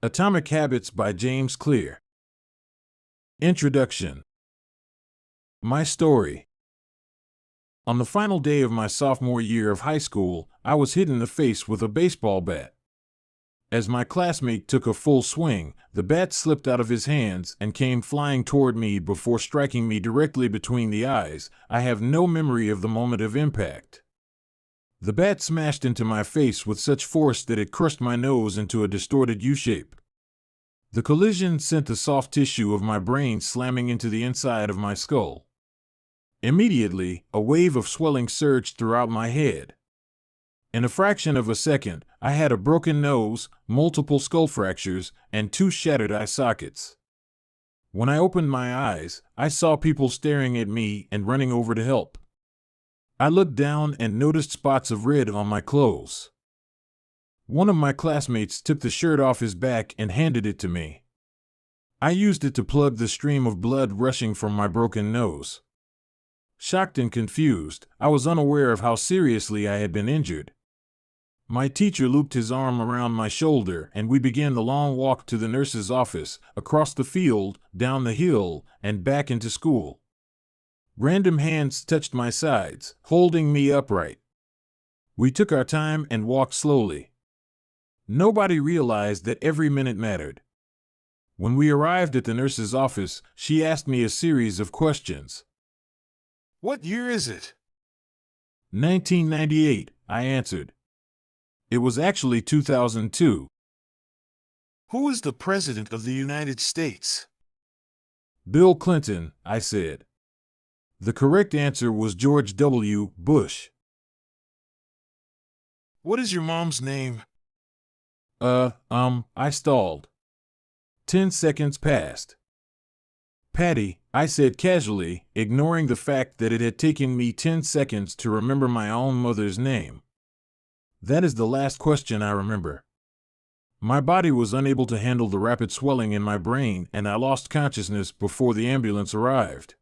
Atomic Habits by James Clear. Introduction. My story. On the final day of my sophomore year of high school, I was hit in the face with a baseball bat. As my classmate took a full swing, the bat slipped out of his hands and came flying toward me before striking me directly between the eyes. I have no memory of the moment of impact. The bat smashed into my face with such force that it crushed my nose into a distorted U-shape. The collision sent the soft tissue of my brain slamming into the inside of my skull. Immediately, a wave of swelling surged throughout my head. In a fraction of a second, I had a broken nose, multiple skull fractures, and 2 shattered eye sockets. When I opened my eyes, I saw people staring at me and running over to help. I looked down and noticed spots of red on my clothes. One of my classmates took the shirt off his back and handed it to me. I used it to plug the stream of blood rushing from my broken nose. Shocked and confused, I was unaware of how seriously I had been injured. My teacher looped his arm around my shoulder and we began the long walk to the nurse's office, across the field, down the hill, and back into school. Random hands touched my sides, holding me upright. We took our time and walked slowly. Nobody realized that every minute mattered. When we arrived at the nurse's office, she asked me a series of questions. What year is it? 1998, I answered. It was actually 2002. Who is the President of the United States? Bill Clinton, I said. The correct answer was George W. Bush. What is your mom's name? I stalled. 10 seconds passed. Patty, I said casually, ignoring the fact that it had taken me 10 seconds to remember my own mother's name. That is the last question I remember. My body was unable to handle the rapid swelling in my brain and I lost consciousness before the ambulance arrived.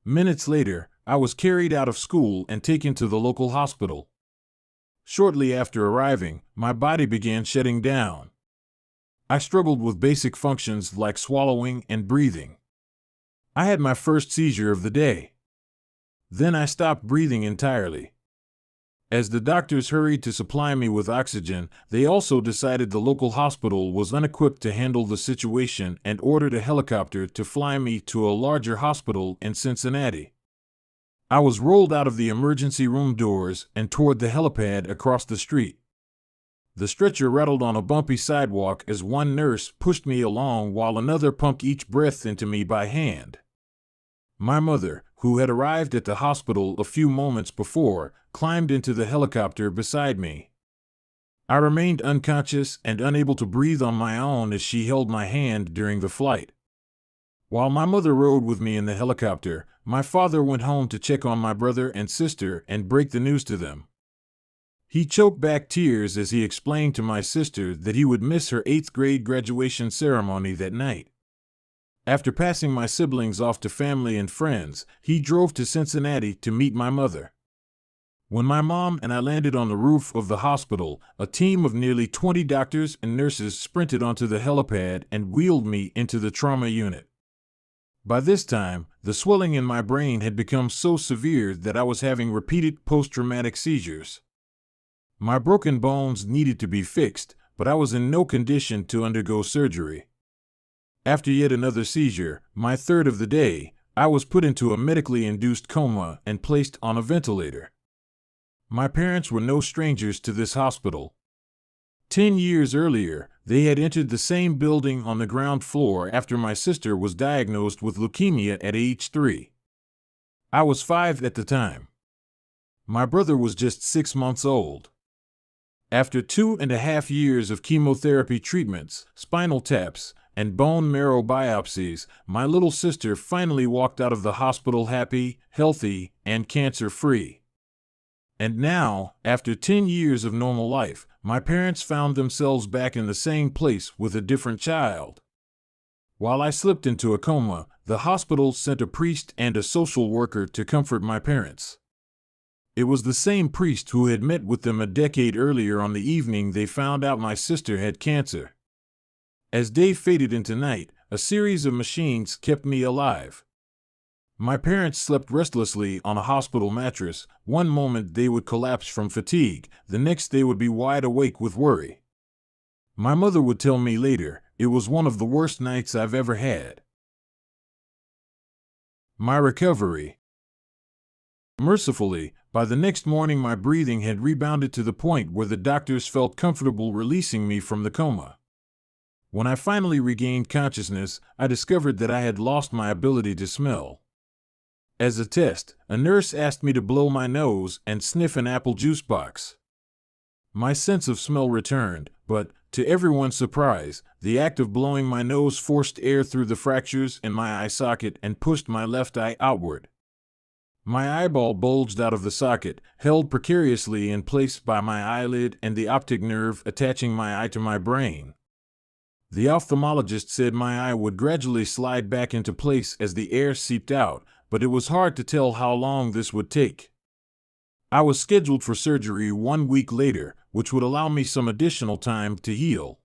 Minutes later, I was carried out of school and taken to the local hospital. Shortly after arriving, my body began shutting down. I struggled with basic functions like swallowing and breathing. I had my first seizure of the day. Then I stopped breathing entirely. As the doctors hurried to supply me with oxygen, they also decided the local hospital was unequipped to handle the situation and ordered a helicopter to fly me to a larger hospital in Cincinnati. I was rolled out of the emergency room doors and toward the helipad across the street. The stretcher rattled on a bumpy sidewalk as one nurse pushed me along while another pumped each breath into me by hand. My mother, who had arrived at the hospital a few moments before, climbed into the helicopter beside me. I remained unconscious and unable to breathe on my own as she held my hand during the flight. While my mother rode with me in the helicopter, my father went home to check on my brother and sister and break the news to them. He choked back tears as he explained to my sister that he would miss her 8th grade graduation ceremony that night. After passing my siblings off to family and friends, he drove to Cincinnati to meet my mother. When my mom and I landed on the roof of the hospital, a team of nearly 20 doctors and nurses sprinted onto the helipad and wheeled me into the trauma unit. By this time, the swelling in my brain had become so severe that I was having repeated post-traumatic seizures. My broken bones needed to be fixed, but I was in no condition to undergo surgery. After yet another seizure, my third of the day, I was put into a medically induced coma and placed on a ventilator. My parents were no strangers to this hospital. 10 years earlier, they had entered the same building on the ground floor after my sister was diagnosed with leukemia at age 3. I was 5 at the time. My brother was just 6 months old. After 2.5 years of chemotherapy treatments, spinal taps, and bone marrow biopsies, my little sister finally walked out of the hospital happy, healthy, and cancer-free. And now, after 10 years of normal life, my parents found themselves back in the same place with a different child. While I slipped into a coma, the hospital sent a priest and a social worker to comfort my parents. It was the same priest who had met with them a decade earlier on the evening they found out my sister had cancer. As day faded into night, a series of machines kept me alive. My parents slept restlessly on a hospital mattress. One moment they would collapse from fatigue, the next they would be wide awake with worry. My mother would tell me later, it was one of the worst nights I've ever had. My recovery. Mercifully, by the next morning my breathing had rebounded to the point where the doctors felt comfortable releasing me from the coma. When I finally regained consciousness, I discovered that I had lost my ability to smell. As a test, a nurse asked me to blow my nose and sniff an apple juice box. My sense of smell returned, but, to everyone's surprise, the act of blowing my nose forced air through the fractures in my eye socket and pushed my left eye outward. My eyeball bulged out of the socket, held precariously in place by my eyelid and the optic nerve attaching my eye to my brain. The ophthalmologist said my eye would gradually slide back into place as the air seeped out, but it was hard to tell how long this would take. I was scheduled for surgery 1 week later, which would allow me some additional time to heal.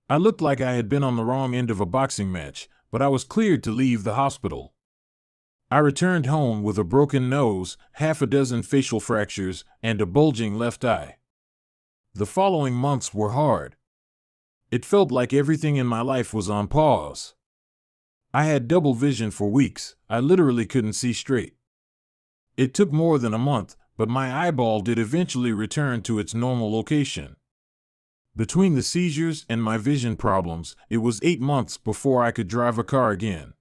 I looked like I had been on the wrong end of a boxing match, but I was cleared to leave the hospital. I returned home with a broken nose, half a dozen facial fractures, and a bulging left eye. The following months were hard. It felt like everything in my life was on pause. I had double vision for weeks. I literally couldn't see straight. It took more than a month, but my eyeball did eventually return to its normal location. Between the seizures and my vision problems, it was 8 months before I could drive a car again.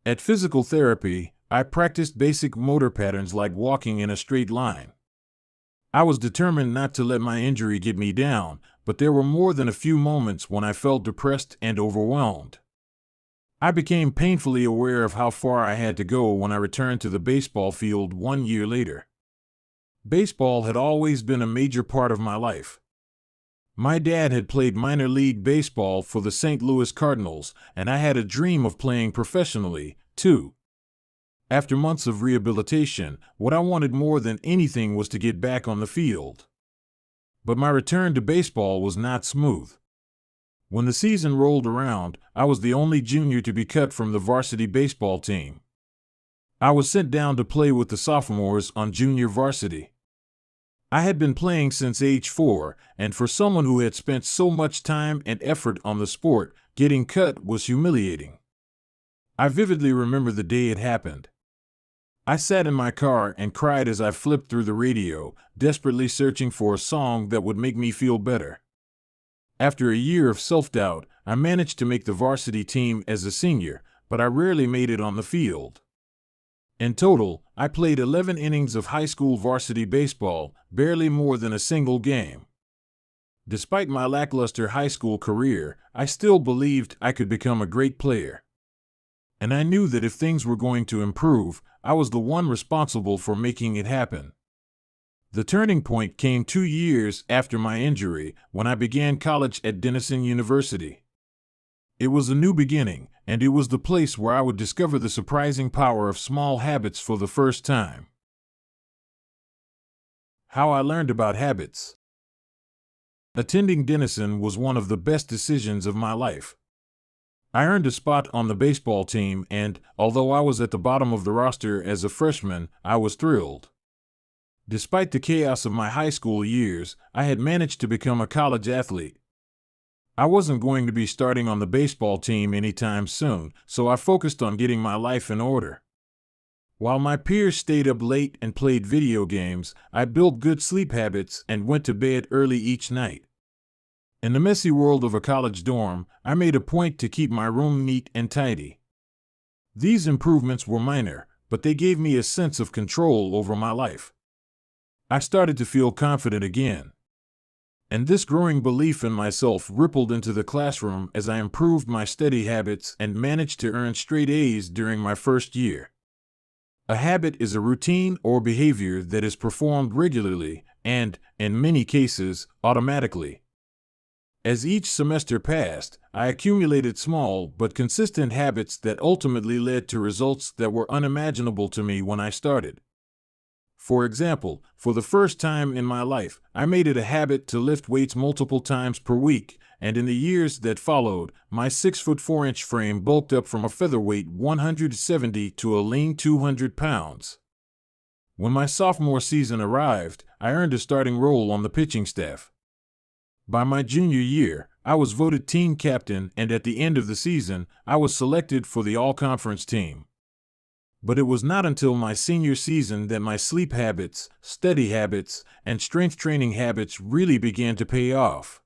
At physical therapy, I practiced basic motor patterns like walking in a straight line. I was determined not to let my injury get me down, but there were more than a few moments when I felt depressed and overwhelmed. I became painfully aware of how far I had to go when I returned to the baseball field 1 year later. Baseball had always been a major part of my life. My dad had played minor league baseball for the St. Louis Cardinals, and I had a dream of playing professionally, too. After months of rehabilitation, what I wanted more than anything was to get back on the field. But my return to baseball was not smooth. When the season rolled around, I was the only junior to be cut from the varsity baseball team. I was sent down to play with the sophomores on junior varsity. I had been playing since age 4, and for someone who had spent so much time and effort on the sport, getting cut was humiliating. I vividly remember the day it happened. I sat in my car and cried as I flipped through the radio, desperately searching for a song that would make me feel better. After a year of self-doubt, I managed to make the varsity team as a senior, but I rarely made it on the field. In total, I played 11 innings of high school varsity baseball, barely more than a single game. Despite my lackluster high school career, I still believed I could become a great player. And I knew that if things were going to improve, I was the one responsible for making it happen. The turning point came 2 years after my injury, when I began college at Denison University. It was a new beginning, and it was the place where I would discover the surprising power of small habits for the first time. How I learned about habits. Attending Denison was one of the best decisions of my life. I earned a spot on the baseball team and, although I was at the bottom of the roster as a freshman, I was thrilled. Despite the chaos of my high school years, I had managed to become a college athlete. I wasn't going to be starting on the baseball team anytime soon, so I focused on getting my life in order. While my peers stayed up late and played video games, I built good sleep habits and went to bed early each night. In the messy world of a college dorm, I made a point to keep my room neat and tidy. These improvements were minor, but they gave me a sense of control over my life. I started to feel confident again. And this growing belief in myself rippled into the classroom as I improved my study habits and managed to earn straight A's during my first year. A habit is a routine or behavior that is performed regularly and, in many cases, automatically. As each semester passed, I accumulated small but consistent habits that ultimately led to results that were unimaginable to me when I started. For example, for the first time in my life, I made it a habit to lift weights multiple times per week, and in the years that followed, my 6'4" frame bulked up from a featherweight 170 to a lean 200 pounds. When my sophomore season arrived, I earned a starting role on the pitching staff. By my junior year, I was voted team captain, and at the end of the season, I was selected for the all-conference team. But it was not until my senior season that my sleep habits, study habits, and strength training habits really began to pay off.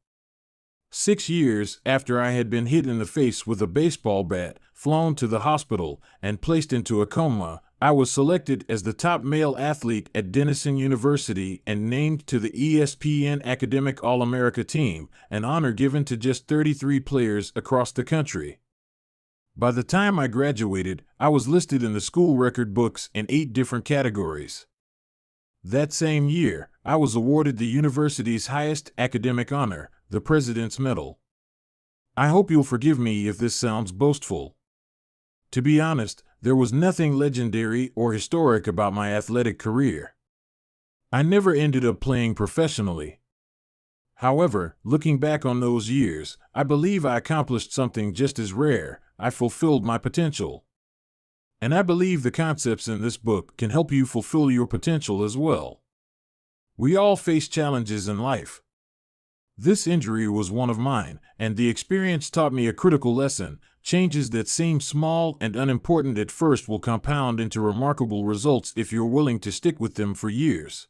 6 years after I had been hit in the face with a baseball bat, flown to the hospital, and placed into a coma, I was selected as the top male athlete at Denison University and named to the ESPN Academic All-America team, an honor given to just 33 players across the country. By the time I graduated, I was listed in the school record books in 8 different categories. That same year, I was awarded the university's highest academic honor, the President's Medal. I hope you'll forgive me if this sounds boastful. To be honest, there was nothing legendary or historic about my athletic career. I never ended up playing professionally. However, looking back on those years, I believe I accomplished something just as rare. I fulfilled my potential. And I believe the concepts in this book can help you fulfill your potential as well. We all face challenges in life. This injury was one of mine, and the experience taught me a critical lesson. Changes that seem small and unimportant at first will compound into remarkable results if you're willing to stick with them for years.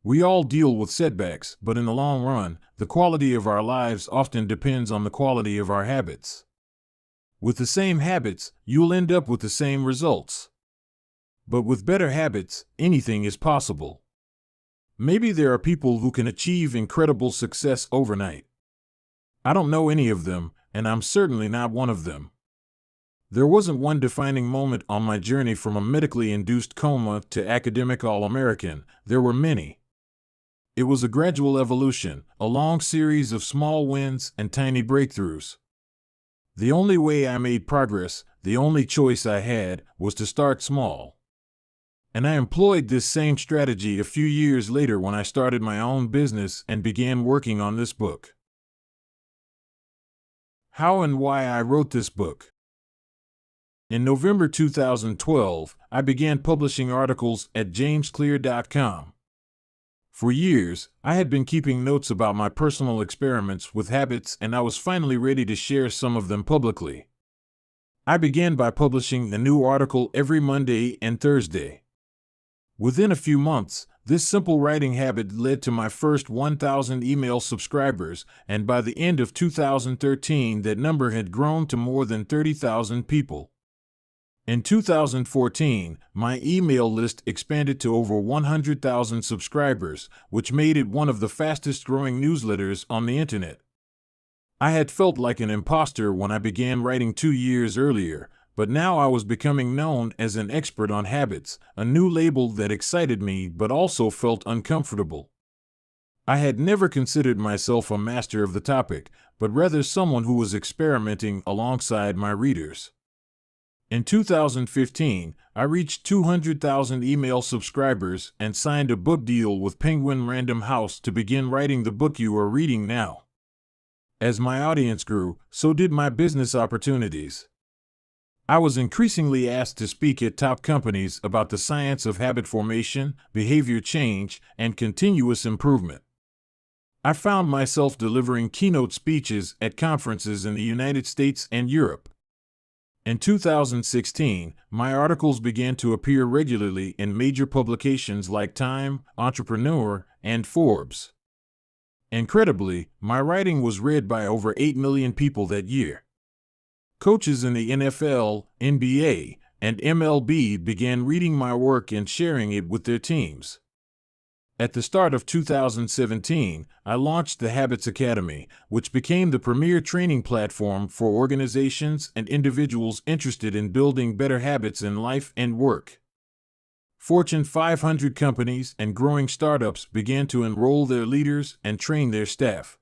We all deal with setbacks, but in the long run, the quality of our lives often depends on the quality of our habits. With the same habits, you'll end up with the same results. But with better habits, anything is possible. Maybe there are people who can achieve incredible success overnight. I don't know any of them, and I'm certainly not one of them. There wasn't one defining moment on my journey from a medically induced coma to academic All-American. There were many. It was a gradual evolution, a long series of small wins and tiny breakthroughs. The only way I made progress, the only choice I had, was to start small. And I employed this same strategy a few years later when I started my own business and began working on this book. How and why I wrote this book. In November 2012, I began publishing articles at jamesclear.com. For years, I had been keeping notes about my personal experiments with habits, and I was finally ready to share some of them publicly. I began by publishing a new article every Monday and Thursday. Within a few months, this simple writing habit led to my first 1,000 email subscribers, and by the end of 2013 that number had grown to more than 30,000 people. In 2014, my email list expanded to over 100,000 subscribers, which made it one of the fastest-growing newsletters on the internet. I had felt like an imposter when I began writing 2 years earlier, but now I was becoming known as an expert on habits, a new label that excited me but also felt uncomfortable. I had never considered myself a master of the topic, but rather someone who was experimenting alongside my readers. In 2015, I reached 200,000 email subscribers and signed a book deal with Penguin Random House to begin writing the book you are reading now. As my audience grew, so did my business opportunities. I was increasingly asked to speak at top companies about the science of habit formation, behavior change, and continuous improvement. I found myself delivering keynote speeches at conferences in the United States and Europe. In 2016, my articles began to appear regularly in major publications like Time, Entrepreneur, and Forbes. Incredibly, my writing was read by over 8 million people that year. Coaches in the NFL, NBA, and MLB began reading my work and sharing it with their teams. At the start of 2017, I launched the Habits Academy, which became the premier training platform for organizations and individuals interested in building better habits in life and work. Fortune 500 companies and growing startups began to enroll their leaders and train their staff.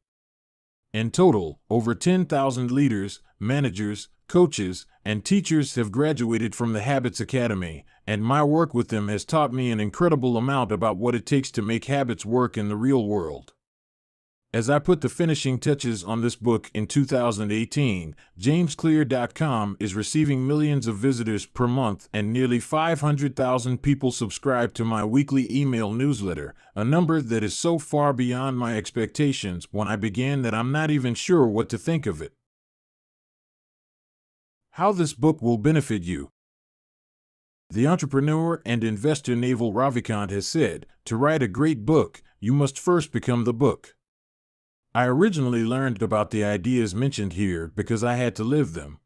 In total, over 10,000 leaders, managers, coaches, and teachers have graduated from the Habits Academy, and my work with them has taught me an incredible amount about what it takes to make habits work in the real world. As I put the finishing touches on this book in 2018, jamesclear.com is receiving millions of visitors per month and nearly 500,000 people subscribe to my weekly email newsletter, a number that is so far beyond my expectations when I began that I'm not even sure what to think of it. How this book will benefit you. The entrepreneur and investor Naval Ravikant has said, to write a great book, you must first become the book. I originally learned about the ideas mentioned here because I had to live them.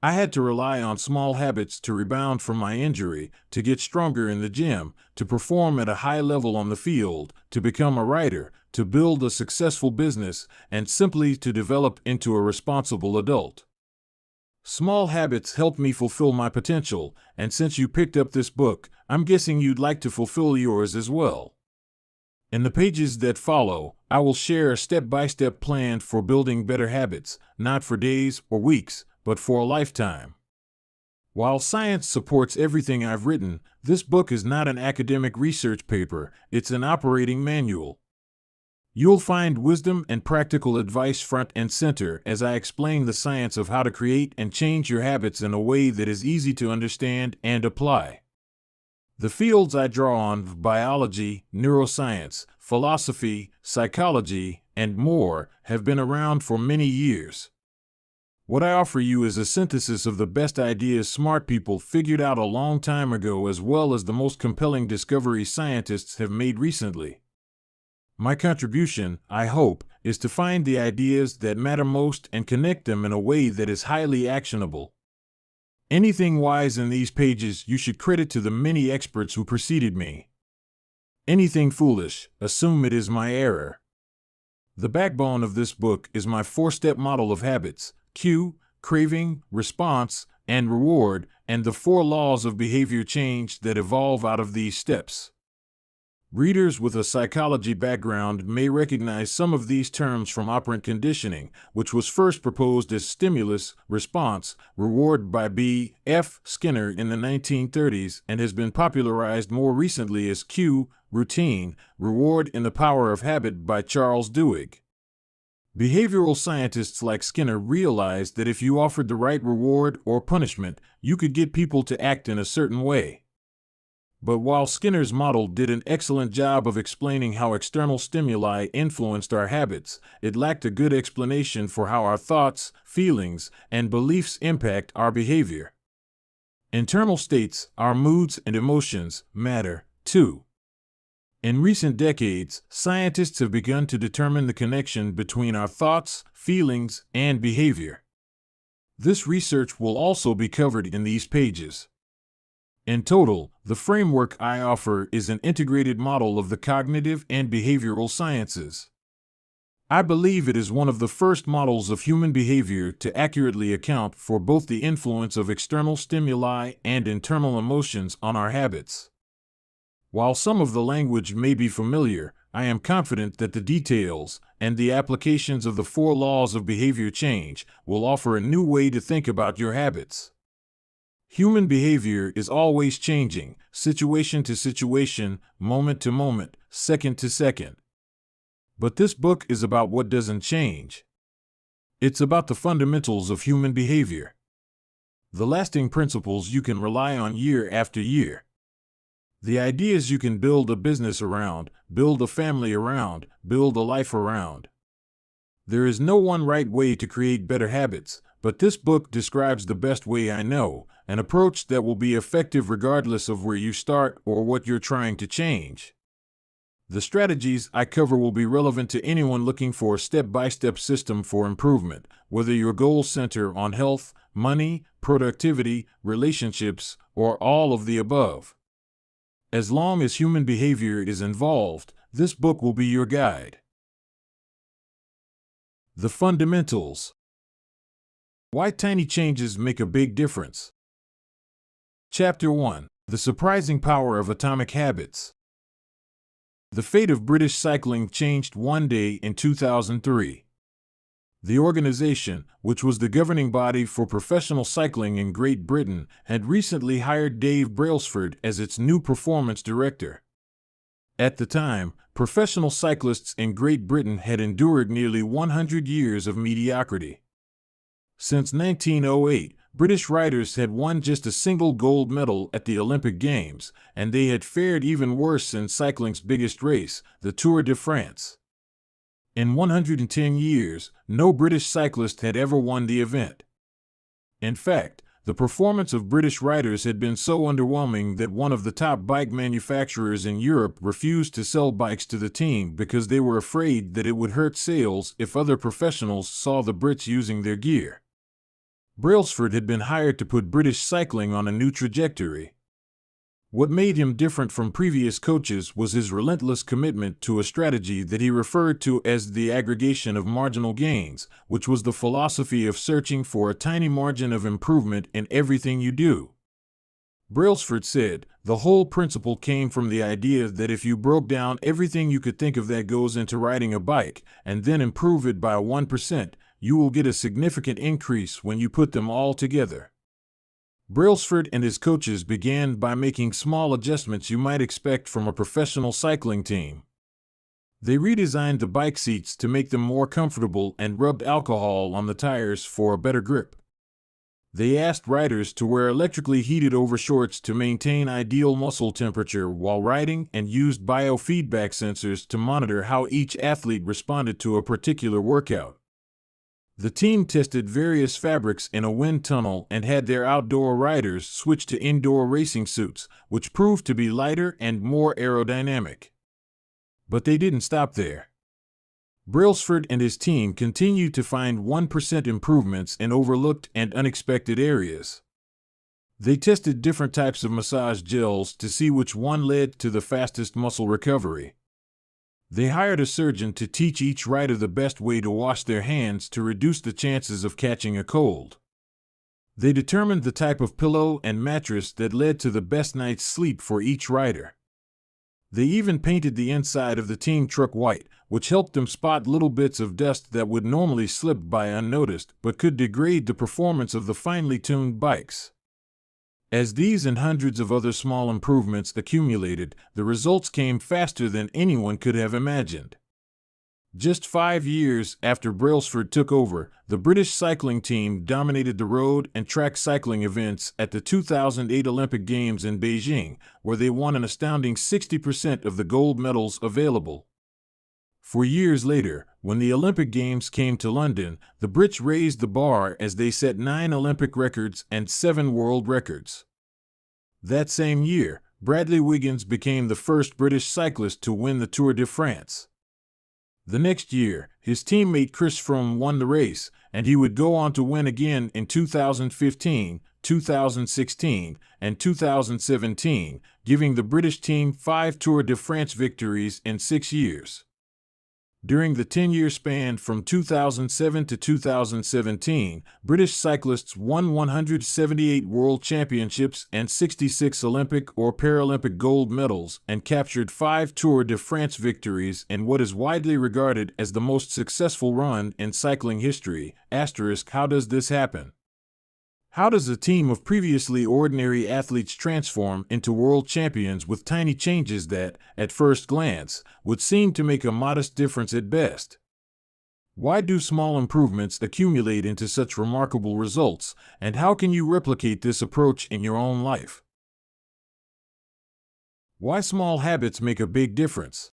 I had to rely on small habits to rebound from my injury, to get stronger in the gym, to perform at a high level on the field, to become a writer, to build a successful business, and simply to develop into a responsible adult. Small habits helped me fulfill my potential, and since you picked up this book, I'm guessing you'd like to fulfill yours as well. In the pages that follow, I will share a step-by-step plan for building better habits, not for days or weeks, but for a lifetime. While science supports everything I've written, this book is not an academic research paper, it's an operating manual. You'll find wisdom and practical advice front and center as I explain the science of how to create and change your habits in a way that is easy to understand and apply. The fields I draw on, biology, neuroscience, philosophy, psychology, and more, have been around for many years. What I offer you is a synthesis of the best ideas smart people figured out a long time ago as well as the most compelling discoveries scientists have made recently. My contribution, I hope, is to find the ideas that matter most and connect them in a way that is highly actionable. Anything wise in these pages you should credit to the many experts who preceded me. Anything foolish, assume it is my error. The backbone of this book is my 4-step model of habits: cue, craving, response, and reward, and the 4 laws of behavior change that evolve out of these steps. Readers with a psychology background may recognize some of these terms from operant conditioning, which was first proposed as stimulus, response, reward by B. F. Skinner in the 1930s and has been popularized more recently as cue, routine, reward in the Power of Habit by Charles Duhigg. Behavioral scientists like Skinner realized that if you offered the right reward or punishment, you could get people to act in a certain way. But while Skinner's model did an excellent job of explaining how external stimuli influenced our habits, it lacked a good explanation for how our thoughts, feelings, and beliefs impact our behavior. Internal states, our moods and emotions, matter, too. In recent decades, scientists have begun to determine the connection between our thoughts, feelings, and behavior. This research will also be covered in these pages. In total, the framework I offer is an integrated model of the cognitive and behavioral sciences. I believe it is one of the first models of human behavior to accurately account for both the influence of external stimuli and internal emotions on our habits. While some of the language may be familiar, I am confident that the details and the applications of the 4 laws of behavior change will offer a new way to think about your habits. Human behavior is always changing, situation to situation, moment to moment, second to second. But this book is about what doesn't change. It's about the fundamentals of human behavior. The lasting principles you can rely on year after year. The ideas you can build a business around, build a family around, build a life around. There is no one right way to create better habits, but this book describes the best way I know, an approach that will be effective regardless of where you start or what you're trying to change. The strategies I cover will be relevant to anyone looking for a step-by-step system for improvement, whether your goals center on health, money, productivity, relationships, or all of the above. As long as human behavior is involved, this book will be your guide. The fundamentals. Why tiny changes make a big difference. Chapter 1. The surprising power of atomic habits. The fate of British cycling changed one day in 2003. The organization, which was the governing body for professional cycling in Great Britain, had recently hired Dave Brailsford as its new performance director. At the time, professional cyclists in Great Britain had endured nearly 100 years of mediocrity. Since 1908, British riders had won just a single gold medal at the Olympic Games, and they had fared even worse in cycling's biggest race, the Tour de France. In 110 years, no British cyclist had ever won the event. In fact, the performance of British riders had been so underwhelming that one of the top bike manufacturers in Europe refused to sell bikes to the team because they were afraid that it would hurt sales if other professionals saw the Brits using their gear. Brailsford had been hired to put British cycling on a new trajectory. What made him different from previous coaches was his relentless commitment to a strategy that he referred to as the aggregation of marginal gains, which was the philosophy of searching for a tiny margin of improvement in everything you do. Brailsford said, "The whole principle came from the idea that if you broke down everything you could think of that goes into riding a bike, and then improve it by 1%, you will get a significant increase when you put them all together." Brailsford and his coaches began by making small adjustments you might expect from a professional cycling team. They redesigned the bike seats to make them more comfortable and rubbed alcohol on the tires for a better grip. They asked riders to wear electrically heated overshorts to maintain ideal muscle temperature while riding and used biofeedback sensors to monitor how each athlete responded to a particular workout. The team tested various fabrics in a wind tunnel and had their outdoor riders switch to indoor racing suits, which proved to be lighter and more aerodynamic. But they didn't stop there. Brailsford and his team continued to find 1% improvements in overlooked and unexpected areas. They tested different types of massage gels to see which one led to the fastest muscle recovery. They hired a surgeon to teach each rider the best way to wash their hands to reduce the chances of catching a cold. They determined the type of pillow and mattress that led to the best night's sleep for each rider. They even painted the inside of the team truck white, which helped them spot little bits of dust that would normally slip by unnoticed but could degrade the performance of the finely tuned bikes. As these and hundreds of other small improvements accumulated, the results came faster than anyone could have imagined. Just 5 years after Brailsford took over, the British cycling team dominated the road and track cycling events at the 2008 Olympic Games in Beijing, where they won an astounding 60% of the gold medals available. For years later, when the Olympic Games came to London, the Brits raised the bar as they set 9 Olympic records and 7 world records. That same year, Bradley Wiggins became the first British cyclist to win the Tour de France. The next year, his teammate Chris Froome won the race, and he would go on to win again in 2015, 2016, and 2017, giving the British team 5 Tour de France victories in 6 years. During the 10-year span from 2007 to 2017, British cyclists won 178 world championships and 66 Olympic or Paralympic gold medals and captured 5 Tour de France victories in what is widely regarded as the most successful run in cycling history. How does this happen? How does a team of previously ordinary athletes transform into world champions with tiny changes that, at first glance, would seem to make a modest difference at best? Why do small improvements accumulate into such remarkable results, and how can you replicate this approach in your own life? Why small habits make a big difference?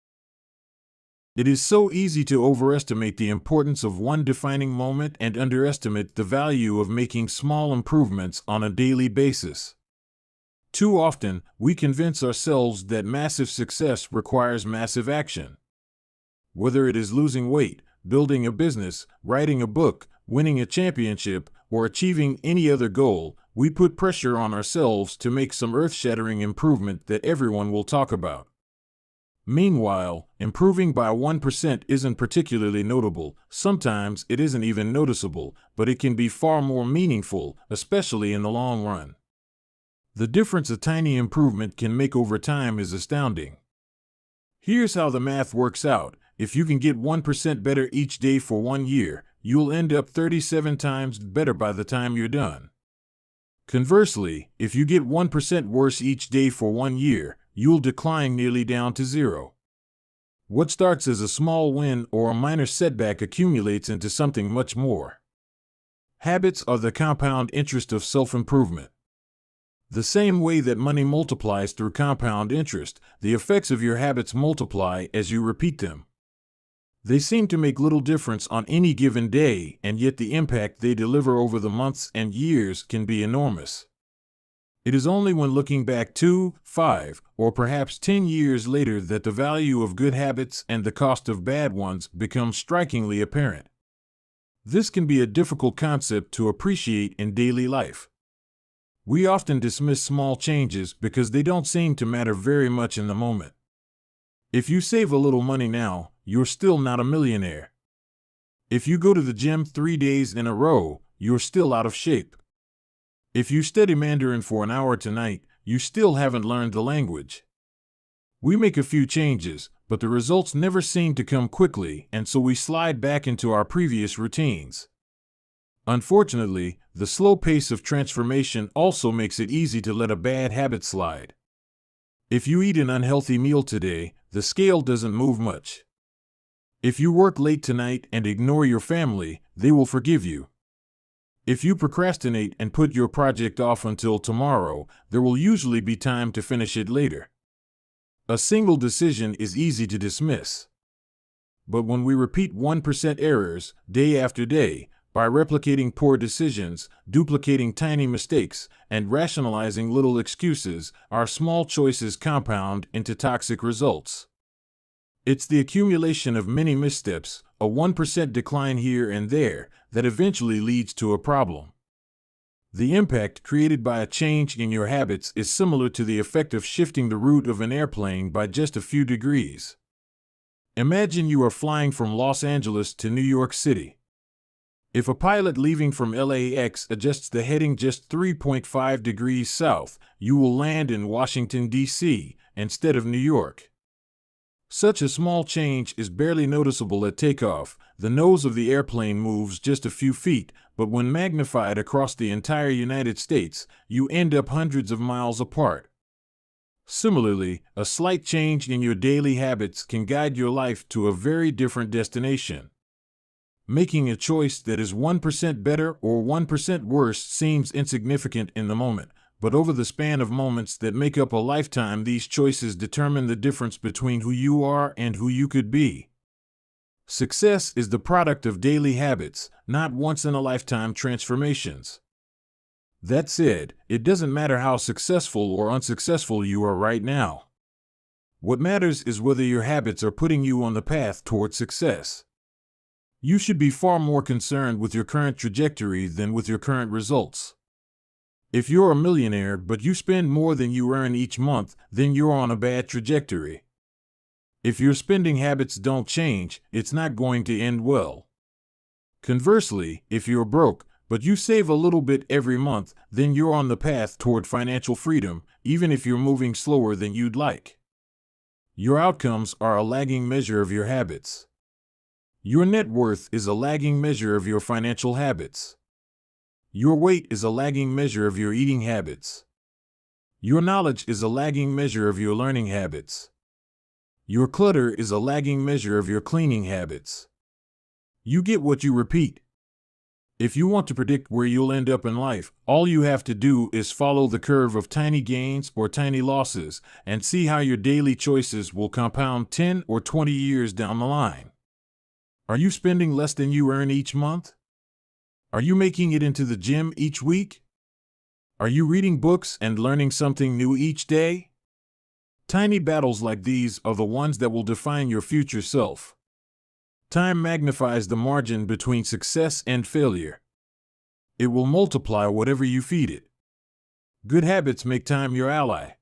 It is so easy to overestimate the importance of one defining moment and underestimate the value of making small improvements on a daily basis. Too often, we convince ourselves that massive success requires massive action. Whether it is losing weight, building a business, writing a book, winning a championship, or achieving any other goal, we put pressure on ourselves to make some earth-shattering improvement that everyone will talk about. Meanwhile, improving by 1% isn't particularly notable. Sometimes it isn't even noticeable, but it can be far more meaningful, especially in the long run. The difference a tiny improvement can make over time is astounding. Here's how the math works out. If you can get 1% better each day for 1 year, you'll end up 37 times better by the time you're done. Conversely, if you get 1% worse each day for 1 year, you'll decline nearly down to 0. What starts as a small win or a minor setback accumulates into something much more. Habits are the compound interest of self-improvement. The same way that money multiplies through compound interest, the effects of your habits multiply as you repeat them. They seem to make little difference on any given day, and yet the impact they deliver over the months and years can be enormous. It is only when looking back 2, 5, or perhaps 10 years later that the value of good habits and the cost of bad ones become strikingly apparent. This can be a difficult concept to appreciate in daily life. We often dismiss small changes because they don't seem to matter very much in the moment. If you save a little money now, you're still not a millionaire. If you go to the gym 3 days in a row, you're still out of shape. If you study Mandarin for an hour tonight, you still haven't learned the language. We make a few changes, but the results never seem to come quickly, and so we slide back into our previous routines. Unfortunately, the slow pace of transformation also makes it easy to let a bad habit slide. If you eat an unhealthy meal today, the scale doesn't move much. If you work late tonight and ignore your family, they will forgive you. If you procrastinate and put your project off until tomorrow, there will usually be time to finish it later. A single decision is easy to dismiss. But when we repeat 1% errors day after day, by replicating poor decisions, duplicating tiny mistakes, and rationalizing little excuses, our small choices compound into toxic results. It's the accumulation of many missteps, a 1% decline here and there, that eventually leads to a problem. The impact created by a change in your habits is similar to the effect of shifting the route of an airplane by just a few degrees. Imagine you are flying from Los Angeles to New York City. If a pilot leaving from LAX adjusts the heading just 3.5 degrees south, you will land in Washington, D.C., instead of New York. Such a small change is barely noticeable at takeoff. The nose of the airplane moves just a few feet, but when magnified across the entire United States, you end up hundreds of miles apart. Similarly, a slight change in your daily habits can guide your life to a very different destination. Making a choice that is 1% better or 1% worse seems insignificant in the moment, but over the span of moments that make up a lifetime, these choices determine the difference between who you are and who you could be. Success is the product of daily habits, not once-in-a-lifetime transformations. That said, it doesn't matter how successful or unsuccessful you are right now. What matters is whether your habits are putting you on the path toward success. You should be far more concerned with your current trajectory than with your current results. If you're a millionaire but you spend more than you earn each month, then you're on a bad trajectory. If your spending habits don't change, it's not going to end well. Conversely, if you're broke, but you save a little bit every month, then you're on the path toward financial freedom, even if you're moving slower than you'd like. Your outcomes are a lagging measure of your habits. Your net worth is a lagging measure of your financial habits. Your weight is a lagging measure of your eating habits. Your knowledge is a lagging measure of your learning habits. Your clutter is a lagging measure of your cleaning habits. You get what you repeat. If you want to predict where you'll end up in life, all you have to do is follow the curve of tiny gains or tiny losses and see how your daily choices will compound 10 or 20 years down the line. Are you spending less than you earn each month? Are you making it into the gym each week? Are you reading books and learning something new each day? Tiny battles like these are the ones that will define your future self. Time magnifies the margin between success and failure. It will multiply whatever you feed it. Good habits make time your ally.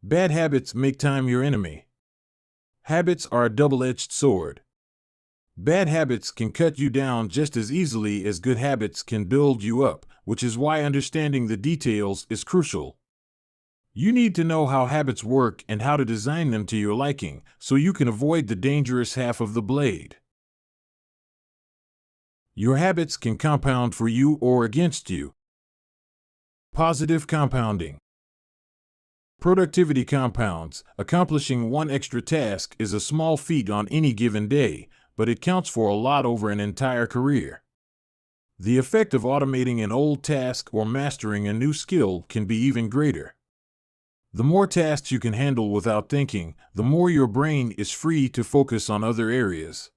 Bad habits make time your enemy. Habits are a double-edged sword. Bad habits can cut you down just as easily as good habits can build you up, which is why understanding the details is crucial. You need to know how habits work and how to design them to your liking, so you can avoid the dangerous half of the blade. Your habits can compound for you or against you. Positive compounding. Productivity compounds. Accomplishing one extra task is a small feat on any given day, but it counts for a lot over an entire career. The effect of automating an old task or mastering a new skill can be even greater. The more tasks you can handle without thinking, the more your brain is free to focus on other areas.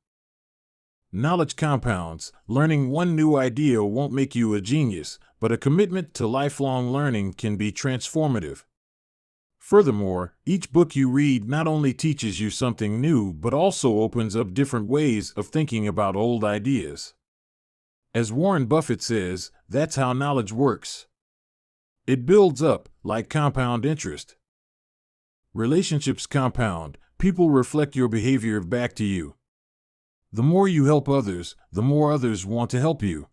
Knowledge compounds. Learning one new idea won't make you a genius, but a commitment to lifelong learning can be transformative. Furthermore, each book you read not only teaches you something new but also opens up different ways of thinking about old ideas. As Warren Buffett says, that's how knowledge works. It builds up, like compound interest. Relationships compound. People reflect your behavior back to you. The more you help others, the more others want to help you.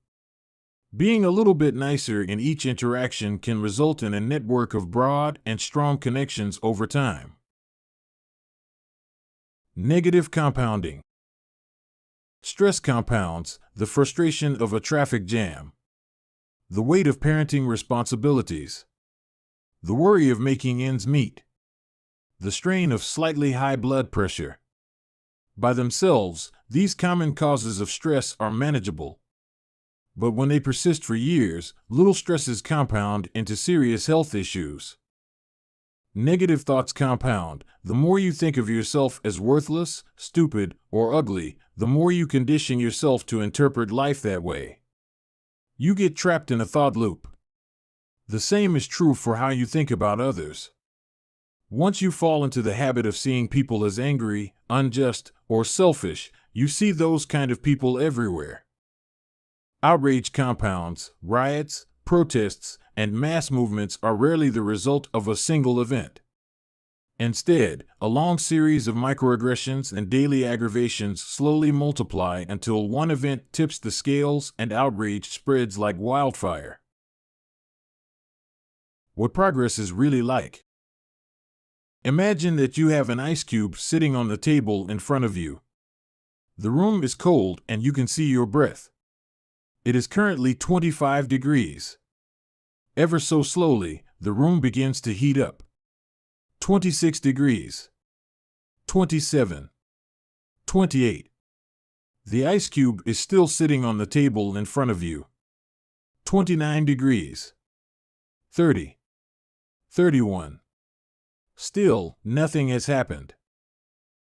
Being a little bit nicer in each interaction can result in a network of broad and strong connections over time. Negative compounding. Stress compounds. The frustration of a traffic jam. The weight of parenting responsibilities. The worry of making ends meet. The strain of slightly high blood pressure. By themselves, these common causes of stress are manageable. But when they persist for years, little stresses compound into serious health issues. Negative thoughts compound. The more you think of yourself as worthless, stupid, or ugly, the more you condition yourself to interpret life that way. You get trapped in a thought loop. The same is true for how you think about others. Once you fall into the habit of seeing people as angry, unjust, or selfish, you see those kind of people everywhere. Outrage compounds. Riots, protests, and mass movements are rarely the result of a single event. Instead, a long series of microaggressions and daily aggravations slowly multiply until one event tips the scales and outrage spreads like wildfire. What progress is really like. Imagine that you have an ice cube sitting on the table in front of you. The room is cold and you can see your breath. It is currently 25 degrees. Ever so slowly, the room begins to heat up. 26 degrees. 27. 28. The ice cube is still sitting on the table in front of you. 29 degrees. 30. 31. Still, nothing has happened.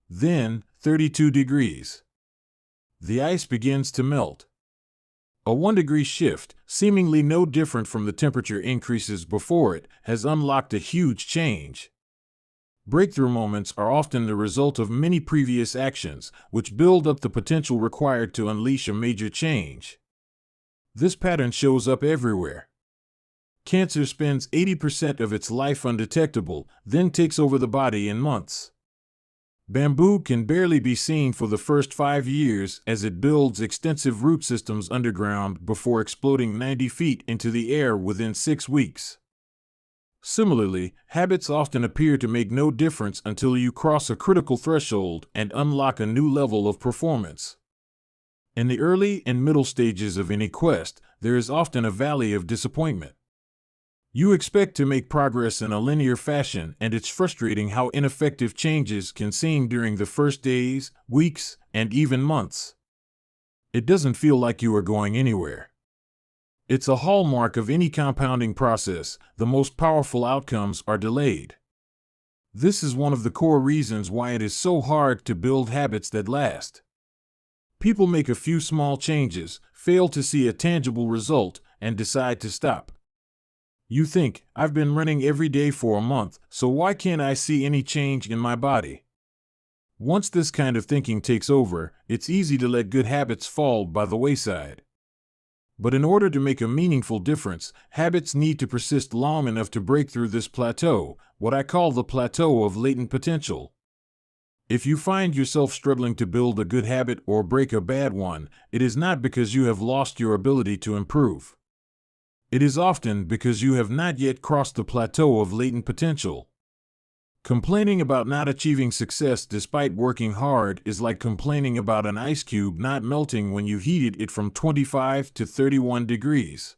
Then, 32 degrees. The ice begins to melt. A 1-degree shift, seemingly no different from the temperature increases before it, has unlocked a huge change. Breakthrough moments are often the result of many previous actions, which build up the potential required to unleash a major change. This pattern shows up everywhere. Cancer spends 80% of its life undetectable, then takes over the body in months. Bamboo can barely be seen for the first 5 years as it builds extensive root systems underground before exploding 90 feet into the air within 6 weeks. Similarly, habits often appear to make no difference until you cross a critical threshold and unlock a new level of performance. In the early and middle stages of any quest, there is often a valley of disappointment. You expect to make progress in a linear fashion, and it's frustrating how ineffective changes can seem during the first days, weeks, and even months. It doesn't feel like you are going anywhere. It's a hallmark of any compounding process. The most powerful outcomes are delayed. This is one of the core reasons why it is so hard to build habits that last. People make a few small changes, fail to see a tangible result, and decide to stop. You think, I've been running every day for a month, so why can't I see any change in my body? Once this kind of thinking takes over, it's easy to let good habits fall by the wayside. But in order to make a meaningful difference, habits need to persist long enough to break through this plateau, what I call the plateau of latent potential. If you find yourself struggling to build a good habit or break a bad one, it is not because you have lost your ability to improve. It is often because you have not yet crossed the plateau of latent potential. Complaining about not achieving success despite working hard is like complaining about an ice cube not melting when you heated it from 25 to 31 degrees.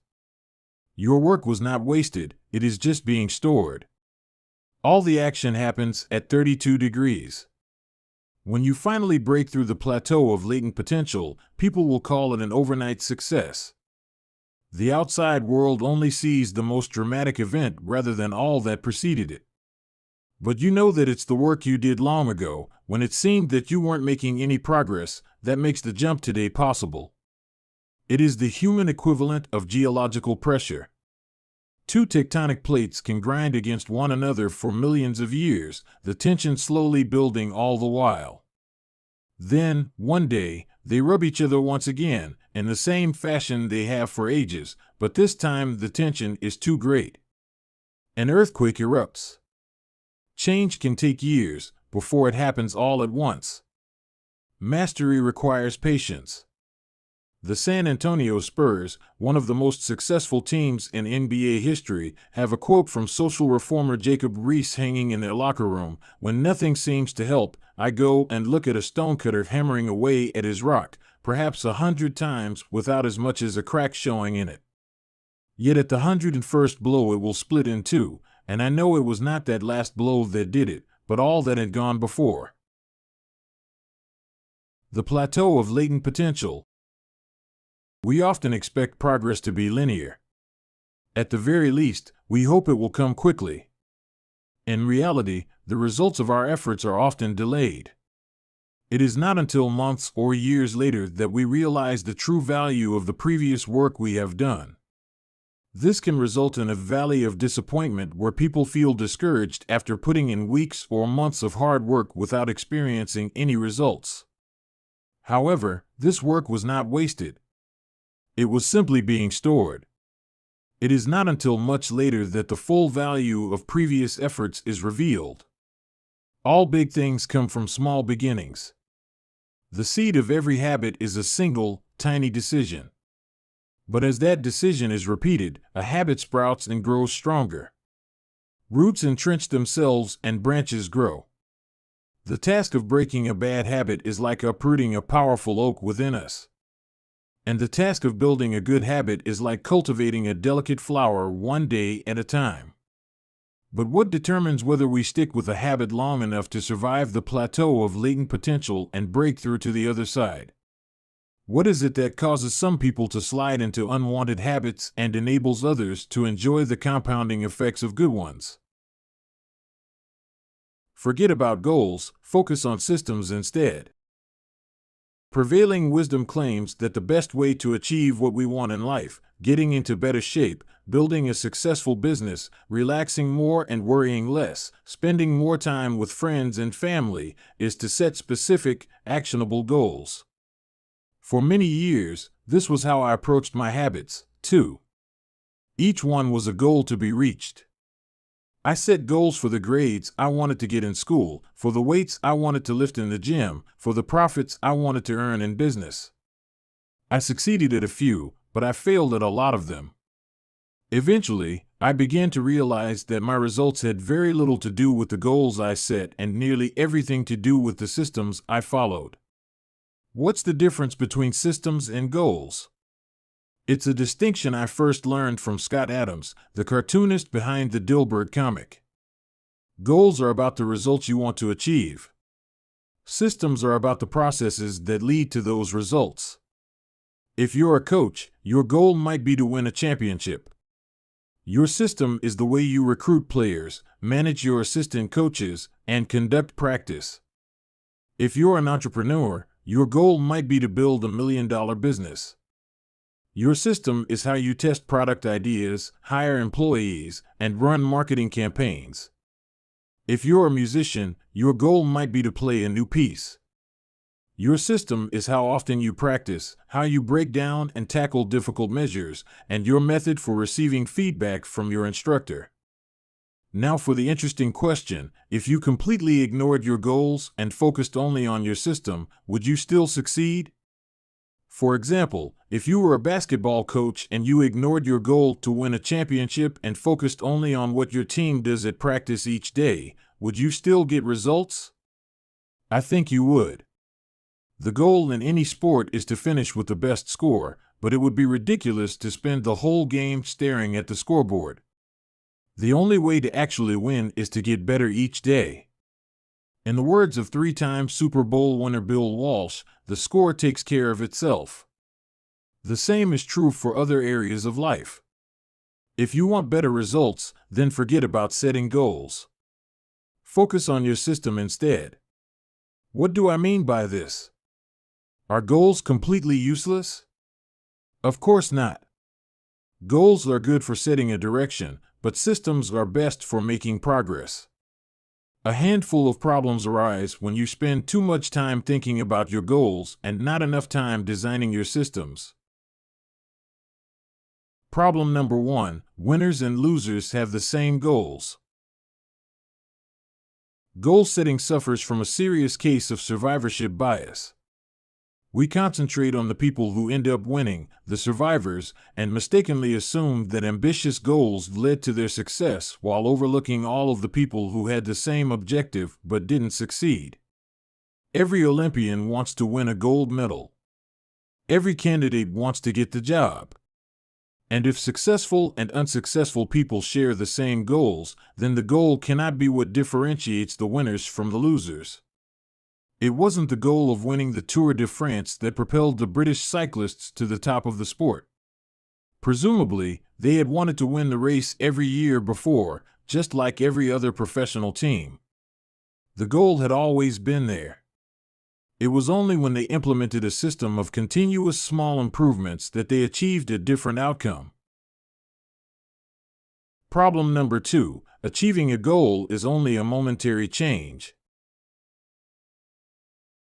Your work was not wasted, it is just being stored. All the action happens at 32 degrees. When you finally break through the plateau of latent potential, people will call it an overnight success. The outside world only sees the most dramatic event rather than all that preceded it. But you know that it's the work you did long ago, when it seemed that you weren't making any progress, that makes the jump today possible. It is the human equivalent of geological pressure. Two tectonic plates can grind against one another for millions of years, the tension slowly building all the while. Then, one day, they rub each other once again, in the same fashion they have for ages, but this time the tension is too great. An earthquake erupts. Change can take years, before it happens all at once. Mastery requires patience. The San Antonio Spurs, one of the most successful teams in NBA history, have a quote from social reformer Jacob Riis hanging in their locker room: "When nothing seems to help, I go and look at a stonecutter hammering away at his rock, perhaps 100 times without as much as a crack showing in it. Yet at the 101st blow it will split in two, and I know it was not that last blow that did it, but all that had gone before." The plateau of latent potential. We often expect progress to be linear. At the very least, we hope it will come quickly. In reality, the results of our efforts are often delayed. It is not until months or years later that we realize the true value of the previous work we have done. This can result in a valley of disappointment where people feel discouraged after putting in weeks or months of hard work without experiencing any results. However, this work was not wasted. It was simply being stored. It is not until much later that the full value of previous efforts is revealed. All big things come from small beginnings. The seed of every habit is a single, tiny decision. But as that decision is repeated, a habit sprouts and grows stronger. Roots entrench themselves and branches grow. The task of breaking a bad habit is like uprooting a powerful oak within us. And the task of building a good habit is like cultivating a delicate flower one day at a time. But what determines whether we stick with a habit long enough to survive the plateau of latent potential and break through to the other side? What is it that causes some people to slide into unwanted habits and enables others to enjoy the compounding effects of good ones? Forget about goals, focus on systems instead. Prevailing wisdom claims that the best way to achieve what we want in life, getting into better shape, building a successful business, relaxing more and worrying less, spending more time with friends and family, is to set specific, actionable goals. For many years, this was how I approached my habits, too. Each one was a goal to be reached. I set goals for the grades I wanted to get in school, for the weights I wanted to lift in the gym, for the profits I wanted to earn in business. I succeeded at a few, but I failed at a lot of them. Eventually, I began to realize that my results had very little to do with the goals I set and nearly everything to do with the systems I followed. What's the difference between systems and goals? It's a distinction I first learned from Scott Adams, the cartoonist behind the Dilbert comic. Goals are about the results you want to achieve. Systems are about the processes that lead to those results. If you're a coach, your goal might be to win a championship. Your system is the way you recruit players, manage your assistant coaches, and conduct practice. If you're an entrepreneur, your goal might be to build $1 million business. Your system is how you test product ideas, hire employees, and run marketing campaigns. If you're a musician, your goal might be to play a new piece. Your system is how often you practice, how you break down and tackle difficult measures, and your method for receiving feedback from your instructor. Now for the interesting question: if you completely ignored your goals and focused only on your system, would you still succeed? For example, if you were a basketball coach and you ignored your goal to win a championship and focused only on what your team does at practice each day, would you still get results? I think you would. The goal in any sport is to finish with the best score, but it would be ridiculous to spend the whole game staring at the scoreboard. The only way to actually win is to get better each day. In the words of three-time Super Bowl winner Bill Walsh, the score takes care of itself. The same is true for other areas of life. If you want better results, then forget about setting goals. Focus on your system instead. What do I mean by this? Are goals completely useless? Of course not. Goals are good for setting a direction, but systems are best for making progress. A handful of problems arise when you spend too much time thinking about your goals and not enough time designing your systems. Problem number 1: winners and losers have the same goals. Goal setting suffers from a serious case of survivorship bias. We concentrate on the people who end up winning, the survivors, and mistakenly assume that ambitious goals led to their success while overlooking all of the people who had the same objective but didn't succeed. Every Olympian wants to win a gold medal. Every candidate wants to get the job. And if successful and unsuccessful people share the same goals, then the goal cannot be what differentiates the winners from the losers. It wasn't the goal of winning the Tour de France that propelled the British cyclists to the top of the sport. Presumably, they had wanted to win the race every year before, just like every other professional team. The goal had always been there. It was only when they implemented a system of continuous small improvements that they achieved a different outcome. Problem number 2: achieving a goal is only a momentary change.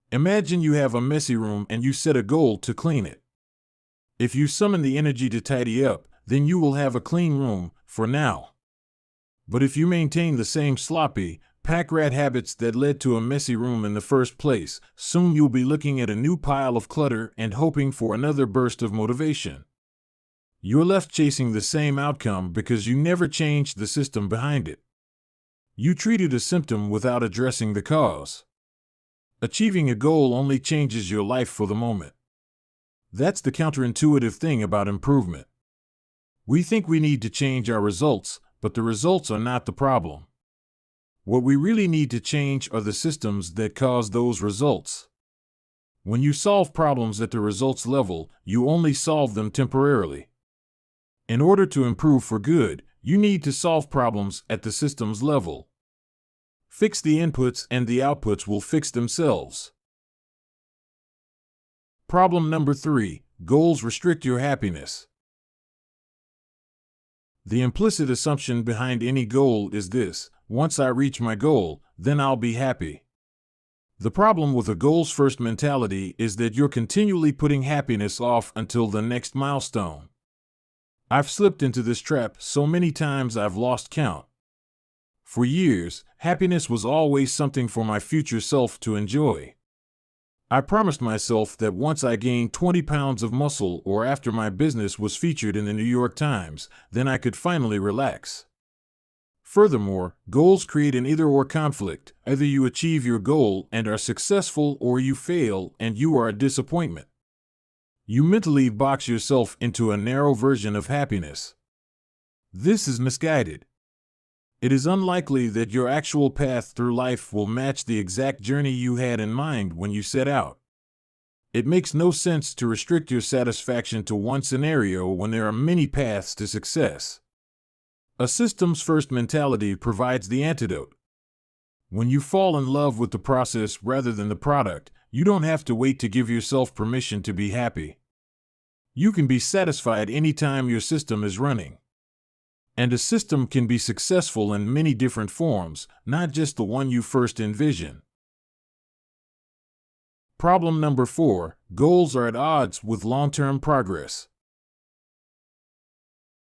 Imagine you have a messy room and you set a goal to clean it. If you summon the energy to tidy up, then you will have a clean room, for now. But if you maintain the same sloppy, pack-rat habits that led to a messy room in the first place, soon you'll be looking at a new pile of clutter and hoping for another burst of motivation. You're left chasing the same outcome because you never changed the system behind it. You treated a symptom without addressing the cause. Achieving a goal only changes your life for the moment. That's the counterintuitive thing about improvement. We think we need to change our results, but the results are not the problem. What we really need to change are the systems that cause those results. When you solve problems at the results level, you only solve them temporarily. In order to improve for good, you need to solve problems at the systems level. Fix the inputs and the outputs will fix themselves. Problem number 3: goals restrict your happiness. The implicit assumption behind any goal is this: once I reach my goal, then I'll be happy. The problem with a goals-first mentality is that you're continually putting happiness off until the next milestone. I've slipped into this trap so many times I've lost count. For years, happiness was always something for my future self to enjoy. I promised myself that once I gained 20 pounds of muscle or after my business was featured in the New York Times, then I could finally relax. Furthermore, goals create an either-or conflict. Either you achieve your goal and are successful, or you fail and you are a disappointment. You mentally box yourself into a narrow version of happiness. This is misguided. It is unlikely that your actual path through life will match the exact journey you had in mind when you set out. It makes no sense to restrict your satisfaction to one scenario when there are many paths to success. A systems-first mentality provides the antidote. When you fall in love with the process rather than the product, you don't have to wait to give yourself permission to be happy. You can be satisfied anytime your system is running. And a system can be successful in many different forms, not just the one you first envision. Problem number 4: goals are at odds with long-term progress.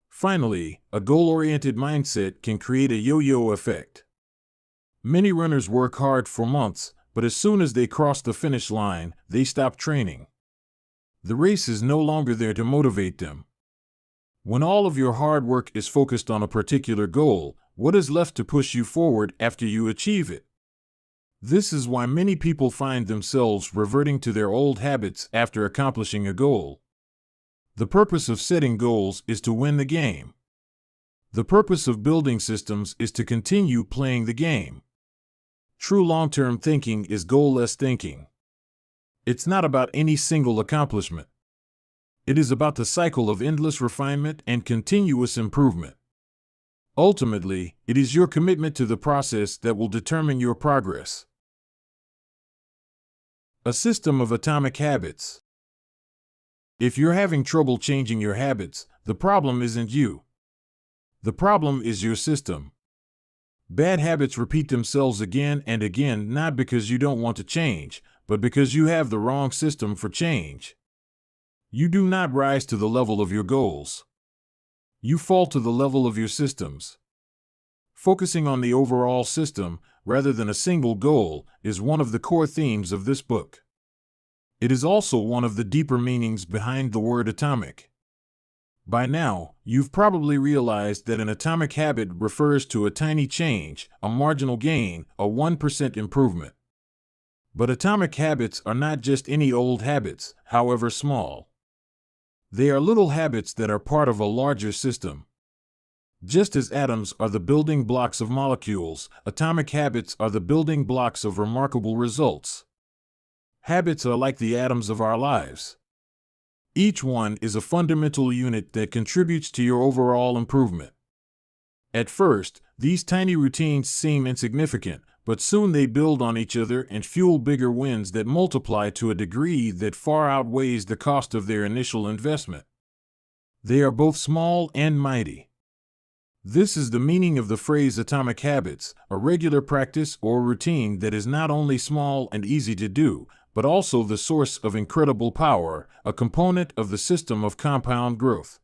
Finally, a goal-oriented mindset can create a yo-yo effect. Many runners work hard for months, but as soon as they cross the finish line, they stop training. The race is no longer there to motivate them. When all of your hard work is focused on a particular goal, what is left to push you forward after you achieve it? This is why many people find themselves reverting to their old habits after accomplishing a goal. The purpose of setting goals is to win the game. The purpose of building systems is to continue playing the game. True long-term thinking is goal-less thinking. It's not about any single accomplishment. It is about the cycle of endless refinement and continuous improvement. Ultimately, it is your commitment to the process that will determine your progress. A system of atomic habits. If you're having trouble changing your habits, the problem isn't you. The problem is your system. Bad habits repeat themselves again and again, not because you don't want to change, but because you have the wrong system for change. You do not rise to the level of your goals. You fall to the level of your systems. Focusing on the overall system, rather than a single goal, is one of the core themes of this book. It is also one of the deeper meanings behind the word atomic. By now, you've probably realized that an atomic habit refers to a tiny change, a marginal gain, a 1% improvement. But atomic habits are not just any old habits, however small. They are little habits that are part of a larger system. Just as atoms are the building blocks of molecules, atomic habits are the building blocks of remarkable results. Habits are like the atoms of our lives. Each one is a fundamental unit that contributes to your overall improvement. At first, these tiny routines seem insignificant, but soon they build on each other and fuel bigger wins that multiply to a degree that far outweighs the cost of their initial investment. They are both small and mighty. This is the meaning of the phrase atomic habits, a regular practice or routine that is not only small and easy to do, but also the source of incredible power, a component of the system of compound growth.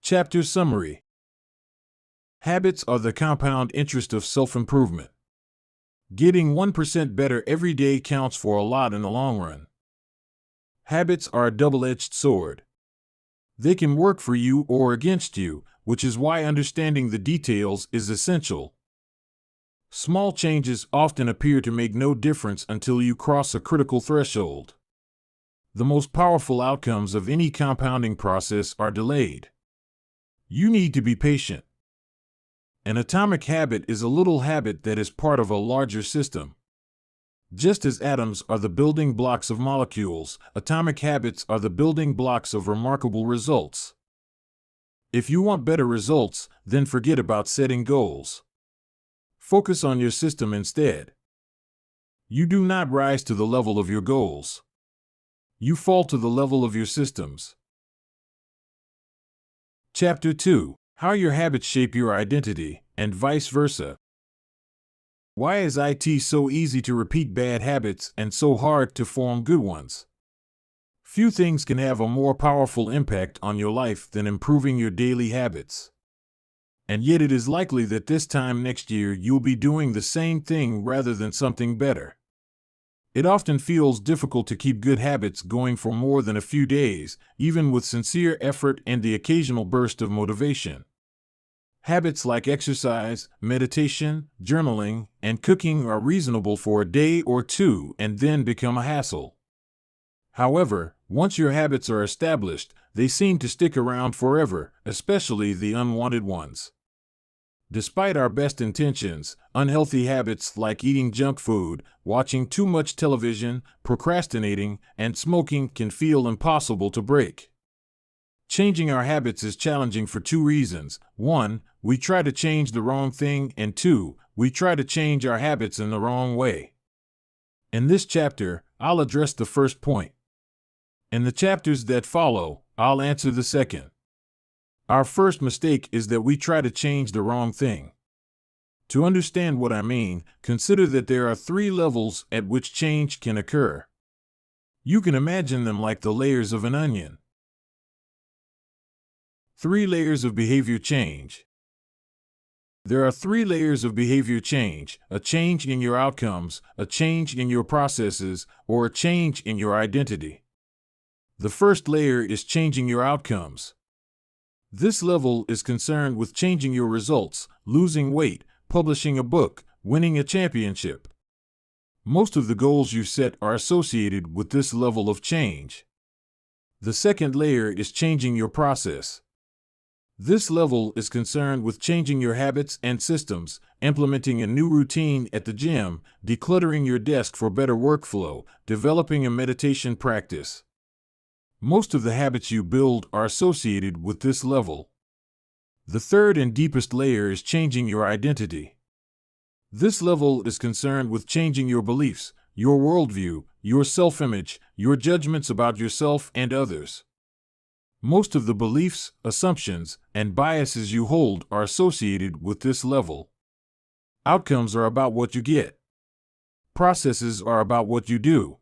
Chapter Summary. Habits are the compound interest of self-improvement. Getting 1% better every day counts for a lot in the long run. Habits are a double-edged sword. They can work for you or against you, which is why understanding the details is essential. Small changes often appear to make no difference until you cross a critical threshold. The most powerful outcomes of any compounding process are delayed. You need to be patient. An atomic habit is a little habit that is part of a larger system. Just as atoms are the building blocks of molecules, atomic habits are the building blocks of remarkable results. If you want better results, then forget about setting goals. Focus on your system instead. You do not rise to the level of your goals. You fall to the level of your systems. Chapter 2. How your habits shape your identity, and vice versa. Why is it so easy to repeat bad habits and so hard to form good ones? Few things can have a more powerful impact on your life than improving your daily habits. And yet it is likely that this time next year you'll be doing the same thing rather than something better. It often feels difficult to keep good habits going for more than a few days, even with sincere effort and the occasional burst of motivation. Habits like exercise, meditation, journaling, and cooking are reasonable for a day or two and then become a hassle. However, once your habits are established, they seem to stick around forever, especially the unwanted ones. Despite our best intentions, unhealthy habits like eating junk food, watching too much television, procrastinating, and smoking can feel impossible to break. Changing our habits is challenging for two reasons. 1, we try to change the wrong thing, and 2, we try to change our habits in the wrong way. In this chapter, I'll address the first point. In the chapters that follow, I'll answer the second. Our first mistake is that we try to change the wrong thing. To understand what I mean, consider that there are 3 levels at which change can occur. You can imagine them like the layers of an onion. 3 layers of behavior change. There are 3 layers of behavior change: a change in your outcomes, a change in your processes, or a change in your identity. The first layer is changing your outcomes. This level is concerned with changing your results, losing weight, publishing a book, winning a championship. Most of the goals you set are associated with this level of change. The second layer is changing your process. This level is concerned with changing your habits and systems, implementing a new routine at the gym, decluttering your desk for better workflow, developing a meditation practice. Most of the habits you build are associated with this level. The third and deepest layer is changing your identity. This level is concerned with changing your beliefs, your worldview, your self-image, your judgments about yourself and others. Most of the beliefs, assumptions, and biases you hold are associated with this level. Outcomes are about what you get. Processes are about what you do.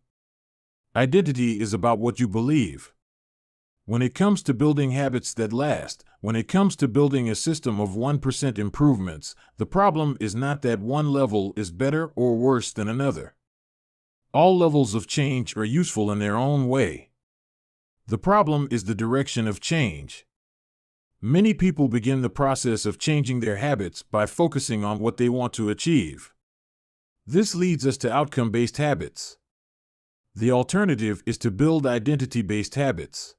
Identity is about what you believe. When it comes to building habits that last, when it comes to building a system of 1% improvements, the problem is not that one level is better or worse than another. All levels of change are useful in their own way. The problem is the direction of change. Many people begin the process of changing their habits by focusing on what they want to achieve. This leads us to outcome-based habits. The alternative is to build identity-based habits.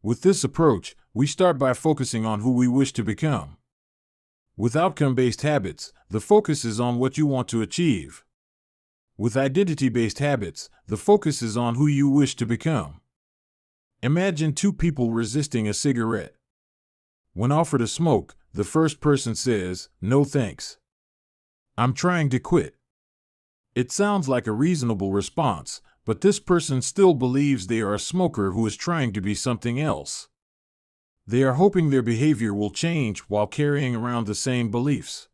With this approach, we start by focusing on who we wish to become. With outcome-based habits, the focus is on what you want to achieve. With identity-based habits, the focus is on who you wish to become. Imagine two people resisting a cigarette. When offered a smoke, the first person says, "No thanks. I'm trying to quit." It sounds like a reasonable response, but this person still believes they are a smoker who is trying to be something else. They are hoping their behavior will change while carrying around the same beliefs.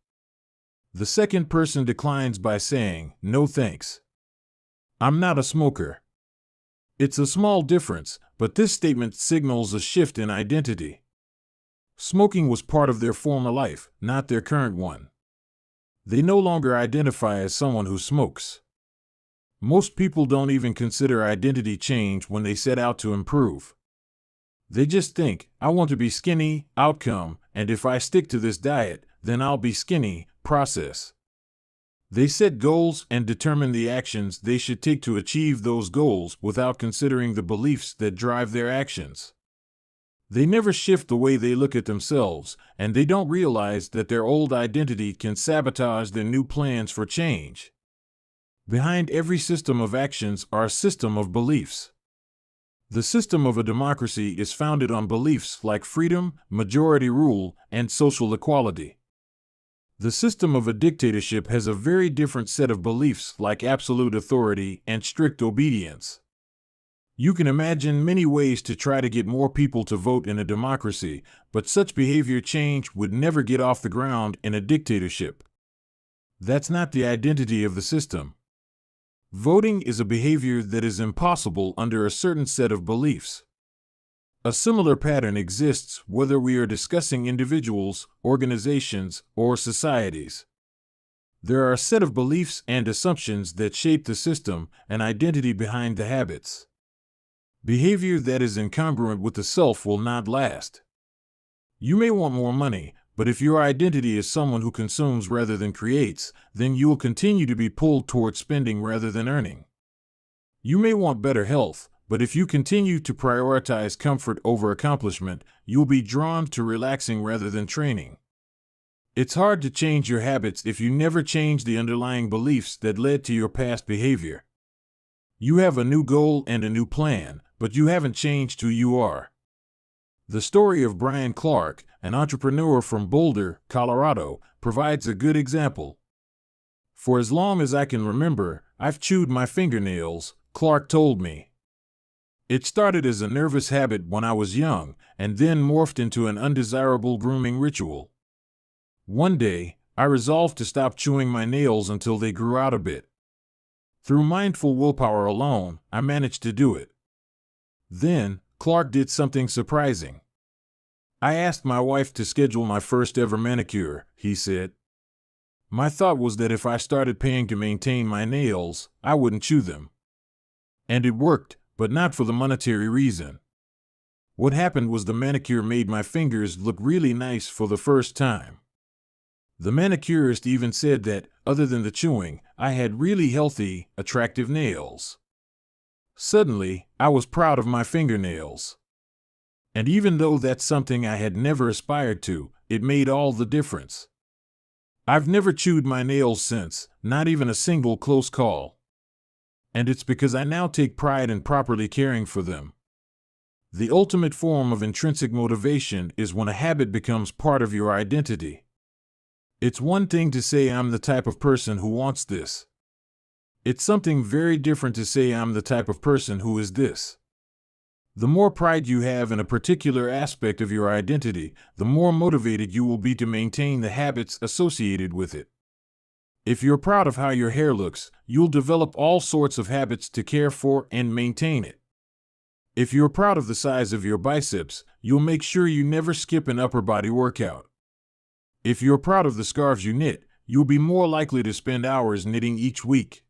The second person declines by saying, "No thanks. I'm not a smoker." It's a small difference, but this statement signals a shift in identity. Smoking was part of their former life, not their current one. They no longer identify as someone who smokes. Most people don't even consider identity change when they set out to improve. They just think, "I want to be skinny," outcome, and if I stick to this diet, then I'll be skinny, process. They set goals and determine the actions they should take to achieve those goals without considering the beliefs that drive their actions. They never shift the way they look at themselves, and they don't realize that their old identity can sabotage their new plans for change. Behind every system of actions are a system of beliefs. The system of a democracy is founded on beliefs like freedom, majority rule, and social equality. The system of a dictatorship has a very different set of beliefs like absolute authority and strict obedience. You can imagine many ways to try to get more people to vote in a democracy, but such behavior change would never get off the ground in a dictatorship. That's not the identity of the system. Voting is a behavior that is impossible under a certain set of beliefs. A similar pattern exists whether we are discussing individuals, organizations, or societies. There are a set of beliefs and assumptions that shape the system and identity behind the habits. Behavior that is incongruent with the self will not last. You may want more money, but if your identity is someone who consumes rather than creates, then you will continue to be pulled toward spending rather than earning. You may want better health, but if you continue to prioritize comfort over accomplishment, you'll be drawn to relaxing rather than training. It's hard to change your habits if you never change the underlying beliefs that led to your past behavior. You have a new goal and a new plan, but you haven't changed who you are. The story of Brian Clark, an entrepreneur from Boulder, Colorado, provides a good example. "For as long as I can remember, I've chewed my fingernails," Clark told me. "It started as a nervous habit when I was young, and then morphed into an undesirable grooming ritual. One day, I resolved to stop chewing my nails until they grew out a bit. Through mindful willpower alone, I managed to do it. Then, Clark did something surprising. I asked my wife to schedule my first ever manicure," he said. "My thought was that if I started paying to maintain my nails, I wouldn't chew them. And it worked, but not for the monetary reason. What happened was the manicure made my fingers look really nice for the first time. The manicurist even said that, other than the chewing, I had really healthy, attractive nails. Suddenly, I was proud of my fingernails. And even though that's something I had never aspired to, it made all the difference. I've never chewed my nails since, not even a single close call. And it's because I now take pride in properly caring for them. The ultimate form of intrinsic motivation is when a habit becomes part of your identity. It's one thing to say I'm the type of person who wants this. It's something very different to say I'm the type of person who is this. The more pride you have in a particular aspect of your identity, the more motivated you will be to maintain the habits associated with it. If you're proud of how your hair looks, you'll develop all sorts of habits to care for and maintain it. If you're proud of the size of your biceps, you'll make sure you never skip an upper body workout. If you're proud of the scarves you knit, you'll be more likely to spend hours knitting each week.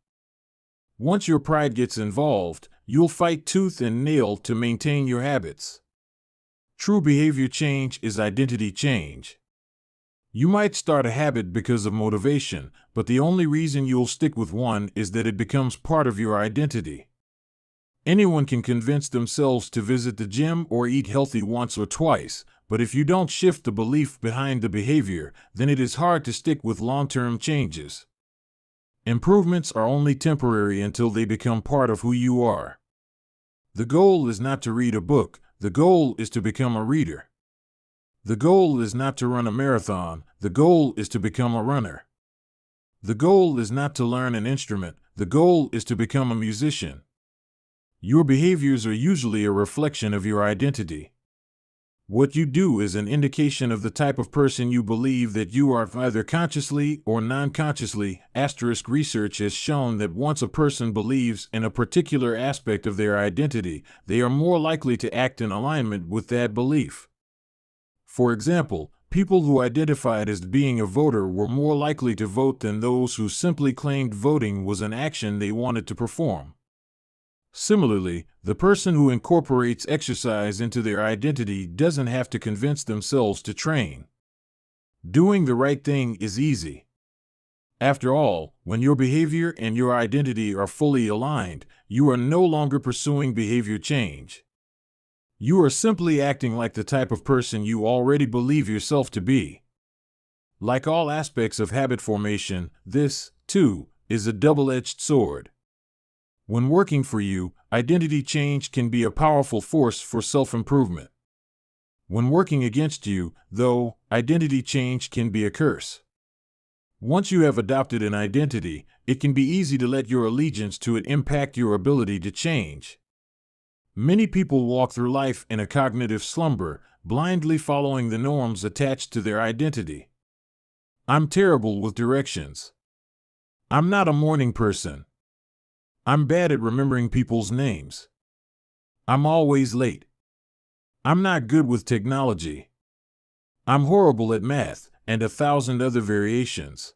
Once your pride gets involved, you'll fight tooth and nail to maintain your habits. True behavior change is identity change. You might start a habit because of motivation, but the only reason you'll stick with one is that it becomes part of your identity. Anyone can convince themselves to visit the gym or eat healthy once or twice, but if you don't shift the belief behind the behavior, then it is hard to stick with long-term changes. Improvements are only temporary until they become part of who you are. The goal is not to read a book, the goal is to become a reader. The goal is not to run a marathon, the goal is to become a runner. The goal is not to learn an instrument, the goal is to become a musician. Your behaviors are usually a reflection of your identity. What you do is an indication of the type of person you believe that you are, either consciously or non-consciously. Research has shown that once a person believes in a particular aspect of their identity, they are more likely to act in alignment with that belief. For example, people who identified as being a voter were more likely to vote than those who simply claimed voting was an action they wanted to perform. Similarly, the person who incorporates exercise into their identity doesn't have to convince themselves to train. Doing the right thing is easy. After all, when your behavior and your identity are fully aligned, you are no longer pursuing behavior change. You are simply acting like the type of person you already believe yourself to be. Like all aspects of habit formation, this, too, is a double-edged sword. When working for you, identity change can be a powerful force for self-improvement. When working against you, though, identity change can be a curse. Once you have adopted an identity, it can be easy to let your allegiance to it impact your ability to change. Many people walk through life in a cognitive slumber, blindly following the norms attached to their identity. I'm terrible with directions. I'm not a morning person. I'm bad at remembering people's names. I'm always late. I'm not good with technology. I'm horrible at math, and 1,000 other variations.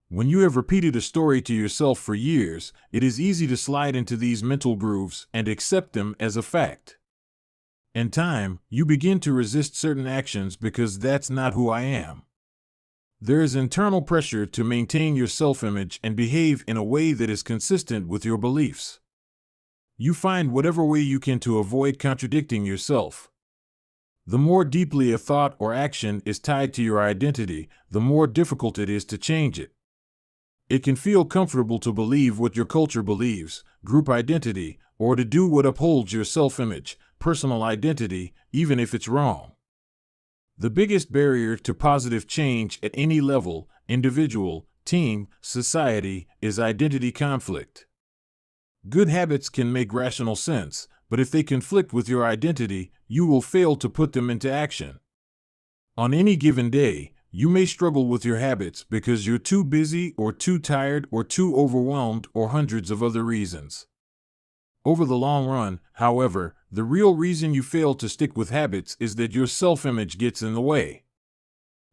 When you have repeated a story to yourself for years, it is easy to slide into these mental grooves and accept them as a fact. In time, you begin to resist certain actions because that's not who I am. There is internal pressure to maintain your self-image and behave in a way that is consistent with your beliefs. You find whatever way you can to avoid contradicting yourself. The more deeply a thought or action is tied to your identity, the more difficult it is to change it. It can feel comfortable to believe what your culture believes, group identity, or to do what upholds your self-image, personal identity, even if it's wrong. The biggest barrier to positive change at any level, individual, team, society, is identity conflict. Good habits can make rational sense, but if they conflict with your identity, you will fail to put them into action. On any given day, you may struggle with your habits because you're too busy or too tired or too overwhelmed or hundreds of other reasons. Over the long run, however, the real reason you fail to stick with habits is that your self-image gets in the way.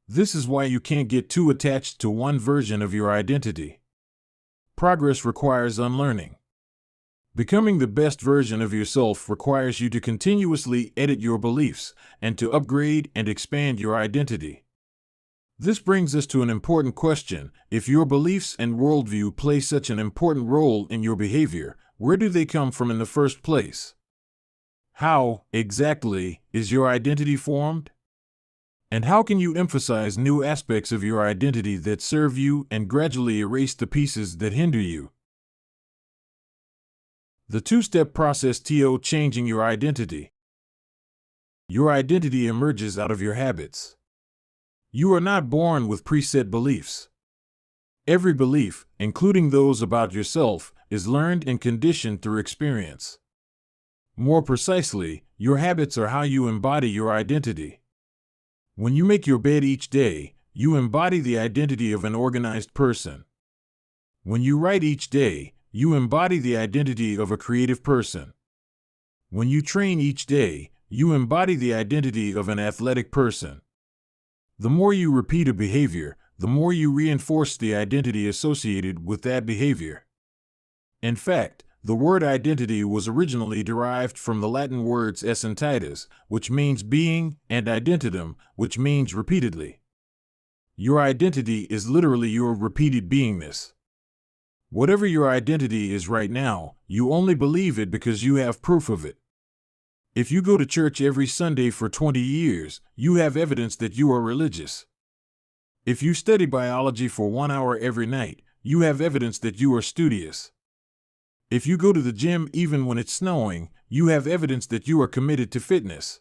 This is why you can't get too attached to one version of your identity. Progress requires unlearning. Becoming the best version of yourself requires you to continuously edit your beliefs and to upgrade and expand your identity. This brings us to an important question. If your beliefs and worldview play such an important role in your behavior, where do they come from in the first place? How, exactly, is your identity formed? And how can you emphasize new aspects of your identity that serve you and gradually erase the pieces that hinder you? The two-step process to changing your identity. Your identity emerges out of your habits. You are not born with preset beliefs. Every belief, including those about yourself, is learned and conditioned through experience. More precisely, your habits are how you embody your identity. When you make your bed each day, you embody the identity of an organized person. When you write each day, you embody the identity of a creative person. When you train each day, you embody the identity of an athletic person. The more you repeat a behavior, the more you reinforce the identity associated with that behavior. In fact, the word identity was originally derived from the Latin words essentitas, which means being, and identitum, which means repeatedly. Your identity is literally your repeated beingness. Whatever your identity is right now, you only believe it because you have proof of it. If you go to church every Sunday for 20 years, you have evidence that you are religious. If you study biology for 1 hour every night, you have evidence that you are studious. If you go to the gym even when it's snowing, you have evidence that you are committed to fitness.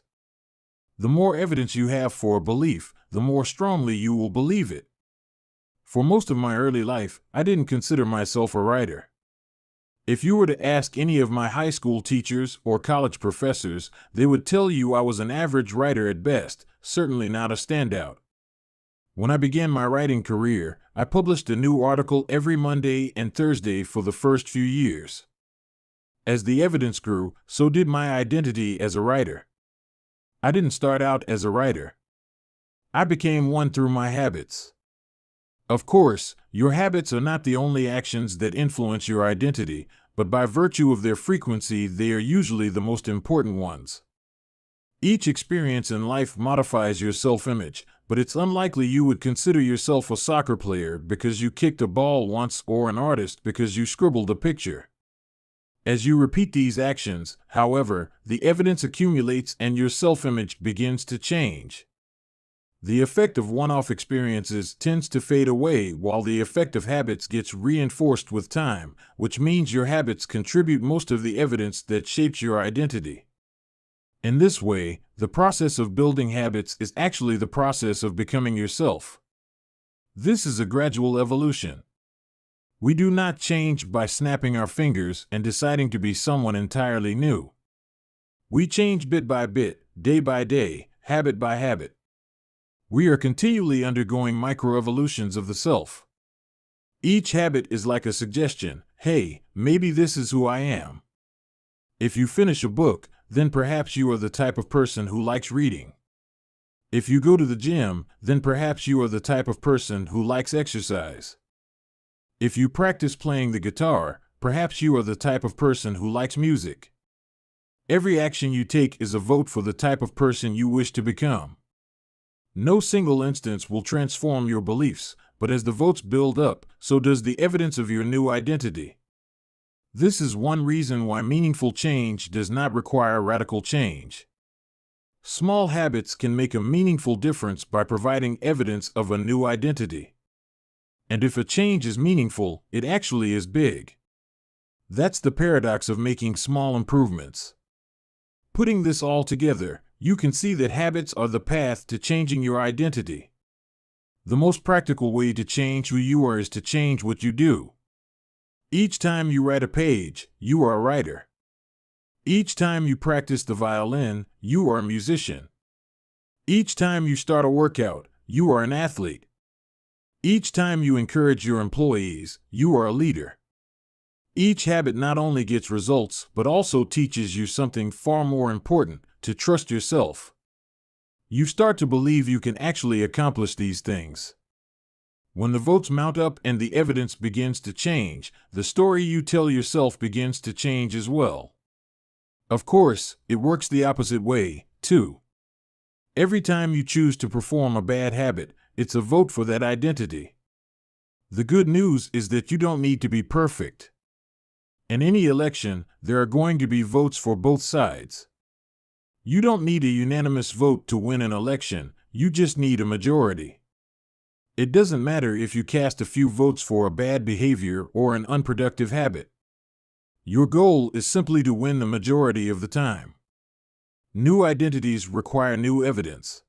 The more evidence you have for a belief, the more strongly you will believe it. For most of my early life, I didn't consider myself a writer. If you were to ask any of my high school teachers or college professors, they would tell you I was an average writer at best, certainly not a standout. When I began my writing career, I published a new article every Monday and Thursday for the first few years. As the evidence grew, so did my identity as a writer. I didn't start out as a writer. I became one through my habits. Of course, your habits are not the only actions that influence your identity, but by virtue of their frequency, they are usually the most important ones. Each experience in life modifies your self-image, but it's unlikely you would consider yourself a soccer player because you kicked a ball once or an artist because you scribbled a picture. As you repeat these actions, however, the evidence accumulates and your self-image begins to change. The effect of one-off experiences tends to fade away while the effect of habits gets reinforced with time, which means your habits contribute most of the evidence that shapes your identity. In this way, the process of building habits is actually the process of becoming yourself. This is a gradual evolution. We do not change by snapping our fingers and deciding to be someone entirely new. We change bit by bit, day by day, habit by habit. We are continually undergoing microevolutions of the self. Each habit is like a suggestion, hey, maybe this is who I am. If you finish a book, then perhaps you are the type of person who likes reading. If you go to the gym, then perhaps you are the type of person who likes exercise. If you practice playing the guitar, perhaps you are the type of person who likes music. Every action you take is a vote for the type of person you wish to become. No single instance will transform your beliefs, but as the votes build up, so does the evidence of your new identity. This is one reason why meaningful change does not require radical change. Small habits can make a meaningful difference by providing evidence of a new identity. And if a change is meaningful, it actually is big. That's the paradox of making small improvements. Putting this all together, you can see that habits are the path to changing your identity. The most practical way to change who you are is to change what you do. Each time you write a page, you are a writer. Each time you practice the violin, you are a musician. Each time you start a workout, you are an athlete. Each time you encourage your employees, you are a leader. Each habit not only gets results, but also teaches you something far more important, to trust yourself. You start to believe you can actually accomplish these things. When the votes mount up and the evidence begins to change, the story you tell yourself begins to change as well. Of course, it works the opposite way, too. Every time you choose to perform a bad habit, it's a vote for that identity. The good news is that you don't need to be perfect. In any election, there are going to be votes for both sides. You don't need a unanimous vote to win an election, you just need a majority. It doesn't matter if you cast a few votes for a bad behavior or an unproductive habit. Your goal is simply to win the majority of the time. New identities require new evidence.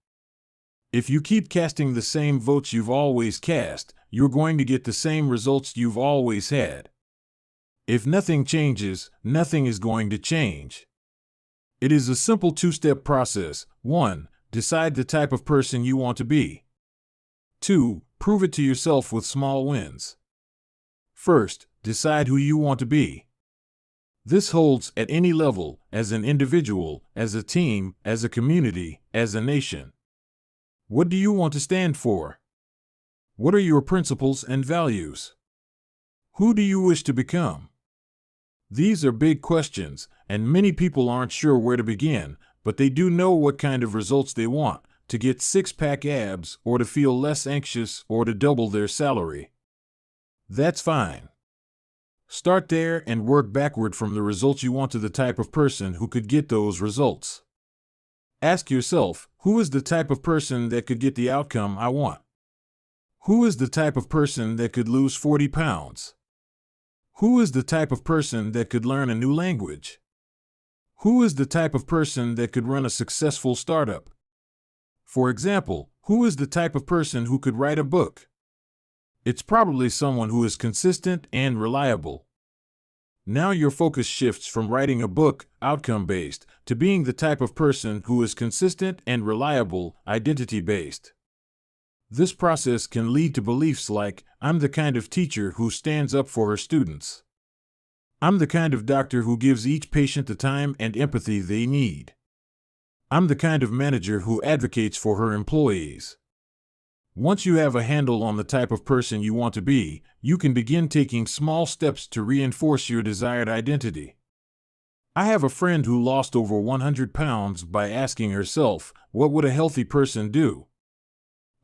If you keep casting the same votes you've always cast, you're going to get the same results you've always had. If nothing changes, nothing is going to change. It is a simple two-step process. 1. Decide the type of person you want to be. 2. Prove it to yourself with small wins. First, decide who you want to be. This holds at any level, as an individual, as a team, as a community, as a nation. What do you want to stand for? What are your principles and values? Who do you wish to become? These are big questions, and many people aren't sure where to begin, but they do know what kind of results they want, to get six-pack abs, or to feel less anxious, or to double their salary. That's fine. Start there and work backward from the results you want to the type of person who could get those results. Ask yourself, who is the type of person that could get the outcome I want? Who is the type of person that could lose 40 pounds? Who is the type of person that could learn a new language? Who is the type of person that could run a successful startup? For example, who is the type of person who could write a book? It's probably someone who is consistent and reliable. Now your focus shifts from writing a book, outcome-based, to being the type of person who is consistent and reliable, identity-based. This process can lead to beliefs like, I'm the kind of teacher who stands up for her students. I'm the kind of doctor who gives each patient the time and empathy they need. I'm the kind of manager who advocates for her employees. Once you have a handle on the type of person you want to be, you can begin taking small steps to reinforce your desired identity. I have a friend who lost over 100 pounds by asking herself, what would a healthy person do?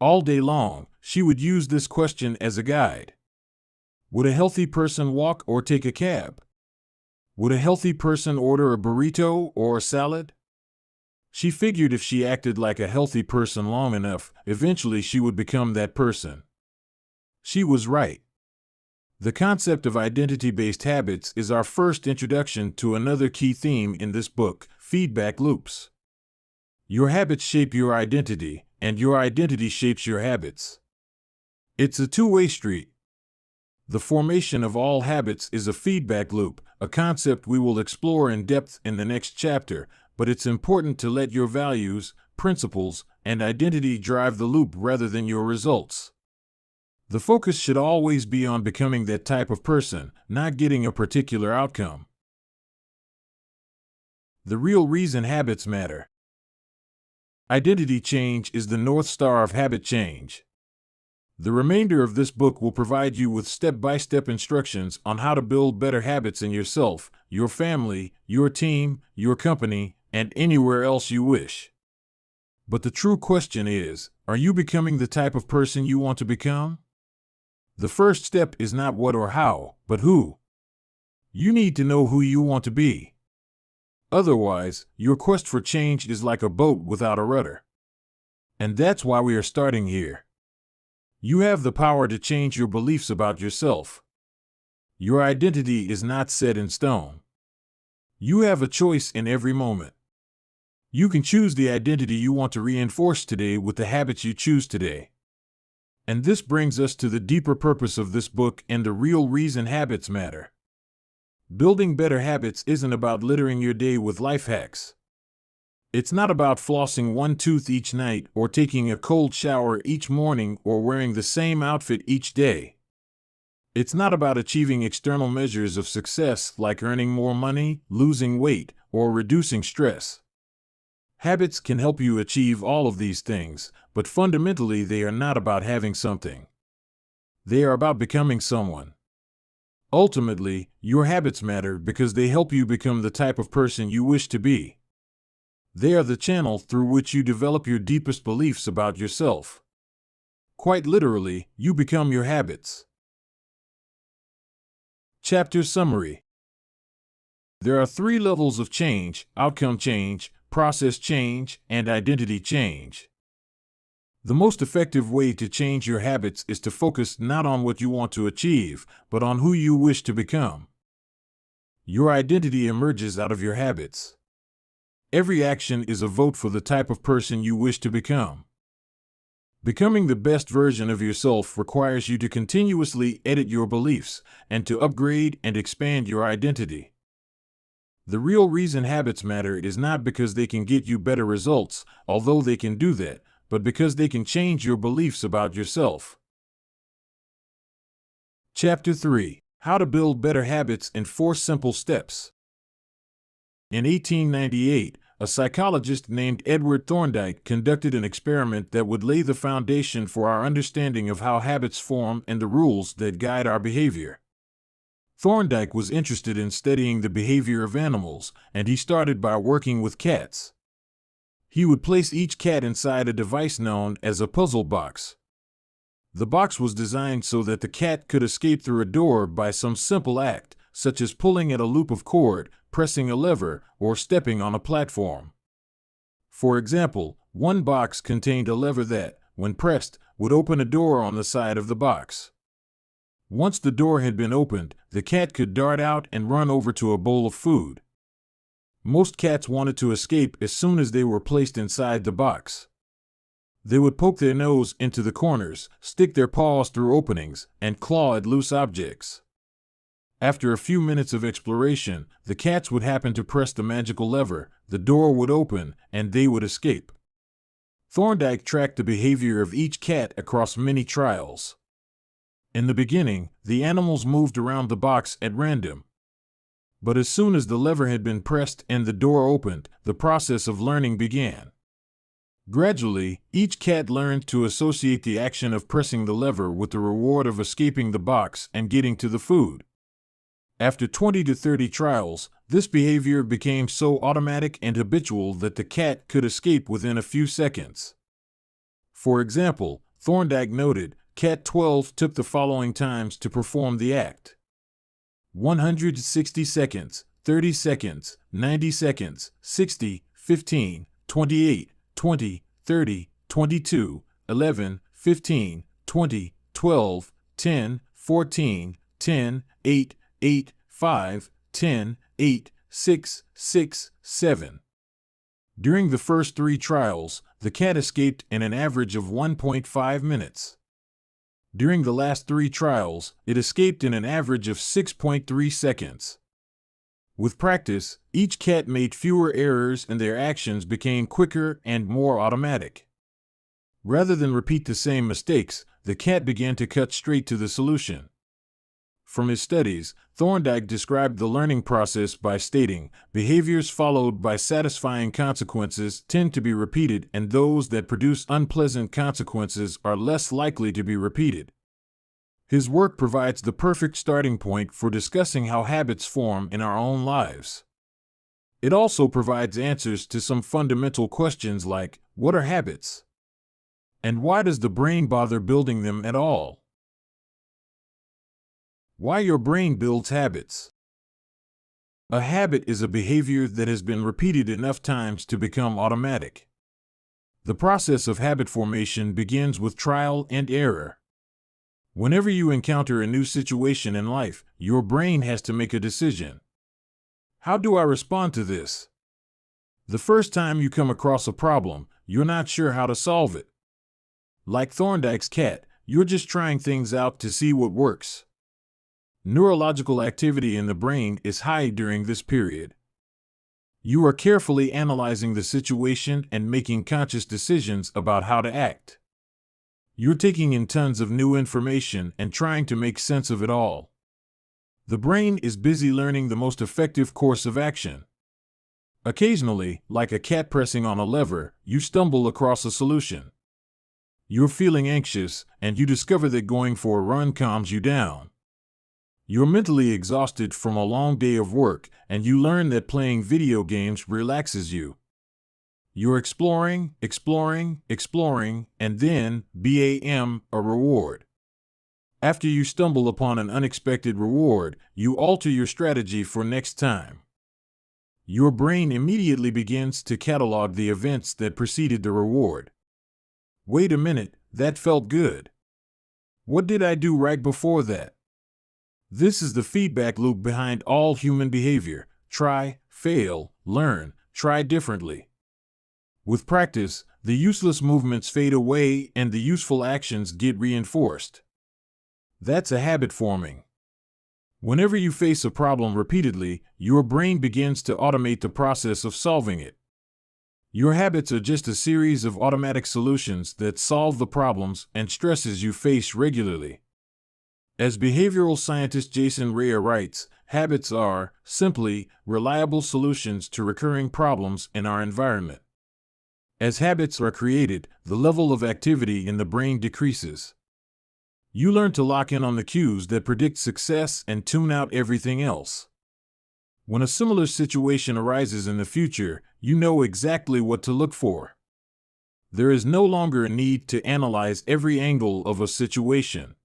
All day long, she would use this question as a guide. Would a healthy person walk or take a cab? Would a healthy person order a burrito or a salad? She figured if she acted like a healthy person long enough, eventually she would become that person. She was right. The concept of identity-based habits is our first introduction to another key theme in this book, feedback loops. Your habits shape your identity, and your identity shapes your habits. It's a two-way street. The formation of all habits is a feedback loop, a concept we will explore in depth in the next chapter, but it's important to let your values, principles, and identity drive the loop rather than your results. The focus should always be on becoming that type of person, not getting a particular outcome. The real reason habits matter. Identity change is the North Star of habit change. The remainder of this book will provide you with step-by-step instructions on how to build better habits in yourself, your family, your team, your company, and anywhere else you wish. But the true question is, are you becoming the type of person you want to become? The first step is not what or how, but who. You need to know who you want to be. Otherwise, your quest for change is like a boat without a rudder. And that's why we are starting here. You have the power to change your beliefs about yourself. Your identity is not set in stone. You have a choice in every moment. You can choose the identity you want to reinforce today with the habits you choose today. And this brings us to the deeper purpose of this book and the real reason habits matter. Building better habits isn't about littering your day with life hacks. It's not about flossing one tooth each night or taking a cold shower each morning or wearing the same outfit each day. It's not about achieving external measures of success like earning more money, losing weight, or reducing stress. Habits can help you achieve all of these things, but fundamentally they are not about having something. They are about becoming someone. Ultimately, your habits matter because they help you become the type of person you wish to be. They are the channel through which you develop your deepest beliefs about yourself. Quite literally, you become your habits. Chapter Summary. There are 3 levels of change: outcome change, process change, and identity change. The most effective way to change your habits is to focus not on what you want to achieve, but on who you wish to become. Your identity emerges out of your habits. Every action is a vote for the type of person you wish to become. Becoming the best version of yourself requires you to continuously edit your beliefs and to upgrade and expand your identity. The real reason habits matter is not because they can get you better results, although they can do that, but because they can change your beliefs about yourself. Chapter 3: How to Build Better Habits in 4 Simple Steps. In 1898, a psychologist named Edward Thorndike conducted an experiment that would lay the foundation for our understanding of how habits form and the rules that guide our behavior. Thorndike was interested in studying the behavior of animals, and he started by working with cats. He would place each cat inside a device known as a puzzle box. The box was designed so that the cat could escape through a door by some simple act, such as pulling at a loop of cord, pressing a lever, or stepping on a platform. For example, one box contained a lever that, when pressed, would open a door on the side of the box. Once the door had been opened, the cat could dart out and run over to a bowl of food. Most cats wanted to escape as soon as they were placed inside the box. They would poke their nose into the corners, stick their paws through openings, and claw at loose objects. After a few minutes of exploration, the cats would happen to press the magical lever, the door would open, and they would escape. Thorndike tracked the behavior of each cat across many trials. In the beginning, the animals moved around the box at random. But as soon as the lever had been pressed and the door opened, the process of learning began. Gradually, each cat learned to associate the action of pressing the lever with the reward of escaping the box and getting to the food. After 20 to 30 trials, this behavior became so automatic and habitual that the cat could escape within a few seconds. For example, Thorndike noted, Cat 12 took the following times to perform the act: 160 seconds, 30 seconds, 90 seconds, 60, 15, 28, 20, 30, 22, 11, 15, 20, 12, 10, 14, 10, 8, 8, 5, 10, 8, 6, 6, 7. During the first 3 trials, the cat escaped in an average of 1.5 minutes. During the last 3 trials, it escaped in an average of 6.3 seconds. With practice, each cat made fewer errors and their actions became quicker and more automatic. Rather than repeat the same mistakes, the cat began to cut straight to the solution. From his studies, Thorndike described the learning process by stating, behaviors followed by satisfying consequences tend to be repeated, and those that produce unpleasant consequences are less likely to be repeated. His work provides the perfect starting point for discussing how habits form in our own lives. It also provides answers to some fundamental questions like, what are habits? And why does the brain bother building them at all? Why your brain builds habits. A habit is a behavior that has been repeated enough times to become automatic. The process of habit formation begins with trial and error. Whenever you encounter a new situation in life, your brain has to make a decision. How do I respond to this? The first time you come across a problem, you're not sure how to solve it. Like Thorndike's cat, you're just trying things out to see what works. Neurological activity in the brain is high during this period. You are carefully analyzing the situation and making conscious decisions about how to act. You're taking in tons of new information and trying to make sense of it all. The brain is busy learning the most effective course of action. Occasionally, like a cat pressing on a lever, you stumble across a solution. You're feeling anxious, and you discover that going for a run calms you down. You're mentally exhausted from a long day of work, and you learn that playing video games relaxes you. You're exploring, and then, bam, a reward. After you stumble upon an unexpected reward, you alter your strategy for next time. Your brain immediately begins to catalog the events that preceded the reward. Wait a minute, that felt good. What did I do right before that? This is the feedback loop behind all human behavior. Try, fail, learn, try differently. With practice, the useless movements fade away and the useful actions get reinforced. That's a habit forming. Whenever you face a problem repeatedly, your brain begins to automate the process of solving it. Your habits are just a series of automatic solutions that solve the problems and stresses you face regularly. As behavioral scientist Jason Rea writes, habits are, simply, reliable solutions to recurring problems in our environment. As habits are created, the level of activity in the brain decreases. You learn to lock in on the cues that predict success and tune out everything else. When a similar situation arises in the future, you know exactly what to look for. There is no longer a need to analyze every angle of a situation.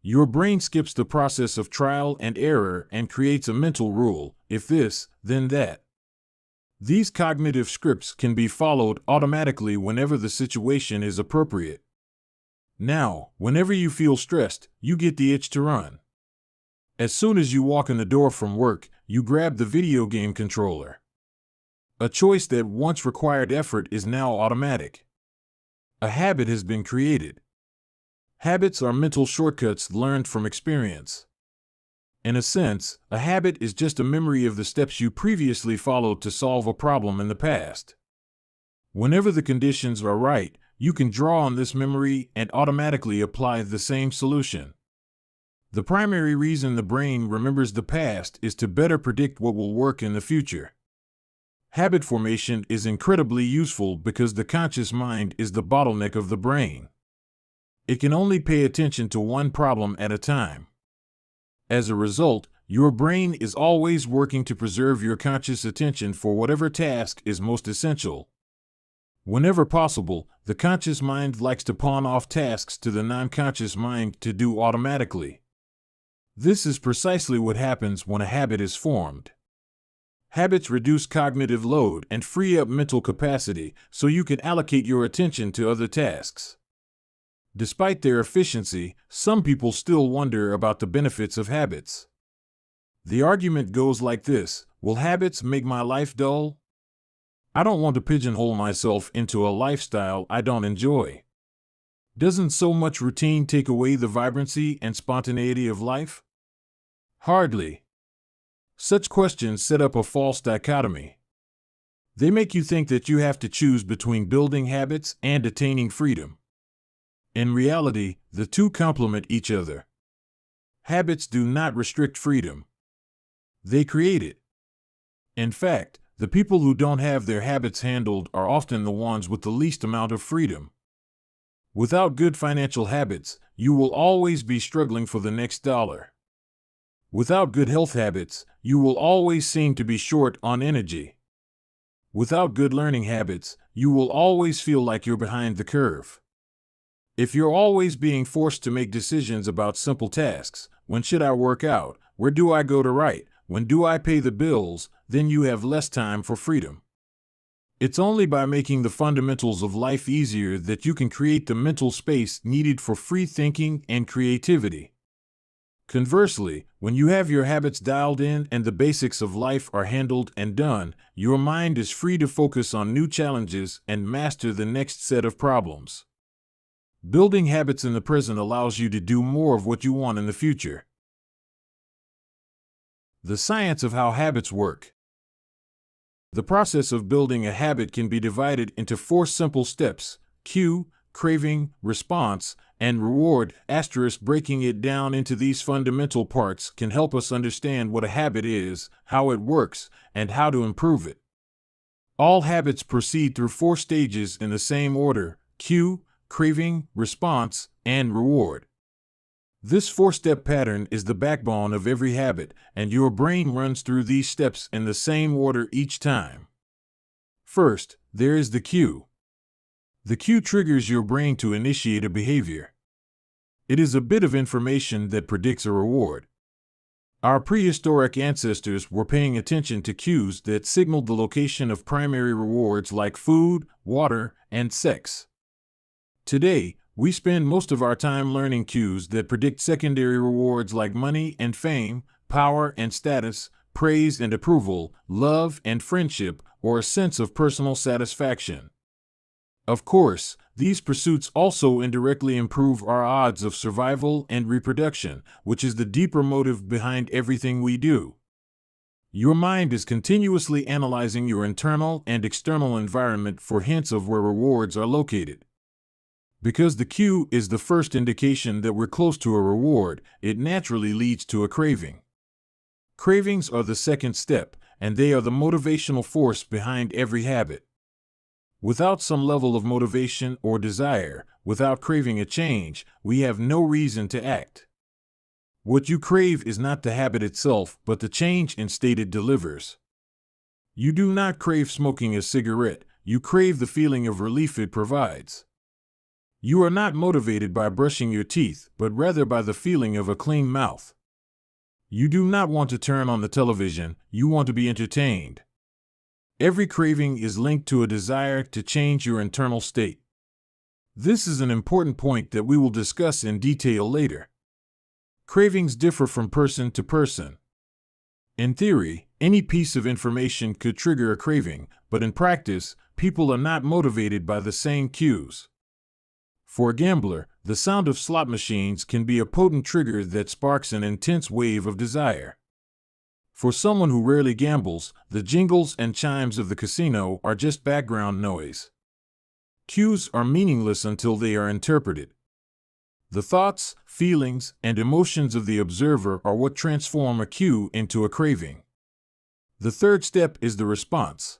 Your brain skips the process of trial and error and creates a mental rule: if this, then that. These cognitive scripts can be followed automatically whenever the situation is appropriate. Now, whenever you feel stressed, you get the itch to run. As soon as you walk in the door from work, you grab the video game controller. A choice that once required effort is now automatic. A habit has been created. Habits are mental shortcuts learned from experience. In a sense, a habit is just a memory of the steps you previously followed to solve a problem in the past. Whenever the conditions are right, you can draw on this memory and automatically apply the same solution. The primary reason the brain remembers the past is to better predict what will work in the future. Habit formation is incredibly useful because the conscious mind is the bottleneck of the brain. It can only pay attention to one problem at a time. As a result, your brain is always working to preserve your conscious attention for whatever task is most essential. Whenever possible, the conscious mind likes to pawn off tasks to the non-conscious mind to do automatically. This is precisely what happens when a habit is formed. Habits reduce cognitive load and free up mental capacity so you can allocate your attention to other tasks. Despite their efficiency, some people still wonder about the benefits of habits. The argument goes like this: will habits make my life dull? I don't want to pigeonhole myself into a lifestyle I don't enjoy. Doesn't so much routine take away the vibrancy and spontaneity of life? Hardly. Such questions set up a false dichotomy. They make you think that you have to choose between building habits and attaining freedom. In reality, the two complement each other. Habits do not restrict freedom. They create it. In fact, the people who don't have their habits handled are often the ones with the least amount of freedom. Without good financial habits, you will always be struggling for the next dollar. Without good health habits, you will always seem to be short on energy. Without good learning habits, you will always feel like you're behind the curve. If you're always being forced to make decisions about simple tasks, when should I work out, where do I go to write, when do I pay the bills, then you have less time for freedom. It's only by making the fundamentals of life easier that you can create the mental space needed for free thinking and creativity. Conversely, when you have your habits dialed in and the basics of life are handled and done, your mind is free to focus on new challenges and master the next set of problems. Building habits in the present allows you to do more of what you want in the future. The science of how habits work. The process of building a habit can be divided into 4 simple steps: cue, craving, response, and reward. Breaking it down into these fundamental parts can help us understand what a habit is, how it works, and how to improve it. All habits proceed through 4 stages in the same order: cue, craving, response, and reward. This 4-step pattern is the backbone of every habit, and your brain runs through these steps in the same order each time. First, there is the cue. The cue triggers your brain to initiate a behavior. It is a bit of information that predicts a reward. Our prehistoric ancestors were paying attention to cues that signaled the location of primary rewards like food, water, and sex. Today, we spend most of our time learning cues that predict secondary rewards like money and fame, power and status, praise and approval, love and friendship, or a sense of personal satisfaction. Of course, these pursuits also indirectly improve our odds of survival and reproduction, which is the deeper motive behind everything we do. Your mind is continuously analyzing your internal and external environment for hints of where rewards are located. Because the cue is the first indication that we're close to a reward, it naturally leads to a craving. Cravings are the second step, and they are the motivational force behind every habit. Without some level of motivation or desire, without craving a change, we have no reason to act. What you crave is not the habit itself, but the change in state it delivers. You do not crave smoking a cigarette, you crave the feeling of relief it provides. You are not motivated by brushing your teeth, but rather by the feeling of a clean mouth. You do not want to turn on the television, you want to be entertained. Every craving is linked to a desire to change your internal state. This is an important point that we will discuss in detail later. Cravings differ from person to person. In theory, any piece of information could trigger a craving, but in practice, people are not motivated by the same cues. For a gambler, the sound of slot machines can be a potent trigger that sparks an intense wave of desire. For someone who rarely gambles, the jingles and chimes of the casino are just background noise. Cues are meaningless until they are interpreted. The thoughts, feelings, and emotions of the observer are what transform a cue into a craving. The third step is the response.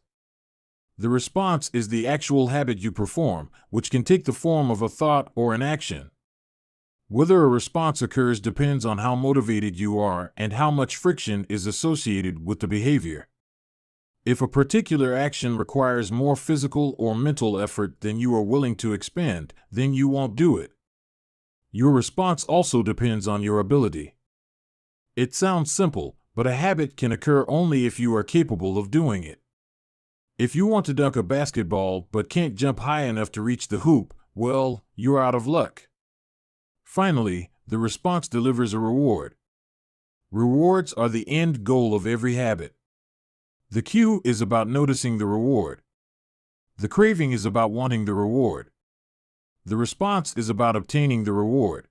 The response is the actual habit you perform, which can take the form of a thought or an action. Whether a response occurs depends on how motivated you are and how much friction is associated with the behavior. If a particular action requires more physical or mental effort than you are willing to expend, then you won't do it. Your response also depends on your ability. It sounds simple, but a habit can occur only if you are capable of doing it. If you want to dunk a basketball but can't jump high enough to reach the hoop, well, you're out of luck. Finally, the response delivers a reward. Rewards are the end goal of every habit. The cue is about noticing the reward. The craving is about wanting the reward. The response is about obtaining the reward.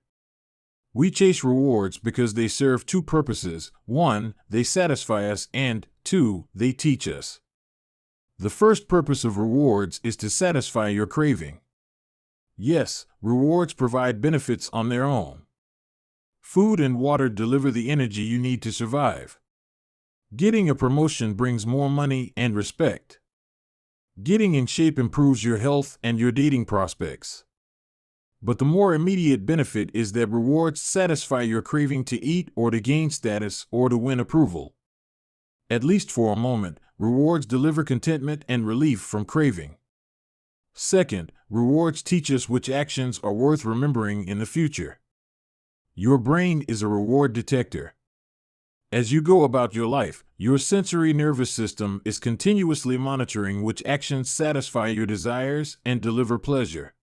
We chase rewards because they serve two purposes. 1, they satisfy us, and 2, they teach us. The first purpose of rewards is to satisfy your craving. Yes, rewards provide benefits on their own. Food and water deliver the energy you need to survive. Getting a promotion brings more money and respect. Getting in shape improves your health and your dating prospects. But the more immediate benefit is that rewards satisfy your craving to eat or to gain status or to win approval. At least for a moment, rewards deliver contentment and relief from craving. Second, rewards teach us which actions are worth remembering in the future. Your brain is a reward detector. As you go about your life, your sensory nervous system is continuously monitoring which actions satisfy your desires and deliver pleasure.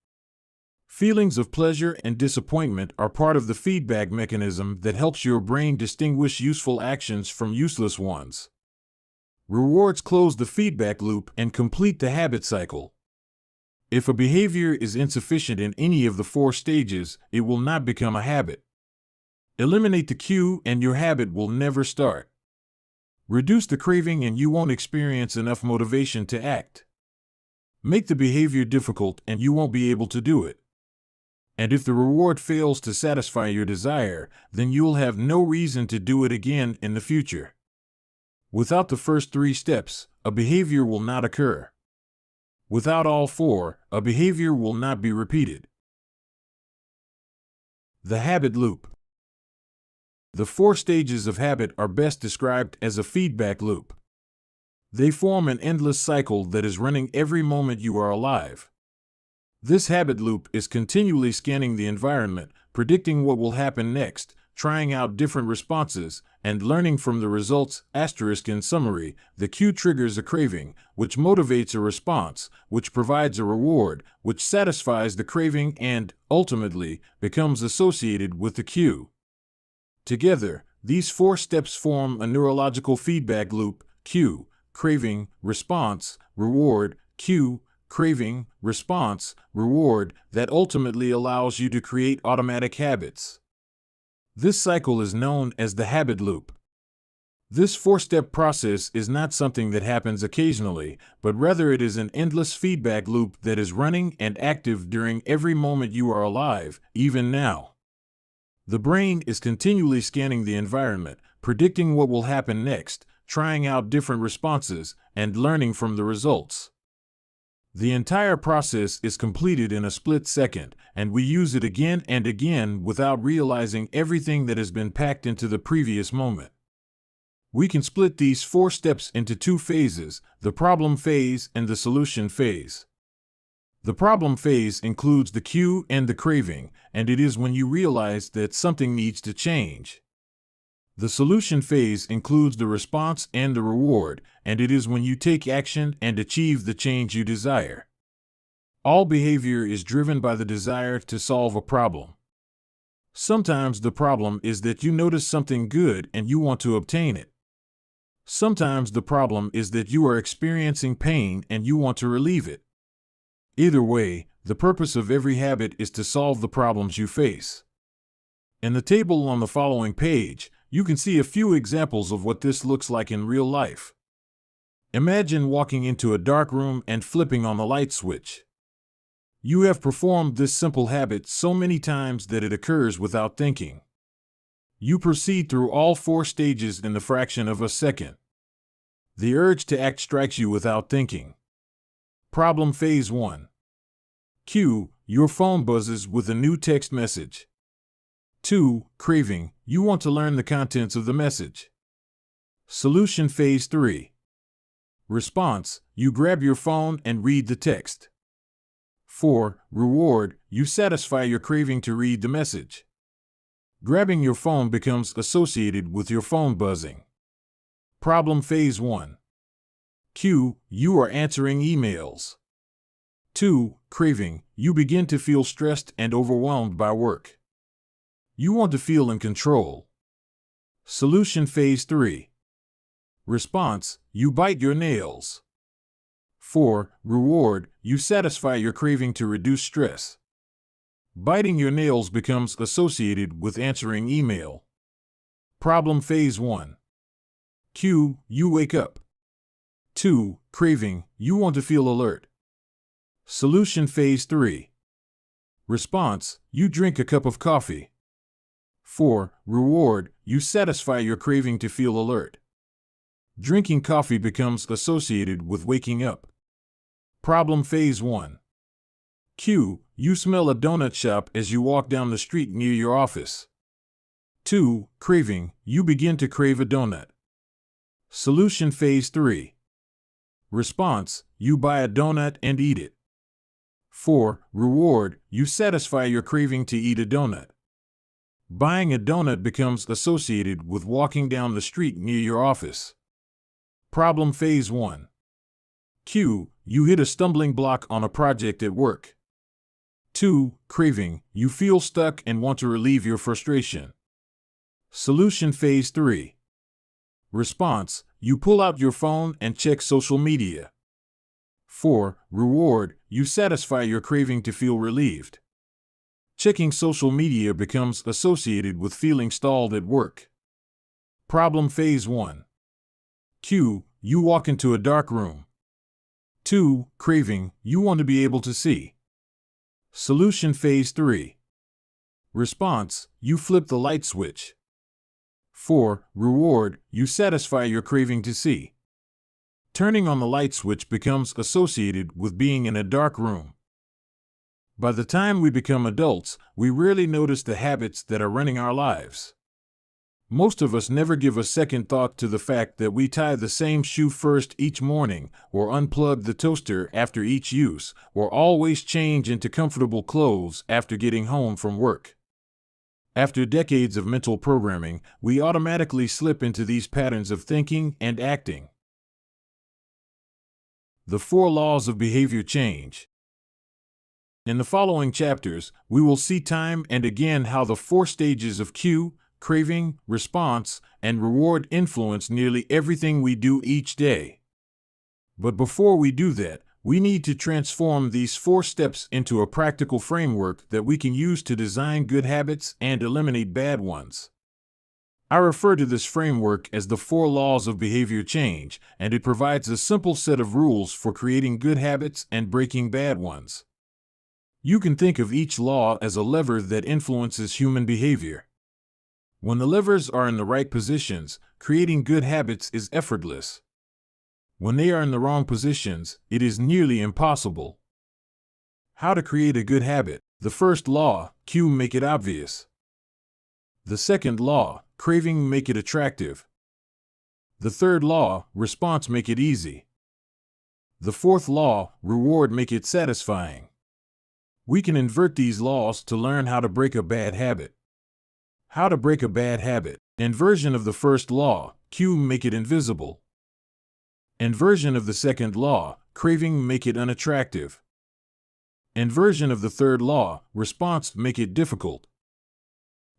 Feelings of pleasure and disappointment are part of the feedback mechanism that helps your brain distinguish useful actions from useless ones. Rewards close the feedback loop and complete the habit cycle. If a behavior is insufficient in any of the 4 stages, it will not become a habit. Eliminate the cue and your habit will never start. Reduce the craving and you won't experience enough motivation to act. Make the behavior difficult and you won't be able to do it. And if the reward fails to satisfy your desire, then you'll have no reason to do it again in the future. Without the first 3 steps, a behavior will not occur. Without all 4, a behavior will not be repeated. The habit loop. The 4 stages of habit are best described as a feedback loop. They form an endless cycle that is running every moment you are alive. This habit loop is continually scanning the environment, predicting what will happen next, trying out different responses, and learning from the results. In summary, the cue triggers a craving, which motivates a response, which provides a reward, which satisfies the craving and, ultimately, becomes associated with the cue. Together, these 4 steps form a neurological feedback loop: cue, craving, response, reward, cue, craving, response, reward, that ultimately allows you to create automatic habits. This cycle is known as the habit loop. This 4-step process is not something that happens occasionally, but rather it is an endless feedback loop that is running and active during every moment you are alive, even now. The brain is continually scanning the environment, predicting what will happen next, trying out different responses, and learning from the results. The entire process is completed in a split second, and we use it again and again without realizing everything that has been packed into the previous moment. We can split these 4 steps into 2 phases: the problem phase and the solution phase. The problem phase includes the cue and the craving, and it is when you realize that something needs to change. The solution phase includes the response and the reward, and it is when you take action and achieve the change you desire. All behavior is driven by the desire to solve a problem. Sometimes the problem is that you notice something good and you want to obtain it. Sometimes the problem is that you are experiencing pain and you want to relieve it. Either way, the purpose of every habit is to solve the problems you face. In the table on the following page, you can see a few examples of what this looks like in real life. Imagine walking into a dark room and flipping on the light switch. You have performed this simple habit so many times that it occurs without thinking. You proceed through all 4 stages in the fraction of a second. The urge to act strikes you without thinking. Problem phase 1. Cue, your phone buzzes with a new text message. 2. Craving, you want to learn the contents of the message. Solution phase 3. Response, you grab your phone and read the text. 4. Reward, you satisfy your craving to read the message. Grabbing your phone becomes associated with your phone buzzing. Problem phase 1. Cue, you are answering emails. 2. Craving, you begin to feel stressed and overwhelmed by work. You want to feel in control. Solution phase 3. Response, you bite your nails. 4. Reward, you satisfy your craving to reduce stress. Biting your nails becomes associated with answering email. Problem phase 1. Cue, you wake up. 2. Craving, you want to feel alert. Solution phase 3. Response, you drink a cup of coffee. 4. Reward, you satisfy your craving to feel alert. Drinking coffee becomes associated with waking up. Problem phase 1. Cue, you smell a donut shop as you walk down the street near your office. 2. Craving, you begin to crave a donut. Solution phase 3. Response, you buy a donut and eat it. 4. Reward, you satisfy your craving to eat a donut. Buying a donut becomes associated with walking down the street near your office. Problem phase 1. Cue, you hit a stumbling block on a project at work. 2. Craving, you feel stuck and want to relieve your frustration. Solution phase 3. Response, you pull out your phone and check social media. 4. Reward, you satisfy your craving to feel relieved. Checking social media becomes associated with feeling stalled at work. Problem phase 1. Cue, you walk into a dark room. 2. Craving, you want to be able to see. Solution phase 3. Response, you flip the light switch. 4. Reward, you satisfy your craving to see. Turning on the light switch becomes associated with being in a dark room. By the time we become adults, we rarely notice the habits that are running our lives. Most of us never give a second thought to the fact that we tie the same shoe first each morning, or unplug the toaster after each use, or always change into comfortable clothes after getting home from work. After decades of mental programming, we automatically slip into these patterns of thinking and acting. The 4 laws of behavior change. In the following chapters, we will see time and again how the 4 stages of cue, craving, response, and reward influence nearly everything we do each day. But before we do that, we need to transform these 4 steps into a practical framework that we can use to design good habits and eliminate bad ones. I refer to this framework as the 4 laws of behavior change, and it provides a simple set of rules for creating good habits and breaking bad ones. You can think of each law as a lever that influences human behavior. When the levers are in the right positions, creating good habits is effortless. When they are in the wrong positions, it is nearly impossible. How to create a good habit. The first law, cue, make it obvious. The second law, craving, make it attractive. The third law, response, make it easy. The fourth law, reward, make it satisfying. We can invert these laws to learn how to break a bad habit. How to break a bad habit. Inversion of the first law, cue, make it invisible. Inversion of the second law, craving, make it unattractive. Inversion of the third law, response, make it difficult.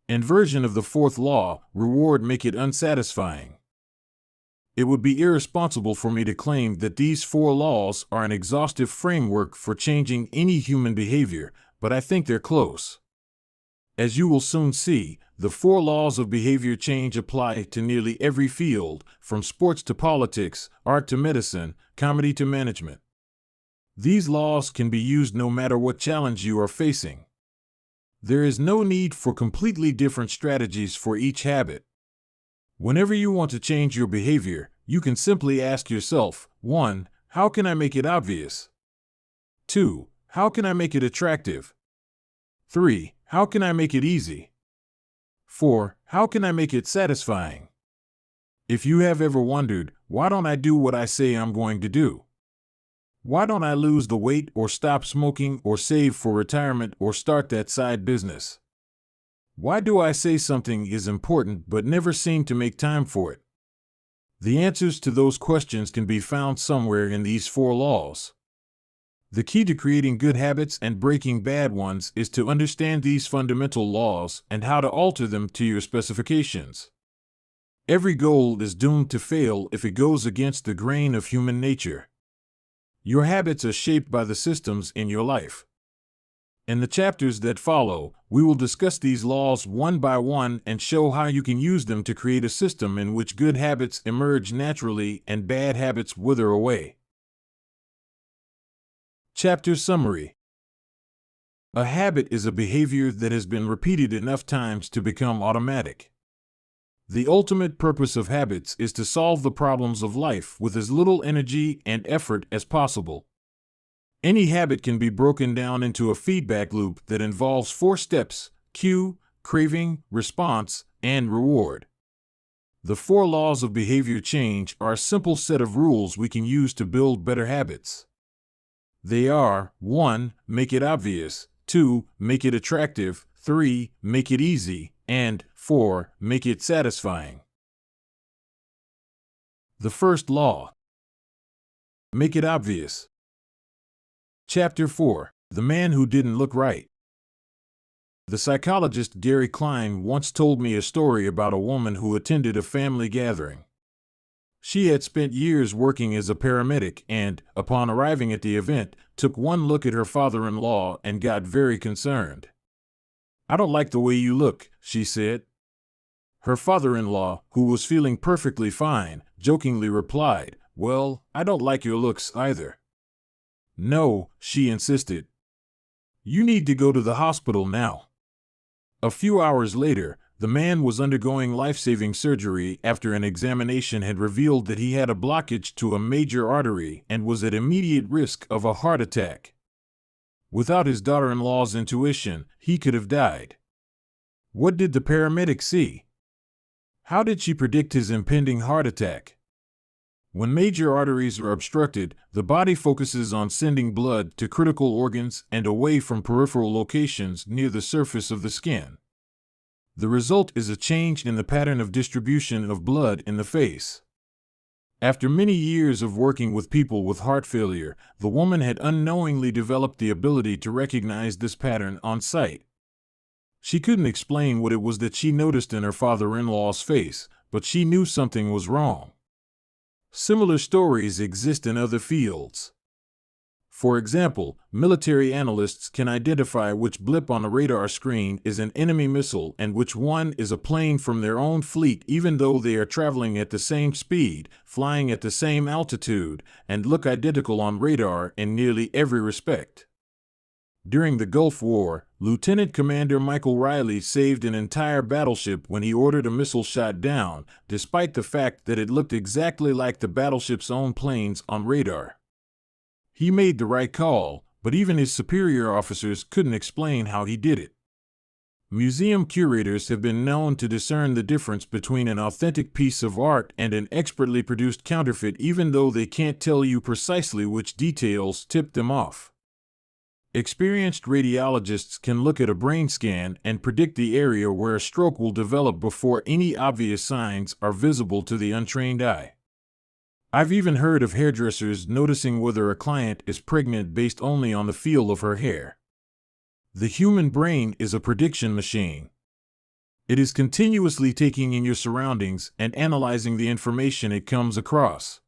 Inversion of the fourth law, reward, make it unsatisfying. It would be irresponsible for me to claim that these 4 laws are an exhaustive framework for changing any human behavior, but I think they're close. As you will soon see, the 4 laws of behavior change apply to nearly every field, from sports to politics, art to medicine, comedy to management. These laws can be used no matter what challenge you are facing. There is no need for completely different strategies for each habit. Whenever you want to change your behavior, you can simply ask yourself, 1. How can I make it obvious? 2. How can I make it attractive? 3. How can I make it easy? 4. How can I make it satisfying? If you have ever wondered, why don't I do what I say I'm going to do? Why don't I lose the weight or stop smoking or save for retirement or start that side business? Why do I say something is important but never seem to make time for it? The answers to those questions can be found somewhere in these 4 laws. The key to creating good habits and breaking bad ones is to understand these fundamental laws and how to alter them to your specifications. Every goal is doomed to fail if it goes against the grain of human nature. Your habits are shaped by the systems in your life. In the chapters that follow, we will discuss these laws one by one and show how you can use them to create a system in which good habits emerge naturally and bad habits wither away. Chapter Summary. A habit is a behavior that has been repeated enough times to become automatic. The ultimate purpose of habits is to solve the problems of life with as little energy and effort as possible. Any habit can be broken down into a feedback loop that involves 4 steps: cue, craving, response, and reward. The 4 laws of behavior change are a simple set of rules we can use to build better habits. They are: 1. Make it obvious. 2. Make it attractive. 3. Make it easy. And 4. Make it satisfying. The first law. Make it obvious. Chapter 4. The Man Who Didn't Look Right. The psychologist Gary Klein once told me a story about a woman who attended a family gathering. She had spent years working as a paramedic and, upon arriving at the event, took one look at her father-in-law and got very concerned. "I don't like the way you look," she said. Her father-in-law, who was feeling perfectly fine, jokingly replied, "Well, I don't like your looks either." "No," she insisted. "You need to go to the hospital now." A few hours later, the man was undergoing life-saving surgery after an examination had revealed that he had a blockage to a major artery and was at immediate risk of a heart attack. Without his daughter-in-law's intuition, he could have died. What did the paramedic see? How did she predict his impending heart attack? When major arteries are obstructed, the body focuses on sending blood to critical organs and away from peripheral locations near the surface of the skin. The result is a change in the pattern of distribution of blood in the face. After many years of working with people with heart failure, the woman had unknowingly developed the ability to recognize this pattern on sight. She couldn't explain what it was that she noticed in her father-in-law's face, but she knew something was wrong. Similar stories exist in other fields. For example, military analysts can identify which blip on a radar screen is an enemy missile and which one is a plane from their own fleet, even though they are traveling at the same speed, flying at the same altitude, and look identical on radar in nearly every respect. During the Gulf War, Lieutenant Commander Michael Riley saved an entire battleship when he ordered a missile shot down, despite the fact that it looked exactly like the battleship's own planes on radar. He made the right call, but even his superior officers couldn't explain how he did it. Museum curators have been known to discern the difference between an authentic piece of art and an expertly produced counterfeit, even though they can't tell you precisely which details tipped them off. Experienced radiologists can look at a brain scan and predict the area where a stroke will develop before any obvious signs are visible to the untrained eye. I've even heard of hairdressers noticing whether a client is pregnant based only on the feel of her hair. The human brain is a prediction machine. It is continuously taking in your surroundings and analyzing the information it comes across.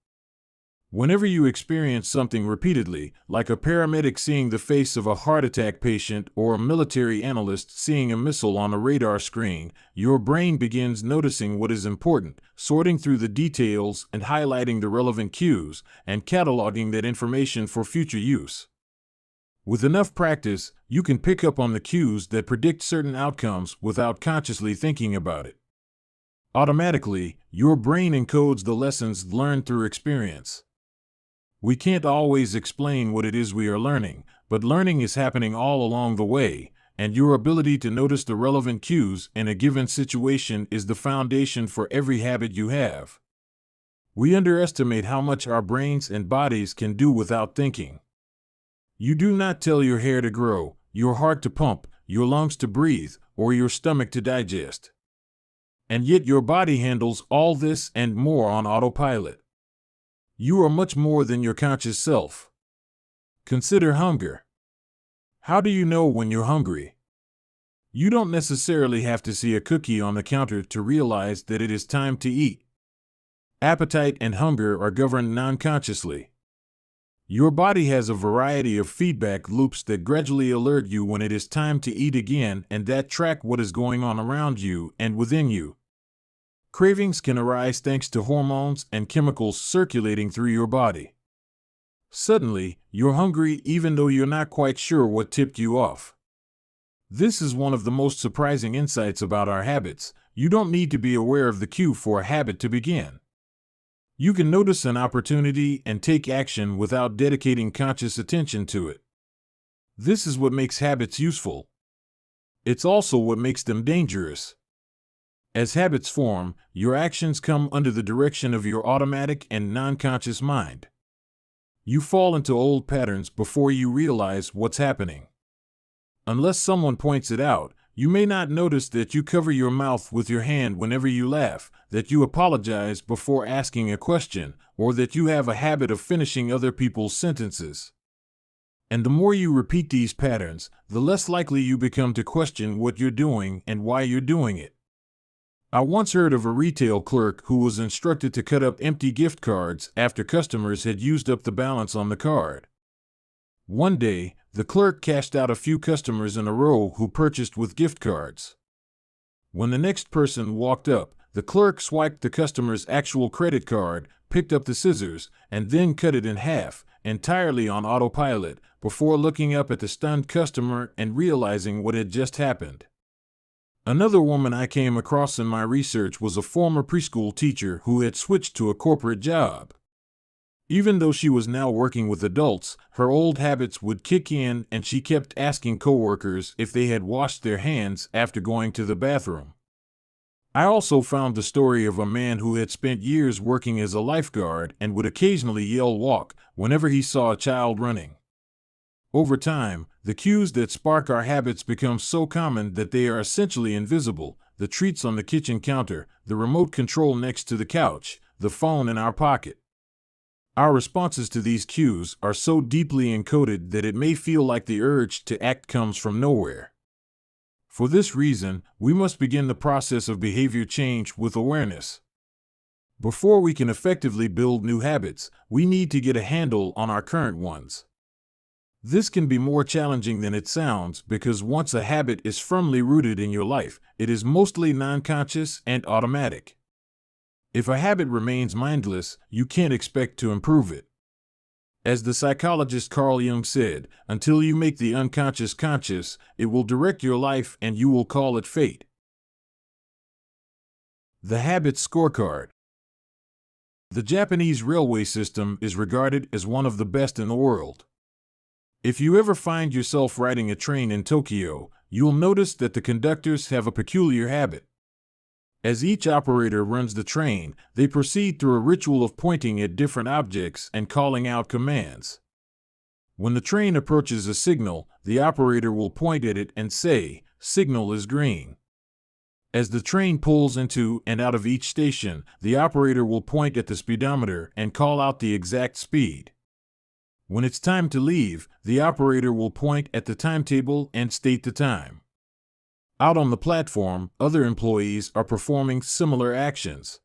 Whenever you experience something repeatedly, like a paramedic seeing the face of a heart attack patient or a military analyst seeing a missile on a radar screen, your brain begins noticing what is important, sorting through the details and highlighting the relevant cues, and cataloging that information for future use. With enough practice, you can pick up on the cues that predict certain outcomes without consciously thinking about it. Automatically, your brain encodes the lessons learned through experience. We can't always explain what it is we are learning, but learning is happening all along the way, and your ability to notice the relevant cues in a given situation is the foundation for every habit you have. We underestimate how much our brains and bodies can do without thinking. You do not tell your hair to grow, your heart to pump, your lungs to breathe, or your stomach to digest. And yet your body handles all this and more on autopilot. You are much more than your conscious self. Consider hunger. How do you know when you're hungry? You don't necessarily have to see a cookie on the counter to realize that it is time to eat. Appetite and hunger are governed non-consciously. Your body has a variety of feedback loops that gradually alert you when it is time to eat again and that track what is going on around you and within you. Cravings can arise thanks to hormones and chemicals circulating through your body. Suddenly, you're hungry even though you're not quite sure what tipped you off. This is one of the most surprising insights about our habits. You don't need to be aware of the cue for a habit to begin. You can notice an opportunity and take action without dedicating conscious attention to it. This is what makes habits useful. It's also what makes them dangerous. As habits form, your actions come under the direction of your automatic and non-conscious mind. You fall into old patterns before you realize what's happening. Unless someone points it out, you may not notice that you cover your mouth with your hand whenever you laugh, that you apologize before asking a question, or that you have a habit of finishing other people's sentences. And the more you repeat these patterns, the less likely you become to question what you're doing and why you're doing it. I once heard of a retail clerk who was instructed to cut up empty gift cards after customers had used up the balance on the card. One day, the clerk cashed out a few customers in a row who purchased with gift cards. When the next person walked up, the clerk swiped the customer's actual credit card, picked up the scissors, and then cut it in half, entirely on autopilot, before looking up at the stunned customer and realizing what had just happened. Another woman I came across in my research was a former preschool teacher who had switched to a corporate job. Even though she was now working with adults, her old habits would kick in and she kept asking coworkers if they had washed their hands after going to the bathroom. I also found the story of a man who had spent years working as a lifeguard and would occasionally yell "walk" whenever he saw a child running. Over time, the cues that spark our habits become so common that they are essentially invisible. the treats on the kitchen counter, the remote control next to the couch, the phone in our pocket. Our responses to these cues are so deeply encoded that it may feel like the urge to act comes from nowhere. For this reason, we must begin the process of behavior change with awareness. Before we can effectively build new habits, we need to get a handle on our current ones. This can be more challenging than it sounds because once a habit is firmly rooted in your life, it is mostly non-conscious and automatic. If a habit remains mindless, you can't expect to improve it. As the psychologist Carl Jung said, until you make the unconscious conscious, it will direct your life and you will call it fate. The Habit Scorecard. The Japanese railway system is regarded as one of the best in the world. If you ever find yourself riding a train in Tokyo, you'll notice that the conductors have a peculiar habit. As each operator runs the train, they proceed through a ritual of pointing at different objects and calling out commands. When the train approaches a signal, the operator will point at it and say, "Signal is green." As the train pulls into and out of each station, the operator will point at the speedometer and call out the exact speed. When it's time to leave, the operator will point at the timetable and state the time. Out on the platform, other employees are performing similar actions.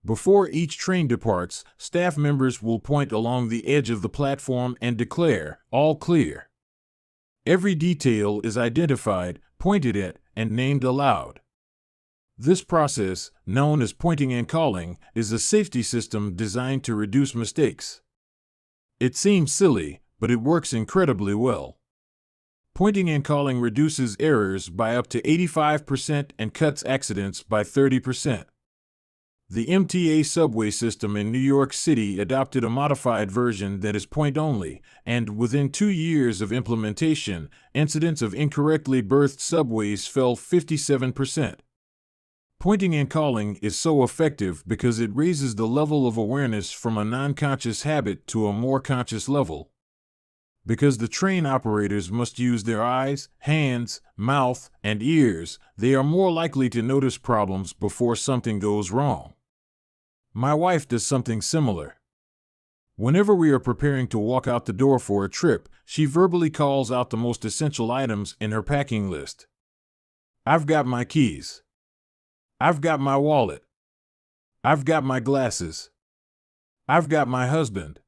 Before each train departs, staff members will point along the edge of the platform and declare, "All clear." Every detail is identified, pointed at, and named aloud. This process, known as pointing and calling, is a safety system designed to reduce mistakes. It seems silly, but it works incredibly well. Pointing and calling reduces errors by up to 85% and cuts accidents by 30%. The MTA subway system in New York City adopted a modified version that is point-only, and within 2 years of implementation, incidents of incorrectly berthed subways fell 57%. Pointing and calling is so effective because it raises the level of awareness from a non-conscious habit to a more conscious level. Because the train operators must use their eyes, hands, mouth, and ears, they are more likely to notice problems before something goes wrong. My wife does something similar. Whenever we are preparing to walk out the door for a trip, she verbally calls out the most essential items in her packing list. "I've got my keys. I've got my wallet. I've got my glasses. I've got my husband."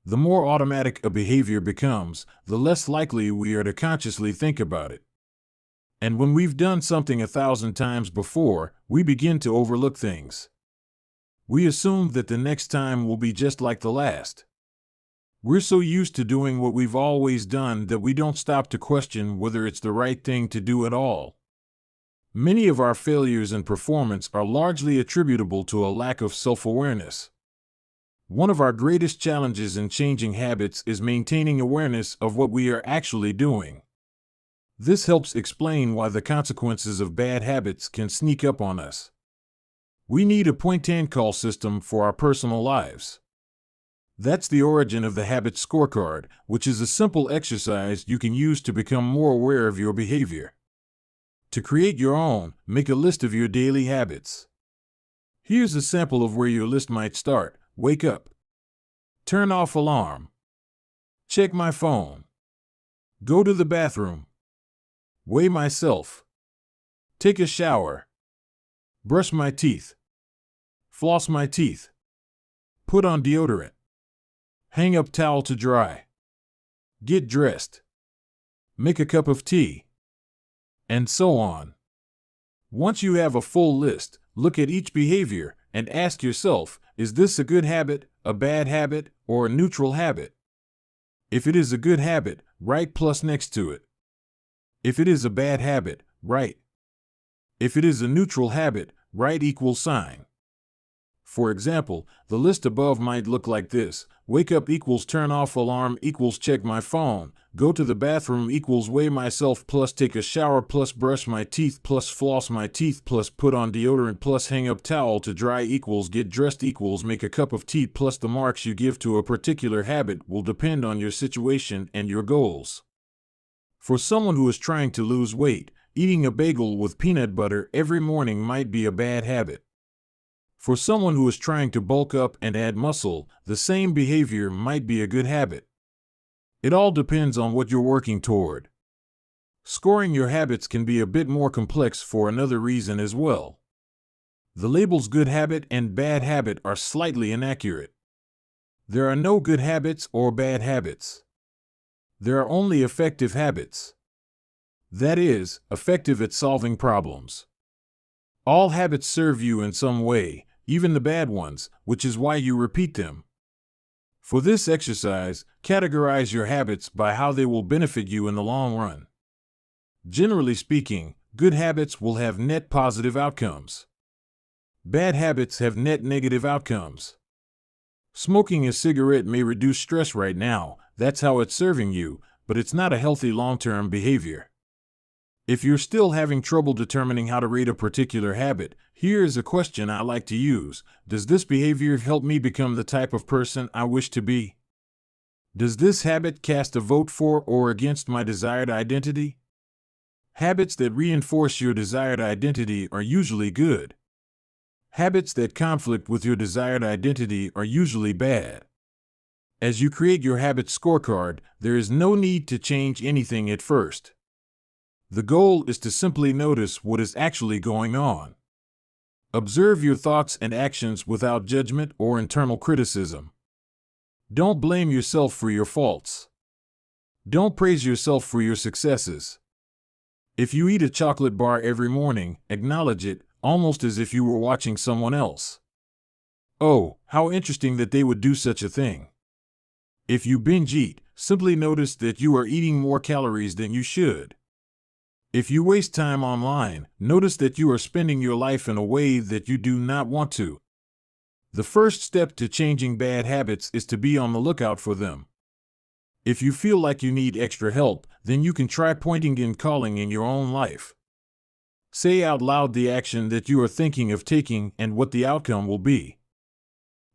The more automatic a behavior becomes, the less likely we are to consciously think about it. And when we've done something 1,000 times before, we begin to overlook things. We assume that the next time will be just like the last. We're so used to doing what we've always done that we don't stop to question whether it's the right thing to do at all. Many of our failures in performance are largely attributable to a lack of self-awareness. One of our greatest challenges in changing habits is maintaining awareness of what we are actually doing. This helps explain why the consequences of bad habits can sneak up on us. We need a point-and-call system for our personal lives. That's the origin of the Habit Scorecard, which is a simple exercise you can use to become more aware of your behavior. To create your own, make a list of your daily habits. Here's a sample of where your list might start. Wake up. Turn off alarm. Check my phone. Go to the bathroom. Weigh myself. Take a shower. Brush my teeth. Floss my teeth. Put on deodorant. Hang up towel to dry. Get dressed. Make a cup of tea. And so on. Once you have a full list, look at each behavior and ask yourself, is this a good habit, a bad habit, or a neutral habit? If it is a good habit, write plus next to it. If it is a bad habit, write. If it is a neutral habit, write equal sign. For example, the list above might look like this: wake up equals turn off alarm equals check my phone, go to the bathroom equals weigh myself plus take a shower plus brush my teeth plus floss my teeth plus put on deodorant plus hang up towel to dry equals get dressed equals make a cup of tea plus the marks you give to a particular habit will depend on your situation and your goals. For someone who is trying to lose weight, eating a bagel with peanut butter every morning might be a bad habit. For someone who is trying to bulk up and add muscle, the same behavior might be a good habit. It all depends on what you're working toward. Scoring your habits can be a bit more complex for another reason as well. The labels good habit and bad habit are slightly inaccurate. There are no good habits or bad habits. There are only effective habits. That is, effective at solving problems. All habits serve you in some way, even the bad ones, which is why you repeat them. For this exercise, categorize your habits by how they will benefit you in the long run. Generally speaking, good habits will have net positive outcomes. Bad habits have net negative outcomes. Smoking a cigarette may reduce stress right now, that's how it's serving you, but it's not a healthy long-term behavior. If you're still having trouble determining how to rate a particular habit, here is a question I like to use. Does this behavior help me become the type of person I wish to be? Does this habit cast a vote for or against my desired identity? Habits that reinforce your desired identity are usually good. Habits that conflict with your desired identity are usually bad. As you create your habit scorecard, there is no need to change anything at first. The goal is to simply notice what is actually going on. Observe your thoughts and actions without judgment or internal criticism. Don't blame yourself for your faults. Don't praise yourself for your successes. If you eat a chocolate bar every morning, acknowledge it, almost as if you were watching someone else. Oh, how interesting that they would do such a thing. If you binge eat, simply notice that you are eating more calories than you should. If you waste time online, notice that you are spending your life in a way that you do not want to. The first step to changing bad habits is to be on the lookout for them. If you feel like you need extra help, then you can try pointing and calling in your own life. Say out loud the action that you are thinking of taking and what the outcome will be.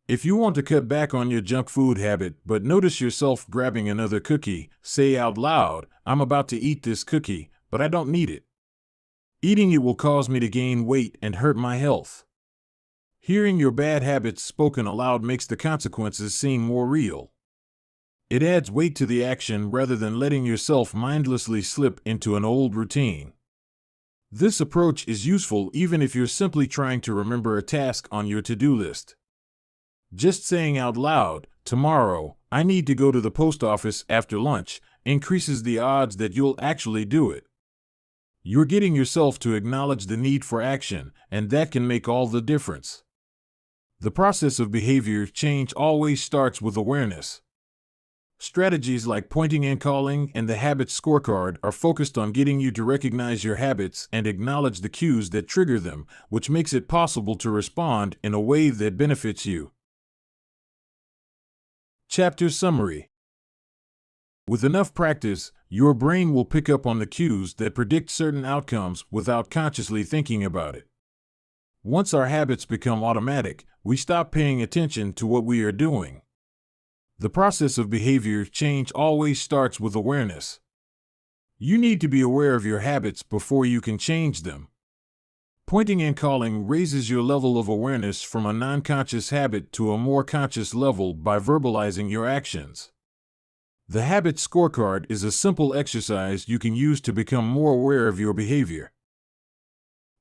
If you want to cut back on your junk food habit but notice yourself grabbing another cookie, say out loud, "I'm about to eat this cookie, but I don't need it. Eating it will cause me to gain weight and hurt my health." Hearing your bad habits spoken aloud makes the consequences seem more real. It adds weight to the action rather than letting yourself mindlessly slip into an old routine. This approach is useful even if you're simply trying to remember a task on your to-do list. Just saying out loud, "Tomorrow, I need to go to the post office after lunch," increases the odds that you'll actually do it. You're getting yourself to acknowledge the need for action, and that can make all the difference. The process of behavior change always starts with awareness. Strategies like pointing and calling and the habit scorecard are focused on getting you to recognize your habits and acknowledge the cues that trigger them, which makes it possible to respond in a way that benefits you. Chapter Summary. With enough practice, your brain will pick up on the cues that predict certain outcomes without consciously thinking about it. Once our habits become automatic, we stop paying attention to what we are doing. The process of behavior change always starts with awareness. You need to be aware of your habits before you can change them. Pointing and calling raises your level of awareness from a non-conscious habit to a more conscious level by verbalizing your actions. The habit scorecard is a simple exercise you can use to become more aware of your behavior.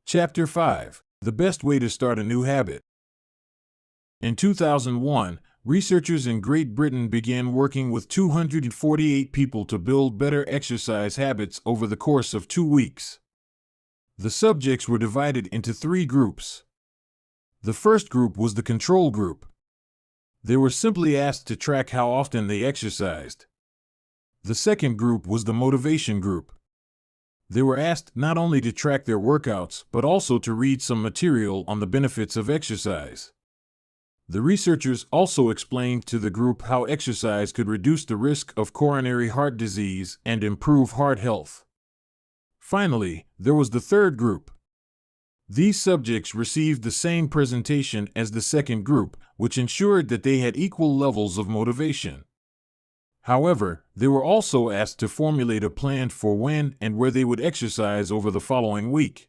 Chapter 5. The best way to start a new habit. In 2001, researchers in Great Britain began working with 248 people to build better exercise habits over the course of 2 weeks. The subjects were divided into 3 groups. The first group was the control group. They were simply asked to track how often they exercised. The second group was the motivation group. They were asked not only to track their workouts, but also to read some material on the benefits of exercise. The researchers also explained to the group how exercise could reduce the risk of coronary heart disease and improve heart health. Finally, there was the third group. These subjects received the same presentation as the second group, which ensured that they had equal levels of motivation. However, they were also asked to formulate a plan for when and where they would exercise over the following week.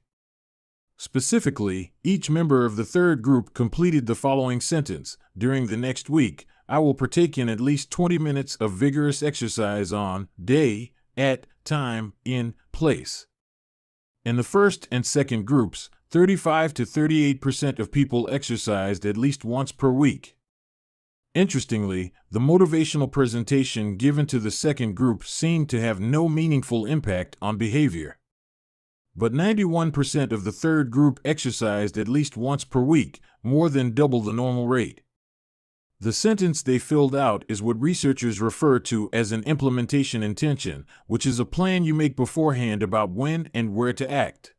Specifically, each member of the third group completed the following sentence: during the next week, I will partake in at least 20 minutes of vigorous exercise on day, at time, in place. In the first and second groups, 35 to 38% of people exercised at least once per week. Interestingly, the motivational presentation given to the second group seemed to have no meaningful impact on behavior. But 91% of the third group exercised at least once per week, more than double the normal rate. The sentence they filled out is what researchers refer to as an implementation intention, which is a plan you make beforehand about when and where to act.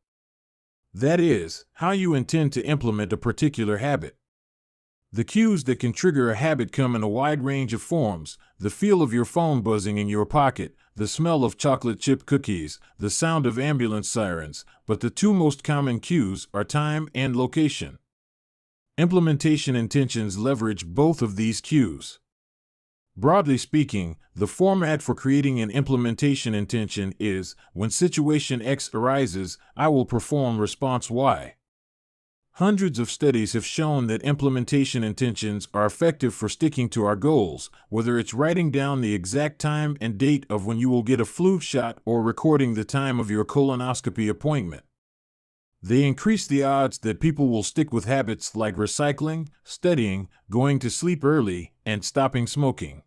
That is, how you intend to implement a particular habit. The cues that can trigger a habit come in a wide range of forms: the feel of your phone buzzing in your pocket, the smell of chocolate chip cookies, the sound of ambulance sirens, but the two most common cues are time and location. Implementation intentions leverage both of these cues. Broadly speaking, the format for creating an implementation intention is: when situation X arises, I will perform response Y. Hundreds of studies have shown that implementation intentions are effective for sticking to our goals, whether it's writing down the exact time and date of when you will get a flu shot or recording the time of your colonoscopy appointment. They increase the odds that people will stick with habits like recycling, studying, going to sleep early, and stopping smoking.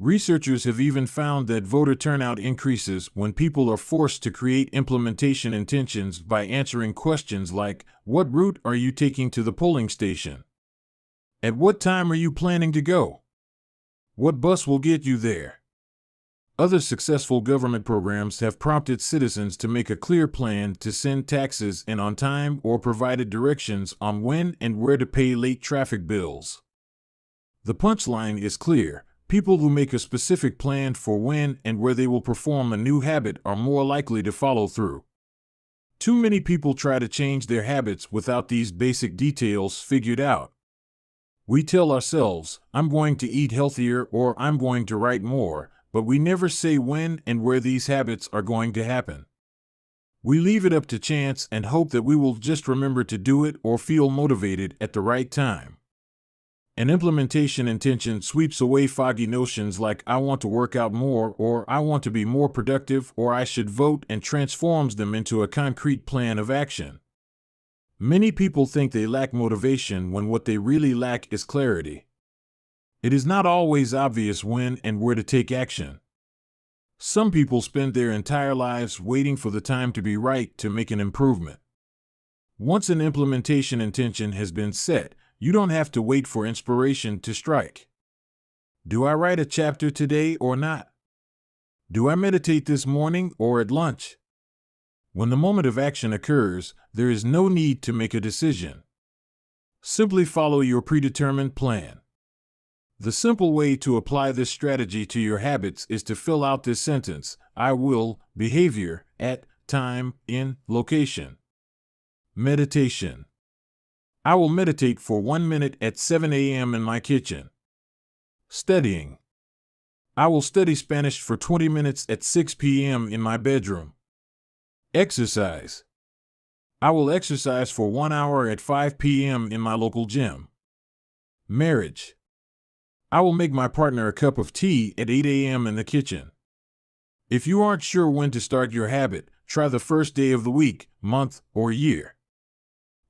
Researchers have even found that voter turnout increases when people are forced to create implementation intentions by answering questions like, what route are you taking to the polling station? At what time are you planning to go? What bus will get you there? Other successful government programs have prompted citizens to make a clear plan to send taxes in on time or provided directions on when and where to pay late traffic bills. The punchline is clear. People who make a specific plan for when and where they will perform a new habit are more likely to follow through. Too many people try to change their habits without these basic details figured out. We tell ourselves, I'm going to eat healthier or I'm going to write more, but we never say when and where these habits are going to happen. We leave it up to chance and hope that we will just remember to do it or feel motivated at the right time. An implementation intention sweeps away foggy notions like I want to work out more or I want to be more productive or I should vote and transforms them into a concrete plan of action. Many people think they lack motivation when what they really lack is clarity. It is not always obvious when and where to take action. Some people spend their entire lives waiting for the time to be right to make an improvement. Once an implementation intention has been set, you don't have to wait for inspiration to strike. Do I write a chapter today or not? Do I meditate this morning or at lunch? When the moment of action occurs, there is no need to make a decision. Simply follow your predetermined plan. The simple way to apply this strategy to your habits is to fill out this sentence: I will, behavior, at, time, in, location. Meditation. I will meditate for 1 minute at 7 a.m. in my kitchen. Studying. I will study Spanish for 20 minutes at 6 p.m. in my bedroom. Exercise. I will exercise for 1 hour at 5 p.m. in my local gym. Marriage. I will make my partner a cup of tea at 8 a.m. in the kitchen. If you aren't sure when to start your habit, try the first day of the week, month, or year.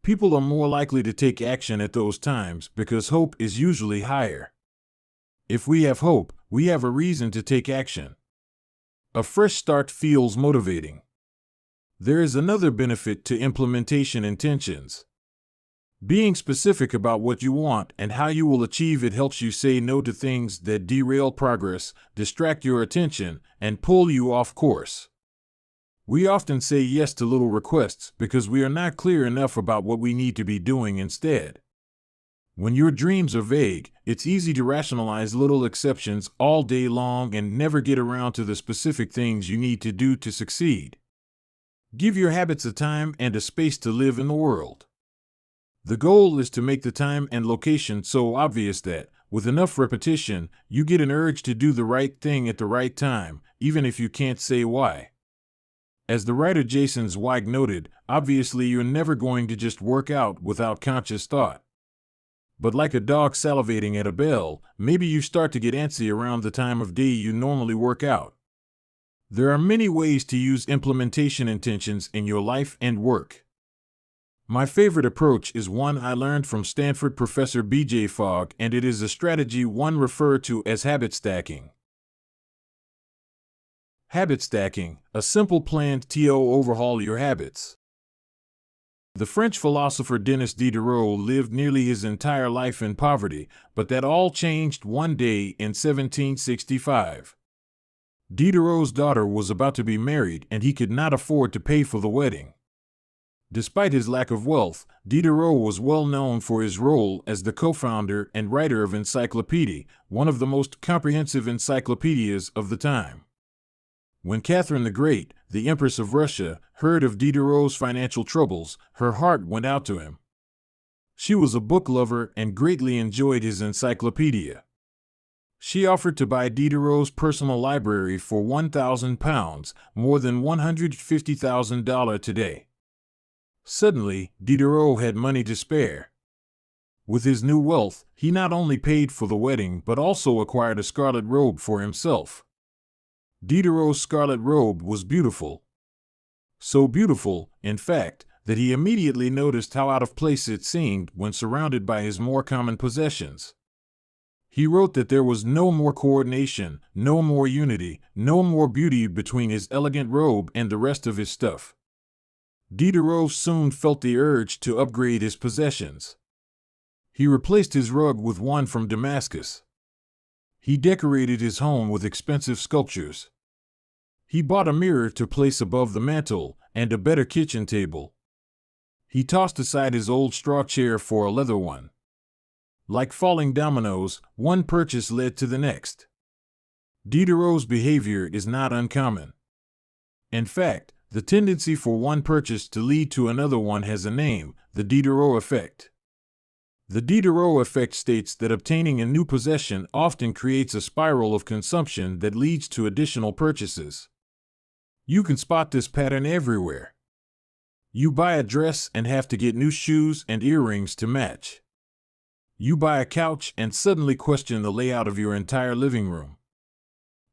People are more likely to take action at those times because hope is usually higher. If we have hope, we have a reason to take action. A fresh start feels motivating. There is another benefit to implementation intentions. Being specific about what you want and how you will achieve it helps you say no to things that derail progress, distract your attention, and pull you off course. We often say yes to little requests because we are not clear enough about what we need to be doing instead. When your dreams are vague, it's easy to rationalize little exceptions all day long and never get around to the specific things you need to do to succeed. Give your habits a time and a space to live in the world. The goal is to make the time and location so obvious that, With enough repetition, you get an urge to do the right thing at the right time, even if you can't say why. As the writer Jason Zweig noted, obviously you're never going to just work out without conscious thought. But like a dog salivating at a bell, maybe you start to get antsy around the time of day you normally work out. There are many ways to use implementation intentions in your life and work. My favorite approach is one I learned from Stanford professor B.J. Fogg, and it is a strategy one referred to as habit stacking. Habit stacking, a simple plan to overhaul your habits. The French philosopher Denis Diderot lived nearly his entire life in poverty, but that all changed one day in 1765. Diderot's daughter was about to be married and he could not afford to pay for the wedding. Despite his lack of wealth, Diderot was well known for his role as the co-founder and writer of Encyclopedia, one of the most comprehensive encyclopedias of the time. When Catherine the Great, the Empress of Russia, heard of Diderot's financial troubles, her heart went out to him. She was a book lover and greatly enjoyed his encyclopedia. She offered to buy Diderot's personal library for £1,000, more than $150,000 today. Suddenly, Diderot had money to spare. With his new wealth, he not only paid for the wedding but also acquired a scarlet robe for himself. Diderot's scarlet robe was beautiful. So beautiful, in fact, that he immediately noticed how out of place it seemed when surrounded by his more common possessions. He wrote that there was no more coordination, no more unity, no more beauty between his elegant robe and the rest of his stuff. Diderot soon felt the urge to upgrade his possessions. He replaced his rug with one from Damascus. He decorated his home with expensive sculptures. He bought a mirror to place above the mantel and a better kitchen table. He tossed aside his old straw chair for a leather one. Like falling dominoes, one purchase led to the next. Diderot's behavior is not uncommon. In fact, the tendency for one purchase to lead to another one has a name: the Diderot effect. The Diderot effect states that obtaining a new possession often creates a spiral of consumption that leads to additional purchases. You can spot this pattern everywhere. You buy a dress and have to get new shoes and earrings to match. You buy a couch and suddenly question the layout of your entire living room.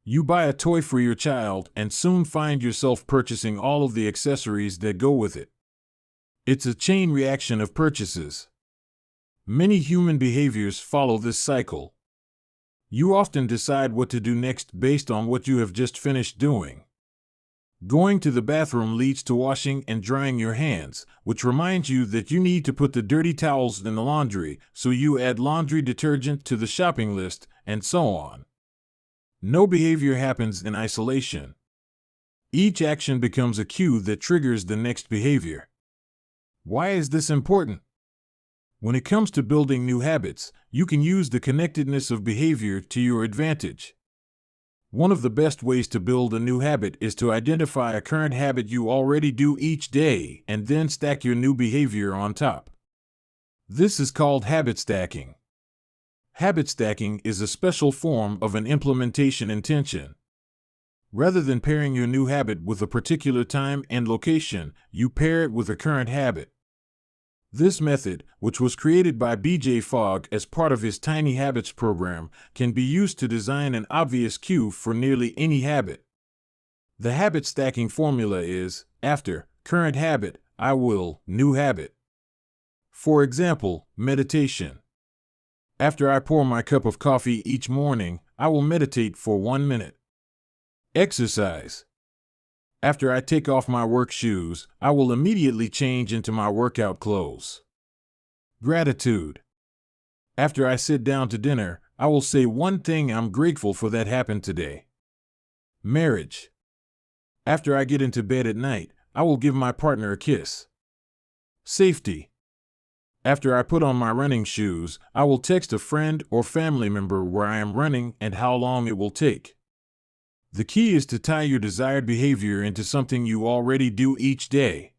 You buy a toy for your child and soon find yourself purchasing all of the accessories that go with it. It's a chain reaction of purchases. Many human behaviors follow this cycle. You often decide what to do next based on what you have just finished doing. Going to the bathroom leads to washing and drying your hands, which reminds you that you need to put the dirty towels in the laundry, so you add laundry detergent to the shopping list, and so on. No behavior happens in isolation. Each action becomes a cue that triggers the next behavior. Why is this important? When it comes to building new habits, you can use the connectedness of behavior to your advantage. One of the best ways to build a new habit is to identify a current habit you already do each day and then stack your new behavior on top. This is called habit stacking. Habit stacking is a special form of an implementation intention. Rather than pairing your new habit with a particular time and location, you pair it with a current habit. This method, which was created by B.J. Fogg as part of his Tiny Habits program, can be used to design an obvious cue for nearly any habit. The habit stacking formula is, after current habit, I will new habit. For example, meditation. After I pour my cup of coffee each morning, I will meditate for 1 minute. Exercise. After I take off my work shoes, I will immediately change into my workout clothes. Gratitude. After I sit down to dinner, I will say one thing I'm grateful for that happened today. Marriage. After I get into bed at night, I will give my partner a kiss. Safety. After I put on my running shoes, I will text a friend or family member where I am running and how long it will take. The key is to tie your desired behavior into something you already do each day.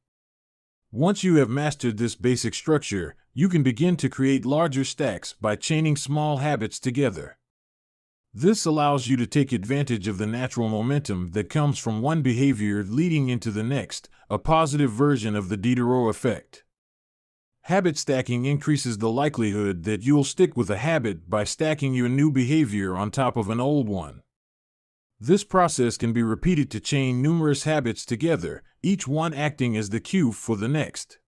Once you have mastered this basic structure, you can begin to create larger stacks by chaining small habits together. This allows you to take advantage of the natural momentum that comes from one behavior leading into the next, a positive version of the Diderot effect. Habit stacking increases the likelihood that you'll stick with a habit by stacking your new behavior on top of an old one. This process can be repeated to chain numerous habits together, each one acting as the cue for the next.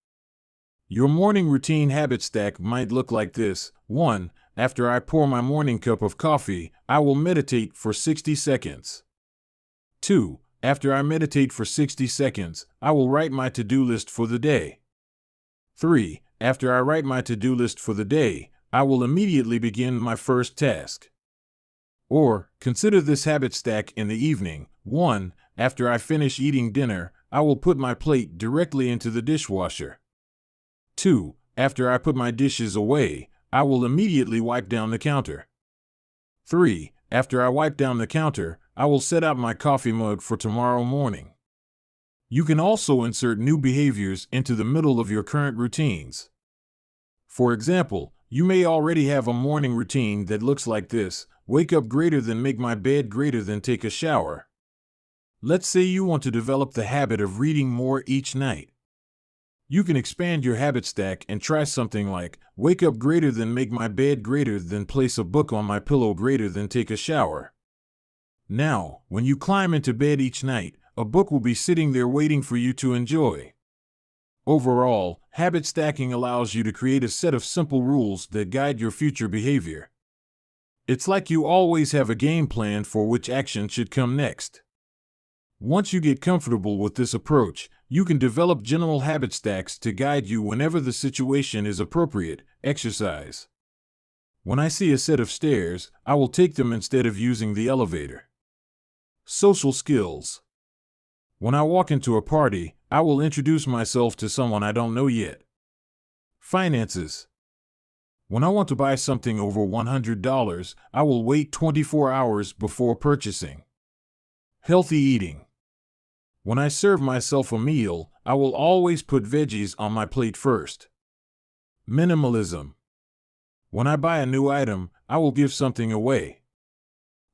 Your morning routine habit stack might look like this. 1. After I pour my morning cup of coffee, I will meditate for 60 seconds. 2. After I meditate for 60 seconds, I will write my to-do list for the day. 3. After I write my to-do list for the day, I will immediately begin my first task. Or, consider this habit stack in the evening. 1. After I finish eating dinner, I will put my plate directly into the dishwasher. 2. After I put my dishes away, I will immediately wipe down the counter. 3. After I wipe down the counter, I will set out my coffee mug for tomorrow morning. You can also insert new behaviors into the middle of your current routines. For example, you may already have a morning routine that looks like this: wake up greater than make my bed greater than take a shower. Let's say you want to develop the habit of reading more each night. You can expand your habit stack and try something like, wake up greater than make my bed greater than place a book on my pillow greater than take a shower. Now, when you climb into bed each night, a book will be sitting there waiting for you to enjoy. Overall, habit stacking allows you to create a set of simple rules that guide your future behavior. It's like you always have a game plan for which action should come next. Once you get comfortable with this approach, you can develop general habit stacks to guide you whenever the situation is appropriate. Exercise. When I see a set of stairs, I will take them instead of using the elevator. Social skills. When I walk into a party, I will introduce myself to someone I don't know yet. Finances. When I want to buy something over $100, I will wait 24 hours before purchasing. Healthy eating. When I serve myself a meal, I will always put veggies on my plate first. Minimalism. When I buy a new item, I will give something away.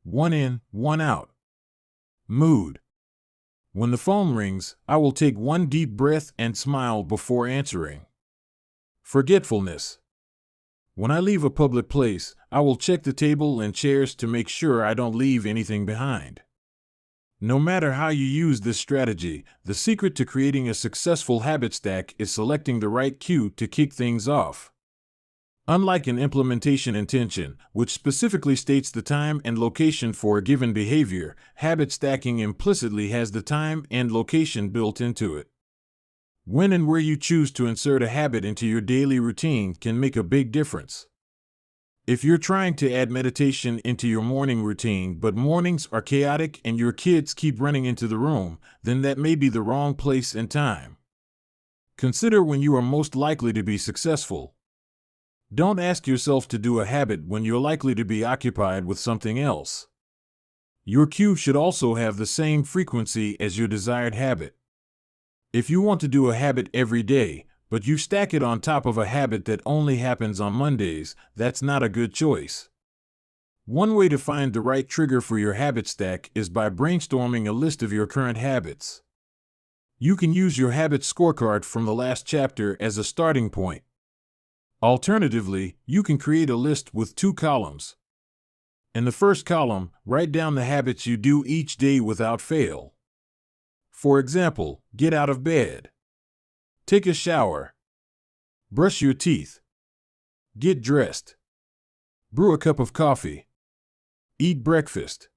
One in, one out. Mood. When the phone rings, I will take one deep breath and smile before answering. Forgetfulness. When I leave a public place, I will check the table and chairs to make sure I don't leave anything behind. No matter how you use this strategy, the secret to creating a successful habit stack is selecting the right cue to kick things off. Unlike an implementation intention, which specifically states the time and location for a given behavior, habit stacking implicitly has the time and location built into it. When and where you choose to insert a habit into your daily routine can make a big difference. If you're trying to add meditation into your morning routine, but mornings are chaotic and your kids keep running into the room, then that may be the wrong place and time. Consider when you are most likely to be successful. Don't ask yourself to do a habit when you're likely to be occupied with something else. Your cue should also have the same frequency as your desired habit. If you want to do a habit every day, but you stack it on top of a habit that only happens on Mondays, that's not a good choice. One way to find the right trigger for your habit stack is by brainstorming a list of your current habits. You can use your habit scorecard from the last chapter as a starting point. Alternatively, you can create a list with 2 columns. In the first column, write down the habits you do each day without fail. For example, get out of bed. Take a shower. Brush your teeth. Get dressed. Brew a cup of coffee. Eat breakfast.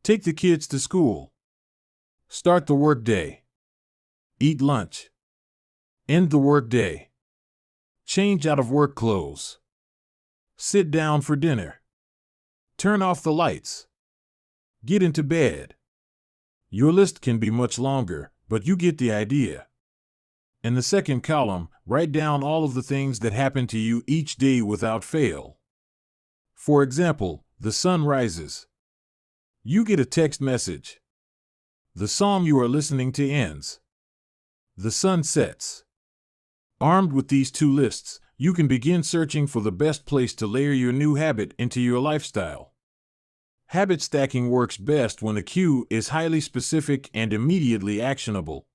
Take the kids to school. Start the workday. Eat lunch. End the workday. Change out of work clothes. Sit down for dinner. Turn off the lights. Get into bed. Your list can be much longer, but you get the idea. In the second column, write down all of the things that happen to you each day without fail. For example, the sun rises. You get a text message. The song you are listening to ends. The sun sets. Armed with these two lists, you can begin searching for the best place to layer your new habit into your lifestyle. Habit stacking works best when the cue is highly specific and immediately actionable.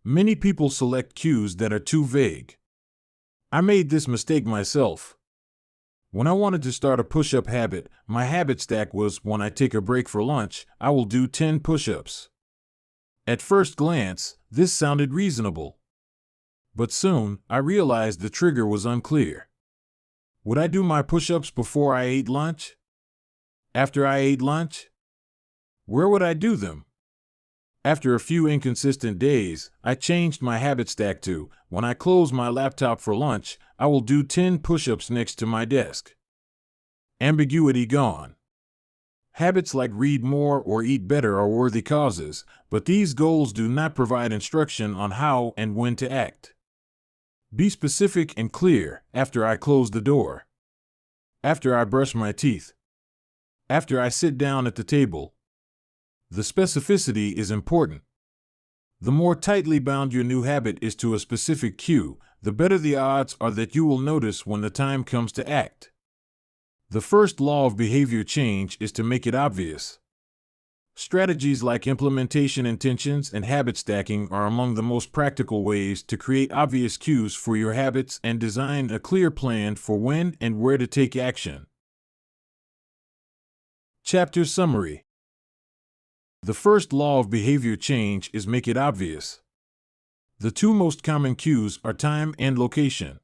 Many people select cues that are too vague. I made this mistake myself. When I wanted to start a push-up habit, my habit stack was when I take a break for lunch, I will do 10 push-ups. At first glance, this sounded reasonable. But soon, I realized the trigger was unclear. Would I do my push-ups before I ate lunch? After I ate lunch? Where would I do them? After a few inconsistent days, I changed my habit stack to, when I close my laptop for lunch, I will do 10 push-ups next to my desk. Ambiguity gone. Habits like read more or eat better are worthy causes, but these goals do not provide instruction on how and when to act. Be specific and clear. After I close the door. After I brush my teeth. After I sit down at the table. The specificity is important. The more tightly bound your new habit is to a specific cue, the better the odds are that you will notice when the time comes to act. The first law of behavior change is to make it obvious. Strategies like implementation intentions and habit stacking are among the most practical ways to create obvious cues for your habits and design a clear plan for when and where to take action. Chapter Summary. The first law of behavior change is make it obvious. The two most common cues are time and location.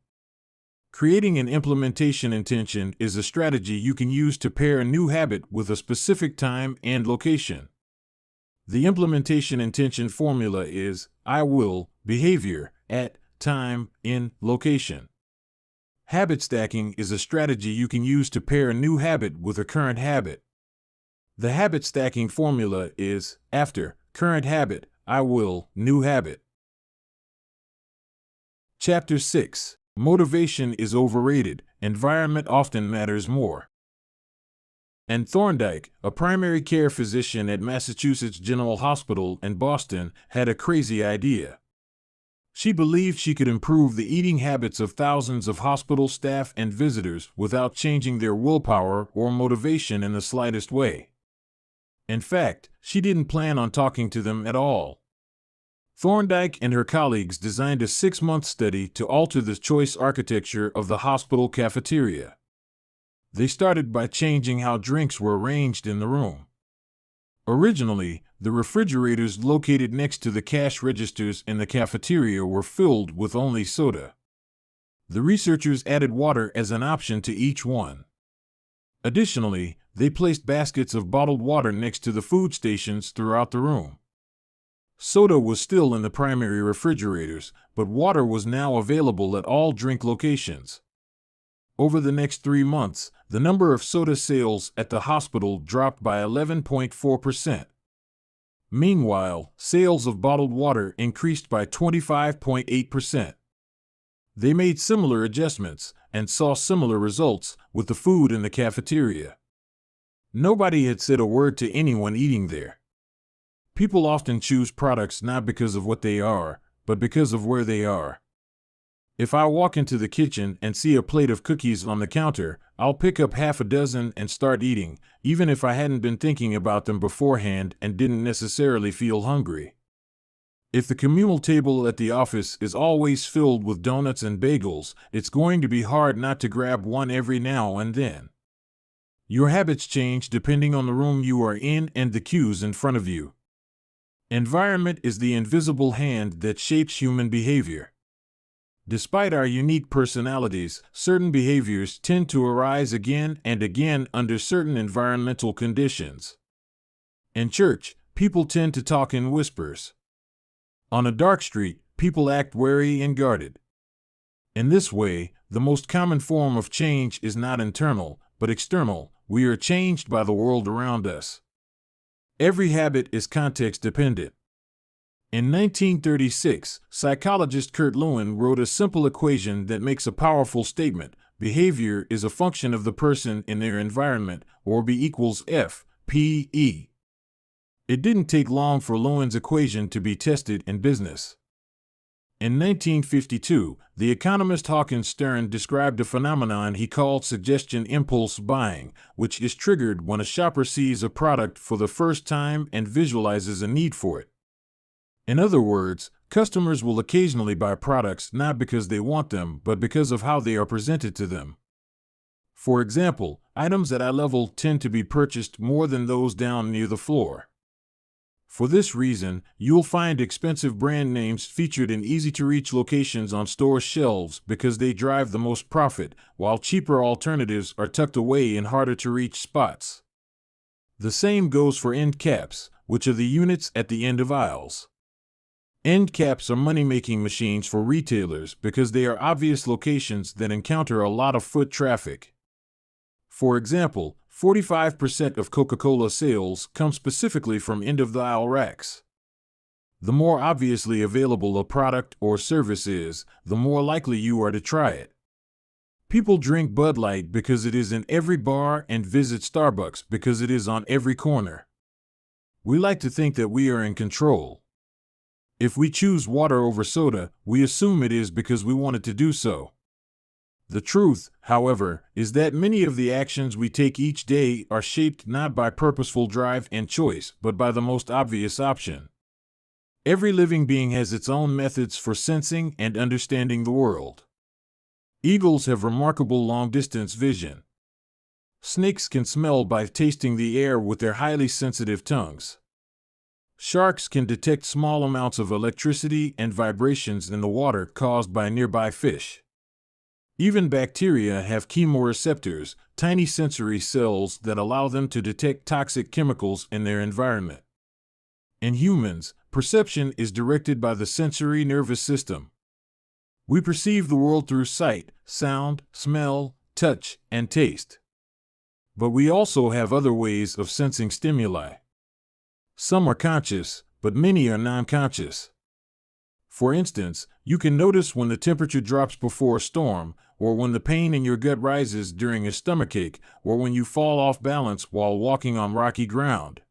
Creating an implementation intention is a strategy you can use to pair a new habit with a specific time and location. The implementation intention formula is I will, behavior, at, time, in, location. Habit stacking is a strategy you can use to pair a new habit with a current habit. The habit stacking formula is after, current habit, I will, new habit. Chapter 6. Motivation is overrated, environment often matters more. Anne Thorndike, a primary care physician at Massachusetts General Hospital in Boston, had a crazy idea. She believed she could improve the eating habits of thousands of hospital staff and visitors without changing their willpower or motivation in the slightest way. In fact, she didn't plan on talking to them at all. Thorndike and her colleagues designed a 6-month study to alter the choice architecture of the hospital cafeteria. They started by changing how drinks were arranged in the room. Originally, the refrigerators located next to the cash registers in the cafeteria were filled with only soda. The researchers added water as an option to each one. Additionally, they placed baskets of bottled water next to the food stations throughout the room. Soda was still in the primary refrigerators, but water was now available at all drink locations. Over the next 3 months, the number of soda sales at the hospital dropped by 11.4%. Meanwhile, sales of bottled water increased by 25.8%. They made similar adjustments and saw similar results with the food in the cafeteria. Nobody had said a word to anyone eating there. People often choose products not because of what they are, but because of where they are. If I walk into the kitchen and see a plate of cookies on the counter, I'll pick up half a dozen and start eating, even if I hadn't been thinking about them beforehand and didn't necessarily feel hungry. If the communal table at the office is always filled with donuts and bagels, it's going to be hard not to grab one every now and then. Your habits change depending on the room you are in and the cues in front of you. Environment is the invisible hand that shapes human behavior. Despite our unique personalities, certain behaviors tend to arise again and again under certain environmental conditions. In church, people tend to talk in whispers. On a dark street, people act wary and guarded. In this way, the most common form of change is not internal, but external. We are changed by the world around us. Every habit is context-dependent. In 1936, psychologist Kurt Lewin wrote a simple equation that makes a powerful statement: behavior is a function of the person in their environment, or B equals F, P, E. It didn't take long for Lewin's equation to be tested in business. In 1952, the economist Hawkins Stern described a phenomenon he called suggestion impulse buying, which is triggered when a shopper sees a product for the first time and visualizes a need for it. In other words, customers will occasionally buy products not because they want them, but because of how they are presented to them. For example, items at eye level tend to be purchased more than those down near the floor. For this reason, you'll find expensive brand names featured in easy-to-reach locations on store shelves because they drive the most profit, while cheaper alternatives are tucked away in harder-to-reach spots. The same goes for end caps, which are the units at the end of aisles. End caps are money-making machines for retailers because they are obvious locations that encounter a lot of foot traffic. For example, 45% of Coca-Cola sales come specifically from end-of-the-aisle racks. The more obviously available a product or service is, the more likely you are to try it. People drink Bud Light because it is in every bar and visit Starbucks because it is on every corner. We like to think that we are in control. If we choose water over soda, we assume it is because we wanted to do so. The truth, however, is that many of the actions we take each day are shaped not by purposeful drive and choice, but by the most obvious option. Every living being has its own methods for sensing and understanding the world. Eagles have remarkable long-distance vision. Snakes can smell by tasting the air with their highly sensitive tongues. Sharks can detect small amounts of electricity and vibrations in the water caused by nearby fish. Even bacteria have chemoreceptors, tiny sensory cells that allow them to detect toxic chemicals in their environment. In humans, perception is directed by the sensory nervous system. We perceive the world through sight, sound, smell, touch, and taste. But we also have other ways of sensing stimuli. Some are conscious, but many are non-conscious. For instance, you can notice when the temperature drops before a storm, or when the pain in your gut rises during a stomachache, or when you fall off balance while walking on rocky ground.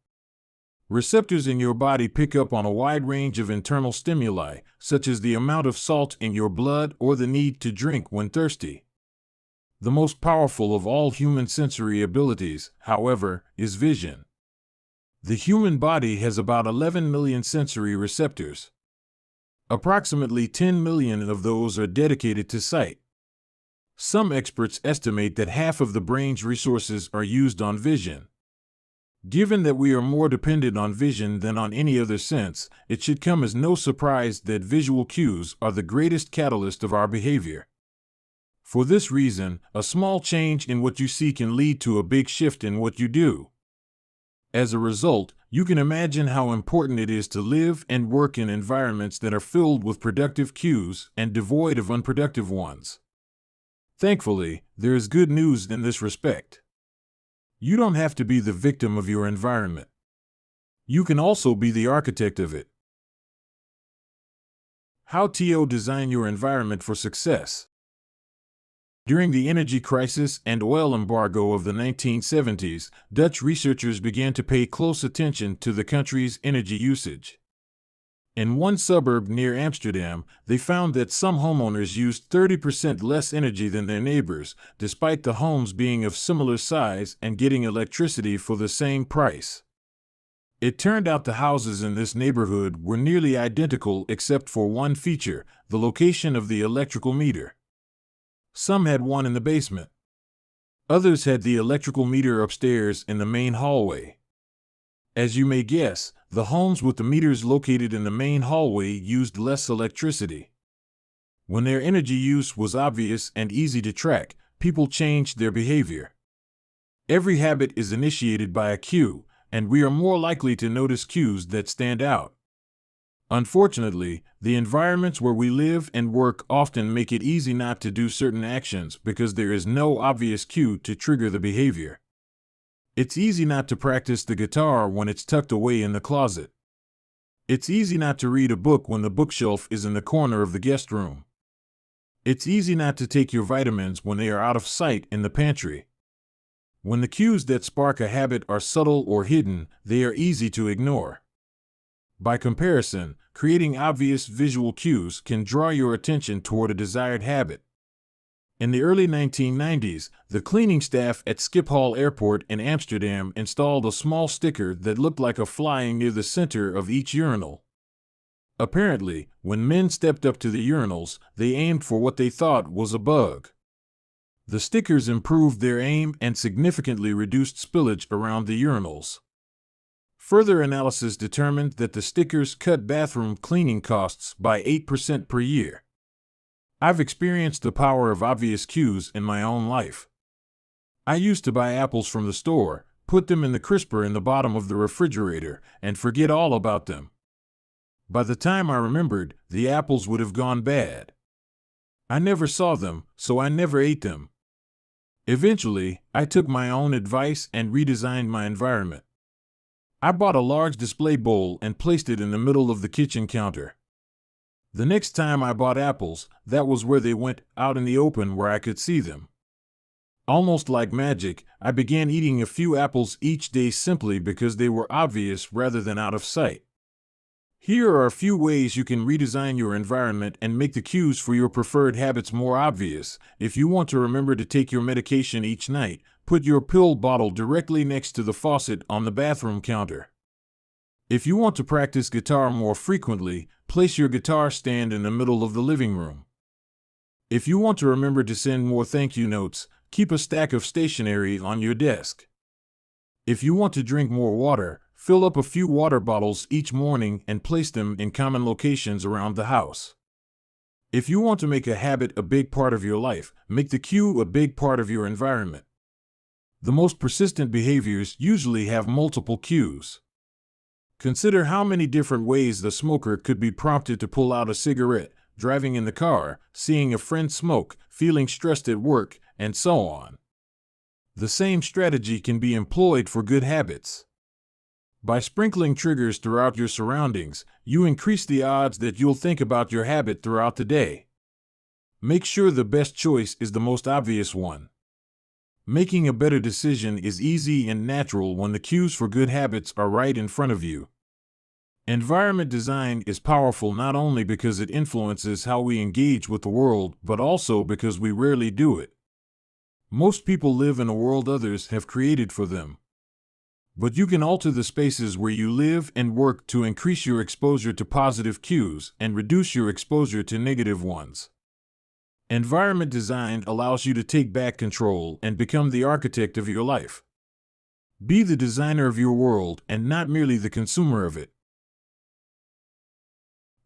Receptors in your body pick up on a wide range of internal stimuli, such as the amount of salt in your blood or the need to drink when thirsty. The most powerful of all human sensory abilities, however, is vision. The human body has about 11 million sensory receptors. Approximately 10 million of those are dedicated to sight. Some experts estimate that half of the brain's resources are used on vision. Given that we are more dependent on vision than on any other sense, it should come as no surprise that visual cues are the greatest catalyst of our behavior. For this reason, a small change in what you see can lead to a big shift in what you do. As a result, you can imagine how important it is to live and work in environments that are filled with productive cues and devoid of unproductive ones. Thankfully, there is good news in this respect. You don't have to be the victim of your environment. You can also be the architect of it. How to design your environment for success. During the energy crisis and oil embargo of the 1970s, Dutch researchers began to pay close attention to the country's energy usage. In one suburb near Amsterdam, they found that some homeowners used 30% less energy than their neighbors, despite the homes being of similar size and getting electricity for the same price. It turned out the houses in this neighborhood were nearly identical except for one feature, the location of the electrical meter. Some had one in the basement. Others had the electrical meter upstairs in the main hallway. As you may guess, the homes with the meters located in the main hallway used less electricity. When their energy use was obvious and easy to track, people changed their behavior. Every habit is initiated by a cue, and we are more likely to notice cues that stand out. Unfortunately, the environments where we live and work often make it easy not to do certain actions because there is no obvious cue to trigger the behavior. It's easy not to practice the guitar when it's tucked away in the closet. It's easy not to read a book when the bookshelf is in the corner of the guest room. It's easy not to take your vitamins when they are out of sight in the pantry. When the cues that spark a habit are subtle or hidden, they are easy to ignore. By comparison, creating obvious visual cues can draw your attention toward a desired habit. In the early 1990s, the cleaning staff at Schiphol Airport in Amsterdam installed a small sticker that looked like a fly near the center of each urinal. Apparently, when men stepped up to the urinals, they aimed for what they thought was a bug. The stickers improved their aim and significantly reduced spillage around the urinals. Further analysis determined that the stickers cut bathroom cleaning costs by 8% per year. I've experienced the power of obvious cues in my own life. I used to buy apples from the store, put them in the crisper in the bottom of the refrigerator, and forget all about them. By the time I remembered, the apples would have gone bad. I never saw them, so I never ate them. Eventually, I took my own advice and redesigned my environment. I bought a large display bowl and placed it in the middle of the kitchen counter. The next time I bought apples, that was where they went, out in the open where I could see them. Almost like magic, I began eating a few apples each day simply because they were obvious rather than out of sight. Here are a few ways you can redesign your environment and make the cues for your preferred habits more obvious. If you want to remember to take your medication each night, put your pill bottle directly next to the faucet on the bathroom counter. If you want to practice guitar more frequently, place your guitar stand in the middle of the living room. If you want to remember to send more thank you notes, keep a stack of stationery on your desk. If you want to drink more water, fill up a few water bottles each morning and place them in common locations around the house. If you want to make a habit a big part of your life, make the cue a big part of your environment. The most persistent behaviors usually have multiple cues. Consider how many different ways the smoker could be prompted to pull out a cigarette, driving in the car, seeing a friend smoke, feeling stressed at work, and so on. The same strategy can be employed for good habits. By sprinkling triggers throughout your surroundings, you increase the odds that you'll think about your habit throughout the day. Make sure the best choice is the most obvious one. Making a better decision is easy and natural when the cues for good habits are right in front of you. Environment design is powerful not only because it influences how we engage with the world, but also because we rarely do it. Most people live in a world others have created for them. But you can alter the spaces where you live and work to increase your exposure to positive cues and reduce your exposure to negative ones. Environment design allows you to take back control and become the architect of your life. Be the designer of your world and not merely the consumer of it.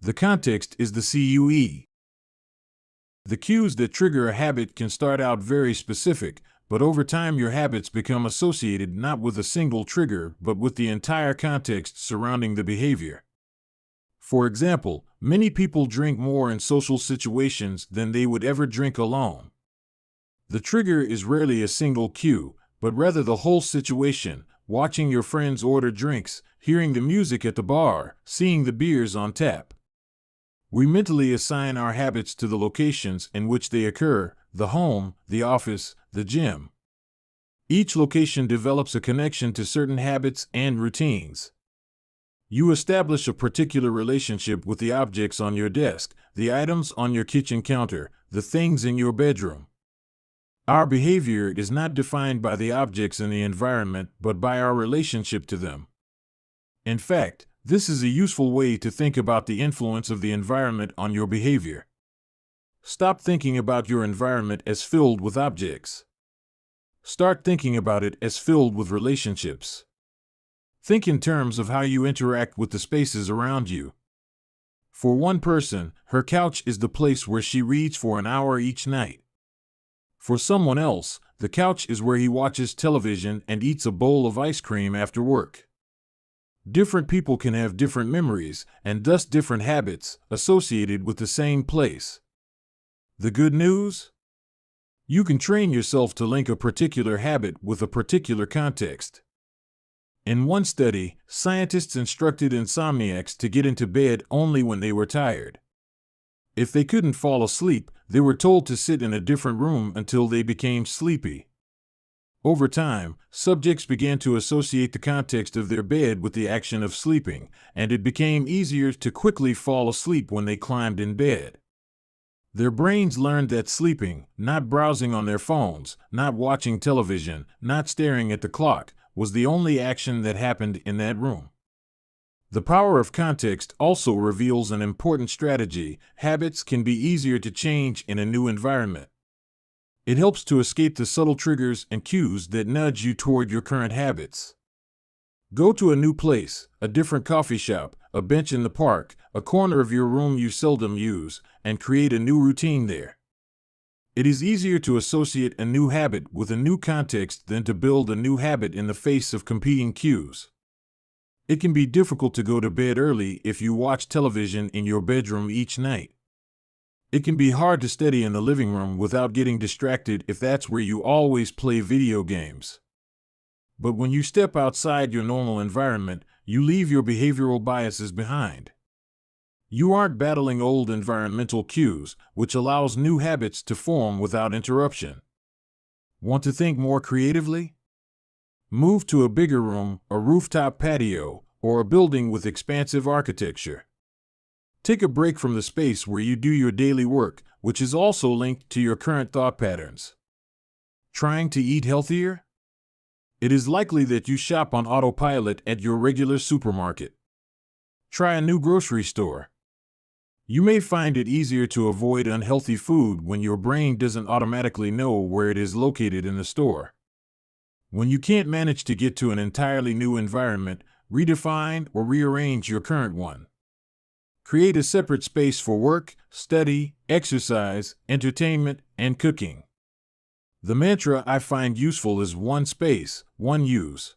The context is the CUE. The cues that trigger a habit can start out very specific, but over time your habits become associated not with a single trigger but with the entire context surrounding the behavior. For example, many people drink more in social situations than they would ever drink alone. The trigger is rarely a single cue, but rather the whole situation: watching your friends order drinks, hearing the music at the bar, seeing the beers on tap. We mentally assign our habits to the locations in which they occur: the home, the office, the gym. Each location develops a connection to certain habits and routines. You establish a particular relationship with the objects on your desk, the items on your kitchen counter, the things in your bedroom. Our behavior is not defined by the objects in the environment, but by our relationship to them. In fact, this is a useful way to think about the influence of the environment on your behavior. Stop thinking about your environment as filled with objects. Start thinking about it as filled with relationships. Think in terms of how you interact with the spaces around you. For one person, her couch is the place where she reads for an hour each night. For someone else, the couch is where he watches television and eats a bowl of ice cream after work. Different people can have different memories and thus different habits associated with the same place. The good news? You can train yourself to link a particular habit with a particular context. In one study, scientists instructed insomniacs to get into bed only when they were tired. If they couldn't fall asleep, they were told to sit in a different room until they became sleepy. Over time, subjects began to associate the context of their bed with the action of sleeping, and it became easier to quickly fall asleep when they climbed in bed. Their brains learned that sleeping, not browsing on their phones, not watching television, not staring at the clock, was the only action that happened in that room. The power of context also reveals an important strategy. Habits can be easier to change in a new environment. It helps to escape the subtle triggers and cues that nudge you toward your current habits. Go to a new place, a different coffee shop, a bench in the park, a corner of your room you seldom use, and create a new routine there. It is easier to associate a new habit with a new context than to build a new habit in the face of competing cues. It can be difficult to go to bed early if you watch television in your bedroom each night. It can be hard to study in the living room without getting distracted if that's where you always play video games. But when you step outside your normal environment, you leave your behavioral biases behind. You aren't battling old environmental cues, which allows new habits to form without interruption. Want to think more creatively? Move to a bigger room, a rooftop patio, or a building with expansive architecture. Take a break from the space where you do your daily work, which is also linked to your current thought patterns. Trying to eat healthier? It is likely that you shop on autopilot at your regular supermarket. Try a new grocery store. You may find it easier to avoid unhealthy food when your brain doesn't automatically know where it is located in the store. When you can't manage to get to an entirely new environment, redefine or rearrange your current one. Create a separate space for work, study, exercise, entertainment, and cooking. The mantra I find useful is one space, one use.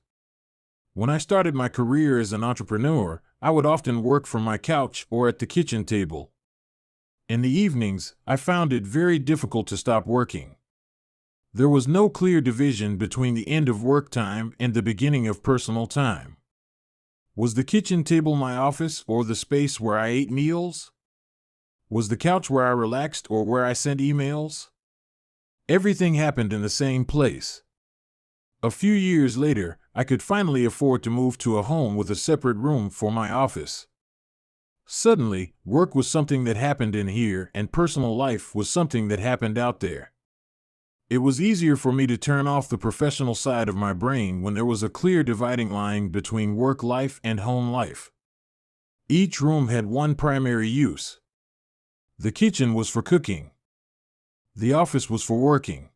When I started my career as an entrepreneur, I would often work from my couch or at the kitchen table. In the evenings, I found it very difficult to stop working. There was no clear division between the end of work time and the beginning of personal time. Was the kitchen table my office or the space where I ate meals? Was the couch where I relaxed or where I sent emails? Everything happened in the same place. A few years later, I could finally afford to move to a home with a separate room for my office. Suddenly, work was something that happened in here and personal life was something that happened out there. It was easier for me to turn off the professional side of my brain when there was a clear dividing line between work life and home life. Each room had one primary use. The kitchen was for cooking. The office was for working.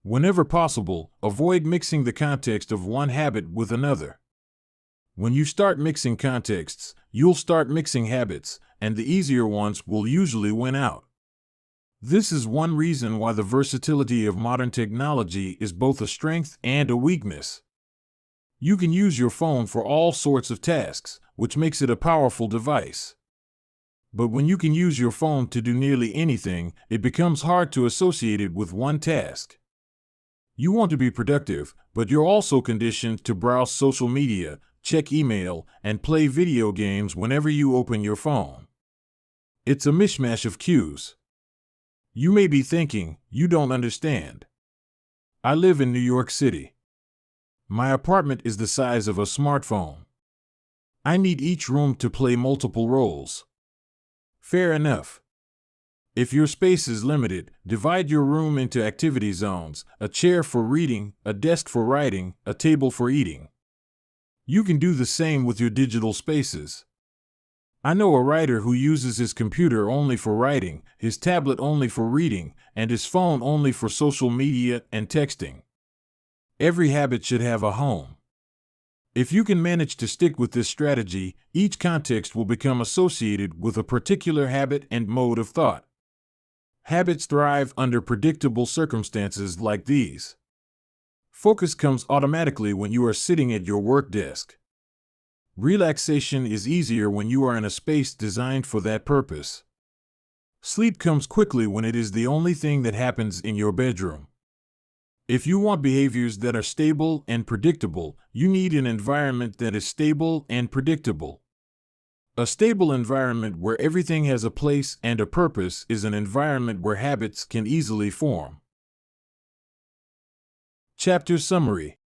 Whenever possible, avoid mixing the context of one habit with another. When you start mixing contexts, you'll start mixing habits, and the easier ones will usually win out. This is one reason why the versatility of modern technology is both a strength and a weakness. You can use your phone for all sorts of tasks, which makes it a powerful device. But when you can use your phone to do nearly anything, it becomes hard to associate it with one task. You want to be productive, but you're also conditioned to browse social media, check email, and play video games whenever you open your phone. It's a mishmash of cues. You may be thinking, you don't understand. I live in New York City. My apartment is the size of a smartphone. I need each room to play multiple roles. Fair enough. If your space is limited, divide your room into activity zones, a chair for reading, a desk for writing, a table for eating. You can do the same with your digital spaces. I know a writer who uses his computer only for writing, his tablet only for reading, and his phone only for social media and texting. Every habit should have a home. If you can manage to stick with this strategy, each context will become associated with a particular habit and mode of thought. Habits thrive under predictable circumstances like these. Focus comes automatically when you are sitting at your work desk. Relaxation is easier when you are in a space designed for that purpose. Sleep comes quickly when it is the only thing that happens in your bedroom. If you want behaviors that are stable and predictable, you need an environment that is stable and predictable. A stable environment where everything has a place and a purpose is an environment where habits can easily form. Chapter Summary.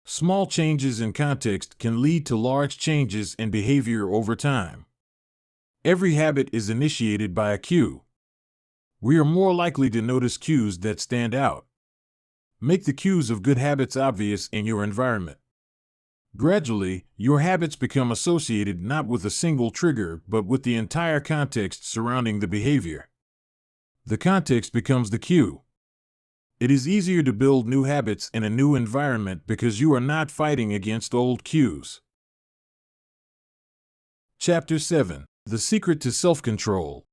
Small changes in context can lead to large changes in behavior over time. Every habit is initiated by a cue. We are more likely to notice cues that stand out. Make the cues of good habits obvious in your environment. Gradually, your habits become associated not with a single trigger but with the entire context surrounding the behavior. The context becomes the cue. It is easier to build new habits in a new environment because you are not fighting against old cues. Chapter 7. The Secret to Self-Control.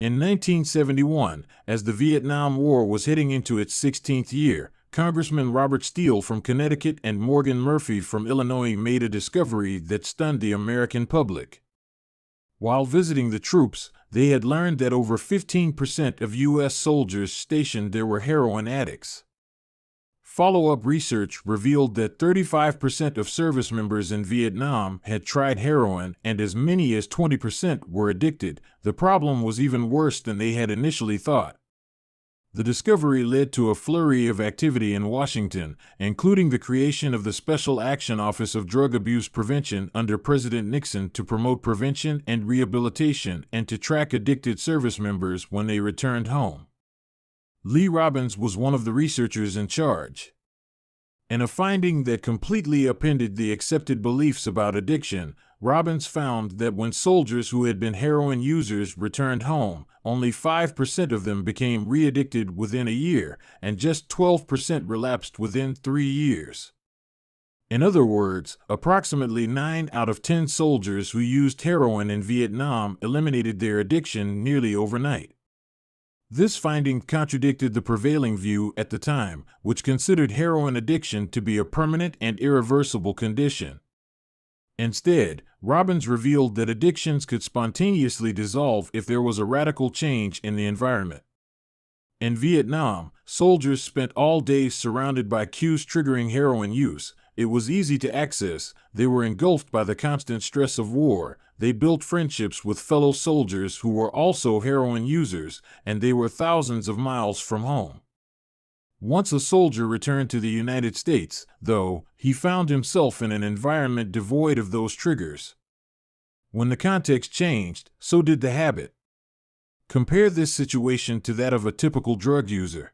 In 1971, as the Vietnam War was heading into its 16th year, Congressman Robert Steele from Connecticut and Morgan Murphy from Illinois made a discovery that stunned the American public. While visiting the troops, they had learned that over 15% of U.S. soldiers stationed there were heroin addicts. Follow-up research revealed that 35% of service members in Vietnam had tried heroin and as many as 20% were addicted. The problem was even worse than they had initially thought. The discovery led to a flurry of activity in Washington, including the creation of the Special Action Office of Drug Abuse Prevention under President Nixon to promote prevention and rehabilitation and to track addicted service members when they returned home. Lee Robbins was one of the researchers in charge. In a finding that completely upended the accepted beliefs about addiction, Robbins found that when soldiers who had been heroin users returned home, only 5% of them became re-addicted within a year, and just 12% relapsed within 3 years. In other words, approximately 9 out of 10 soldiers who used heroin in Vietnam eliminated their addiction nearly overnight. This finding contradicted the prevailing view at the time, which considered heroin addiction to be a permanent and irreversible condition. Instead, Robbins revealed that addictions could spontaneously dissolve if there was a radical change in the environment. In Vietnam, soldiers spent all day surrounded by cues triggering heroin use. It was easy to access, they were engulfed by the constant stress of war, they built friendships with fellow soldiers who were also heroin users, and they were thousands of miles from home. Once a soldier returned to the United States, though, he found himself in an environment devoid of those triggers. When the context changed, so did the habit. Compare this situation to that of a typical drug user.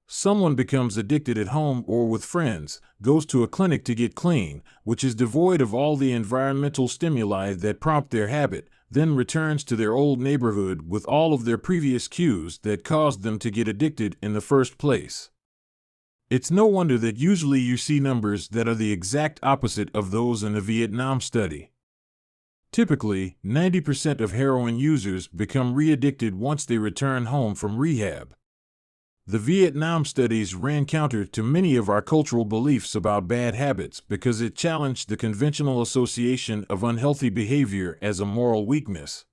Someone becomes addicted at home or with friends, goes to a clinic to get clean, which is devoid of all the environmental stimuli that prompt their habit, then returns to their old neighborhood with all of their previous cues that caused them to get addicted in the first place. It's no wonder that usually you see numbers that are the exact opposite of those in the Vietnam study. Typically, 90% of heroin users become re-addicted once they return home from rehab. The Vietnam studies ran counter to many of our cultural beliefs about bad habits because it challenged the conventional association of unhealthy behavior as a moral weakness.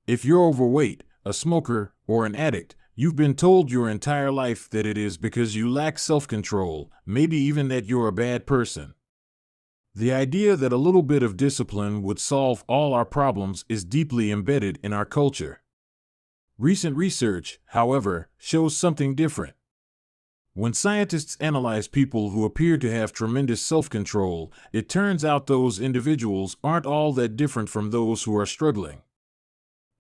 If you're overweight, a smoker, or an addict, you've been told your entire life that it is because you lack self-control, maybe even that you're a bad person. The idea that a little bit of discipline would solve all our problems is deeply embedded in our culture. Recent research, however, shows something different. When scientists analyze people who appear to have tremendous self-control, it turns out those individuals aren't all that different from those who are struggling.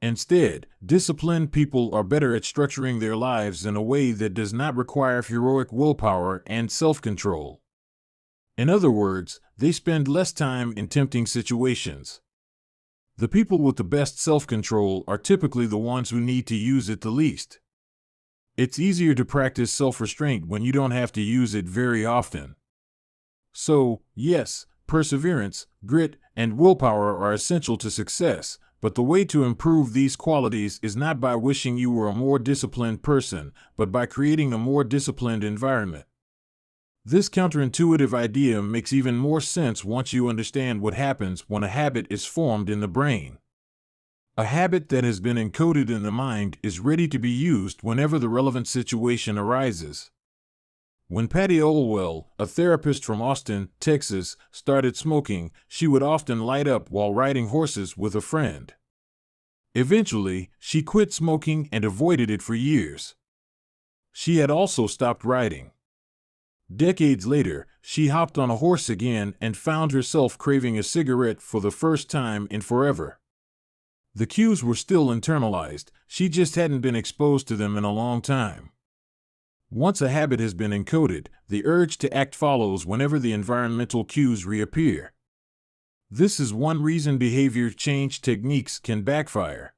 Instead, disciplined people are better at structuring their lives in a way that does not require heroic willpower and self-control. In other words, they spend less time in tempting situations. The people with the best self-control are typically the ones who need to use it the least. It's easier to practice self-restraint when you don't have to use it very often. So, yes, perseverance, grit, and willpower are essential to success, but the way to improve these qualities is not by wishing you were a more disciplined person, but by creating a more disciplined environment. This counterintuitive idea makes even more sense once you understand what happens when a habit is formed in the brain. A habit that has been encoded in the mind is ready to be used whenever the relevant situation arises. When Patty Olwell, a therapist from Austin, Texas, started smoking, she would often light up while riding horses with a friend. Eventually, she quit smoking and avoided it for years. She had also stopped riding. Decades later, she hopped on a horse again and found herself craving a cigarette for the first time in forever. The cues were still internalized, she just hadn't been exposed to them in a long time. Once a habit has been encoded, the urge to act follows whenever the environmental cues reappear. This is one reason behavior change techniques can backfire.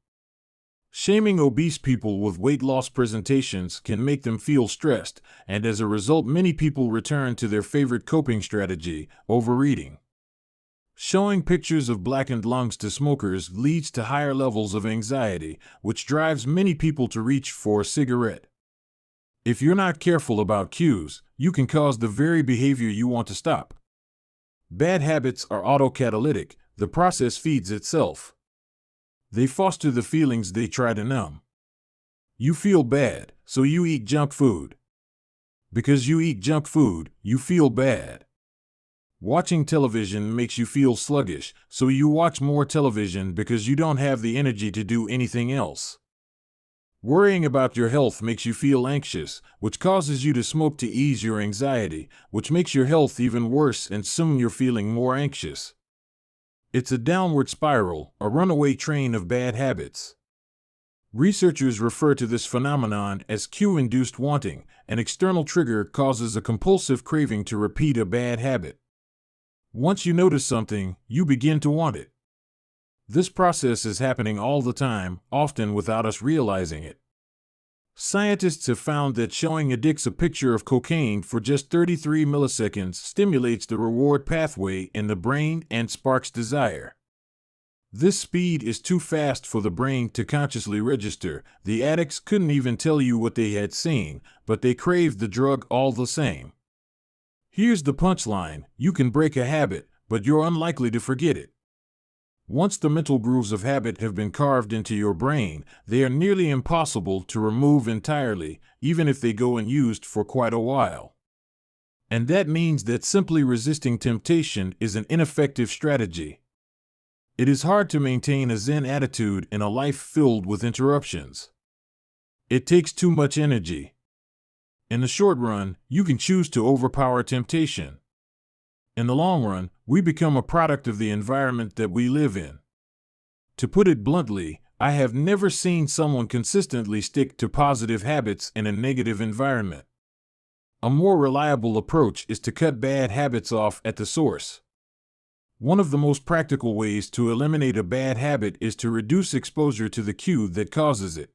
Shaming obese people with weight loss presentations can make them feel stressed, and as a result many people return to their favorite coping strategy, overeating. Showing pictures of blackened lungs to smokers leads to higher levels of anxiety, which drives many people to reach for a cigarette. If you're not careful about cues, you can cause the very behavior you want to stop. Bad habits are autocatalytic, the process feeds itself. They foster the feelings they try to numb. You feel bad, so you eat junk food. Because you eat junk food, you feel bad. Watching television makes you feel sluggish, so you watch more television because you don't have the energy to do anything else. Worrying about your health makes you feel anxious, which causes you to smoke to ease your anxiety, which makes your health even worse and soon you're feeling more anxious. It's a downward spiral, a runaway train of bad habits. Researchers refer to this phenomenon as cue-induced wanting. An external trigger causes a compulsive craving to repeat a bad habit. Once you notice something, you begin to want it. This process is happening all the time, often without us realizing it. Scientists have found that showing addicts a picture of cocaine for just 33 milliseconds stimulates the reward pathway in the brain and sparks desire. This speed is too fast for the brain to consciously register. The addicts couldn't even tell you what they had seen, but they craved the drug all the same. Here's the punchline: you can break a habit, but you're unlikely to forget it. Once the mental grooves of habit have been carved into your brain, they are nearly impossible to remove entirely, even if they go unused for quite a while. And that means that simply resisting temptation is an ineffective strategy. It is hard to maintain a Zen attitude in a life filled with interruptions. It takes too much energy. In the short run, you can choose to overpower temptation. In the long run, we become a product of the environment that we live in. To put it bluntly, I have never seen someone consistently stick to positive habits in a negative environment. A more reliable approach is to cut bad habits off at the source. One of the most practical ways to eliminate a bad habit is to reduce exposure to the cue that causes it.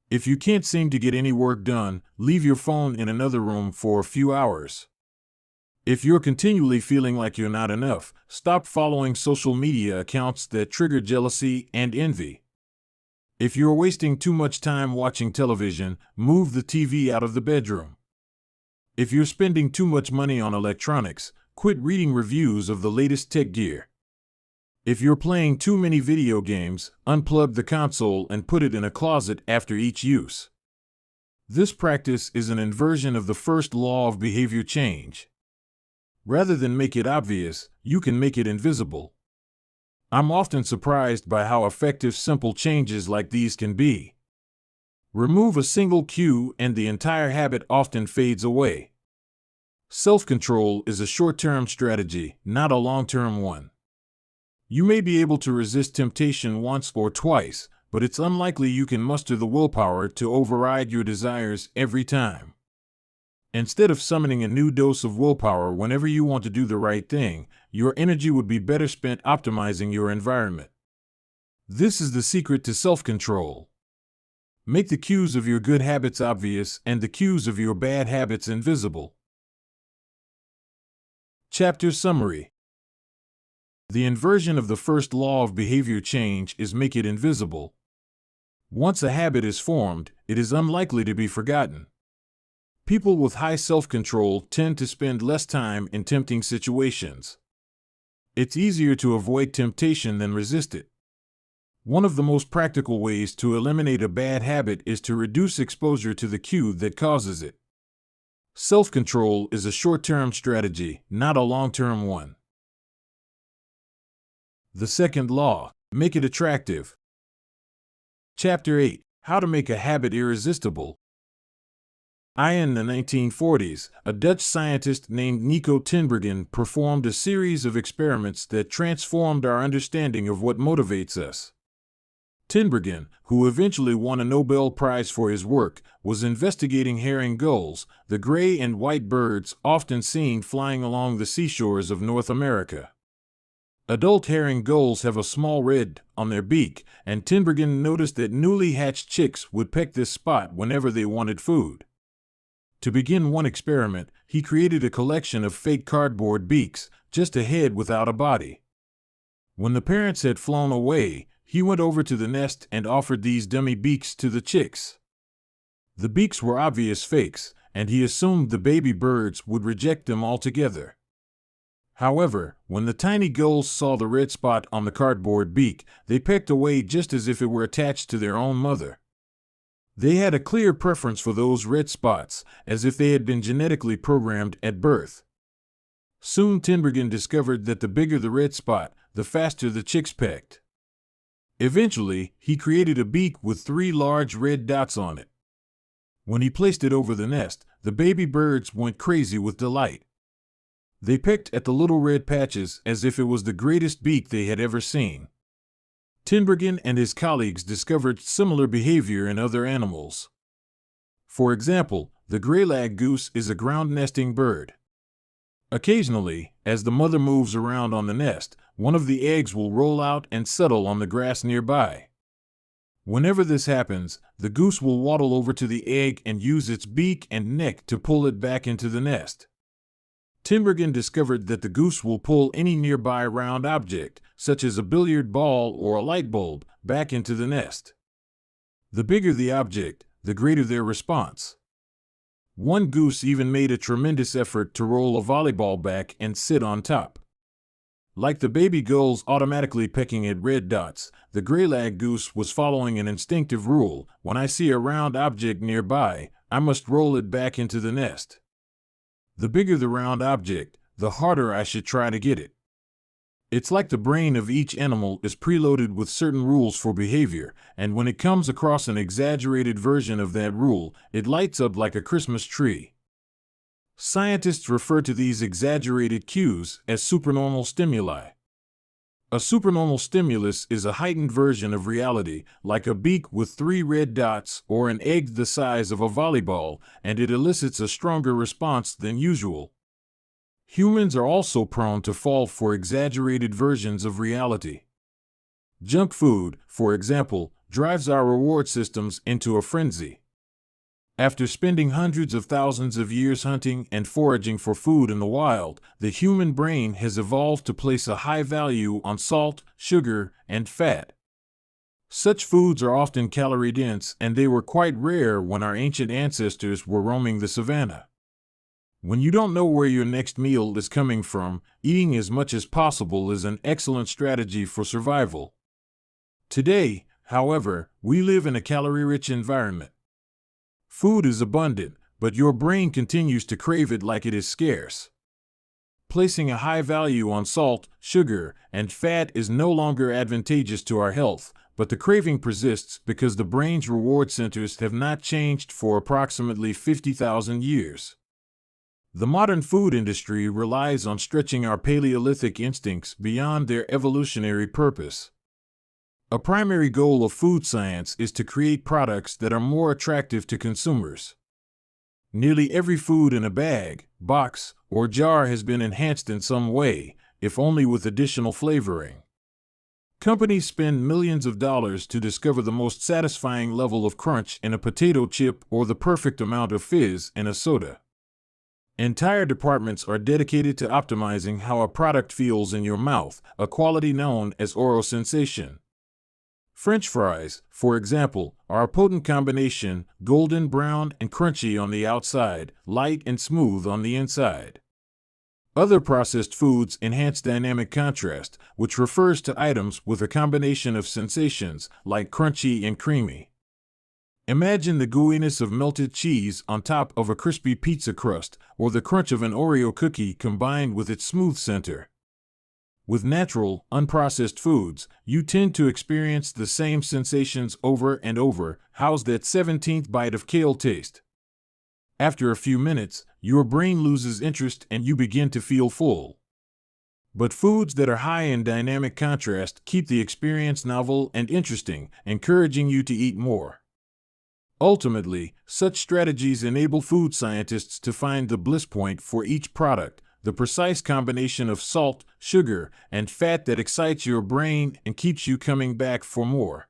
If you can't seem to get any work done, leave your phone in another room for a few hours. If you're continually feeling like you're not enough, stop following social media accounts that trigger jealousy and envy. If you're wasting too much time watching television, move the TV out of the bedroom. If you're spending too much money on electronics, quit reading reviews of the latest tech gear. If you're playing too many video games, unplug the console and put it in a closet after each use. This practice is an inversion of the first law of behavior change. Rather than make it obvious, you can make it invisible. I'm often surprised by how effective simple changes like these can be. Remove a single cue and the entire habit often fades away. Self-control is a short-term strategy, not a long-term one. You may be able to resist temptation once or twice, but it's unlikely you can muster the willpower to override your desires every time. Instead of summoning a new dose of willpower whenever you want to do the right thing, your energy would be better spent optimizing your environment. This is the secret to self-control. Make the cues of your good habits obvious and the cues of your bad habits invisible. Chapter Summary. The inversion of the first law of behavior change is make it invisible. Once a habit is formed, it is unlikely to be forgotten. People with high self-control tend to spend less time in tempting situations. It's easier to avoid temptation than resist it. One of the most practical ways to eliminate a bad habit is to reduce exposure to the cue that causes it. Self-control is a short-term strategy, not a long-term one. The second law: make it attractive. Chapter 8: How to make a habit irresistible. In the 1940s, a Dutch scientist named Nico Tinbergen performed a series of experiments that transformed our understanding of what motivates us. Tinbergen, who eventually won a Nobel Prize for his work, was investigating herring gulls, the gray and white birds often seen flying along the seashores of North America. Adult herring gulls have a small red on their beak, and Tinbergen noticed that newly hatched chicks would peck this spot whenever they wanted food. To begin one experiment, he created a collection of fake cardboard beaks, just a head without a body. When the parents had flown away, he went over to the nest and offered these dummy beaks to the chicks. The beaks were obvious fakes, and he assumed the baby birds would reject them altogether. However, when the tiny gulls saw the red spot on the cardboard beak, they pecked away just as if it were attached to their own mother. They had a clear preference for those red spots, as if they had been genetically programmed at birth. Soon Tinbergen discovered that the bigger the red spot, the faster the chicks pecked. Eventually, he created a beak with 3 large red dots on it. When he placed it over the nest, the baby birds went crazy with delight. They pecked at the little red patches as if it was the greatest beak they had ever seen. Tinbergen and his colleagues discovered similar behavior in other animals. For example, the greylag goose is a ground-nesting bird. Occasionally, as the mother moves around on the nest, one of the eggs will roll out and settle on the grass nearby. Whenever this happens, the goose will waddle over to the egg and use its beak and neck to pull it back into the nest. Tinbergen discovered that the goose will pull any nearby round object, such as a billiard ball or a light bulb, back into the nest. The bigger the object, the greater their response. One goose even made a tremendous effort to roll a volleyball back and sit on top. Like the baby gulls automatically pecking at red dots, the greylag goose was following an instinctive rule: when I see a round object nearby, I must roll it back into the nest. The bigger the round object, the harder I should try to get it. It's like the brain of each animal is preloaded with certain rules for behavior, and when it comes across an exaggerated version of that rule, it lights up like a Christmas tree. Scientists refer to these exaggerated cues as supernormal stimuli. A supernormal stimulus is a heightened version of reality, like a beak with 3 red dots or an egg the size of a volleyball, and it elicits a stronger response than usual. Humans are also prone to fall for exaggerated versions of reality. Junk food, for example, drives our reward systems into a frenzy. After spending hundreds of thousands of years hunting and foraging for food in the wild, the human brain has evolved to place a high value on salt, sugar, and fat. Such foods are often calorie-dense, and they were quite rare when our ancient ancestors were roaming the savannah. When you don't know where your next meal is coming from, eating as much as possible is an excellent strategy for survival. Today, however, we live in a calorie-rich environment. Food is abundant, but your brain continues to crave it like it is scarce. Placing a high value on salt, sugar, and fat is no longer advantageous to our health, but the craving persists because the brain's reward centers have not changed for approximately 50,000 years. The modern food industry relies on stretching our Paleolithic instincts beyond their evolutionary purpose. A primary goal of food science is to create products that are more attractive to consumers. Nearly every food in a bag, box, or jar has been enhanced in some way, if only with additional flavoring. Companies spend millions of dollars to discover the most satisfying level of crunch in a potato chip or the perfect amount of fizz in a soda. Entire departments are dedicated to optimizing how a product feels in your mouth, a quality known as oral sensation. French fries, for example, are a potent combination, golden brown and crunchy on the outside, light and smooth on the inside. Other processed foods enhance dynamic contrast, which refers to items with a combination of sensations, like crunchy and creamy. Imagine the gooiness of melted cheese on top of a crispy pizza crust, or the crunch of an Oreo cookie combined with its smooth center. With natural, unprocessed foods, you tend to experience the same sensations over and over. How's that 17th bite of kale taste? After a few minutes, your brain loses interest and you begin to feel full. But foods that are high in dynamic contrast keep the experience novel and interesting, encouraging you to eat more. Ultimately, such strategies enable food scientists to find the bliss point for each product, the precise combination of salt, sugar, and fat that excites your brain and keeps you coming back for more.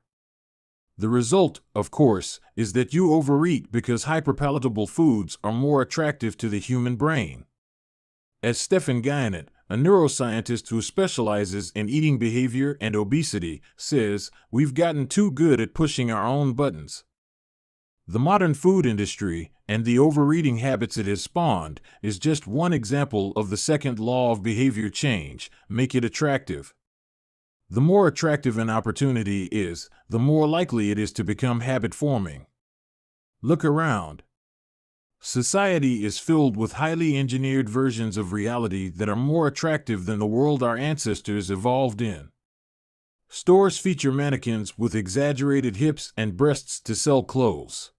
The result, of course, is that you overeat because hyperpalatable foods are more attractive to the human brain. As Stephen Guyenet, a neuroscientist who specializes in eating behavior and obesity, says, we've gotten too good at pushing our own buttons. The modern food industry, and the overeating habits it has spawned, is just one example of the second law of behavior change: make it attractive. The more attractive an opportunity is, the more likely it is to become habit-forming. Look around. Society is filled with highly engineered versions of reality that are more attractive than the world our ancestors evolved in. Stores feature mannequins with exaggerated hips and breasts to sell clothes.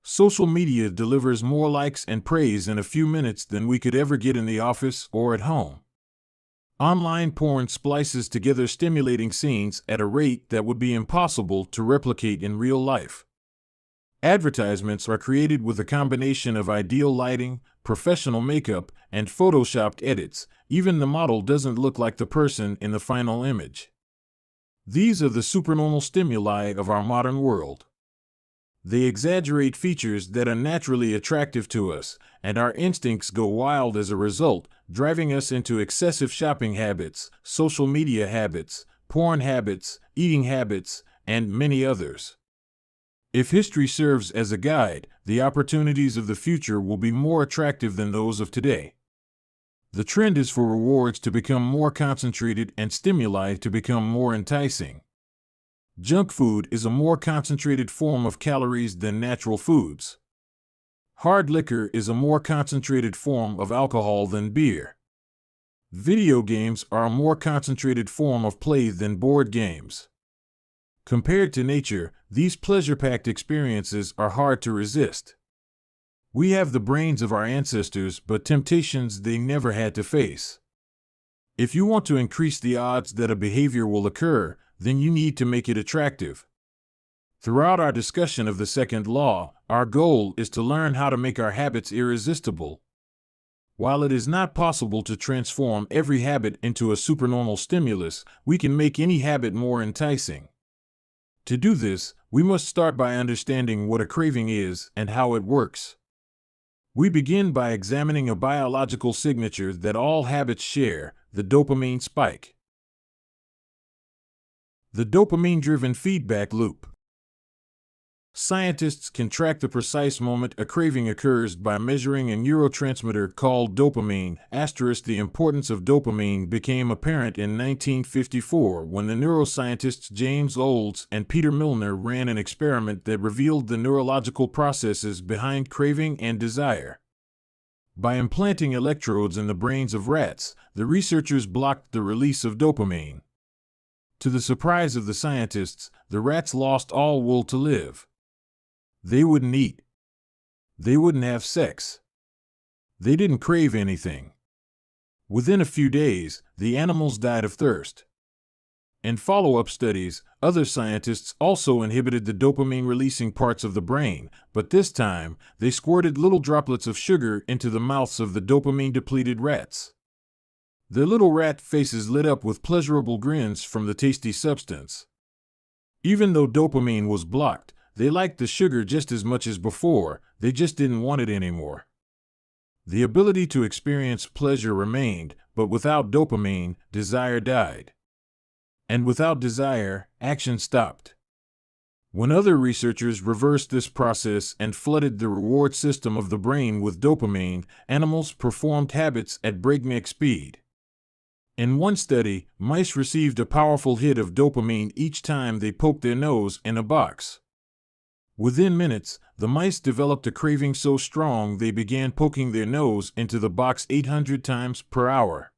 Social media delivers more likes and praise in a few minutes than we could ever get in the office or at home. Online porn splices together stimulating scenes at a rate that would be impossible to replicate in real life. Advertisements are created with a combination of ideal lighting, professional makeup, and photoshopped edits. Even the model doesn't look like the person in the final image. These are the supernormal stimuli of our modern world. They exaggerate features that are naturally attractive to us, and our instincts go wild as a result, driving us into excessive shopping habits, social media habits, porn habits, eating habits, and many others. If history serves as a guide, the opportunities of the future will be more attractive than those of today. The trend is for rewards to become more concentrated and stimuli to become more enticing. Junk food is a more concentrated form of calories than natural foods. Hard liquor is a more concentrated form of alcohol than beer. Video games are a more concentrated form of play than board games. Compared to nature, these pleasure-packed experiences are hard to resist. We have the brains of our ancestors, but temptations they never had to face. If you want to increase the odds that a behavior will occur, then you need to make it attractive. Throughout our discussion of the second law, our goal is to learn how to make our habits irresistible. While it is not possible to transform every habit into a supernormal stimulus, we can make any habit more enticing. To do this, we must start by understanding what a craving is and how it works. We begin by examining a biological signature that all habits share: the dopamine spike. The dopamine-driven feedback loop. Scientists can track the precise moment a craving occurs by measuring a neurotransmitter called dopamine. The importance of dopamine became apparent in 1954 when the neuroscientists James Olds and Peter Milner ran an experiment that revealed the neurological processes behind craving and desire. By implanting electrodes in the brains of rats, the researchers blocked the release of dopamine. To the surprise of the scientists, the rats lost all will to live. They wouldn't eat. They wouldn't have sex. They didn't crave anything. Within a few days, the animals died of thirst. In follow-up studies, other scientists also inhibited the dopamine-releasing parts of the brain, but this time, they squirted little droplets of sugar into the mouths of the dopamine-depleted rats. Their little rat faces lit up with pleasurable grins from the tasty substance. Even though dopamine was blocked, they liked the sugar just as much as before, they just didn't want it anymore. The ability to experience pleasure remained, but without dopamine, desire died. And without desire, action stopped. When other researchers reversed this process and flooded the reward system of the brain with dopamine, animals performed habits at breakneck speed. In one study, mice received a powerful hit of dopamine each time they poked their nose in a box. Within minutes, the mice developed a craving so strong they began poking their nose into the box 800 times per hour.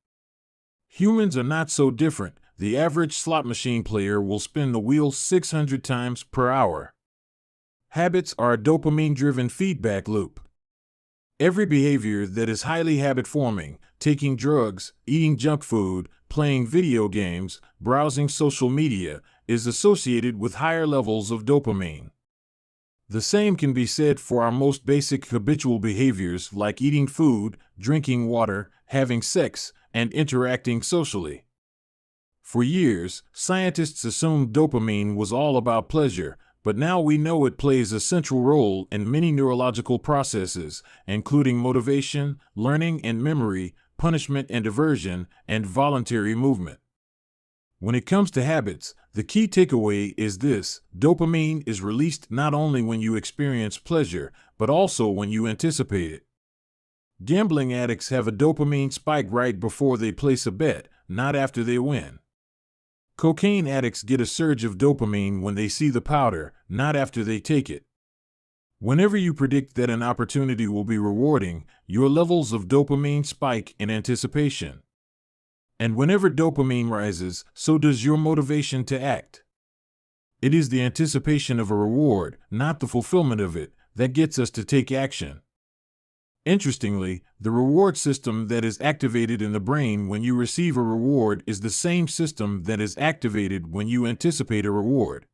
Humans are not so different. The average slot machine player will spin the wheel 600 times per hour. Habits are a dopamine-driven feedback loop. Every behavior that is highly habit-forming, taking drugs, eating junk food, playing video games, browsing social media, is associated with higher levels of dopamine. The same can be said for our most basic habitual behaviors like eating food, drinking water, having sex, and interacting socially. For years, scientists assumed dopamine was all about pleasure, but now we know it plays a central role in many neurological processes, including motivation, learning and memory, punishment and aversion, and voluntary movement. When it comes to habits, the key takeaway is this: dopamine is released not only when you experience pleasure, but also when you anticipate it. Gambling addicts have a dopamine spike right before they place a bet, not after they win. Cocaine addicts get a surge of dopamine when they see the powder, not after they take it. Whenever you predict that an opportunity will be rewarding, your levels of dopamine spike in anticipation. And whenever dopamine rises, so does your motivation to act. It is the anticipation of a reward, not the fulfillment of it, that gets us to take action. Interestingly, the reward system that is activated in the brain when you receive a reward is the same system that is activated when you anticipate a reward.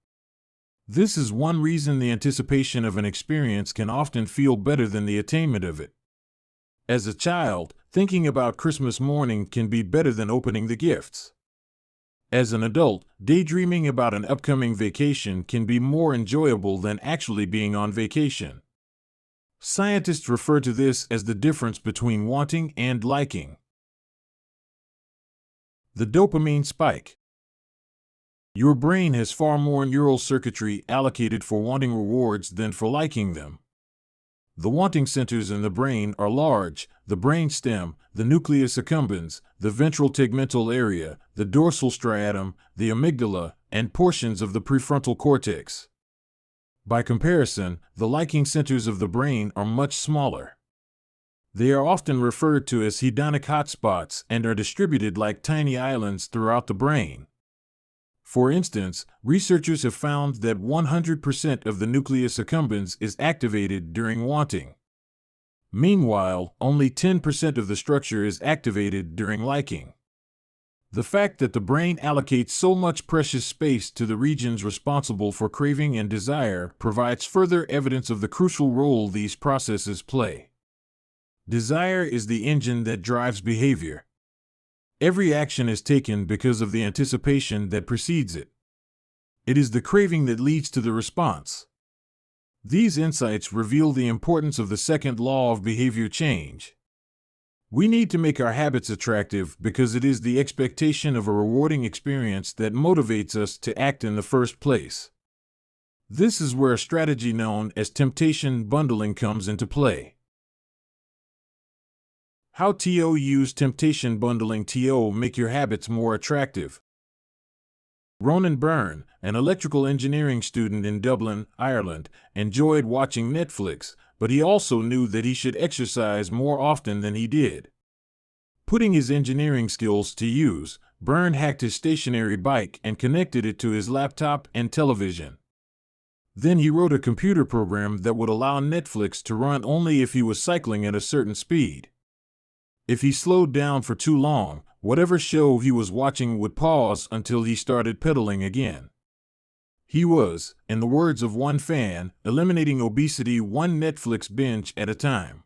This is one reason the anticipation of an experience can often feel better than the attainment of it. As a child, thinking about Christmas morning can be better than opening the gifts. As an adult, daydreaming about an upcoming vacation can be more enjoyable than actually being on vacation. Scientists refer to this as the difference between wanting and liking. The dopamine spike. Your brain has far more neural circuitry allocated for wanting rewards than for liking them. The wanting centers in the brain are large: the brainstem, the nucleus accumbens, the ventral tegmental area, the dorsal striatum, the amygdala, and portions of the prefrontal cortex. By comparison, the liking centers of the brain are much smaller. They are often referred to as hedonic hotspots and are distributed like tiny islands throughout the brain. For instance, researchers have found that 100% of the nucleus accumbens is activated during wanting. Meanwhile, only 10% of the structure is activated during liking. The fact that the brain allocates so much precious space to the regions responsible for craving and desire provides further evidence of the crucial role these processes play. Desire is the engine that drives behavior. Every action is taken because of the anticipation that precedes it. It is the craving that leads to the response. These insights reveal the importance of the second law of behavior change. We need to make our habits attractive because it is the expectation of a rewarding experience that motivates us to act in the first place. This is where a strategy known as temptation bundling comes into play. How to use temptation bundling to make your habits more attractive. Ronan Byrne, an electrical engineering student in Dublin, Ireland, enjoyed watching Netflix, but he also knew that he should exercise more often than he did. Putting his engineering skills to use, Byrne hacked his stationary bike and connected it to his laptop and television. Then he wrote a computer program that would allow Netflix to run only if he was cycling at a certain speed. If he slowed down for too long, whatever show he was watching would pause until he started pedaling again. He was, in the words of one fan, eliminating obesity one Netflix binge at a time.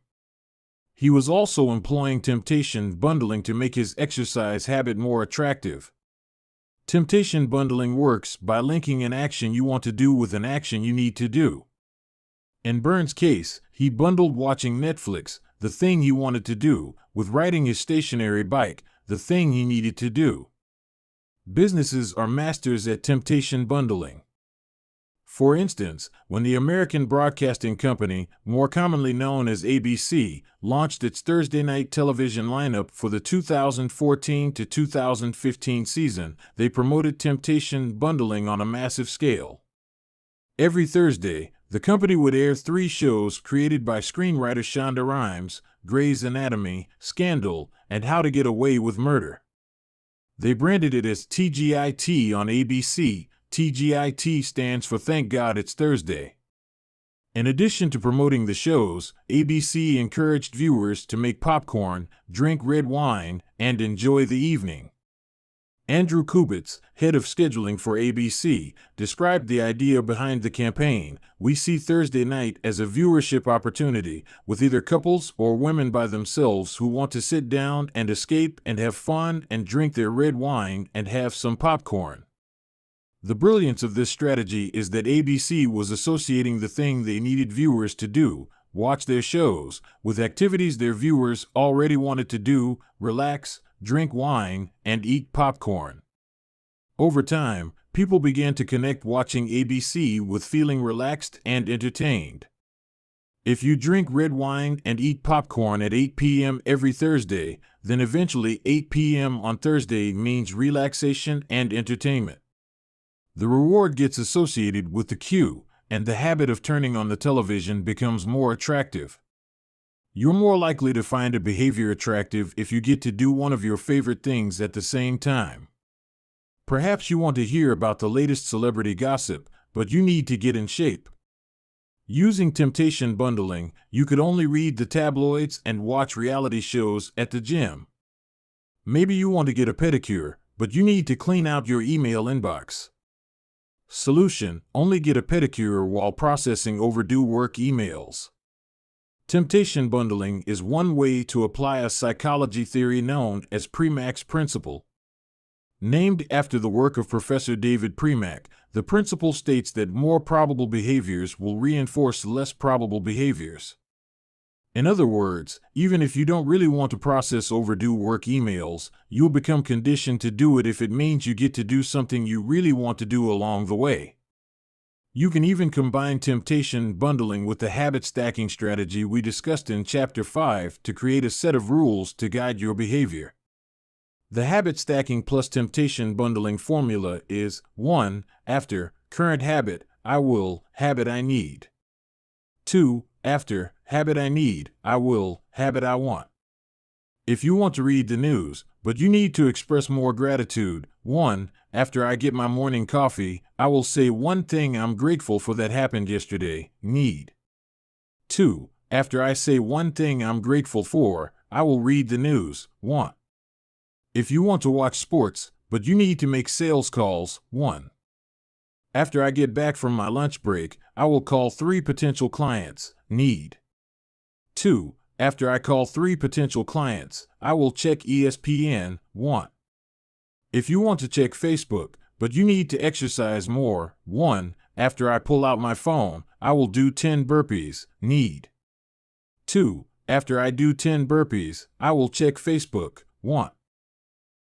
He was also employing temptation bundling to make his exercise habit more attractive. Temptation bundling works by linking an action you want to do with an action you need to do. In Byrne's case, he bundled watching Netflix, the thing he wanted to do, with riding his stationary bike, the thing he needed to do. Businesses are masters at temptation bundling. For instance, when the American Broadcasting Company, more commonly known as ABC, launched its Thursday night television lineup for the 2014 to 2015 season, they promoted temptation bundling on a massive scale. Every Thursday, the company would air 3 shows created by screenwriter Shonda Rhimes: Grey's Anatomy, Scandal, and How to Get Away with Murder. They branded it as TGIT on ABC. TGIT stands for Thank God It's Thursday. In addition to promoting the shows, ABC encouraged viewers to make popcorn, drink red wine, and enjoy the evening. Andrew Kubitz, head of scheduling for ABC, described the idea behind the campaign. We see Thursday night as a viewership opportunity, with either couples or women by themselves who want to sit down and escape and have fun and drink their red wine and have some popcorn. The brilliance of this strategy is that ABC was associating the thing they needed viewers to do, watch their shows, with activities their viewers already wanted to do, relax, drink wine, and eat popcorn. Over time, people began to connect watching ABC with feeling relaxed and entertained. If you drink red wine and eat popcorn at 8 p.m. every Thursday, then eventually 8 p.m. on Thursday means relaxation and entertainment. The reward gets associated with the cue, and the habit of turning on the television becomes more attractive. You're more likely to find a behavior attractive if you get to do one of your favorite things at the same time. Perhaps you want to hear about the latest celebrity gossip, but you need to get in shape. Using temptation bundling, you could only read the tabloids and watch reality shows at the gym. Maybe you want to get a pedicure, but you need to clean out your email inbox. Solution: only get a pedicure while processing overdue work emails. Temptation bundling is one way to apply a psychology theory known as Premack's principle. Named after the work of Professor David Premack, the principle states that more probable behaviors will reinforce less probable behaviors. In other words, even if you don't really want to process overdue work emails, you'll become conditioned to do it if it means you get to do something you really want to do along the way. You can even combine temptation bundling with the habit stacking strategy we discussed in Chapter 5 to create a set of rules to guide your behavior. The habit stacking plus temptation bundling formula is 1. After current habit, I will, habit I need. 2. After habit I need, I will, habit I want. If you want to read the news, but you need to express more gratitude, 1. After I get my morning coffee, I will say one thing I'm grateful for that happened yesterday, need. 2. After I say one thing I'm grateful for, I will read the news, want. If you want to watch sports, but you need to make sales calls, 1. After I get back from my lunch break, I will call 3 potential clients, need. 2. After I call 3 potential clients, I will check ESPN, want. If you want to check Facebook, but you need to exercise more, 1. After I pull out my phone, I will do 10 burpees, need. 2. After I do 10 burpees, I will check Facebook, want.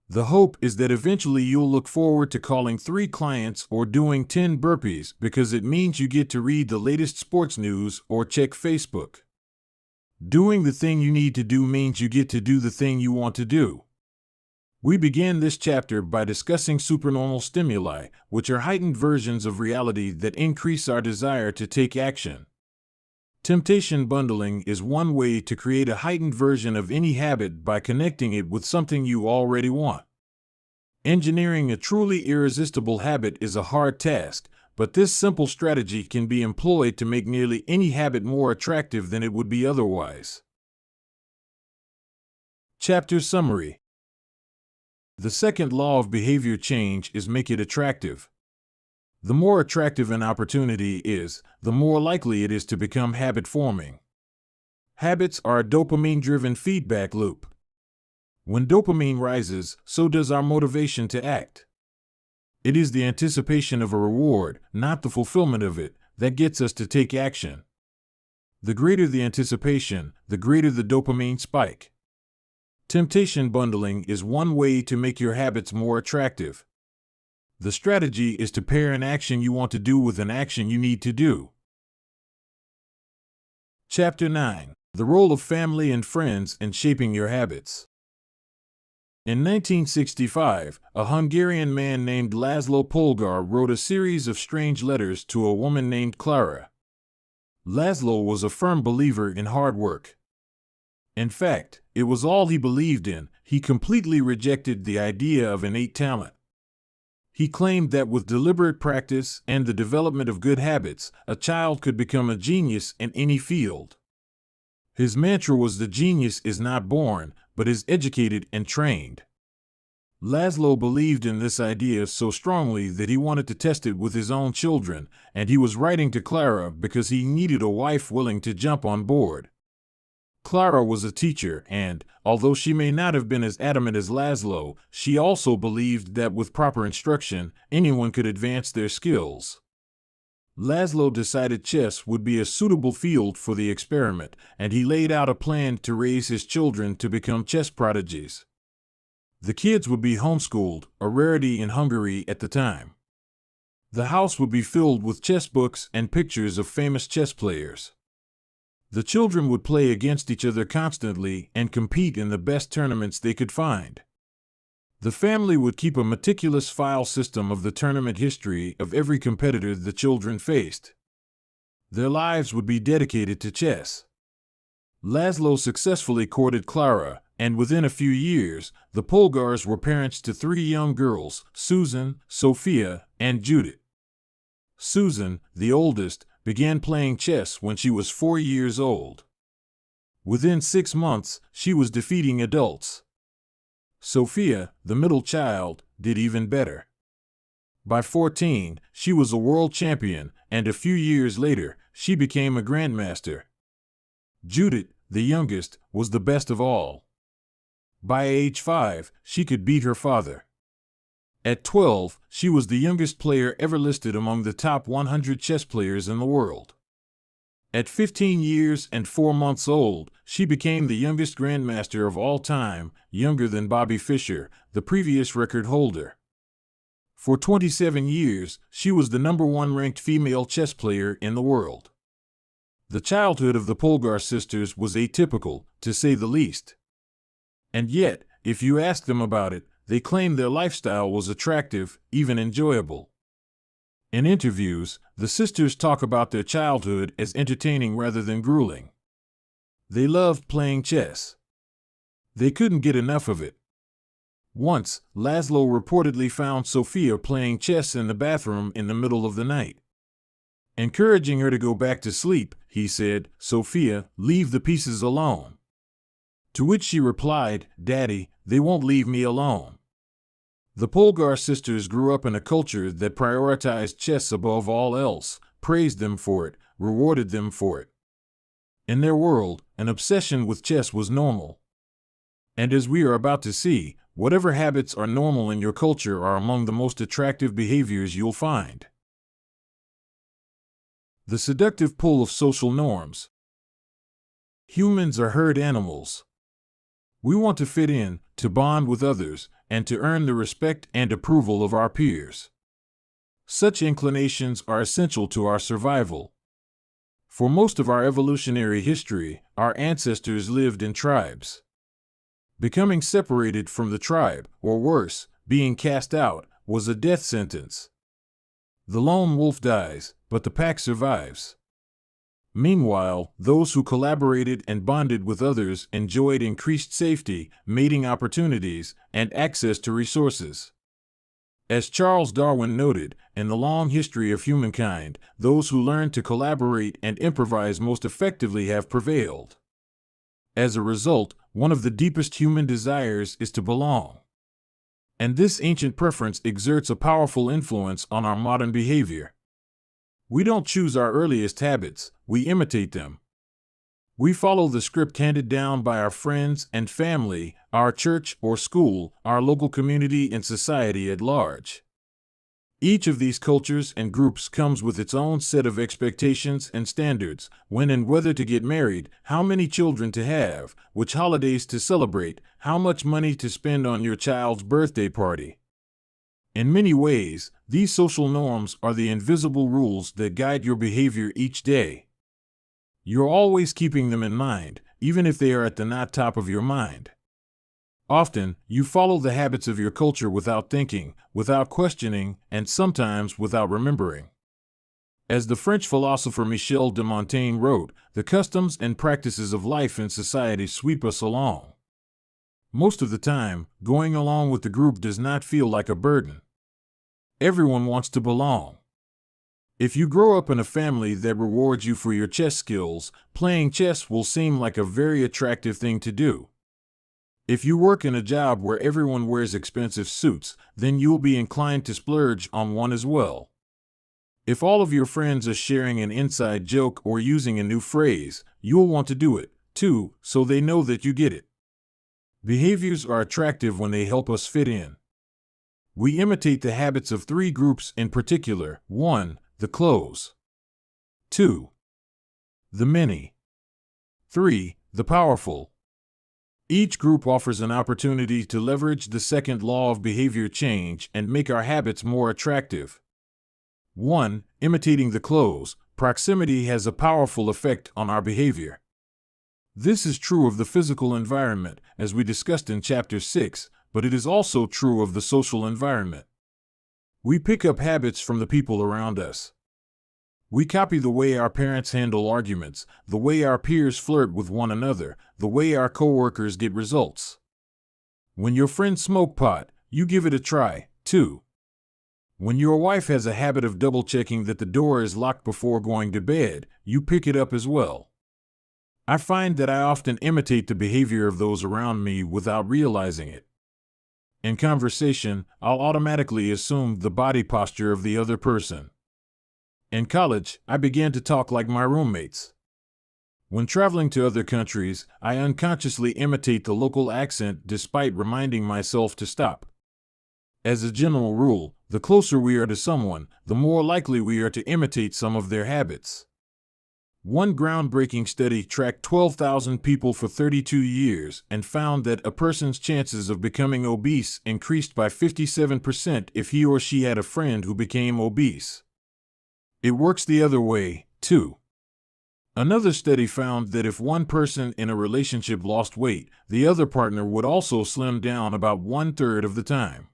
The hope is that eventually you'll look forward to calling 3 clients or doing 10 burpees because it means you get to read the latest sports news or check Facebook. Doing the thing you need to do means you get to do the thing you want to do. We began this chapter by discussing supernormal stimuli, which are heightened versions of reality that increase our desire to take action. Temptation bundling is one way to create a heightened version of any habit by connecting it with something you already want. Engineering a truly irresistible habit is a hard task, but this simple strategy can be employed to make nearly any habit more attractive than it would be otherwise. Chapter Summary. The second law of behavior change is make it attractive. The more attractive an opportunity is, the more likely it is to become habit-forming. Habits are a dopamine-driven feedback loop. When dopamine rises, so does our motivation to act. It is the anticipation of a reward, not the fulfillment of it, that gets us to take action. The greater the anticipation, the greater the dopamine spike. Temptation bundling is one way to make your habits more attractive. The strategy is to pair an action you want to do with an action you need to do. Chapter 9. The role of family and friends in shaping your habits. In 1965, a Hungarian man named Laszlo Polgar wrote a series of strange letters to a woman named Clara. Laszlo was a firm believer in hard work. In fact, it was all he believed in. He completely rejected the idea of innate talent. He claimed that with deliberate practice and the development of good habits, a child could become a genius in any field. His mantra was, "The genius is not born, but is educated and trained." Laszlo believed in this idea so strongly that he wanted to test it with his own children, and he was writing to Clara because he needed a wife willing to jump on board. Clara was a teacher and, although she may not have been as adamant as Laszlo, she also believed that with proper instruction, anyone could advance their skills. Laszlo decided chess would be a suitable field for the experiment, and he laid out a plan to raise his children to become chess prodigies. The kids would be homeschooled, a rarity in Hungary at the time. The house would be filled with chess books and pictures of famous chess players. The children would play against each other constantly and compete in the best tournaments they could find. The family would keep a meticulous file system of the tournament history of every competitor the children faced. Their lives would be dedicated to chess. Laszlo successfully courted Clara, and within a few years, the Polgars were parents to 3 young girls, Susan, Sophia, and Judith. Susan, the oldest, began playing chess when she was 4 years old. Within 6 months, she was defeating adults. Sophia, the middle child, did even better. By 14, she was a world champion, and a few years later, she became a grandmaster. Judith, the youngest, was the best of all. By age 5, she could beat her father. At 12, she was the youngest player ever listed among the top 100 chess players in the world. At 15 years and 4 months old, she became the youngest grandmaster of all time, younger than Bobby Fischer, the previous record holder. For 27 years, she was the #1 ranked female chess player in the world. The childhood of the Polgar sisters was atypical, to say the least. And yet, if you ask them about it, they claim their lifestyle was attractive, even enjoyable. In interviews, the sisters talk about their childhood as entertaining rather than grueling. They loved playing chess. They couldn't get enough of it. Once, Laszlo reportedly found Sophia playing chess in the bathroom in the middle of the night. Encouraging her to go back to sleep, he said, "Sophia, leave the pieces alone." To which she replied, "Daddy, they won't leave me alone." The Polgar sisters grew up in a culture that prioritized chess above all else, praised them for it, rewarded them for it. In their world, an obsession with chess was normal. And as we are about to see, whatever habits are normal in your culture are among the most attractive behaviors you'll find. The seductive pull of social norms. Humans are herd animals. We want to fit in, to bond with others, and to earn the respect and approval of our peers. Such inclinations are essential to our survival. For most of our evolutionary history, our ancestors lived in tribes. Becoming separated from the tribe, or worse, being cast out, was a death sentence. The lone wolf dies, but the pack survives. Meanwhile, those who collaborated and bonded with others enjoyed increased safety, mating opportunities, and access to resources. As Charles Darwin noted, in the long history of humankind, those who learn to collaborate and improvise most effectively have prevailed. As a result, one of the deepest human desires is to belong. And this ancient preference exerts a powerful influence on our modern behavior. We don't choose our earliest habits, we imitate them. We follow the script handed down by our friends and family, our church or school, our local community and society at large. Each of these cultures and groups comes with its own set of expectations and standards, when and whether to get married, how many children to have, which holidays to celebrate, how much money to spend on your child's birthday party. In many ways, these social norms are the invisible rules that guide your behavior each day. You're always keeping them in mind, even if they are at the not top of your mind. Often, you follow the habits of your culture without thinking, without questioning, and sometimes without remembering. As the French philosopher Michel de Montaigne wrote, the customs and practices of life and society sweep us along. Most of the time, going along with the group does not feel like a burden. Everyone wants to belong. If you grow up in a family that rewards you for your chess skills, playing chess will seem like a very attractive thing to do. If you work in a job where everyone wears expensive suits, then you'll be inclined to splurge on one as well. If all of your friends are sharing an inside joke or using a new phrase, you'll want to do it, too, so they know that you get it. Behaviors are attractive when they help us fit in. We imitate the habits of 3 groups in particular. 1. The close. 2. The many. 3. The powerful. Each group offers an opportunity to leverage the second law of behavior change and make our habits more attractive. 1. Imitating the close. Proximity has a powerful effect on our behavior. This is true of the physical environment, as we discussed in Chapter 6, but it is also true of the social environment. We pick up habits from the people around us. We copy the way our parents handle arguments, the way our peers flirt with one another, the way our coworkers get results. When your friends smoke pot, you give it a try, too. When your wife has a habit of double-checking that the door is locked before going to bed, you pick it up as well. I find that I often imitate the behavior of those around me without realizing it. In conversation, I'll automatically assume the body posture of the other person. In college, I began to talk like my roommates. When traveling to other countries, I unconsciously imitate the local accent despite reminding myself to stop. As a general rule, the closer we are to someone, the more likely we are to imitate some of their habits. One groundbreaking study tracked 12,000 people for 32 years and found that a person's chances of becoming obese increased by 57% if he or she had a friend who became obese. It works the other way, too. Another study found that if one person in a relationship lost weight, the other partner would also slim down about 1/3 of the time.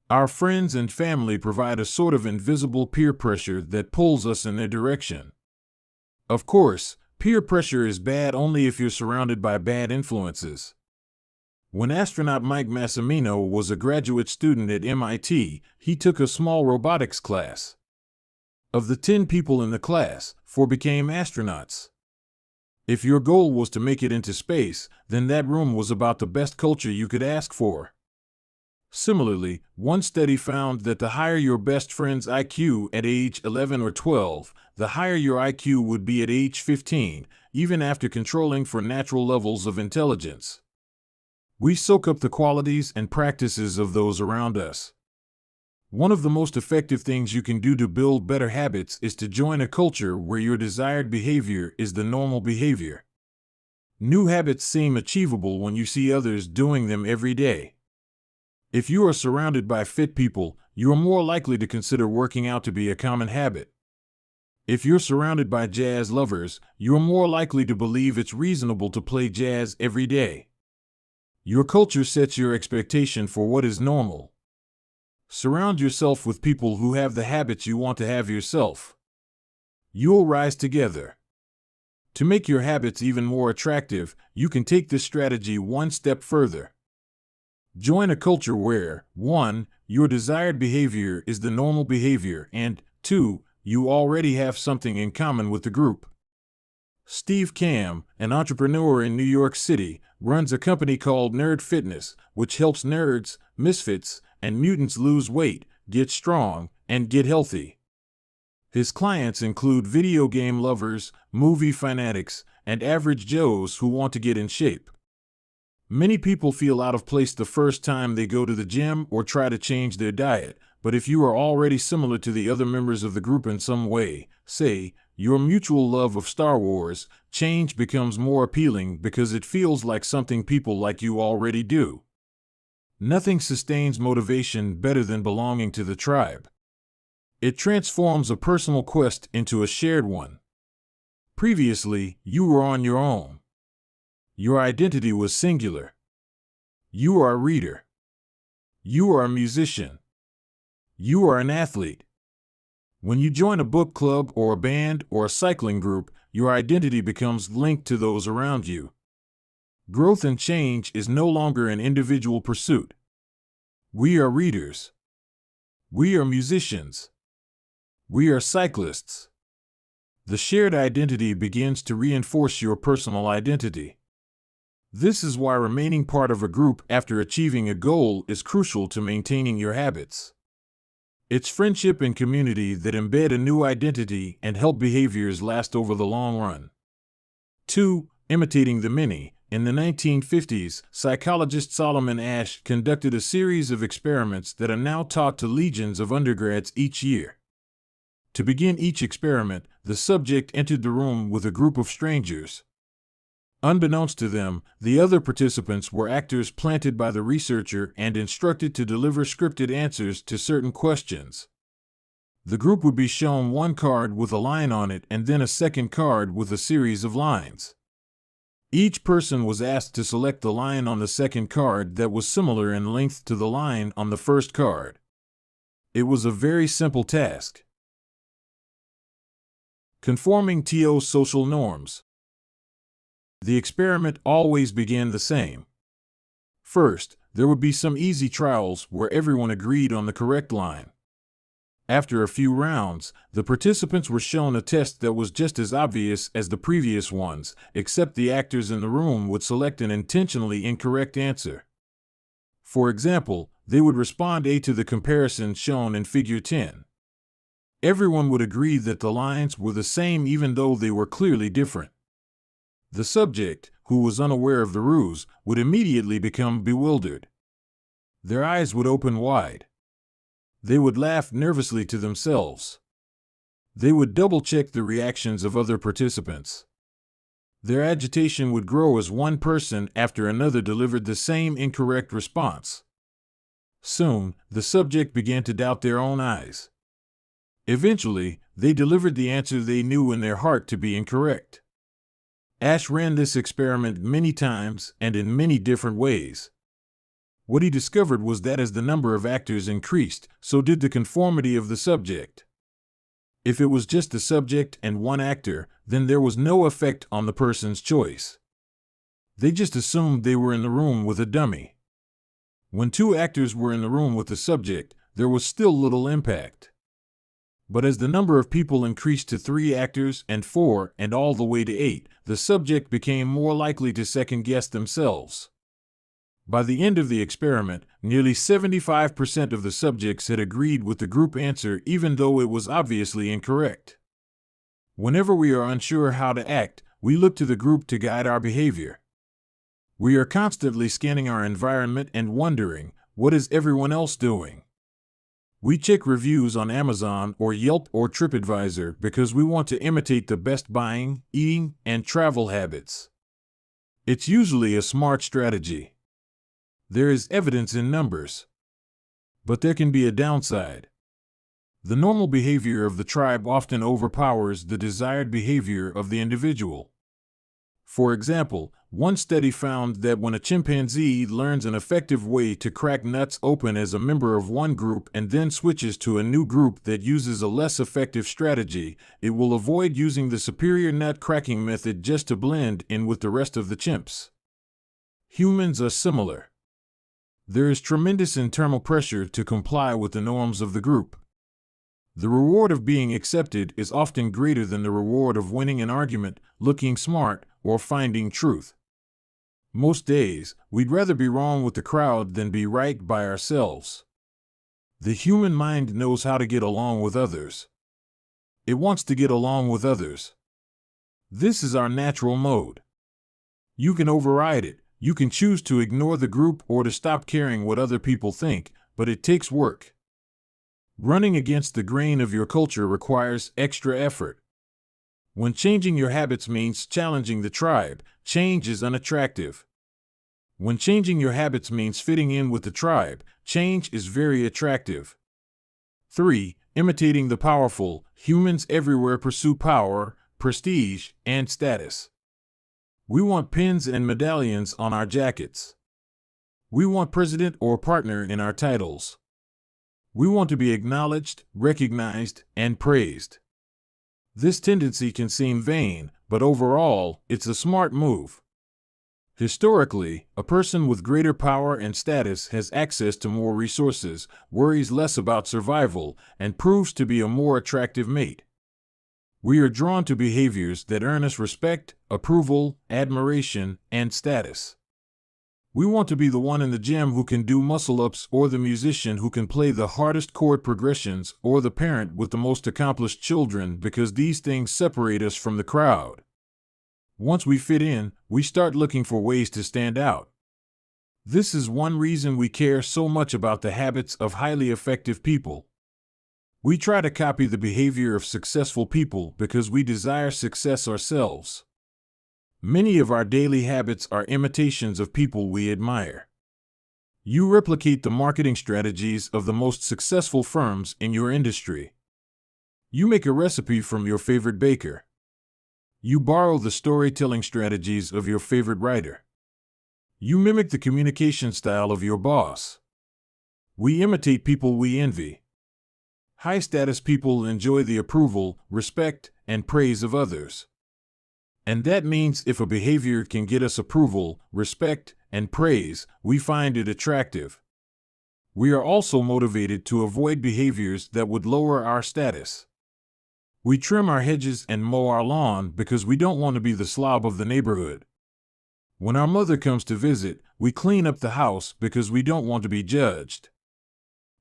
Our friends and family provide a sort of invisible peer pressure that pulls us in their direction. Of course, peer pressure is bad only if you're surrounded by bad influences. When astronaut Mike Massimino was a graduate student at MIT, he took a small robotics class. Of the 10 people in the class, 4 became astronauts. If your goal was to make it into space, then that room was about the best culture you could ask for. Similarly, one study found that the higher your best friend's IQ at age 11 or 12, the higher your IQ would be at age 15, even after controlling for natural levels of intelligence. We soak up the qualities and practices of those around us. One of the most effective things you can do to build better habits is to join a culture where your desired behavior is the normal behavior. New habits seem achievable when you see others doing them every day. If you are surrounded by fit people, you are more likely to consider working out to be a common habit. If you're surrounded by jazz lovers, you are more likely to believe it's reasonable to play jazz every day. Your culture sets your expectation for what is normal. Surround yourself with people who have the habits you want to have yourself. You'll rise together. To make your habits even more attractive, you can take this strategy one step further. Join a culture where, 1. Your desired behavior is the normal behavior, and 2. You already have something in common with the group. Steve Kamb, an entrepreneur in New York City, runs a company called Nerd Fitness, which helps nerds, misfits, and mutants lose weight, get strong, and get healthy. His clients include video game lovers, movie fanatics, and average Joes who want to get in shape. Many people feel out of place the first time they go to the gym or try to change their diet, but if you are already similar to the other members of the group in some way, say, your mutual love of Star Wars, change becomes more appealing because it feels like something people like you already do. Nothing sustains motivation better than belonging to the tribe. It transforms a personal quest into a shared one. Previously, you were on your own. Your identity was singular. You are a reader. You are a musician. You are an athlete. When you join a book club or a band or a cycling group, your identity becomes linked to those around you. Growth and change is no longer an individual pursuit. We are readers. We are musicians. We are cyclists. The shared identity begins to reinforce your personal identity. This is why remaining part of a group after achieving a goal is crucial to maintaining your habits. It's friendship and community that embed a new identity and help behaviors last over the long run. 2. Imitating the many. In the 1950s, psychologist Solomon Asch conducted a series of experiments that are now taught to legions of undergrads each year. To begin each experiment, the subject entered the room with a group of strangers. Unbeknownst to them, the other participants were actors planted by the researcher and instructed to deliver scripted answers to certain questions. The group would be shown one card with a line on it and then a second card with a series of lines. Each person was asked to select the line on the second card that was similar in length to the line on the first card. It was a very simple task. Conforming to social norms. The experiment always began the same. First, there would be some easy trials where everyone agreed on the correct line. After a few rounds, the participants were shown a test that was just as obvious as the previous ones, except the actors in the room would select an intentionally incorrect answer. For example, they would respond A to the comparison shown in Figure 10. Everyone would agree that the lines were the same even though they were clearly different. The subject, who was unaware of the ruse, would immediately become bewildered. Their eyes would open wide. They would laugh nervously to themselves. They would double-check the reactions of other participants. Their agitation would grow as one person after another delivered the same incorrect response. Soon, the subject began to doubt their own eyes. Eventually, they delivered the answer they knew in their heart to be incorrect. Asch ran this experiment many times and in many different ways. What he discovered was that as the number of actors increased, so did the conformity of the subject. If it was just the subject and one actor, then there was no effect on the person's choice. They just assumed they were in the room with a dummy. When two actors were in the room with the subject, there was still little impact. But as the number of people increased to 3 actors and 4 and all the way to 8, the subject became more likely to second-guess themselves. By the end of the experiment, nearly 75% of the subjects had agreed with the group answer even though it was obviously incorrect. Whenever we are unsure how to act, we look to the group to guide our behavior. We are constantly scanning our environment and wondering, what is everyone else doing? We check reviews on Amazon or Yelp or TripAdvisor because we want to imitate the best buying, eating, and travel habits. It's usually a smart strategy. There is evidence in numbers. But there can be a downside. The normal behavior of the tribe often overpowers the desired behavior of the individual. For example, one study found that when a chimpanzee learns an effective way to crack nuts open as a member of one group and then switches to a new group that uses a less effective strategy, it will avoid using the superior nut cracking method just to blend in with the rest of the chimps. Humans are similar. There is tremendous internal pressure to comply with the norms of the group. The reward of being accepted is often greater than the reward of winning an argument, looking smart, or finding truth. Most days, we'd rather be wrong with the crowd than be right by ourselves. The human mind knows how to get along with others. It wants to get along with others. This is our natural mode. You can override it. You can choose to ignore the group or to stop caring what other people think, but it takes work. Running against the grain of your culture requires extra effort. When changing your habits means challenging the tribe, change is unattractive. When changing your habits means fitting in with the tribe, change is very attractive. 3. Imitating the powerful. Humans everywhere pursue power, prestige, and status. We want pins and medallions on our jackets. We want president or partner in our titles. We want to be acknowledged, recognized, and praised. This tendency can seem vain, but overall, it's a smart move. Historically, a person with greater power and status has access to more resources, worries less about survival, and proves to be a more attractive mate. We are drawn to behaviors that earn us respect, approval, admiration, and status. We want to be the one in the gym who can do muscle-ups, or the musician who can play the hardest chord progressions, or the parent with the most accomplished children, because these things separate us from the crowd. Once we fit in, we start looking for ways to stand out. This is one reason we care so much about the habits of highly effective people. We try to copy the behavior of successful people because we desire success ourselves. Many of our daily habits are imitations of people we admire. You replicate the marketing strategies of the most successful firms in your industry. You make a recipe from your favorite baker. You borrow the storytelling strategies of your favorite writer. You mimic the communication style of your boss. We imitate people we envy. High-status people enjoy the approval, respect, and praise of others. And that means if a behavior can get us approval, respect, and praise, we find it attractive. We are also motivated to avoid behaviors that would lower our status. We trim our hedges and mow our lawn because we don't want to be the slob of the neighborhood. When our mother comes to visit, we clean up the house because we don't want to be judged.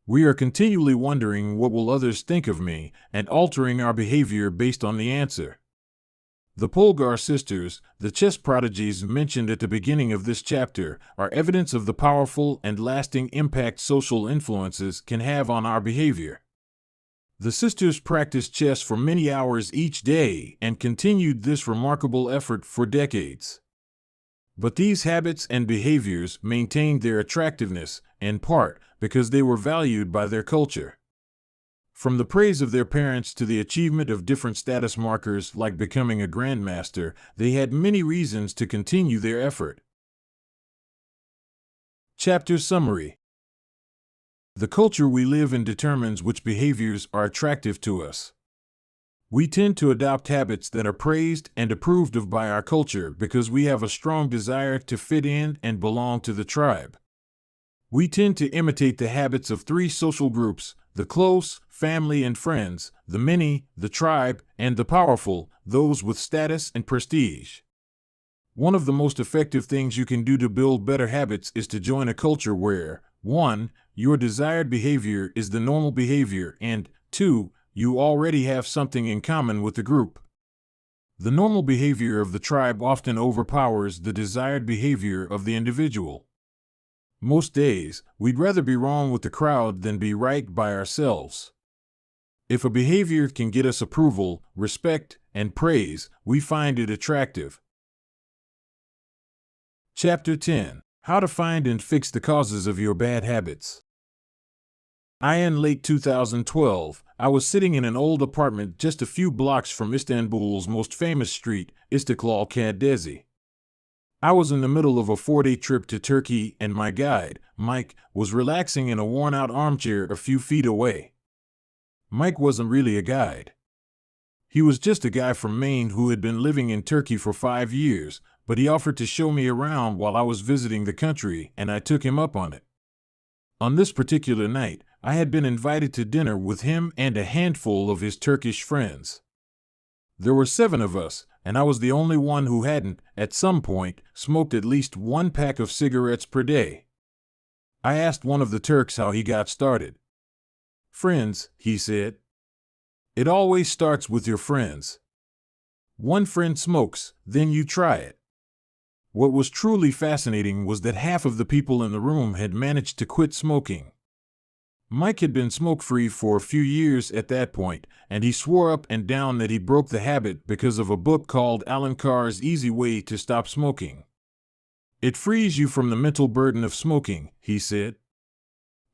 We are continually wondering what will others think of me, and altering our behavior based on the answer. The Polgar sisters, the chess prodigies mentioned at the beginning of this chapter, are evidence of the powerful and lasting impact social influences can have on our behavior. The sisters practiced chess for many hours each day and continued this remarkable effort for decades. But these habits and behaviors maintained their attractiveness, in part, because they were valued by their culture. From the praise of their parents to the achievement of different status markers like becoming a grandmaster, they had many reasons to continue their effort. Chapter Summary. The culture we live in determines which behaviors are attractive to us. We tend to adopt habits that are praised and approved of by our culture because we have a strong desire to fit in and belong to the tribe. We tend to imitate the habits of three social groups: the close, family and friends; the many, the tribe; and the powerful, those with status and prestige. One of the most effective things you can do to build better habits is to join a culture where 1. Your desired behavior is the normal behavior, and 2. You already have something in common with the group. The normal behavior of the tribe often overpowers the desired behavior of the individual. Most days, we'd rather be wrong with the crowd than be right by ourselves. If a behavior can get us approval, respect, and praise, we find it attractive. Chapter 10. How to find and fix the causes of your bad habits. In late 2012, I was sitting in an old apartment just a few blocks from Istanbul's most famous street, Istiklal Caddesi. I was in the middle of a 4-day trip to Turkey, and my guide, Mike, was relaxing in a worn-out armchair a few feet away. Mike wasn't really a guide. He was just a guy from Maine who had been living in Turkey for 5 years, but he offered to show me around while I was visiting the country, and I took him up on it. On this particular night, I had been invited to dinner with him and a handful of his Turkish friends. There were 7 of us, and I was the only one who hadn't, at some point, smoked at least 1 pack of cigarettes per day. I asked one of the Turks how he got started. "Friends," he said. "It always starts with your friends. One friend smokes, then you try it." What was truly fascinating was that half of the people in the room had managed to quit smoking. Mike had been smoke-free for a few years at that point, and he swore up and down that he broke the habit because of a book called Alan Carr's Easy Way to Stop Smoking. "It frees you from the mental burden of smoking," he said.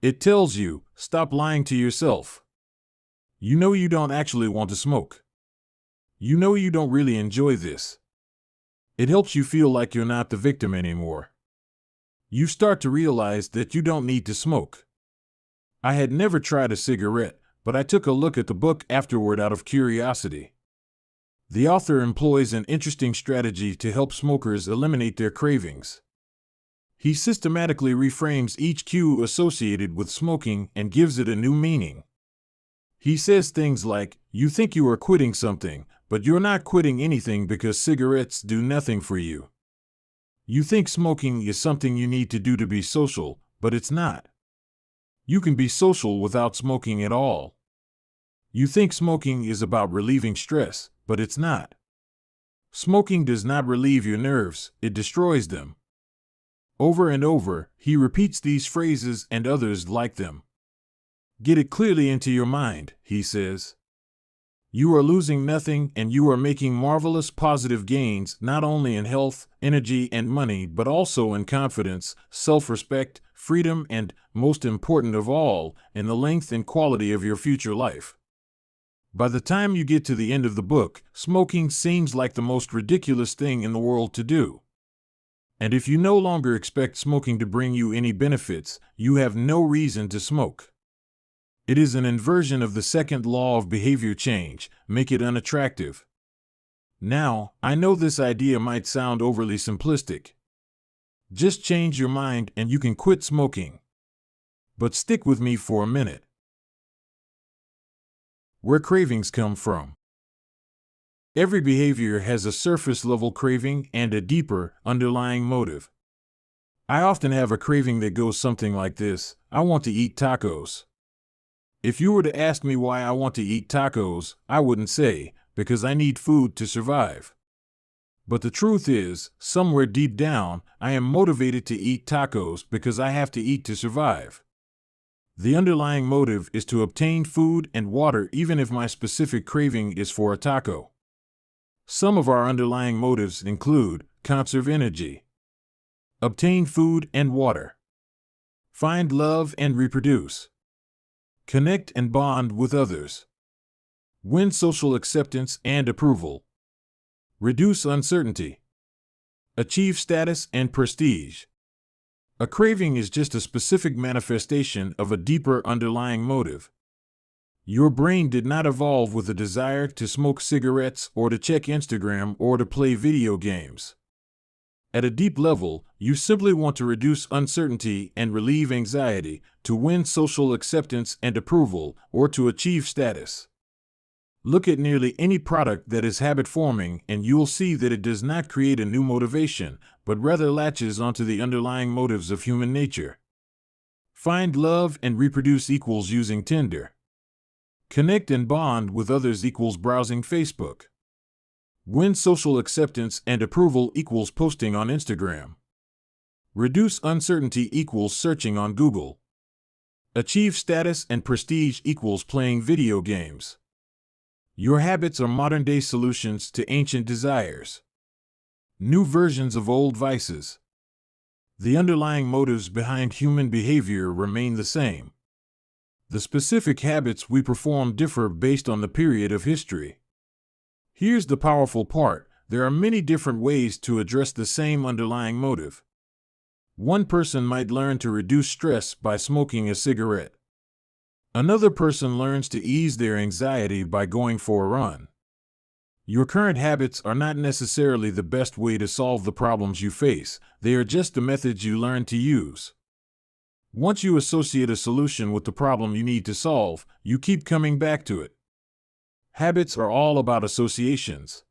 "It tells you, stop lying to yourself. You know you don't actually want to smoke. You know you don't really enjoy this. It helps you feel like you're not the victim anymore. You start to realize that you don't need to smoke." I had never tried a cigarette, but I took a look at the book afterward out of curiosity. The author employs an interesting strategy to help smokers eliminate their cravings. He systematically reframes each cue associated with smoking and gives it a new meaning. He says things like, "You think you are quitting something, but you're not quitting anything because cigarettes do nothing for you. You think smoking is something you need to do to be social, but it's not. You can be social without smoking at all. You think smoking is about relieving stress, but it's not. Smoking does not relieve your nerves, it destroys them." Over and over, he repeats these phrases and others like them. "Get it clearly into your mind," he says. "You are losing nothing and you are making marvelous positive gains not only in health, energy, and money, but also in confidence, self-respect, freedom, and, most important of all, in the length and quality of your future life." By the time you get to the end of the book, smoking seems like the most ridiculous thing in the world to do. And if you no longer expect smoking to bring you any benefits, you have no reason to smoke. It is an inversion of the second law of behavior change: make it unattractive. Now, I know this idea might sound overly simplistic. Just change your mind and you can quit smoking. But stick with me for a minute. Where cravings come from. Every behavior has a surface-level craving and a deeper, underlying motive. I often have a craving that goes something like this: I want to eat tacos. If you were to ask me why I want to eat tacos, I wouldn't say, because I need food to survive. But the truth is, somewhere deep down, I am motivated to eat tacos because I have to eat to survive. The underlying motive is to obtain food and water even if my specific craving is for a taco. Some of our underlying motives include: conserve energy, obtain food and water, find love and reproduce, connect and bond with others, win social acceptance and approval, reduce uncertainty, achieve status and prestige. A craving is just a specific manifestation of a deeper underlying motive. Your brain did not evolve with a desire to smoke cigarettes or to check Instagram or to play video games. At a deep level, you simply want to reduce uncertainty and relieve anxiety, to win social acceptance and approval, or to achieve status. Look at nearly any product that is habit-forming and you'll see that it does not create a new motivation, but rather latches onto the underlying motives of human nature. Find love and reproduce equals using Tinder. Connect and bond with others equals browsing Facebook. Win social acceptance and approval equals posting on Instagram. Reduce uncertainty equals searching on Google. Achieve status and prestige equals playing video games. Your habits are modern-day solutions to ancient desires. New versions of old vices. The underlying motives behind human behavior remain the same. The specific habits we perform differ based on the period of history. Here's the powerful part: there are many different ways to address the same underlying motive. One person might learn to reduce stress by smoking a cigarette. Another person learns to ease their anxiety by going for a run. Your current habits are not necessarily the best way to solve the problems you face, they are just the methods you learn to use. Once you associate a solution with the problem you need to solve, you keep coming back to it. Habits are all about associations.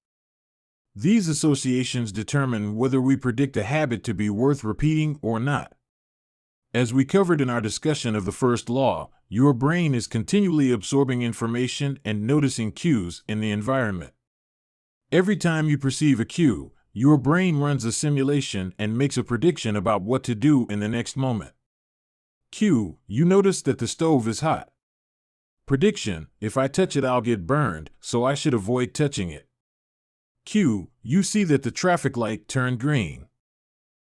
These associations determine whether we predict a habit to be worth repeating or not. As we covered in our discussion of the first law, your brain is continually absorbing information and noticing cues in the environment. Every time you perceive a cue, your brain runs a simulation and makes a prediction about what to do in the next moment. Cue: you notice that the stove is hot. Prediction: if I touch it, I'll get burned, so I should avoid touching it. Cue: you see that the traffic light turned green.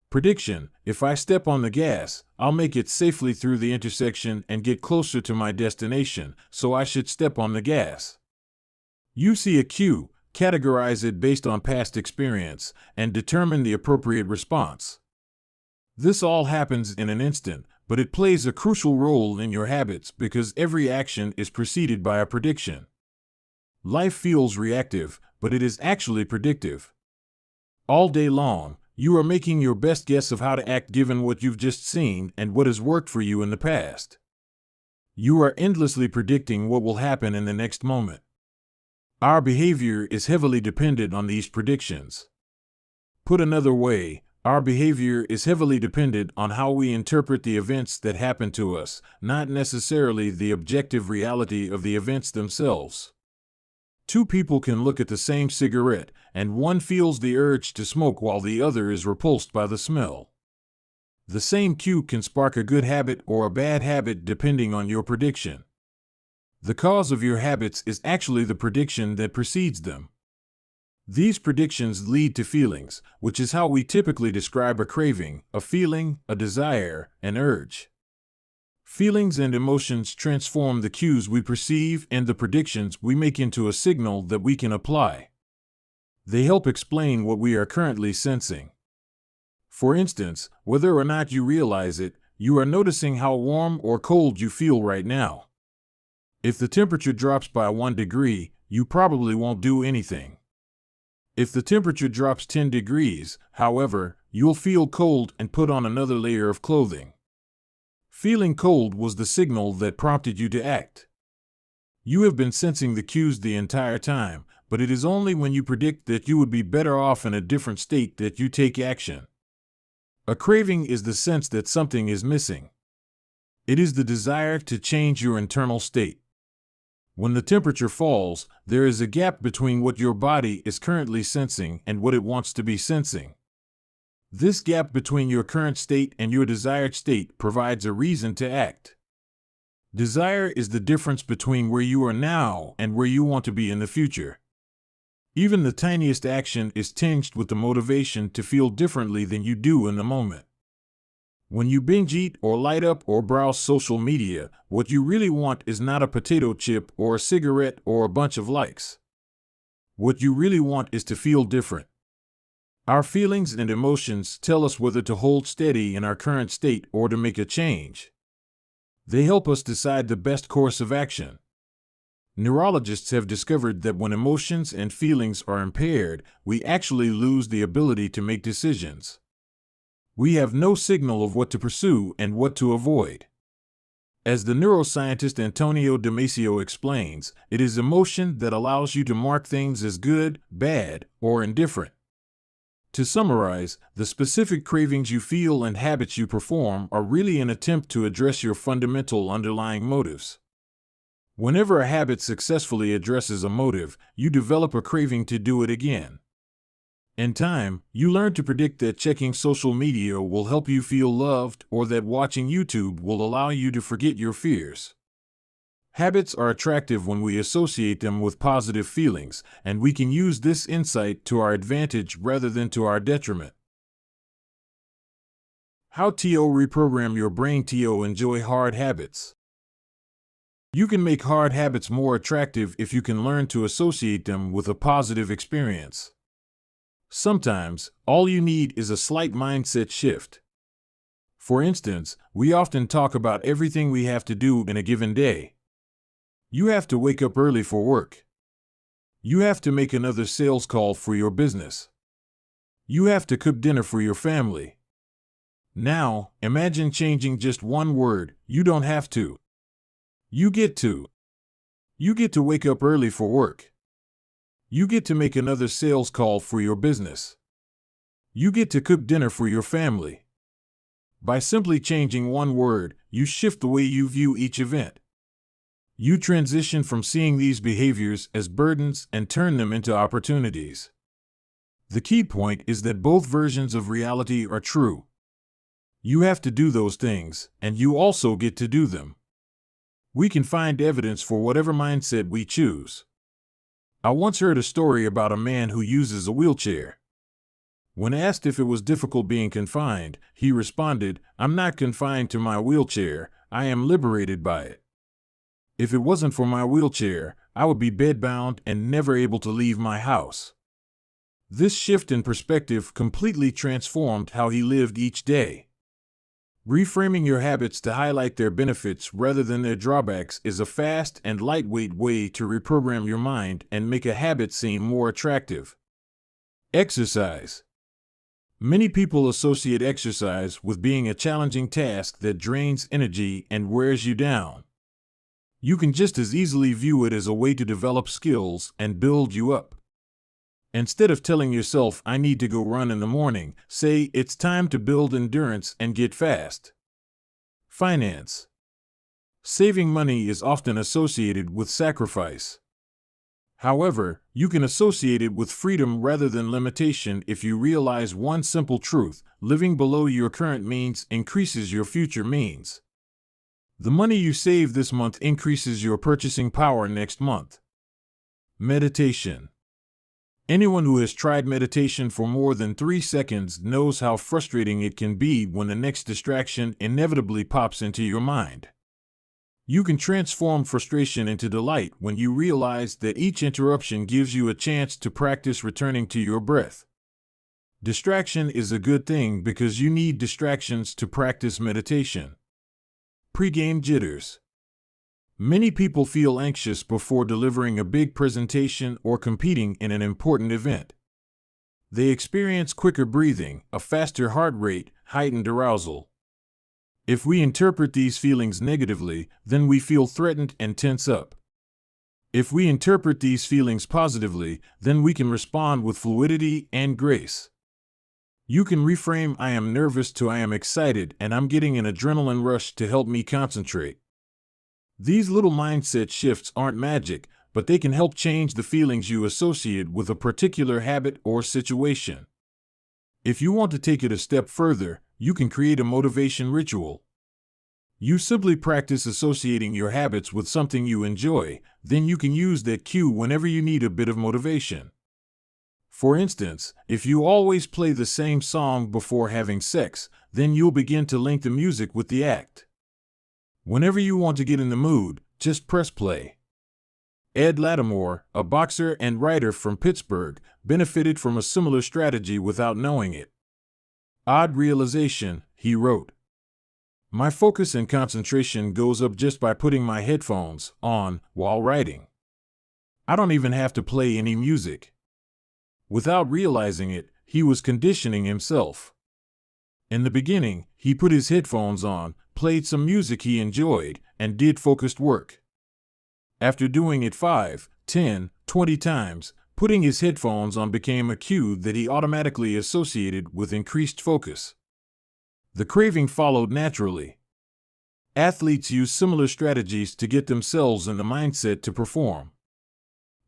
Prediction: if I step on the gas, I'll make it safely through the intersection and get closer to my destination, so I should step on the gas. You see a cue, categorize it based on past experience, and determine the appropriate response. This all happens in an instant, but it plays a crucial role in your habits because every action is preceded by a prediction. Life feels reactive, but it is actually predictive. All day long, you are making your best guess of how to act given what you've just seen and what has worked for you in the past. You are endlessly predicting what will happen in the next moment. Our behavior is heavily dependent on these predictions. Put another way, our behavior is heavily dependent on how we interpret the events that happen to us, not necessarily the objective reality of the events themselves. Two people can look at the same cigarette, and one feels the urge to smoke while the other is repulsed by the smell. The same cue can spark a good habit or a bad habit depending on your prediction. The cause of your habits is actually the prediction that precedes them. These predictions lead to feelings, which is how we typically describe a craving, a feeling, a desire, an urge. Feelings and emotions transform the cues we perceive and the predictions we make into a signal that we can apply. They help explain what we are currently sensing. For instance, whether or not you realize it, you are noticing how warm or cold you feel right now. If the temperature drops by 1 degree, you probably won't do anything. If the temperature drops 10 degrees, however, you'll feel cold and put on another layer of clothing. Feeling cold was the signal that prompted you to act. You have been sensing the cues the entire time, but it is only when you predict that you would be better off in a different state that you take action. A craving is the sense that something is missing. It is the desire to change your internal state. When the temperature falls, there is a gap between what your body is currently sensing and what it wants to be sensing. This gap between your current state and your desired state provides a reason to act. Desire is the difference between where you are now and where you want to be in the future. Even the tiniest action is tinged with the motivation to feel differently than you do in the moment. When you binge eat or light up or browse social media, what you really want is not a potato chip or a cigarette or a bunch of likes. What you really want is to feel different. Our feelings and emotions tell us whether to hold steady in our current state or to make a change. They help us decide the best course of action. Neurologists have discovered that when emotions and feelings are impaired, we actually lose the ability to make decisions. We have no signal of what to pursue and what to avoid. As the neuroscientist Antonio Damasio explains, it is emotion that allows you to mark things as good, bad, or indifferent. To summarize, the specific cravings you feel and habits you perform are really an attempt to address your fundamental underlying motives. Whenever a habit successfully addresses a motive, you develop a craving to do it again. In time, you learn to predict that checking social media will help you feel loved or that watching YouTube will allow you to forget your fears. Habits are attractive when we associate them with positive feelings, and we can use this insight to our advantage rather than to our detriment. How to reprogram your brain to enjoy hard habits. You can make hard habits more attractive if you can learn to associate them with a positive experience. Sometimes, all you need is a slight mindset shift. For instance, we often talk about everything we have to do in a given day. You have to wake up early for work. You have to make another sales call for your business. You have to cook dinner for your family. Now, imagine changing just one word. You don't have to. You get to. You get to wake up early for work. You get to make another sales call for your business. You get to cook dinner for your family. By simply changing one word, you shift the way you view each event. You transition from seeing these behaviors as burdens and turn them into opportunities. The key point is that both versions of reality are true. You have to do those things, and you also get to do them. We can find evidence for whatever mindset we choose. I once heard a story about a man who uses a wheelchair. When asked if it was difficult being confined, he responded, "I'm not confined to my wheelchair, I am liberated by it. If it wasn't for my wheelchair, I would be bedbound and never able to leave my house." This shift in perspective completely transformed how he lived each day. Reframing your habits to highlight their benefits rather than their drawbacks is a fast and lightweight way to reprogram your mind and make a habit seem more attractive. Exercise. Many people associate exercise with being a challenging task that drains energy and wears you down. You can just as easily view it as a way to develop skills and build you up. Instead of telling yourself, "I need to go run in the morning," say, "It's time to build endurance and get fast." Finance. Saving money is often associated with sacrifice. However, you can associate it with freedom rather than limitation if you realize one simple truth: living below your current means increases your future means. The money you save this month increases your purchasing power next month. Meditation. Anyone who has tried meditation for more than 3 seconds knows how frustrating it can be when the next distraction inevitably pops into your mind. You can transform frustration into delight when you realize that each interruption gives you a chance to practice returning to your breath. Distraction is a good thing because you need distractions to practice meditation. Pre-game jitters. Many people feel anxious before delivering a big presentation or competing in an important event. They experience quicker breathing, a faster heart rate, heightened arousal. If we interpret these feelings negatively, then we feel threatened and tense up. If we interpret these feelings positively, then we can respond with fluidity and grace. You can reframe "I am nervous" to "I am excited and I'm getting an adrenaline rush to help me concentrate." These little mindset shifts aren't magic, but they can help change the feelings you associate with a particular habit or situation. If you want to take it a step further, you can create a motivation ritual. You simply practice associating your habits with something you enjoy, then you can use that cue whenever you need a bit of motivation. For instance, if you always play the same song before having sex, then you'll begin to link the music with the act. Whenever you want to get in the mood, just press play. Ed Lattimore, a boxer and writer from Pittsburgh, benefited from a similar strategy without knowing it. "Odd realization," he wrote. "My focus and concentration goes up just by putting my headphones on while writing. I don't even have to play any music." Without realizing it, he was conditioning himself. In the beginning, he put his headphones on, played some music he enjoyed, and did focused work. After doing it 5, 10, 20 times, putting his headphones on became a cue that he automatically associated with increased focus. The craving followed naturally. Athletes use similar strategies to get themselves in the mindset to perform.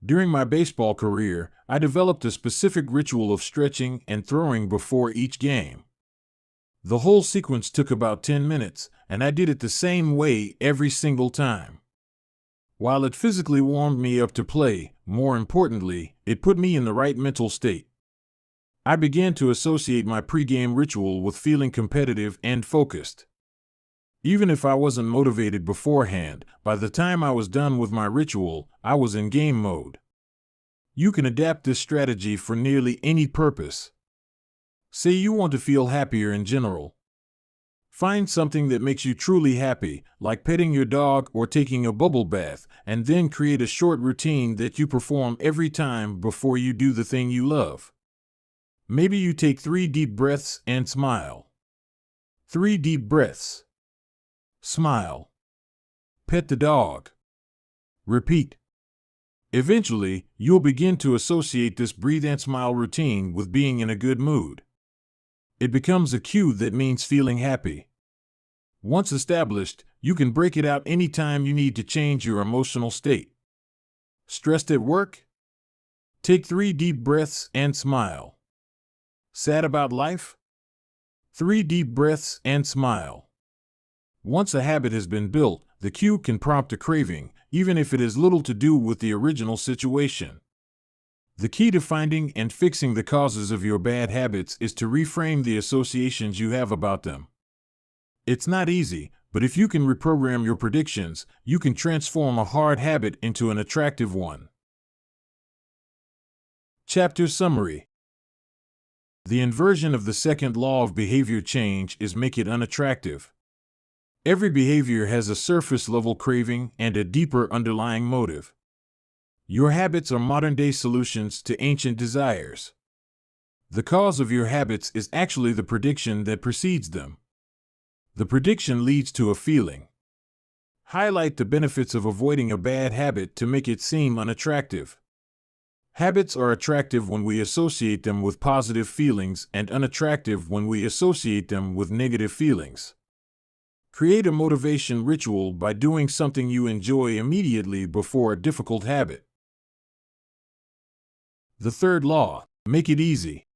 During my baseball career, I developed a specific ritual of stretching and throwing before each game. The whole sequence took about 10 minutes, and I did it the same way every single time. While it physically warmed me up to play, more importantly, it put me in the right mental state. I began to associate my pre-game ritual with feeling competitive and focused. Even if I wasn't motivated beforehand, by the time I was done with my ritual, I was in game mode. You can adapt this strategy for nearly any purpose. Say you want to feel happier in general. Find something that makes you truly happy, like petting your dog or taking a bubble bath, and then create a short routine that you perform every time before you do the thing you love. Maybe you take 3 deep breaths and smile. 3 deep breaths. Smile. Pet the dog. Repeat. Eventually, you'll begin to associate this breathe and smile routine with being in a good mood. It becomes a cue that means feeling happy. Once established, you can break it out anytime you need to change your emotional state. Stressed at work? Take 3 deep breaths and smile. Sad about life? 3 deep breaths and smile. Once a habit has been built, the cue can prompt a craving, even if it has little to do with the original situation. The key to finding and fixing the causes of your bad habits is to reframe the associations you have about them. It's not easy, but if you can reprogram your predictions, you can transform a hard habit into an attractive one. Chapter Summary. The inversion of the second law of behavior change is make it unattractive. Every behavior has a surface-level craving and a deeper underlying motive. Your habits are modern-day solutions to ancient desires. The cause of your habits is actually the prediction that precedes them. The prediction leads to a feeling. Highlight the benefits of avoiding a bad habit to make it seem unattractive. Habits are attractive when we associate them with positive feelings and unattractive when we associate them with negative feelings. Create a motivation ritual by doing something you enjoy immediately before a difficult habit. The third law, make it easy.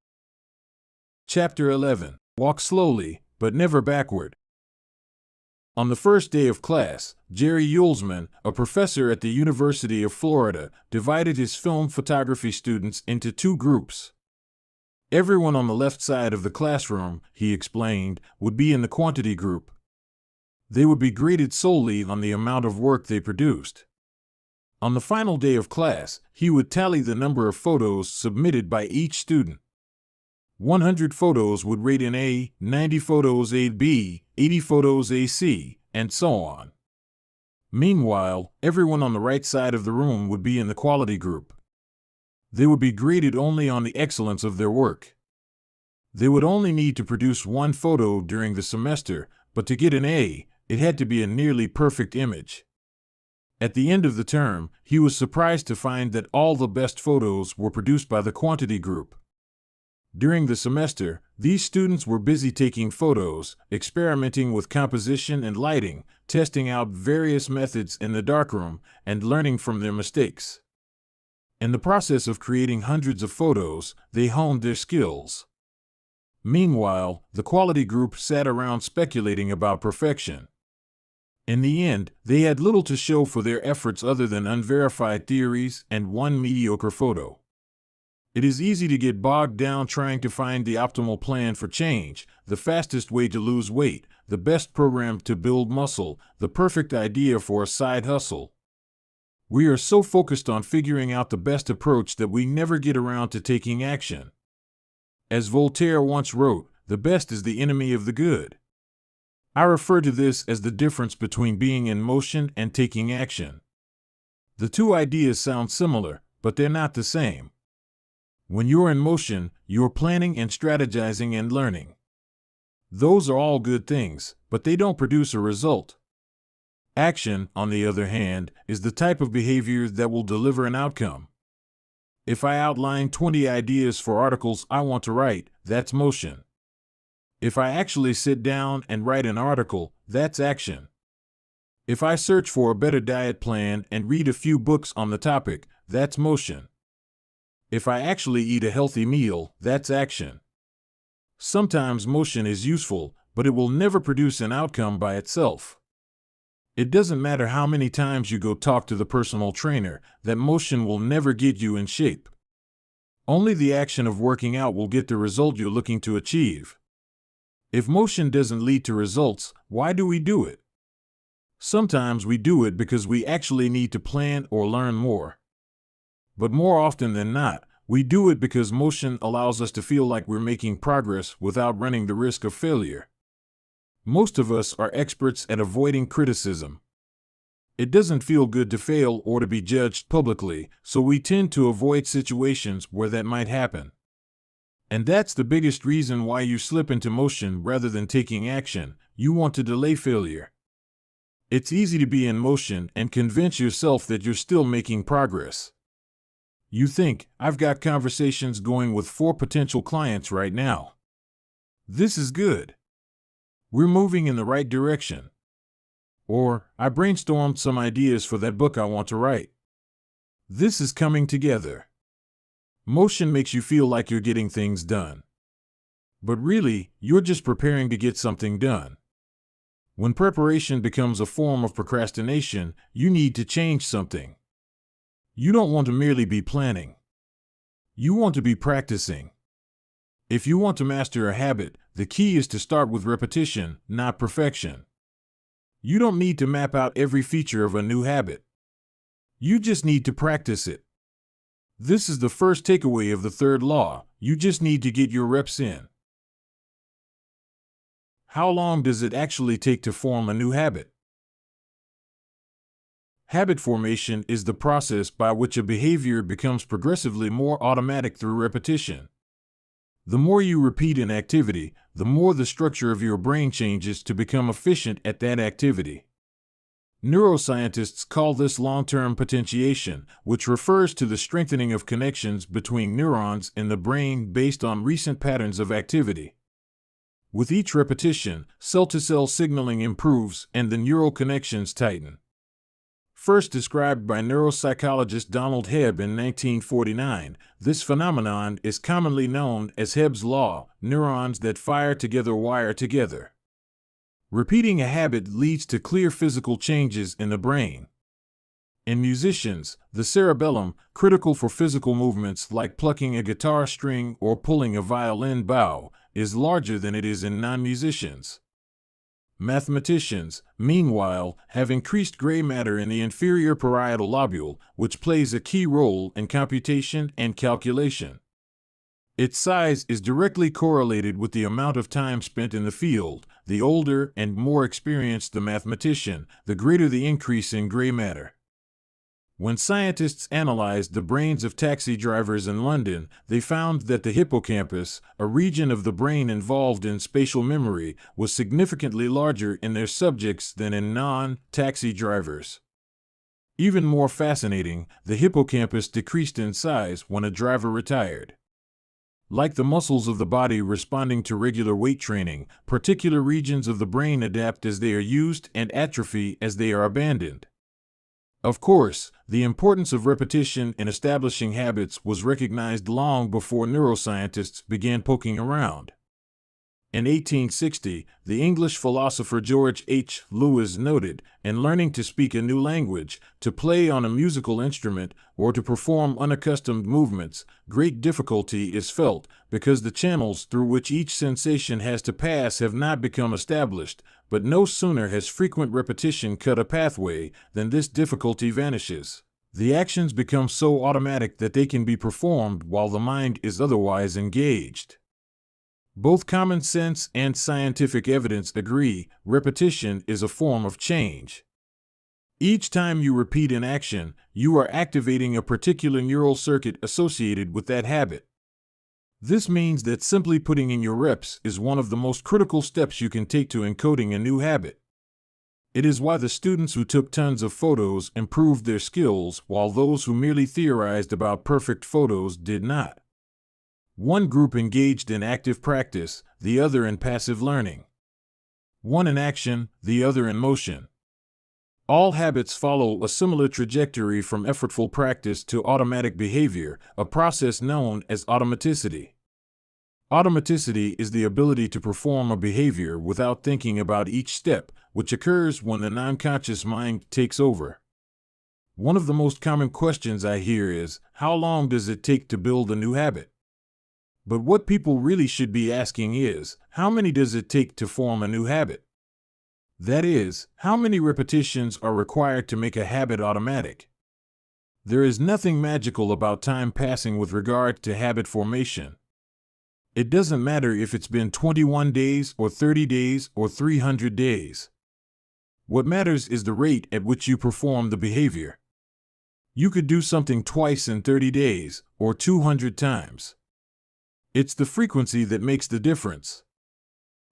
Chapter 11. Walk slowly, but never backward. On the first day of class, Jerry Yulesman, a professor at the University of Florida, divided his film photography students into two groups. Everyone on the left side of the classroom, he explained, would be in the quantity group. They would be graded solely on the amount of work they produced. On the final day of class, he would tally the number of photos submitted by each student. 100 photos would rate an A, 90 photos a B, 80 photos a C, and so on. Meanwhile, everyone on the right side of the room would be in the quality group. They would be graded only on the excellence of their work. They would only need to produce one photo during the semester, but to get an A, it had to be a nearly perfect image. At the end of the term, he was surprised to find that all the best photos were produced by the quantity group. During the semester, these students were busy taking photos, experimenting with composition and lighting, testing out various methods in the darkroom, and learning from their mistakes. In the process of creating hundreds of photos, they honed their skills. Meanwhile, the quality group sat around speculating about perfection. In the end, they had little to show for their efforts other than unverified theories and one mediocre photo. It is easy to get bogged down trying to find the optimal plan for change, the fastest way to lose weight, the best program to build muscle, the perfect idea for a side hustle. We are so focused on figuring out the best approach that we never get around to taking action. As Voltaire once wrote, the best is the enemy of the good. I refer to this as the difference between being in motion and taking action. The two ideas sound similar, but they're not the same. When you're in motion, you're planning and strategizing and learning. Those are all good things, but they don't produce a result. Action, on the other hand, is the type of behavior that will deliver an outcome. If I outline 20 ideas for articles I want to write, that's motion. If I actually sit down and write an article, that's action. If I search for a better diet plan and read a few books on the topic, that's motion. If I actually eat a healthy meal, that's action. Sometimes motion is useful, but it will never produce an outcome by itself. It doesn't matter how many times you go talk to the personal trainer, that motion will never get you in shape. Only the action of working out will get the result you're looking to achieve. If motion doesn't lead to results, why do we do it? Sometimes we do it because we actually need to plan or learn more. But more often than not, we do it because motion allows us to feel like we're making progress without running the risk of failure. Most of us are experts at avoiding criticism. It doesn't feel good to fail or to be judged publicly, so we tend to avoid situations where that might happen. And that's the biggest reason why you slip into motion rather than taking action. You want to delay failure. It's easy to be in motion and convince yourself that you're still making progress. You think, I've got conversations going with 4 potential clients right now. This is good. We're moving in the right direction. Or, I brainstormed some ideas for that book I want to write. This is coming together. Motion makes you feel like you're getting things done. But really, you're just preparing to get something done. When preparation becomes a form of procrastination, you need to change something. You don't want to merely be planning. You want to be practicing. If you want to master a habit, the key is to start with repetition, not perfection. You don't need to map out every feature of a new habit. You just need to practice it. This is the first takeaway of the third law. You just need to get your reps in. How long does it actually take to form a new habit? Habit formation is the process by which a behavior becomes progressively more automatic through repetition. The more you repeat an activity, the more the structure of your brain changes to become efficient at that activity. Neuroscientists call this long-term potentiation, which refers to the strengthening of connections between neurons in the brain based on recent patterns of activity. With each repetition, cell-to-cell signaling improves and the neural connections tighten. First described by neuropsychologist Donald Hebb in 1949, this phenomenon is commonly known as Hebb's law. Neurons that fire together wire together. Repeating a habit leads to clear physical changes in the brain. In musicians, the cerebellum, critical for physical movements like plucking a guitar string or pulling a violin bow, is larger than it is in non-musicians. Mathematicians, meanwhile, have increased gray matter in the inferior parietal lobule, which plays a key role in computation and calculation. Its size is directly correlated with the amount of time spent in the field. The older and more experienced the mathematician, the greater the increase in gray matter. When scientists analyzed the brains of taxi drivers in London, they found that the hippocampus, a region of the brain involved in spatial memory, was significantly larger in their subjects than in non-taxi drivers. Even more fascinating, the hippocampus decreased in size when a driver retired. Like the muscles of the body responding to regular weight training, particular regions of the brain adapt as they are used and atrophy as they are abandoned. Of course, the importance of repetition in establishing habits was recognized long before neuroscientists began poking around. In 1860, the English philosopher George H. Lewis noted, in learning to speak a new language, to play on a musical instrument, or to perform unaccustomed movements, great difficulty is felt, because the channels through which each sensation has to pass have not become established, but no sooner has frequent repetition cut a pathway than this difficulty vanishes. The actions become so automatic that they can be performed while the mind is otherwise engaged. Both common sense and scientific evidence agree, repetition is a form of change. Each time you repeat an action, you are activating a particular neural circuit associated with that habit. This means that simply putting in your reps is one of the most critical steps you can take to encoding a new habit. It is why the students who took tons of photos improved their skills while those who merely theorized about perfect photos did not. One group engaged in active practice, the other in passive learning. One in action, the other in motion. All habits follow a similar trajectory from effortful practice to automatic behavior, a process known as automaticity. Automaticity is the ability to perform a behavior without thinking about each step, which occurs when the non-conscious mind takes over. One of the most common questions I hear is, how long does it take to build a new habit? But what people really should be asking is, how many does it take to form a new habit? That is, how many repetitions are required to make a habit automatic? There is nothing magical about time passing with regard to habit formation. It doesn't matter if it's been 21 days or 30 days or 300 days. What matters is the rate at which you perform the behavior. You could do something twice in 30 days, or 200 times. It's the frequency that makes the difference.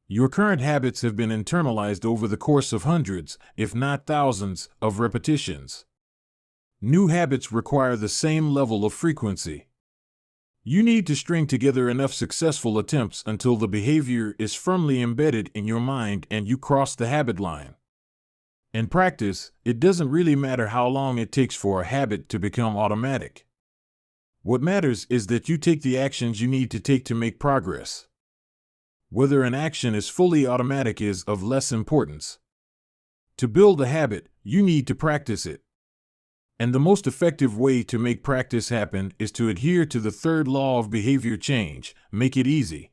Your current habits have been internalized over the course of hundreds, if not thousands, of repetitions. New habits require the same level of frequency. You need to string together enough successful attempts until the behavior is firmly embedded in your mind and you cross the habit line. In practice, it doesn't really matter how long it takes for a habit to become automatic. What matters is that you take the actions you need to take to make progress. Whether an action is fully automatic is of less importance. To build a habit, you need to practice it. And the most effective way to make practice happen is to adhere to the third law of behavior change, make it easy.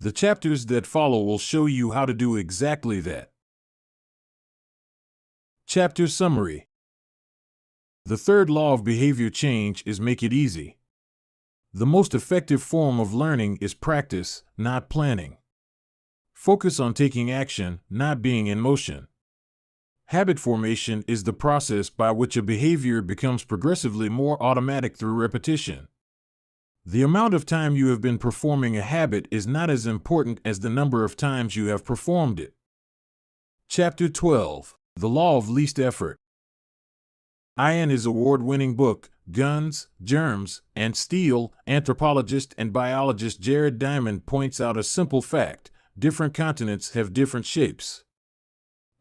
The chapters that follow will show you how to do exactly that. Chapter Summary. The third law of behavior change is make it easy. The most effective form of learning is practice, not planning. Focus on taking action, not being in motion. Habit formation is the process by which a behavior becomes progressively more automatic through repetition. The amount of time you have been performing a habit is not as important as the number of times you have performed it. Chapter 12. The Law of Least Effort. In his award-winning book, Guns, Germs, and Steel, anthropologist and biologist Jared Diamond points out a simple fact: different continents have different shapes.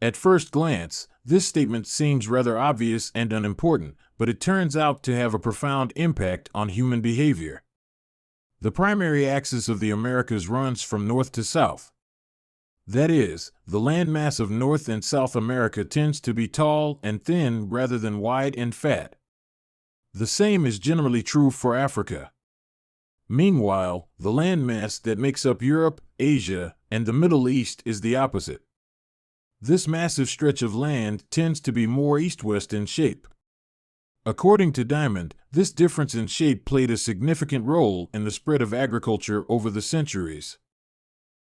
At first glance, this statement seems rather obvious and unimportant, but it turns out to have a profound impact on human behavior. The primary axis of the Americas runs from north to south. That is, the landmass of North and South America tends to be tall and thin rather than wide and fat. The same is generally true for Africa. Meanwhile, the landmass that makes up Europe, Asia, and the Middle East is the opposite. This massive stretch of land tends to be more east-west in shape. According to Diamond, this difference in shape played a significant role in the spread of agriculture over the centuries.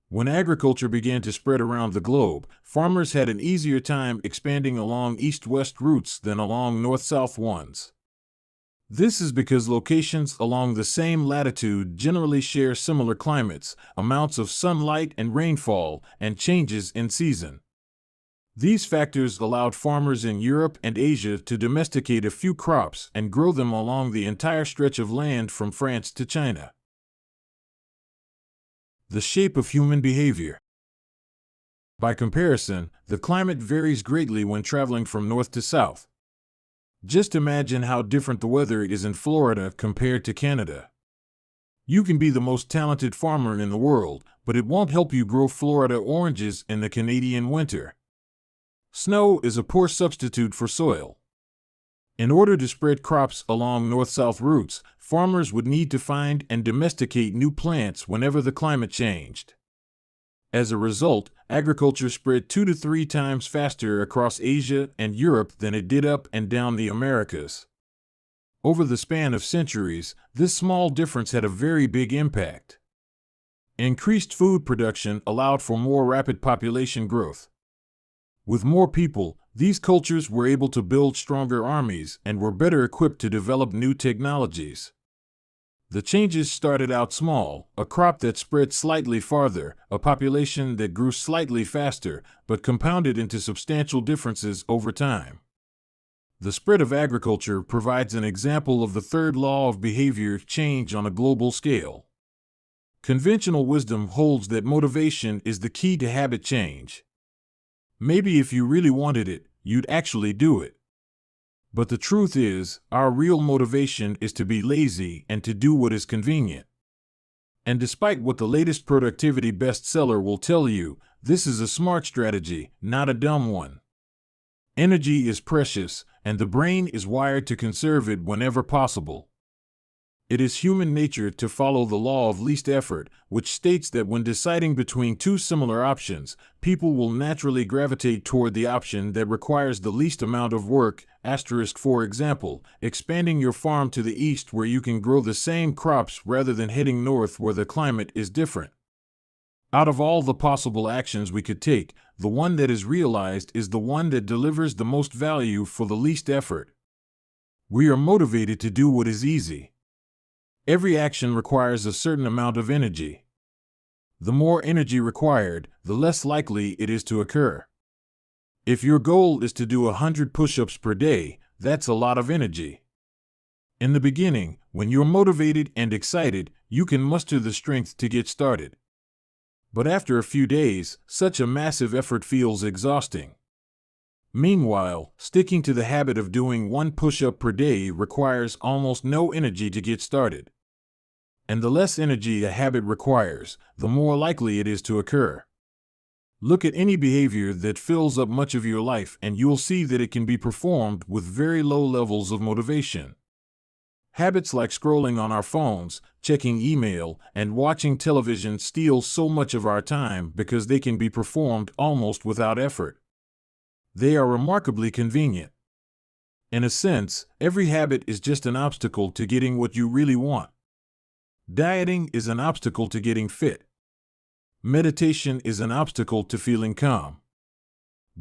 When agriculture began to spread around the globe, farmers had an easier time expanding along east-west routes than along north-south ones. This is because locations along the same latitude generally share similar climates, amounts of sunlight and rainfall, and changes in season. These factors allowed farmers in Europe and Asia to domesticate a few crops and grow them along the entire stretch of land from France to China. The shape of human behavior. By comparison, the climate varies greatly when traveling from north to south. Just imagine how different the weather is in Florida compared to Canada. You can be the most talented farmer in the world, but it won't help you grow Florida oranges in the Canadian winter. Snow is a poor substitute for soil. In order to spread crops along north-south routes, farmers would need to find and domesticate new plants whenever the climate changed. As a result, agriculture spread 2 to 3 times faster across Asia and Europe than it did up and down the Americas. Over the span of centuries, this small difference had a very big impact. Increased food production allowed for more rapid population growth. With more people, these cultures were able to build stronger armies and were better equipped to develop new technologies. The changes started out small: a crop that spread slightly farther, a population that grew slightly faster, but compounded into substantial differences over time. The spread of agriculture provides an example of the third law of behavior change on a global scale. Conventional wisdom holds that motivation is the key to habit change. Maybe if you really wanted it, you'd actually do it. But the truth is, our real motivation is to be lazy and to do what is convenient. And despite what the latest productivity bestseller will tell you, this is a smart strategy, not a dumb one. Energy is precious, and the brain is wired to conserve it whenever possible. It is human nature to follow the law of least effort, which states that when deciding between two similar options, people will naturally gravitate toward the option that requires the least amount of work. For example, expanding your farm to the east where you can grow the same crops rather than heading north where the climate is different. Out of all the possible actions we could take, the one that is realized is the one that delivers the most value for the least effort. We are motivated to do what is easy. Every action requires a certain amount of energy. The more energy required, the less likely it is to occur. If your goal is to do 100 push-ups per day, that's a lot of energy. In the beginning, when you're motivated and excited, you can muster the strength to get started. But after a few days, such a massive effort feels exhausting. Meanwhile, sticking to the habit of doing 1 push-up per day requires almost no energy to get started. And the less energy a habit requires, the more likely it is to occur. Look at any behavior that fills up much of your life and you'll see that it can be performed with very low levels of motivation. Habits like scrolling on our phones, checking email, and watching television steal so much of our time because they can be performed almost without effort. They are remarkably convenient. In a sense, every habit is just an obstacle to getting what you really want. Dieting is an obstacle to getting fit. Meditation is an obstacle to feeling calm.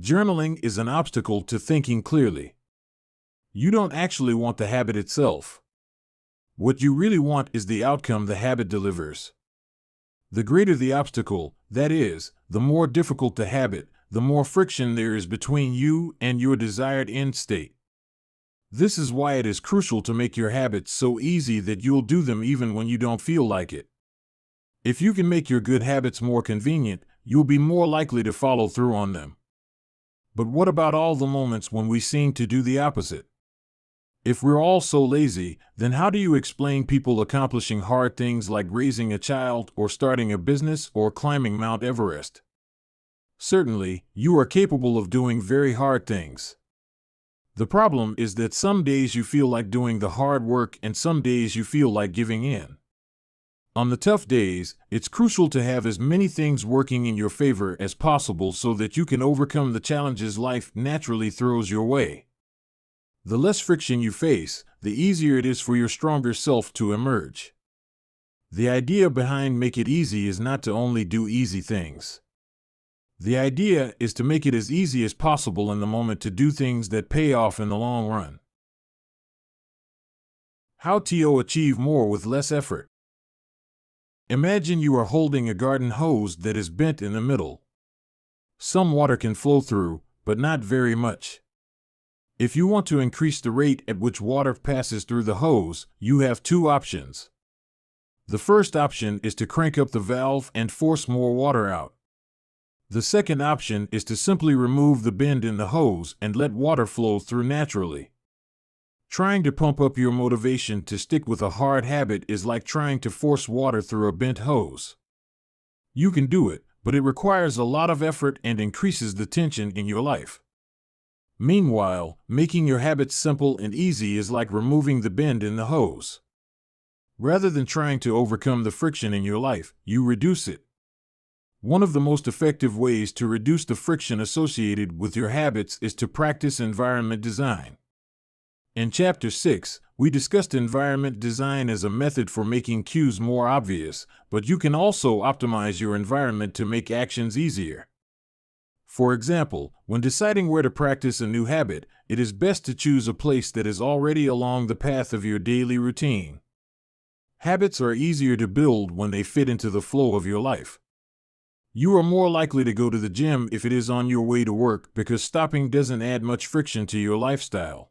Journaling is an obstacle to thinking clearly. You don't actually want the habit itself. What you really want is the outcome the habit delivers. The greater the obstacle, that is, the more difficult the habit, the more friction there is between you and your desired end state. This is why it is crucial to make your habits so easy that you'll do them even when you don't feel like it. If you can make your good habits more convenient, you'll be more likely to follow through on them. But what about all the moments when we seem to do the opposite? If we're all so lazy, then how do you explain people accomplishing hard things like raising a child or starting a business or climbing Mount Everest? Certainly, you are capable of doing very hard things. The problem is that some days you feel like doing the hard work and some days you feel like giving in. On the tough days, it's crucial to have as many things working in your favor as possible so that you can overcome the challenges life naturally throws your way. The less friction you face, the easier it is for your stronger self to emerge. The idea behind Make It Easy is not to only do easy things. The idea is to make it as easy as possible in the moment to do things that pay off in the long run. How to achieve more with less effort. Imagine you are holding a garden hose that is bent in the middle. Some water can flow through, but not very much. If you want to increase the rate at which water passes through the hose, you have two options. The first option is to crank up the valve and force more water out. The second option is to simply remove the bend in the hose and let water flow through naturally. Trying to pump up your motivation to stick with a hard habit is like trying to force water through a bent hose. You can do it, but it requires a lot of effort and increases the tension in your life. Meanwhile, making your habits simple and easy is like removing the bend in the hose. Rather than trying to overcome the friction in your life, you reduce it. One of the most effective ways to reduce the friction associated with your habits is to practice environment design. In Chapter 6, we discussed environment design as a method for making cues more obvious, but you can also optimize your environment to make actions easier. For example, when deciding where to practice a new habit, it is best to choose a place that is already along the path of your daily routine. Habits are easier to build when they fit into the flow of your life. You are more likely to go to the gym if it is on your way to work because stopping doesn't add much friction to your lifestyle.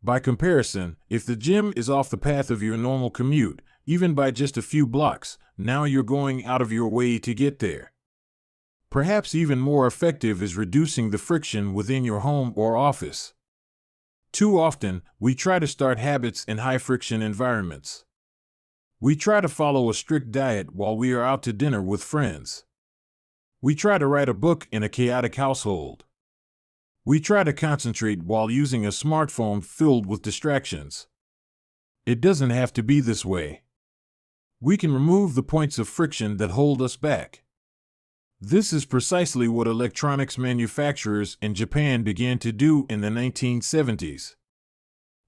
By comparison, if the gym is off the path of your normal commute, even by just a few blocks, now you're going out of your way to get there. Perhaps even more effective is reducing the friction within your home or office. Too often, we try to start habits in high-friction environments. We try to follow a strict diet while we are out to dinner with friends. We try to write a book in a chaotic household. We try to concentrate while using a smartphone filled with distractions. It doesn't have to be this way. We can remove the points of friction that hold us back. This is precisely what electronics manufacturers in Japan began to do in the 1970s.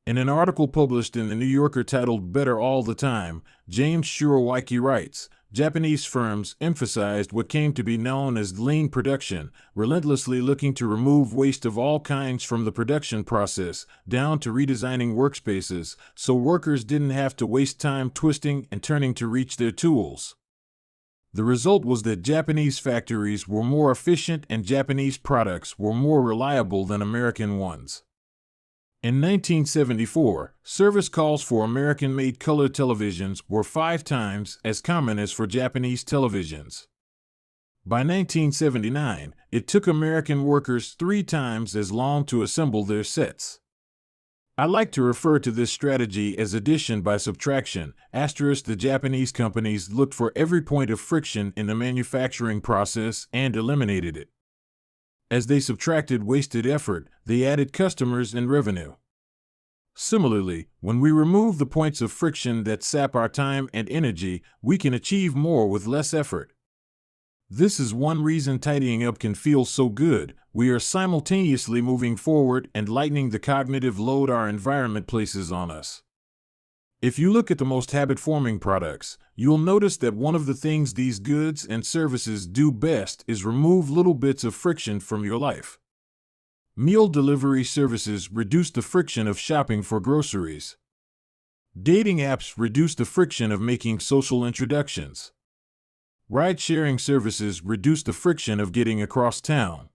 In an article published in The New Yorker titled Better All the Time, James Shirowaiki writes, Japanese firms emphasized what came to be known as lean production, relentlessly looking to remove waste of all kinds from the production process, down to redesigning workspaces, so workers didn't have to waste time twisting and turning to reach their tools. The result was that Japanese factories were more efficient and Japanese products were more reliable than American ones. In 1974, service calls for American-made color televisions were 5 times as common as for Japanese televisions. By 1979, it took American workers 3 times as long to assemble their sets. I like to refer to this strategy as addition by subtraction, *. The Japanese companies looked for every point of friction in the manufacturing process and eliminated it. As they subtracted wasted effort, they added customers and revenue. Similarly, when we remove the points of friction that sap our time and energy, we can achieve more with less effort. This is one reason tidying up can feel so good. We are simultaneously moving forward and lightening the cognitive load our environment places on us. If you look at the most habit-forming products, you'll notice that one of the things these goods and services do best is remove little bits of friction from your life. Meal delivery services reduce the friction of shopping for groceries. Dating apps reduce the friction of making social introductions. Ride-sharing services reduce the friction of getting across town.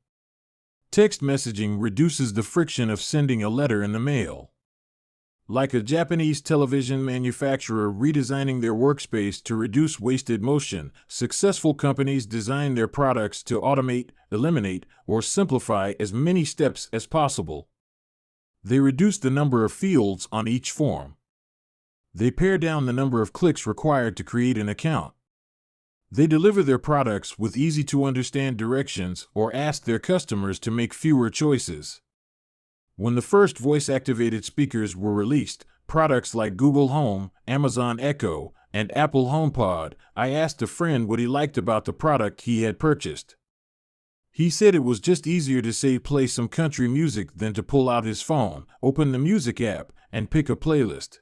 Text messaging reduces the friction of sending a letter in the mail. Like a Japanese television manufacturer redesigning their workspace to reduce wasted motion, successful companies design their products to automate, eliminate, or simplify as many steps as possible. They reduce the number of fields on each form. They pare down the number of clicks required to create an account. They deliver their products with easy-to-understand directions or ask their customers to make fewer choices. When the first voice-activated speakers were released, products like Google Home, Amazon Echo, and Apple HomePod, I asked a friend what he liked about the product he had purchased. He said it was just easier to say play some country music than to pull out his phone, open the music app, and pick a playlist.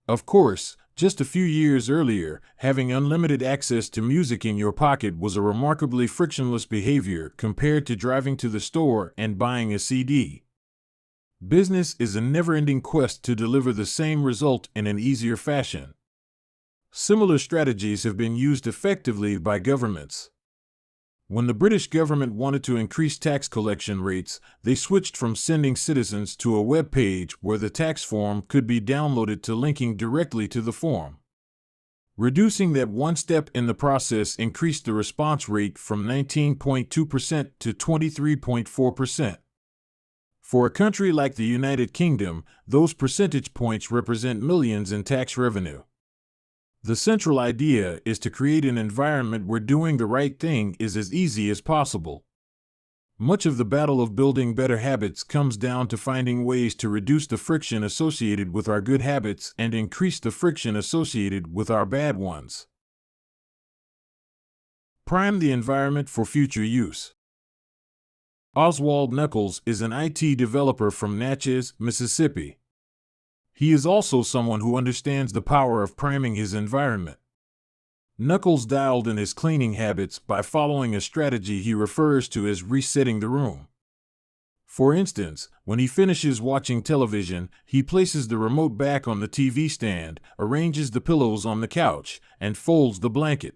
Of course, just a few years earlier, having unlimited access to music in your pocket was a remarkably frictionless behavior compared to driving to the store and buying a CD. Business is a never-ending quest to deliver the same result in an easier fashion. Similar strategies have been used effectively by governments. When the British government wanted to increase tax collection rates, they switched from sending citizens to a web page where the tax form could be downloaded to linking directly to the form. Reducing that one step in the process increased the response rate from 19.2% to 23.4%. For a country like the United Kingdom, those percentage points represent millions in tax revenue. The central idea is to create an environment where doing the right thing is as easy as possible. Much of the battle of building better habits comes down to finding ways to reduce the friction associated with our good habits and increase the friction associated with our bad ones. Prime the environment for future use. Oswald Knuckles is an IT developer from Natchez, Mississippi. He is also someone who understands the power of priming his environment. Knuckles dialed in his cleaning habits by following a strategy he refers to as resetting the room. For instance, when he finishes watching television, he places the remote back on the TV stand, arranges the pillows on the couch, and folds the blanket.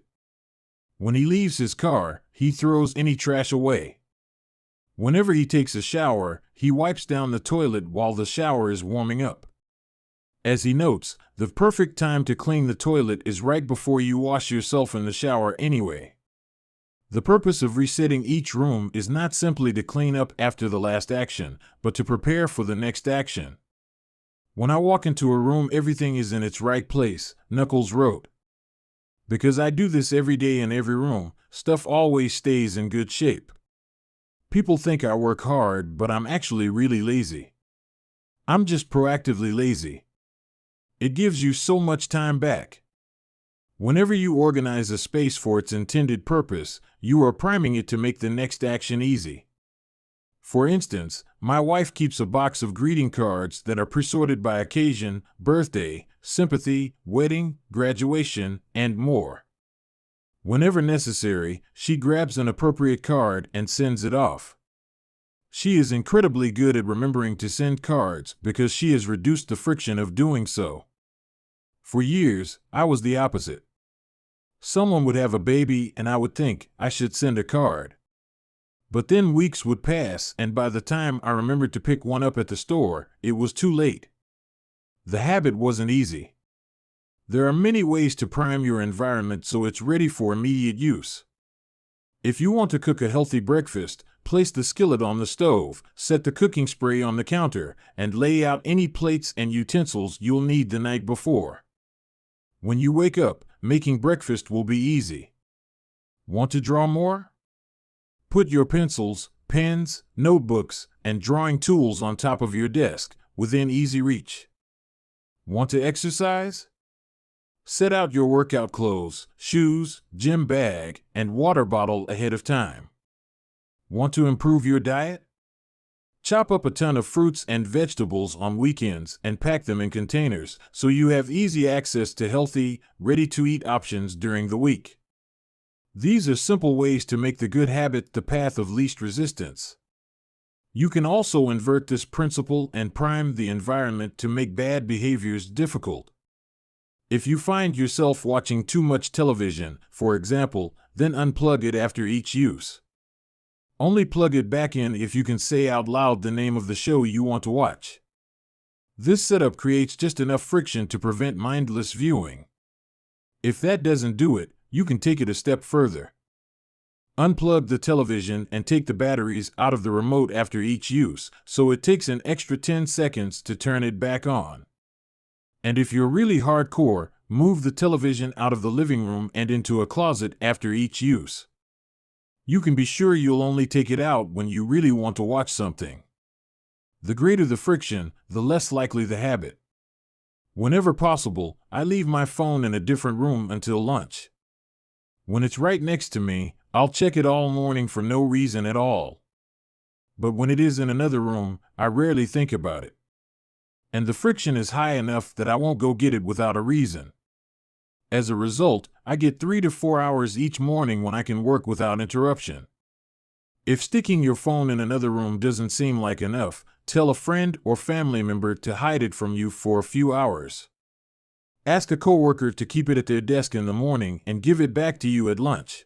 When he leaves his car, he throws any trash away. Whenever he takes a shower, he wipes down the toilet while the shower is warming up. As he notes, the perfect time to clean the toilet is right before you wash yourself in the shower anyway. The purpose of resetting each room is not simply to clean up after the last action, but to prepare for the next action. When I walk into a room, everything is in its right place, Knuckles wrote. Because I do this every day in every room, stuff always stays in good shape. People think I work hard, but I'm actually really lazy. I'm just proactively lazy. It gives you so much time back. Whenever you organize a space for its intended purpose, you are priming it to make the next action easy. For instance, my wife keeps a box of greeting cards that are pre-sorted by occasion, birthday, sympathy, wedding, graduation, and more. Whenever necessary, she grabs an appropriate card and sends it off. She is incredibly good at remembering to send cards because she has reduced the friction of doing so. For years, I was the opposite. Someone would have a baby and I would think I should send a card. But then weeks would pass, and by the time I remembered to pick one up at the store, it was too late. The habit wasn't easy. There are many ways to prime your environment so it's ready for immediate use. If you want to cook a healthy breakfast, place the skillet on the stove, set the cooking spray on the counter, and lay out any plates and utensils you'll need the night before. When you wake up, making breakfast will be easy. Want to draw more? Put your pencils, pens, notebooks, and drawing tools on top of your desk, within easy reach. Want to exercise? Set out your workout clothes, shoes, gym bag, and water bottle ahead of time. Want to improve your diet? Chop up a ton of fruits and vegetables on weekends and pack them in containers so you have easy access to healthy, ready-to-eat options during the week. These are simple ways to make the good habit the path of least resistance. You can also invert this principle and prime the environment to make bad behaviors difficult. If you find yourself watching too much television, for example, then unplug it after each use. Only plug it back in if you can say out loud the name of the show you want to watch. This setup creates just enough friction to prevent mindless viewing. If that doesn't do it, you can take it a step further. Unplug the television and take the batteries out of the remote after each use, so it takes an extra 10 seconds to turn it back on. And if you're really hardcore, move the television out of the living room and into a closet after each use. You can be sure you'll only take it out when you really want to watch something. The greater the friction, the less likely the habit. Whenever possible, I leave my phone in a different room until lunch. When it's right next to me, I'll check it all morning for no reason at all. But when it is in another room, I rarely think about it. And the friction is high enough that I won't go get it without a reason. As a result, I get 3 to 4 hours each morning when I can work without interruption. If sticking your phone in another room doesn't seem like enough, tell a friend or family member to hide it from you for a few hours. Ask a coworker to keep it at their desk in the morning and give it back to you at lunch.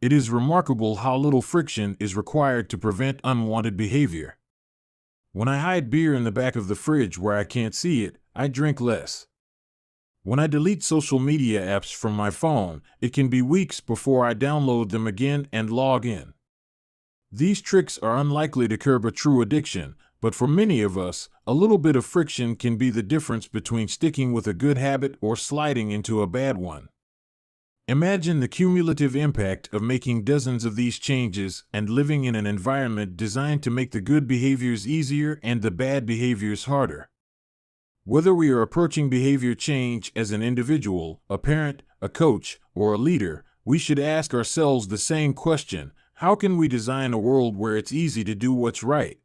It is remarkable how little friction is required to prevent unwanted behavior. When I hide beer in the back of the fridge where I can't see it, I drink less. When I delete social media apps from my phone, it can be weeks before I download them again and log in. These tricks are unlikely to curb a true addiction, but for many of us, a little bit of friction can be the difference between sticking with a good habit or sliding into a bad one. Imagine the cumulative impact of making dozens of these changes and living in an environment designed to make the good behaviors easier and the bad behaviors harder. Whether we are approaching behavior change as an individual, a parent, a coach, or a leader, we should ask ourselves the same question: how can we design a world where it's easy to do what's right?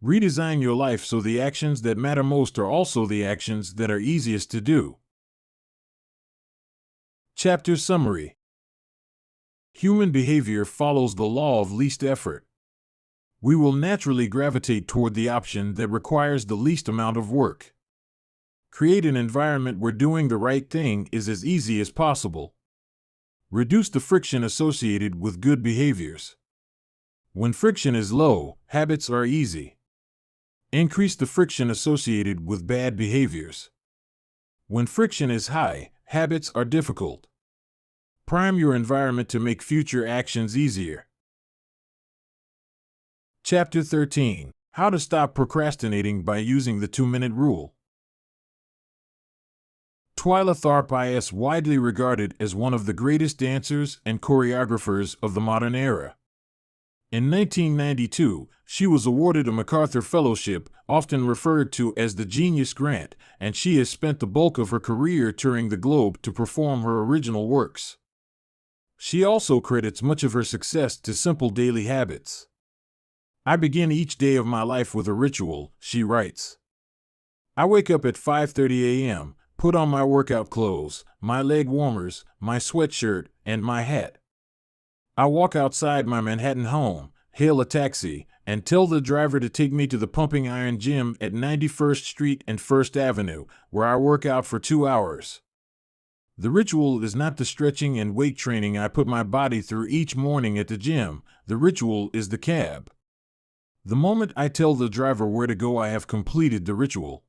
Redesign your life so the actions that matter most are also the actions that are easiest to do. Chapter Summary. Human behavior follows the law of least effort. We will naturally gravitate toward the option that requires the least amount of work. Create an environment where doing the right thing is as easy as possible. Reduce the friction associated with good behaviors. When friction is low, habits are easy. Increase the friction associated with bad behaviors. When friction is high, habits are difficult. Prime your environment to make future actions easier. Chapter 13. How to stop procrastinating by using the 2-minute rule. Twyla Tharp is widely regarded as one of the greatest dancers and choreographers of the modern era. In 1992, she was awarded a MacArthur Fellowship, often referred to as the Genius Grant, and she has spent the bulk of her career touring the globe to perform her original works. She also credits much of her success to simple daily habits. I begin each day of my life with a ritual, she writes. I wake up at 5:30 a.m., put on my workout clothes, my leg warmers, my sweatshirt, and my hat. I walk outside my Manhattan home, hail a taxi, and tell the driver to take me to the Pumping Iron Gym at 91st Street and 1st Avenue, where I work out for 2 hours. The ritual is not the stretching and weight training I put my body through each morning at the gym. The ritual is the cab. The moment I tell the driver where to go, I have completed the ritual.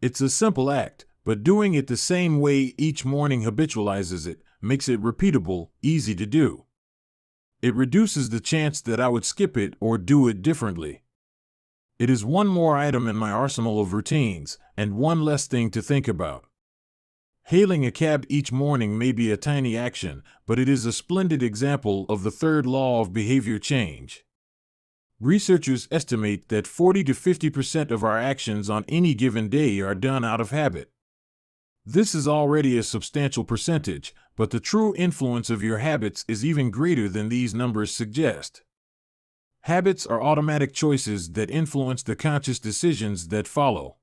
It's a simple act, but doing it the same way each morning habitualizes it, makes it repeatable, easy to do. It reduces the chance that I would skip it or do it differently. It is one more item in my arsenal of routines, and one less thing to think about. Hailing a cab each morning may be a tiny action, but it is a splendid example of the third law of behavior change. Researchers estimate that 40 to 50% of our actions on any given day are done out of habit. This is already a substantial percentage, but the true influence of your habits is even greater than these numbers suggest. Habits are automatic choices that influence the conscious decisions that follow.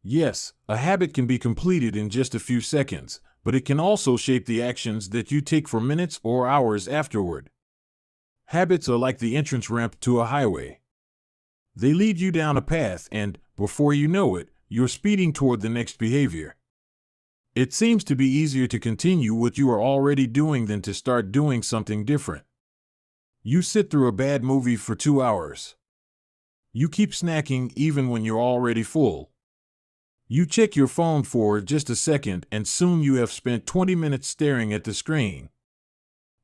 Yes, a habit can be completed in just a few seconds, but it can also shape the actions that you take for minutes or hours afterward. Habits are like the entrance ramp to a highway. They lead you down a path and, before you know it, you're speeding toward the next behavior. It seems to be easier to continue what you are already doing than to start doing something different. You sit through a bad movie for 2 hours. You keep snacking even when you're already full. You check your phone for just a second and soon you have spent 20 minutes staring at the screen.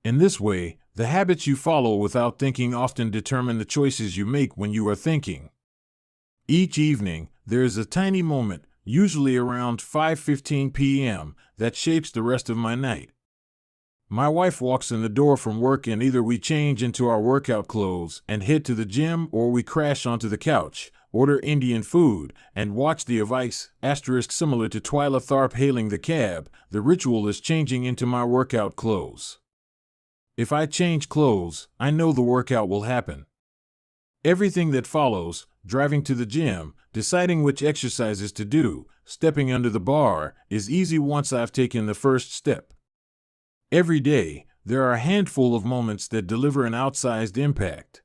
In this way, the habits you follow without thinking often determine the choices you make when you are thinking. Each evening, there is a tiny moment, usually around 5:15 p.m., that shapes the rest of my night. My wife walks in the door from work and either we change into our workout clothes and head to the gym or we crash onto the couch, order Indian food, and watch the Vice, similar to Twyla Tharp hailing the cab. The ritual is changing into my workout clothes. If I change clothes, I know the workout will happen. Everything that follows, driving to the gym, deciding which exercises to do, stepping under the bar, is easy once I've taken the first step. Every day, there are a handful of moments that deliver an outsized impact.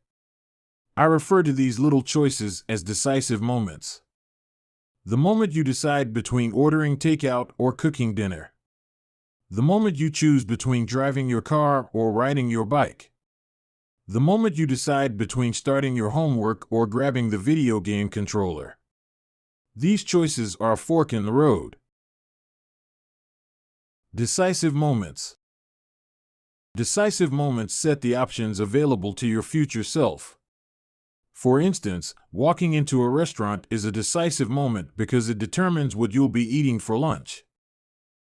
I refer to these little choices as decisive moments. The moment you decide between ordering takeout or cooking dinner. The moment you choose between driving your car or riding your bike. The moment you decide between starting your homework or grabbing the video game controller. These choices are a fork in the road. Decisive moments. Decisive moments set the options available to your future self. For instance, walking into a restaurant is a decisive moment because it determines what you'll be eating for lunch.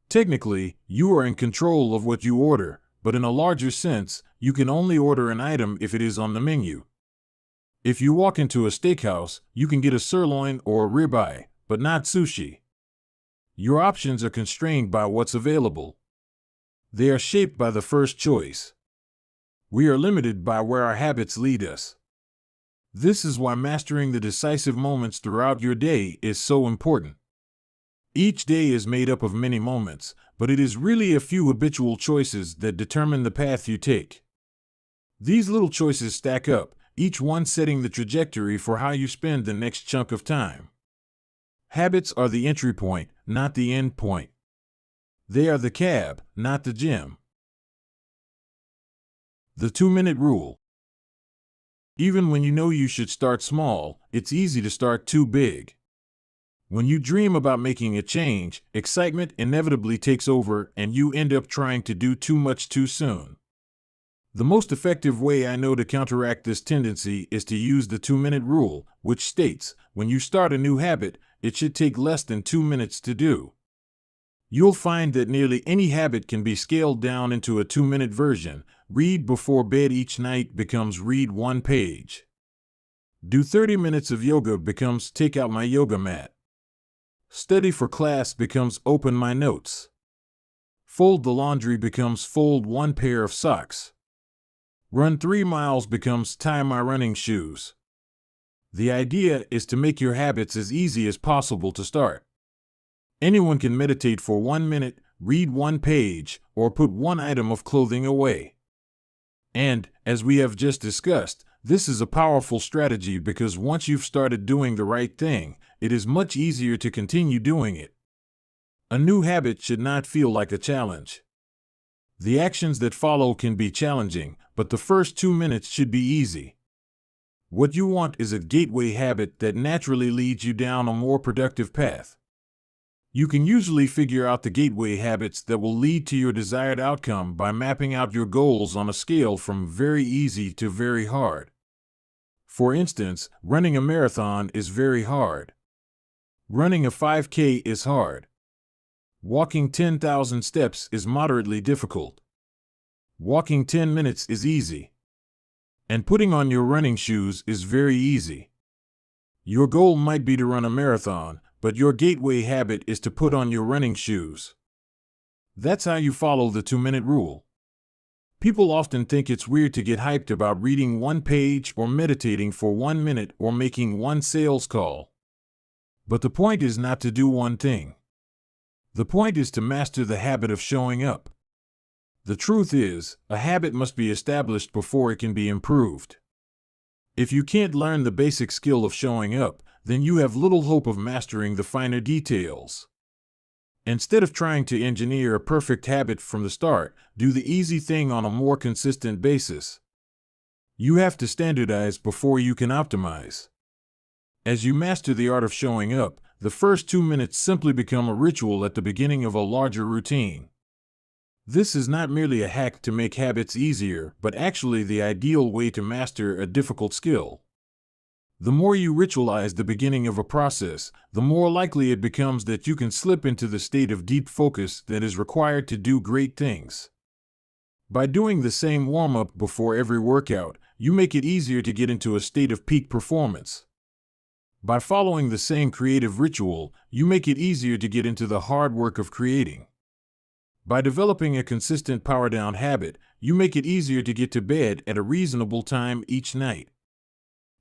Technically, you are in control of what you order, but in a larger sense, you can only order an item if it is on the menu. If you walk into a steakhouse, you can get a sirloin or a ribeye, but not sushi. Your options are constrained by what's available. They are shaped by the first choice. We are limited by where our habits lead us. This is why mastering the decisive moments throughout your day is so important. Each day is made up of many moments, but it is really a few habitual choices that determine the path you take. These little choices stack up, each one setting the trajectory for how you spend the next chunk of time. Habits are the entry point, not the end point. They are the cab, not the gym. The 2-minute rule. Even when you know you should start small, it's easy to start too big. When you dream about making a change, excitement inevitably takes over and you end up trying to do too much too soon. The most effective way I know to counteract this tendency is to use the 2-minute rule, which states, when you start a new habit, it should take less than 2 minutes to do. You'll find that nearly any habit can be scaled down into a 2-minute version. Read before bed each night becomes read 1 page. Do 30 minutes of yoga becomes take out my yoga mat. Study for class becomes open my notes. Fold the laundry becomes fold 1 pair of socks. Run 3 miles becomes tie my running shoes. The idea is to make your habits as easy as possible to start. Anyone can meditate for 1 minute, read 1 page, or put 1 item of clothing away. And, as we have just discussed, this is a powerful strategy because once you've started doing the right thing, it is much easier to continue doing it. A new habit should not feel like a challenge. The actions that follow can be challenging, but the first 2 minutes should be easy. What you want is a gateway habit that naturally leads you down a more productive path. You can usually figure out the gateway habits that will lead to your desired outcome by mapping out your goals on a scale from very easy to very hard. For instance, running a marathon is very hard. Running a 5K is hard. Walking 10,000 steps is moderately difficult. Walking 10 minutes is easy. And putting on your running shoes is very easy. Your goal might be to run a marathon, but your gateway habit is to put on your running shoes. That's how you follow the 2-minute rule. People often think it's weird to get hyped about reading one page or meditating for 1 minute or making one sales call. But the point is not to do one thing. The point is to master the habit of showing up. The truth is, a habit must be established before it can be improved. If you can't learn the basic skill of showing up, then you have little hope of mastering the finer details. Instead of trying to engineer a perfect habit from the start, do the easy thing on a more consistent basis. You have to standardize before you can optimize. As you master the art of showing up, the first 2 minutes simply become a ritual at the beginning of a larger routine. This is not merely a hack to make habits easier, but actually the ideal way to master a difficult skill. The more you ritualize the beginning of a process, the more likely it becomes that you can slip into the state of deep focus that is required to do great things. By doing the same warm-up before every workout, you make it easier to get into a state of peak performance. By following the same creative ritual, you make it easier to get into the hard work of creating. By developing a consistent power-down habit, you make it easier to get to bed at a reasonable time each night.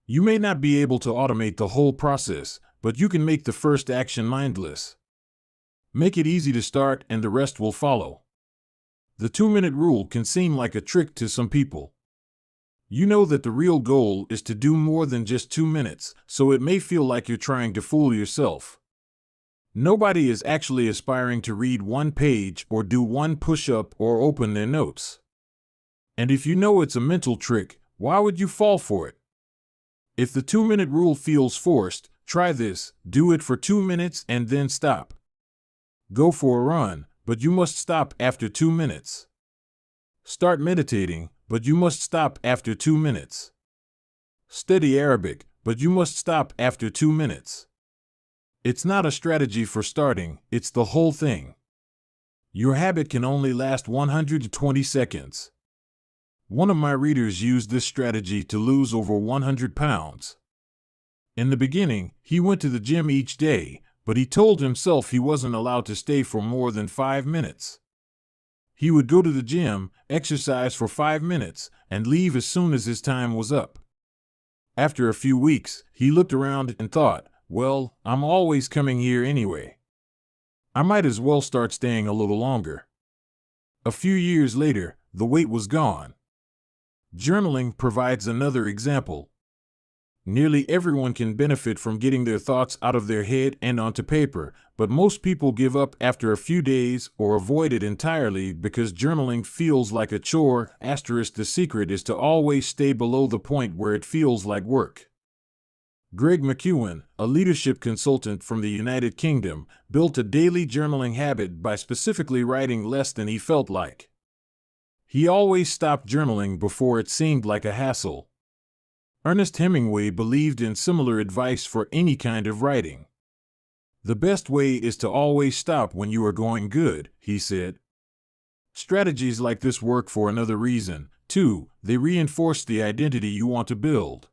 You may not be able to automate the whole process, but you can make the first action mindless. Make it easy to start and the rest will follow. The 2-minute rule can seem like a trick to some people. You know that the real goal is to do more than just 2 minutes, so it may feel like you're trying to fool yourself. Nobody is actually aspiring to read 1 page or do 1 push-up or open their notes. And if you know it's a mental trick, why would you fall for it? If the 2-minute rule feels forced, try this: do it for 2 minutes and then stop. Go for a run, but you must stop after 2 minutes. Start meditating, but you must stop after 2 minutes. Study Arabic, but you must stop after 2 minutes. It's not a strategy for starting, it's the whole thing. Your habit can only last 120 seconds. One of my readers used this strategy to lose over 100 pounds. In the beginning, he went to the gym each day, but he told himself he wasn't allowed to stay for more than 5 minutes. He would go to the gym, exercise for 5 minutes, and leave as soon as his time was up. After a few weeks, he looked around and thought, well, I'm always coming here anyway. I might as well start staying a little longer. A few years later, the weight was gone. Journaling provides another example. Nearly everyone can benefit from getting their thoughts out of their head and onto paper, but most people give up after a few days or avoid it entirely because journaling feels like a chore. The secret is to always stay below the point where it feels like work. Greg McEwen, a leadership consultant from the United Kingdom, built a daily journaling habit by specifically writing less than he felt like. He always stopped journaling before it seemed like a hassle. Ernest Hemingway believed in similar advice for any kind of writing. The best way is to always stop when you are going good, he said. Strategies like this work for another reason, too. They reinforce the identity you want to build.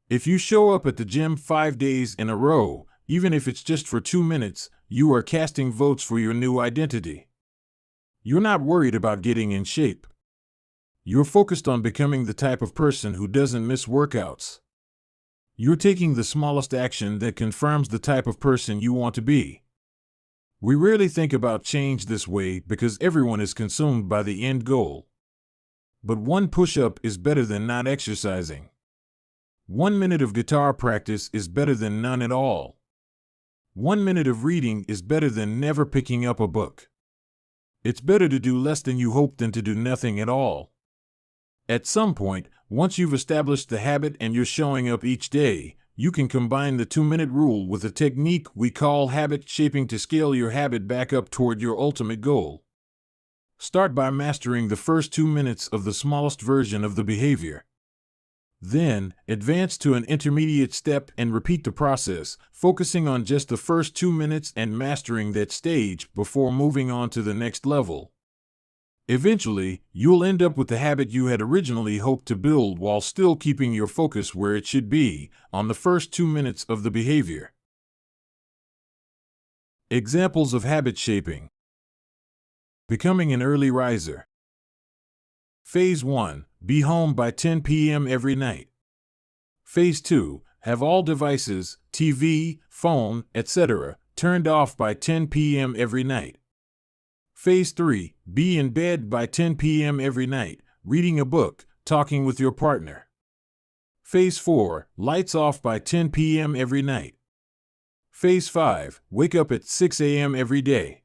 If you show up at the gym 5 days in a row, even if it's just for 2 minutes, you are casting votes for your new identity. You're not worried about getting in shape. You're focused on becoming the type of person who doesn't miss workouts. You're taking the smallest action that confirms the type of person you want to be. We rarely think about change this way because everyone is consumed by the end goal. But 1 push-up is better than not exercising. 1 minute of guitar practice is better than none at all. 1 minute of reading is better than never picking up a book. It's better to do less than you hope than to do nothing at all. At some point, once you've established the habit and you're showing up each day, you can combine the 2-minute rule with a technique we call habit shaping to scale your habit back up toward your ultimate goal. Start by mastering the first 2 minutes of the smallest version of the behavior. Then, advance to an intermediate step and repeat the process, focusing on just the first 2 minutes and mastering that stage before moving on to the next level. Eventually, you'll end up with the habit you had originally hoped to build while still keeping your focus where it should be, on the first 2 minutes of the behavior. Examples of habit shaping. Becoming an early riser. Phase 1. Be home by 10 p.m. every night. Phase 2. Have all devices, TV, phone, etc., turned off by 10 p.m. every night. Phase 3. Be in bed by 10 p.m. every night, reading a book, talking with your partner. Phase 4. Lights off by 10 p.m. every night. Phase 5. Wake up at 6 a.m. every day.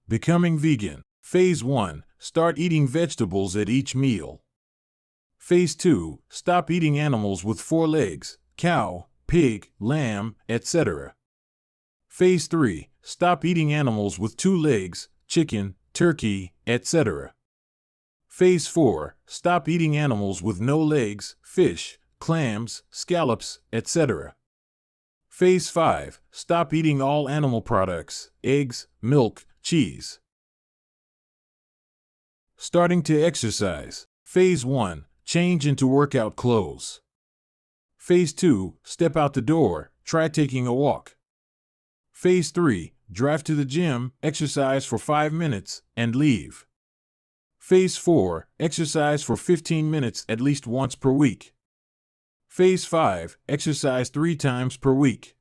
Becoming vegan. Phase 1. Start eating vegetables at each meal. Phase 2. Stop eating animals with 4 legs, cow, pig, lamb, etc. Phase 3. Stop eating animals with 2 legs, chicken, turkey, etc. Phase 4. Stop eating animals with no legs, fish, clams, scallops, etc. Phase 5. Stop eating all animal products, eggs, milk, cheese. Starting to exercise. Phase 1. Change into workout clothes. Phase 2. Step out the door, try taking a walk. Phase 3. Drive to the gym, exercise for 5 minutes, and leave. Phase 4. Exercise for 15 minutes at least once per week. Phase 5. Exercise 3 times per week.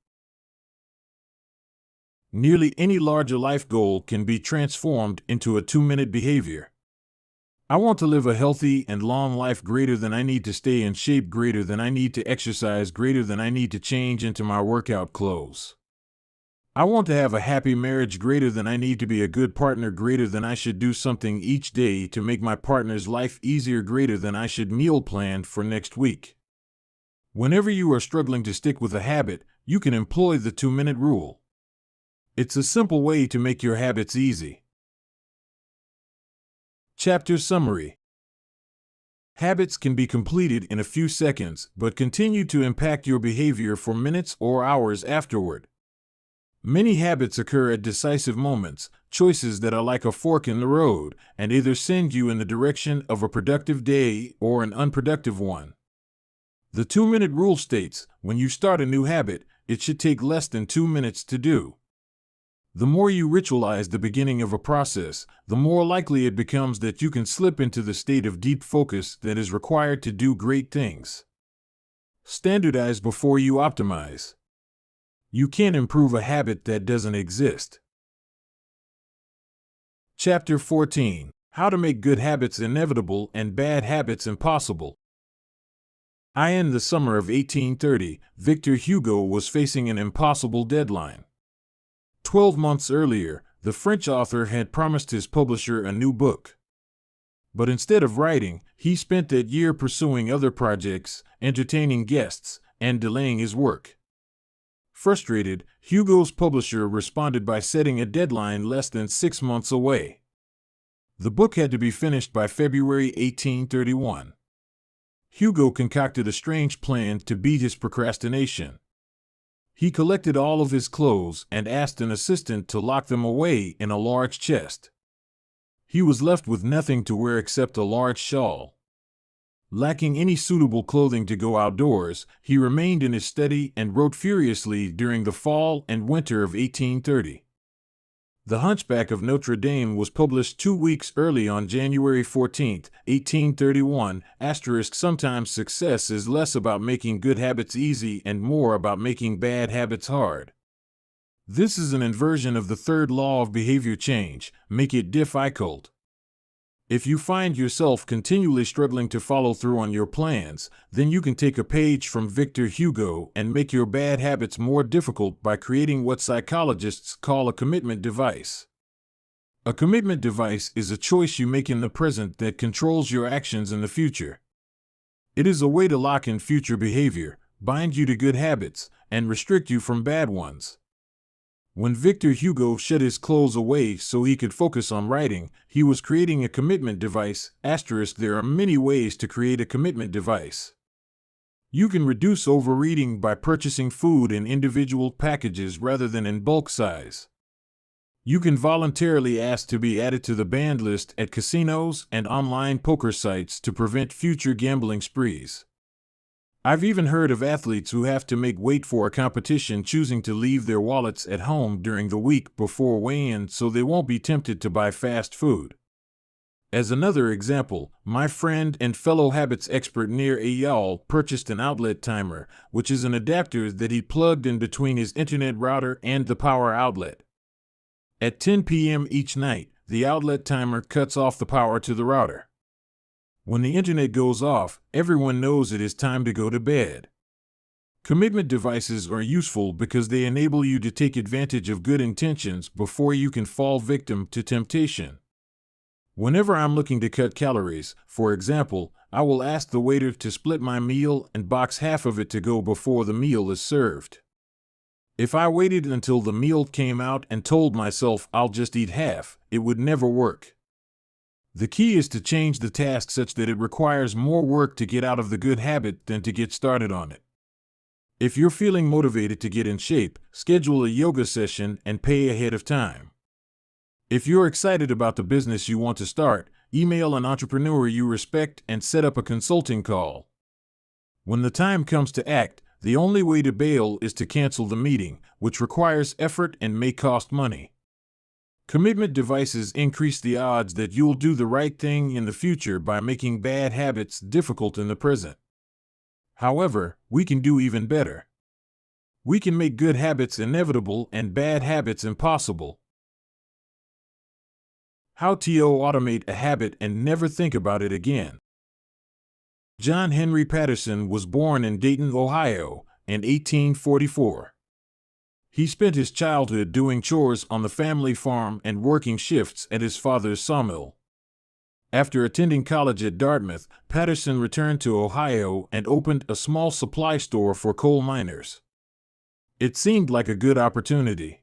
Nearly any larger life goal can be transformed into a 2-minute behavior. I want to live a healthy and long life greater than I need to stay in shape, greater than I need to exercise, greater than I need to change into my workout clothes. I want to have a happy marriage, greater than I need to be a good partner, greater than I should do something each day to make my partner's life easier, greater than I should meal plan for next week. Whenever you are struggling to stick with a habit, you can employ the 2-minute rule. It's a simple way to make your habits easy. Chapter Summary. Habits can be completed in a few seconds, but continue to impact your behavior for minutes or hours afterward. Many habits occur at decisive moments, choices that are like a fork in the road, and either send you in the direction of a productive day or an unproductive one. The 2-minute rule states, when you start a new habit, it should take less than 2 minutes to do. The more you ritualize the beginning of a process, the more likely it becomes that you can slip into the state of deep focus that is required to do great things. Standardize before you optimize. You can't improve a habit that doesn't exist. Chapter 14. How to make good habits inevitable and bad habits impossible. In the summer of 1830, Victor Hugo was facing an impossible deadline. 12 months earlier, the French author had promised his publisher a new book. But instead of writing, he spent that year pursuing other projects, entertaining guests, and delaying his work. Frustrated, Hugo's publisher responded by setting a deadline less than 6 months away. The book had to be finished by February 1831. Hugo concocted a strange plan to beat his procrastination. He collected all of his clothes and asked an assistant to lock them away in a large chest. He was left with nothing to wear except a large shawl. Lacking any suitable clothing to go outdoors, he remained in his study and wrote furiously during the fall and winter of 1830. The Hunchback of Notre Dame was published 2 weeks early on January 14, 1831. Sometimes success is less about making good habits easy and more about making bad habits hard. This is an inversion of the third law of behavior change: make it difficult. If you find yourself continually struggling to follow through on your plans, then you can take a page from Victor Hugo and make your bad habits more difficult by creating what psychologists call a commitment device. A commitment device is a choice you make in the present that controls your actions in the future. It is a way to lock in future behavior, bind you to good habits, and restrict you from bad ones. When Victor Hugo shut his clothes away so he could focus on writing, he was creating a commitment device. There are many ways to create a commitment device. You can reduce overeating by purchasing food in individual packages rather than in bulk size. You can voluntarily ask to be added to the banned list at casinos and online poker sites to prevent future gambling sprees. I've even heard of athletes who have to make weight for a competition choosing to leave their wallets at home during the week before weigh-in so they won't be tempted to buy fast food. As another example, my friend and fellow habits expert ngaio purchased an outlet timer, which is an adapter that he plugged in between his internet router and the power outlet. At 10 p.m. each night, the outlet timer cuts off the power to the router. When the internet goes off, everyone knows it is time to go to bed. Commitment devices are useful because they enable you to take advantage of good intentions before you can fall victim to temptation. Whenever I'm looking to cut calories, for example, I will ask the waiter to split my meal and box half of it to go before the meal is served. If I waited until the meal came out and told myself I'll just eat half, it would never work. The key is to change the task such that it requires more work to get out of the good habit than to get started on it. If you're feeling motivated to get in shape, schedule a yoga session and pay ahead of time. If you're excited about the business you want to start, email an entrepreneur you respect and set up a consulting call. When the time comes to act, the only way to bail is to cancel the meeting, which requires effort and may cost money. Commitment devices increase the odds that you'll do the right thing in the future by making bad habits difficult in the present. However, we can do even better. We can make good habits inevitable and bad habits impossible. How to automate a habit and never think about it again. John Henry Patterson was born in Dayton, Ohio, in 1844. He spent his childhood doing chores on the family farm and working shifts at his father's sawmill. After attending college at Dartmouth, Patterson returned to Ohio and opened a small supply store for coal miners. It seemed like a good opportunity.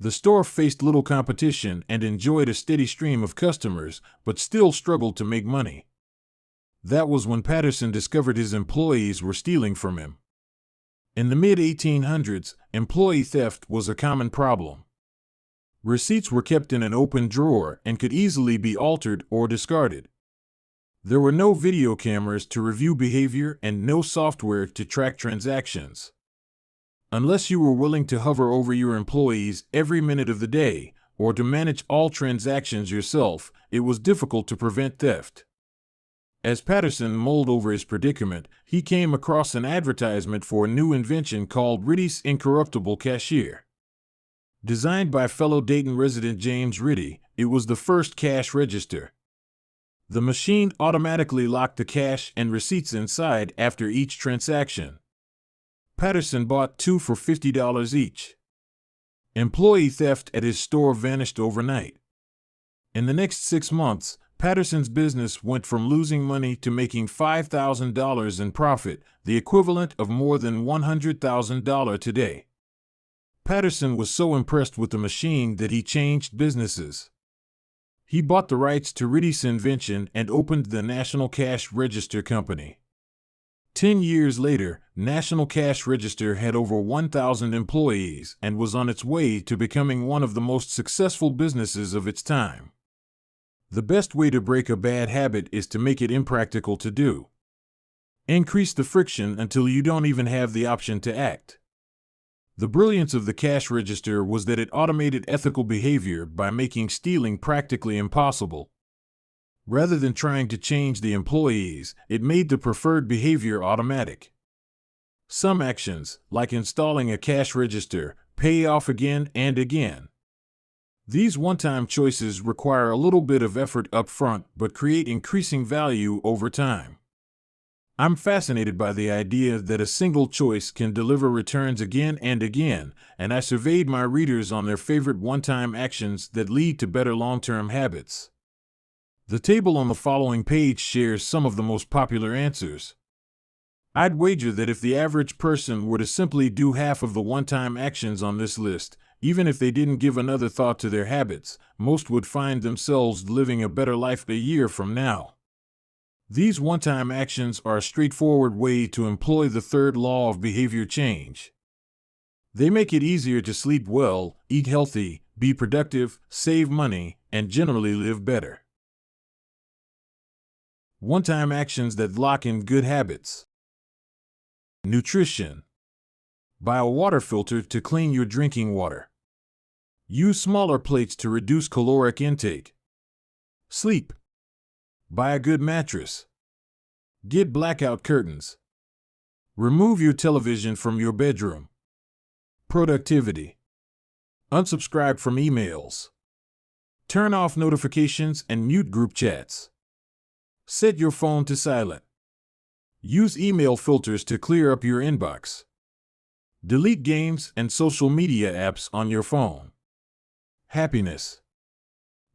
The store faced little competition and enjoyed a steady stream of customers, but still struggled to make money. That was when Patterson discovered his employees were stealing from him. In the mid-1800s, employee theft was a common problem. Receipts were kept in an open drawer and could easily be altered or discarded. There were no video cameras to review behavior and no software to track transactions. Unless you were willing to hover over your employees every minute of the day, or to manage all transactions yourself, it was difficult to prevent theft. As Patterson mulled over his predicament, he came across an advertisement for a new invention called Ritty's Incorruptible Cashier. Designed by fellow Dayton resident James Ritty, it was the first cash register. The machine automatically locked the cash and receipts inside after each transaction. Patterson bought 2 for $50 each. Employee theft at his store vanished overnight. In the next 6 months, Patterson's business went from losing money to making $5,000 in profit, the equivalent of more than $100,000 today. Patterson was so impressed with the machine that he changed businesses. He bought the rights to Ritty's invention and opened the National Cash Register Company. 10 years later, National Cash Register had over 1,000 employees and was on its way to becoming one of the most successful businesses of its time. The best way to break a bad habit is to make it impractical to do. Increase the friction until you don't even have the option to act. The brilliance of the cash register was that it automated ethical behavior by making stealing practically impossible. Rather than trying to change the employees, it made the preferred behavior automatic. Some actions, like installing a cash register, pay off again and again. These one-time choices require a little bit of effort up front but create increasing value over time. I'm fascinated by the idea that a single choice can deliver returns again and again, and I surveyed my readers on their favorite one-time actions that lead to better long-term habits. The table on the following page shares some of the most popular answers. I'd wager that if the average person were to simply do half of the one-time actions on this list, even if they didn't give another thought to their habits, most would find themselves living a better life a year from now. These one-time actions are a straightforward way to employ the third law of behavior change. They make it easier to sleep well, eat healthy, be productive, save money, and generally live better. One-time actions that lock in good habits. Nutrition. Buy a water filter to clean your drinking water. Use smaller plates to reduce caloric intake. Sleep. Buy a good mattress. Get blackout curtains. Remove your television from your bedroom. Productivity. Unsubscribe from emails. Turn off notifications and mute group chats. Set your phone to silent. Use email filters to clear up your inbox. Delete games and social media apps on your phone. Happiness.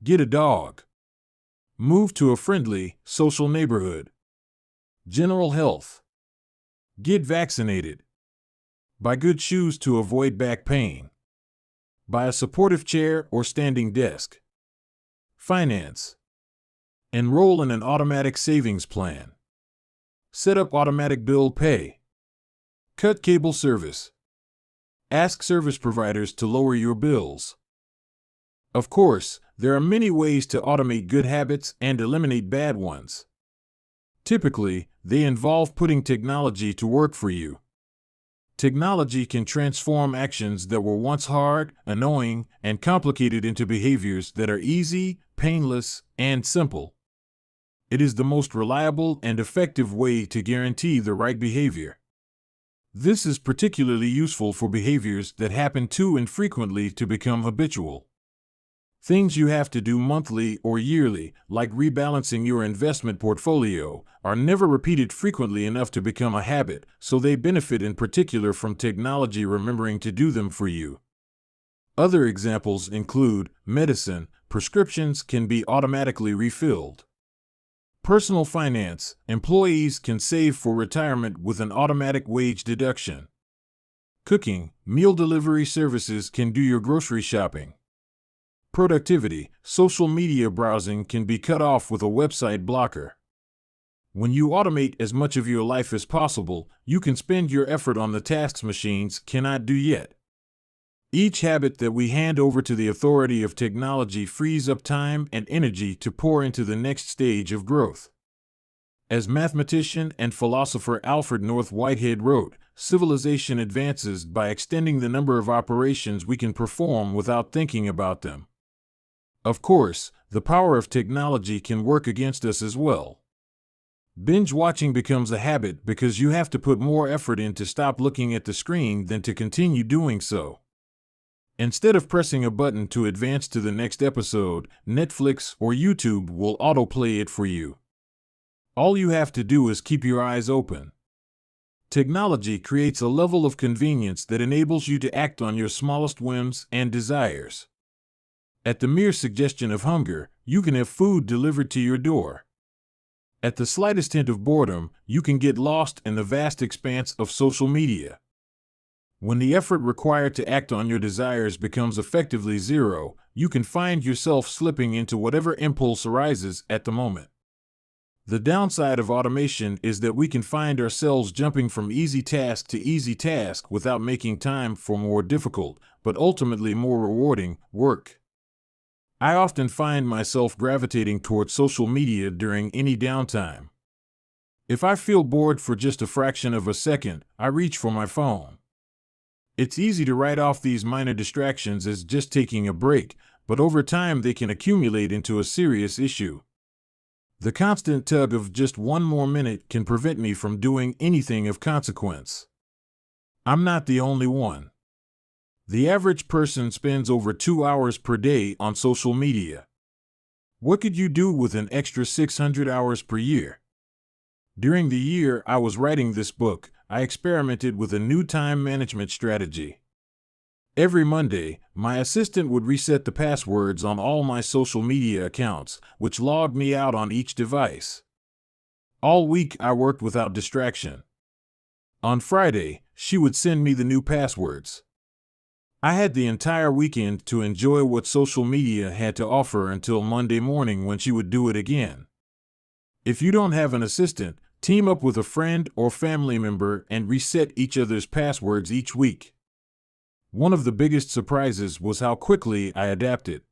Get a dog. Move to a friendly, social neighborhood. General health. Get vaccinated. Buy good shoes to avoid back pain. Buy a supportive chair or standing desk. Finance. Enroll in an automatic savings plan. Set up automatic bill pay. Cut cable service. Ask service providers to lower your bills. Of course, there are many ways to automate good habits and eliminate bad ones. Typically, they involve putting technology to work for you. Technology can transform actions that were once hard, annoying, and complicated into behaviors that are easy, painless, and simple. It is the most reliable and effective way to guarantee the right behavior. This is particularly useful for behaviors that happen too infrequently to become habitual. Things you have to do monthly or yearly, like rebalancing your investment portfolio, are never repeated frequently enough to become a habit, so they benefit in particular from technology remembering to do them for you. Other examples include medicine. Prescriptions can be automatically refilled. Personal finance. Employees can save for retirement with an automatic wage deduction. Cooking. Meal delivery services can do your grocery shopping. Productivity. Social media browsing can be cut off with a website blocker. When you automate as much of your life as possible, you can spend your effort on the tasks machines cannot do yet. Each habit that we hand over to the authority of technology frees up time and energy to pour into the next stage of growth. As mathematician and philosopher Alfred North Whitehead wrote, civilization advances by extending the number of operations we can perform without thinking about them. Of course, the power of technology can work against us as well. Binge watching becomes a habit because you have to put more effort in to stop looking at the screen than to continue doing so. Instead of pressing a button to advance to the next episode, Netflix or YouTube will autoplay it for you. All you have to do is keep your eyes open. Technology creates a level of convenience that enables you to act on your smallest whims and desires. At the mere suggestion of hunger, you can have food delivered to your door. At the slightest hint of boredom, you can get lost in the vast expanse of social media. When the effort required to act on your desires becomes effectively zero, you can find yourself slipping into whatever impulse arises at the moment. The downside of automation is that we can find ourselves jumping from easy task to easy task without making time for more difficult, but ultimately more rewarding, work. I often find myself gravitating toward social media during any downtime. If I feel bored for just a fraction of a second, I reach for my phone. It's easy to write off these minor distractions as just taking a break, but over time they can accumulate into a serious issue. The constant tug of just one more minute can prevent me from doing anything of consequence. I'm not the only one. The average person spends over 2 hours per day on social media. What could you do with an extra 600 hours per year? During the year I was writing this book, I experimented with a new time management strategy. Every Monday, my assistant would reset the passwords on all my social media accounts, which logged me out on each device. All week I worked without distraction. On Friday, she would send me the new passwords. I had the entire weekend to enjoy what social media had to offer until Monday morning when she would do it again. If you don't have an assistant, team up with a friend or family member and reset each other's passwords each week. One of the biggest surprises was how quickly I adapted.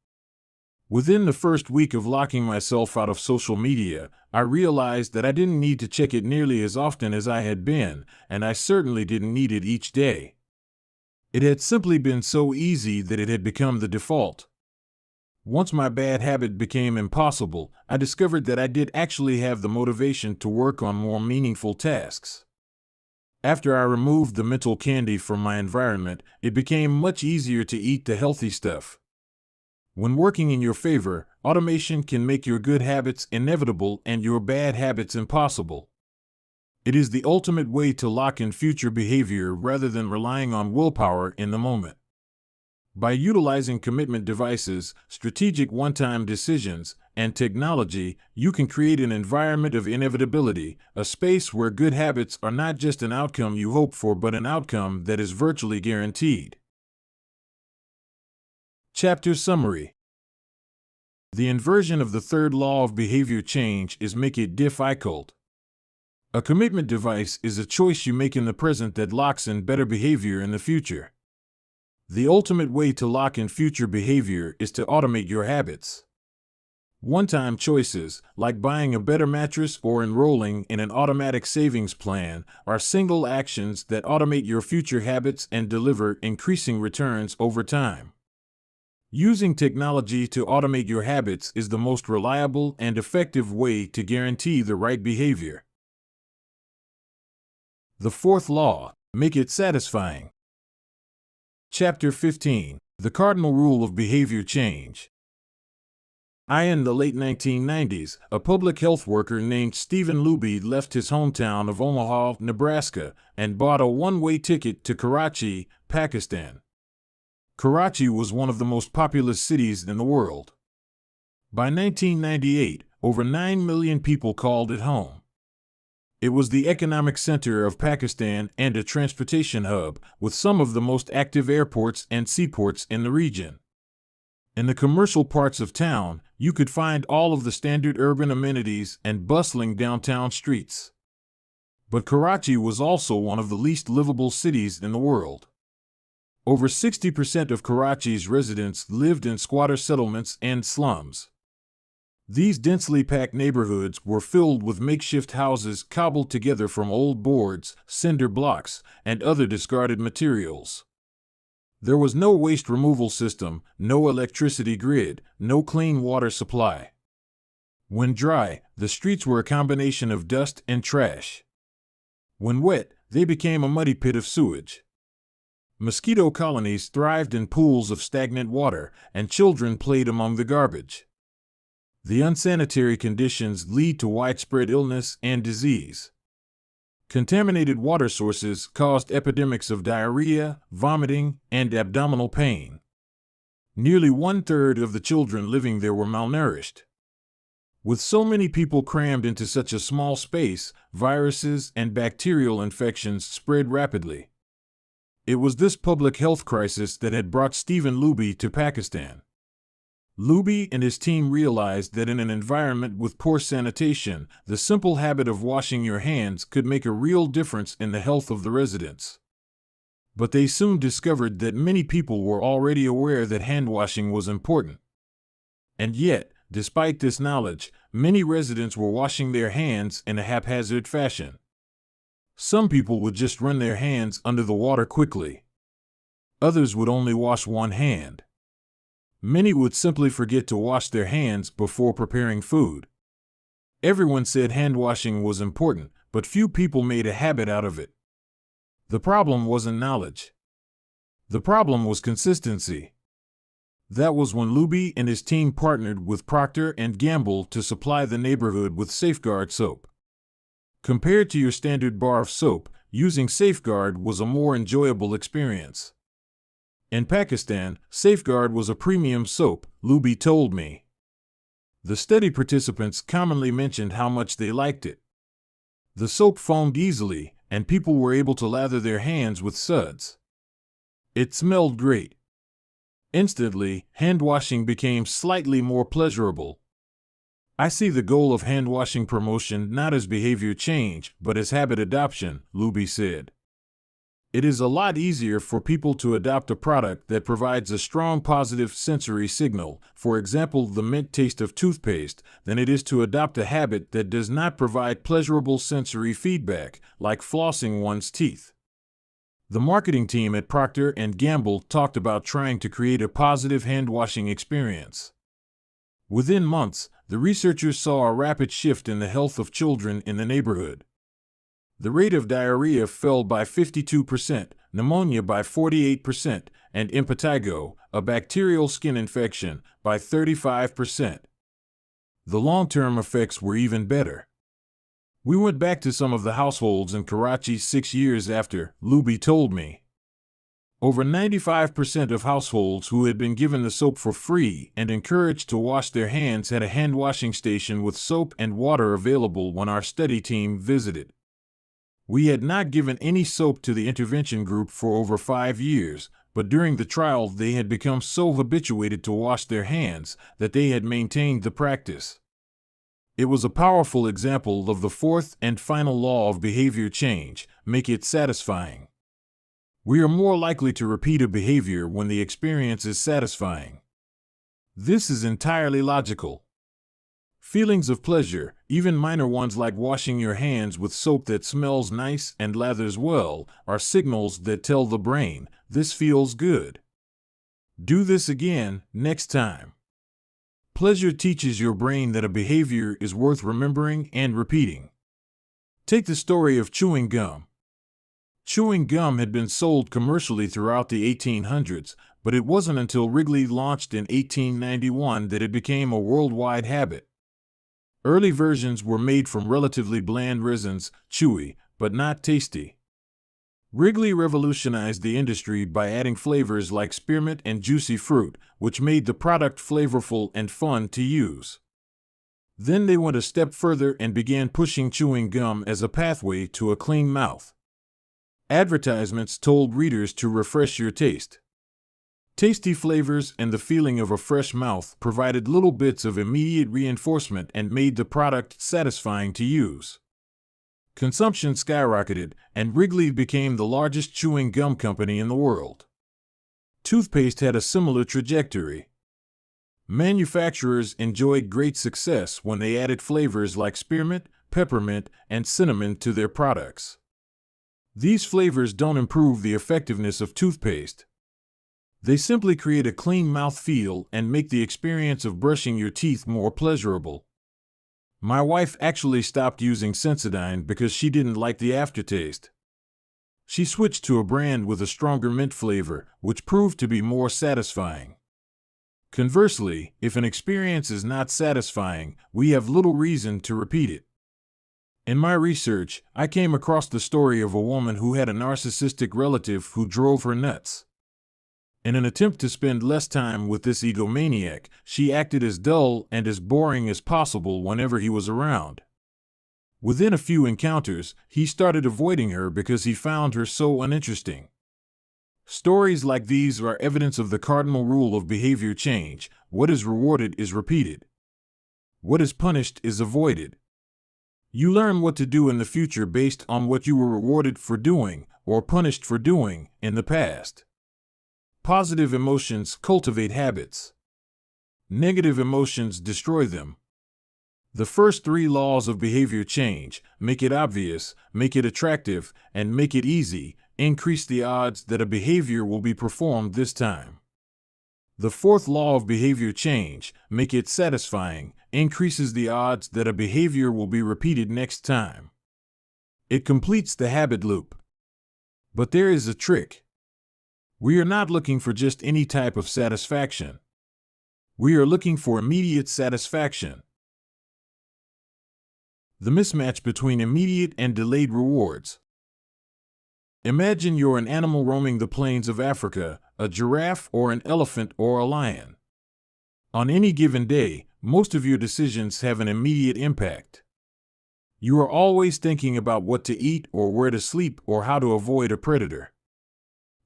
Within the first week of locking myself out of social media, I realized that I didn't need to check it nearly as often as I had been, and I certainly didn't need it each day. It had simply been so easy that it had become the default. Once my bad habit became impossible, I discovered that I did actually have the motivation to work on more meaningful tasks. After I removed the mental candy from my environment, it became much easier to eat the healthy stuff. When working in your favor, automation can make your good habits inevitable and your bad habits impossible. It is the ultimate way to lock in future behavior rather than relying on willpower in the moment. By utilizing commitment devices, strategic one-time decisions, and technology, you can create an environment of inevitability, a space where good habits are not just an outcome you hope for but an outcome that is virtually guaranteed. Chapter Summary. The inversion of the third law of behavior change is make it difficult. A commitment device is a choice you make in the present that locks in better behavior in the future. The ultimate way to lock in future behavior is to automate your habits. One-time choices, like buying a better mattress or enrolling in an automatic savings plan, are single actions that automate your future habits and deliver increasing returns over time. Using technology to automate your habits is the most reliable and effective way to guarantee the right behavior. The fourth law, make it satisfying. Chapter 15, The Cardinal Rule of Behavior Change. In the late 1990s, a public health worker named Stephen Luby left his hometown of Omaha, Nebraska, and bought a one-way ticket to Karachi, Pakistan. Karachi was one of the most populous cities in the world. By 1998, over 9 million people called it home. It was the economic center of Pakistan and a transportation hub, with some of the most active airports and seaports in the region. In the commercial parts of town, you could find all of the standard urban amenities and bustling downtown streets. But Karachi was also one of the least livable cities in the world. Over 60% of Karachi's residents lived in squatter settlements and slums. These densely packed neighborhoods were filled with makeshift houses cobbled together from old boards, cinder blocks, and other discarded materials. There was no waste removal system, no electricity grid, no clean water supply. When dry, the streets were a combination of dust and trash. When wet, they became a muddy pit of sewage. Mosquito colonies thrived in pools of stagnant water, and children played among the garbage. The unsanitary conditions lead to widespread illness and disease. Contaminated water sources caused epidemics of diarrhea, vomiting, and abdominal pain. Nearly 1/3 of the children living there were malnourished. With so many people crammed into such a small space, viruses and bacterial infections spread rapidly. It was this public health crisis that had brought Stephen Luby to Pakistan. Luby and his team realized that in an environment with poor sanitation, the simple habit of washing your hands could make a real difference in the health of the residents. But they soon discovered that many people were already aware that hand washing was important. And yet, despite this knowledge, many residents were washing their hands in a haphazard fashion. Some people would just run their hands under the water quickly. Others would only wash one hand. Many would simply forget to wash their hands before preparing food. Everyone said hand washing was important, but few people made a habit out of it. The problem wasn't knowledge. The problem was consistency. That was when Luby and his team partnered with Procter & Gamble to supply the neighborhood with Safeguard soap. Compared to your standard bar of soap, using Safeguard was a more enjoyable experience. In Pakistan, Safeguard was a premium soap, Luby told me. The study participants commonly mentioned how much they liked it. The soap foamed easily, and people were able to lather their hands with suds. It smelled great. Instantly, hand washing became slightly more pleasurable. I see the goal of hand washing promotion not as behavior change, but as habit adoption, Luby said. It is a lot easier for people to adopt a product that provides a strong positive sensory signal, for example the mint taste of toothpaste, than it is to adopt a habit that does not provide pleasurable sensory feedback, like flossing one's teeth. The marketing team at Procter & Gamble talked about trying to create a positive hand-washing experience. Within months, the researchers saw a rapid shift in the health of children in the neighborhood. The rate of diarrhea fell by 52%, pneumonia by 48%, and impetigo, a bacterial skin infection, by 35%. The long-term effects were even better. We went back to some of the households in Karachi 6 years after, Luby told me. Over 95% of households who had been given the soap for free and encouraged to wash their hands had a hand-washing station with soap and water available when our study team visited. We had not given any soap to the intervention group for over 5 years, but during the trial they had become so habituated to wash their hands that they had maintained the practice. It was a powerful example of the fourth and final law of behavior change: make it satisfying. We are more likely to repeat a behavior when the experience is satisfying. This is entirely logical. Feelings of pleasure, even minor ones like washing your hands with soap that smells nice and lathers well, are signals that tell the brain, this feels good. Do this again, next time. Pleasure teaches your brain that a behavior is worth remembering and repeating. Take the story of chewing gum. Chewing gum had been sold commercially throughout the 1800s, but it wasn't until Wrigley launched in 1891 that it became a worldwide habit. Early versions were made from relatively bland resins, chewy, but not tasty. Wrigley revolutionized the industry by adding flavors like spearmint and juicy fruit, which made the product flavorful and fun to use. Then they went a step further and began pushing chewing gum as a pathway to a clean mouth. Advertisements told readers to refresh your taste. Tasty flavors and the feeling of a fresh mouth provided little bits of immediate reinforcement and made the product satisfying to use. Consumption skyrocketed, and Wrigley became the largest chewing gum company in the world. Toothpaste had a similar trajectory. Manufacturers enjoyed great success when they added flavors like spearmint, peppermint, and cinnamon to their products. These flavors don't improve the effectiveness of toothpaste. They simply create a clean mouth feel and make the experience of brushing your teeth more pleasurable. My wife actually stopped using Sensodyne because she didn't like the aftertaste. She switched to a brand with a stronger mint flavor, which proved to be more satisfying. Conversely, if an experience is not satisfying, we have little reason to repeat it. In my research, I came across the story of a woman who had a narcissistic relative who drove her nuts. In an attempt to spend less time with this egomaniac, she acted as dull and as boring as possible whenever he was around. Within a few encounters, he started avoiding her because he found her so uninteresting. Stories like these are evidence of the cardinal rule of behavior change: what is rewarded is repeated. What is punished is avoided. You learn what to do in the future based on what you were rewarded for doing or punished for doing in the past. Positive emotions cultivate habits. Negative emotions destroy them. The first 3 laws of behavior change: make it obvious, make it attractive, and make it easy, increase the odds that a behavior will be performed this time. The 4th law of behavior change, make it satisfying, increases the odds that a behavior will be repeated next time. It completes the habit loop. But there is a trick. We are not looking for just any type of satisfaction. We are looking for immediate satisfaction. The mismatch between immediate and delayed rewards. Imagine you're an animal roaming the plains of Africa, a giraffe or an elephant or a lion. On any given day, most of your decisions have an immediate impact. You are always thinking about what to eat or where to sleep or how to avoid a predator.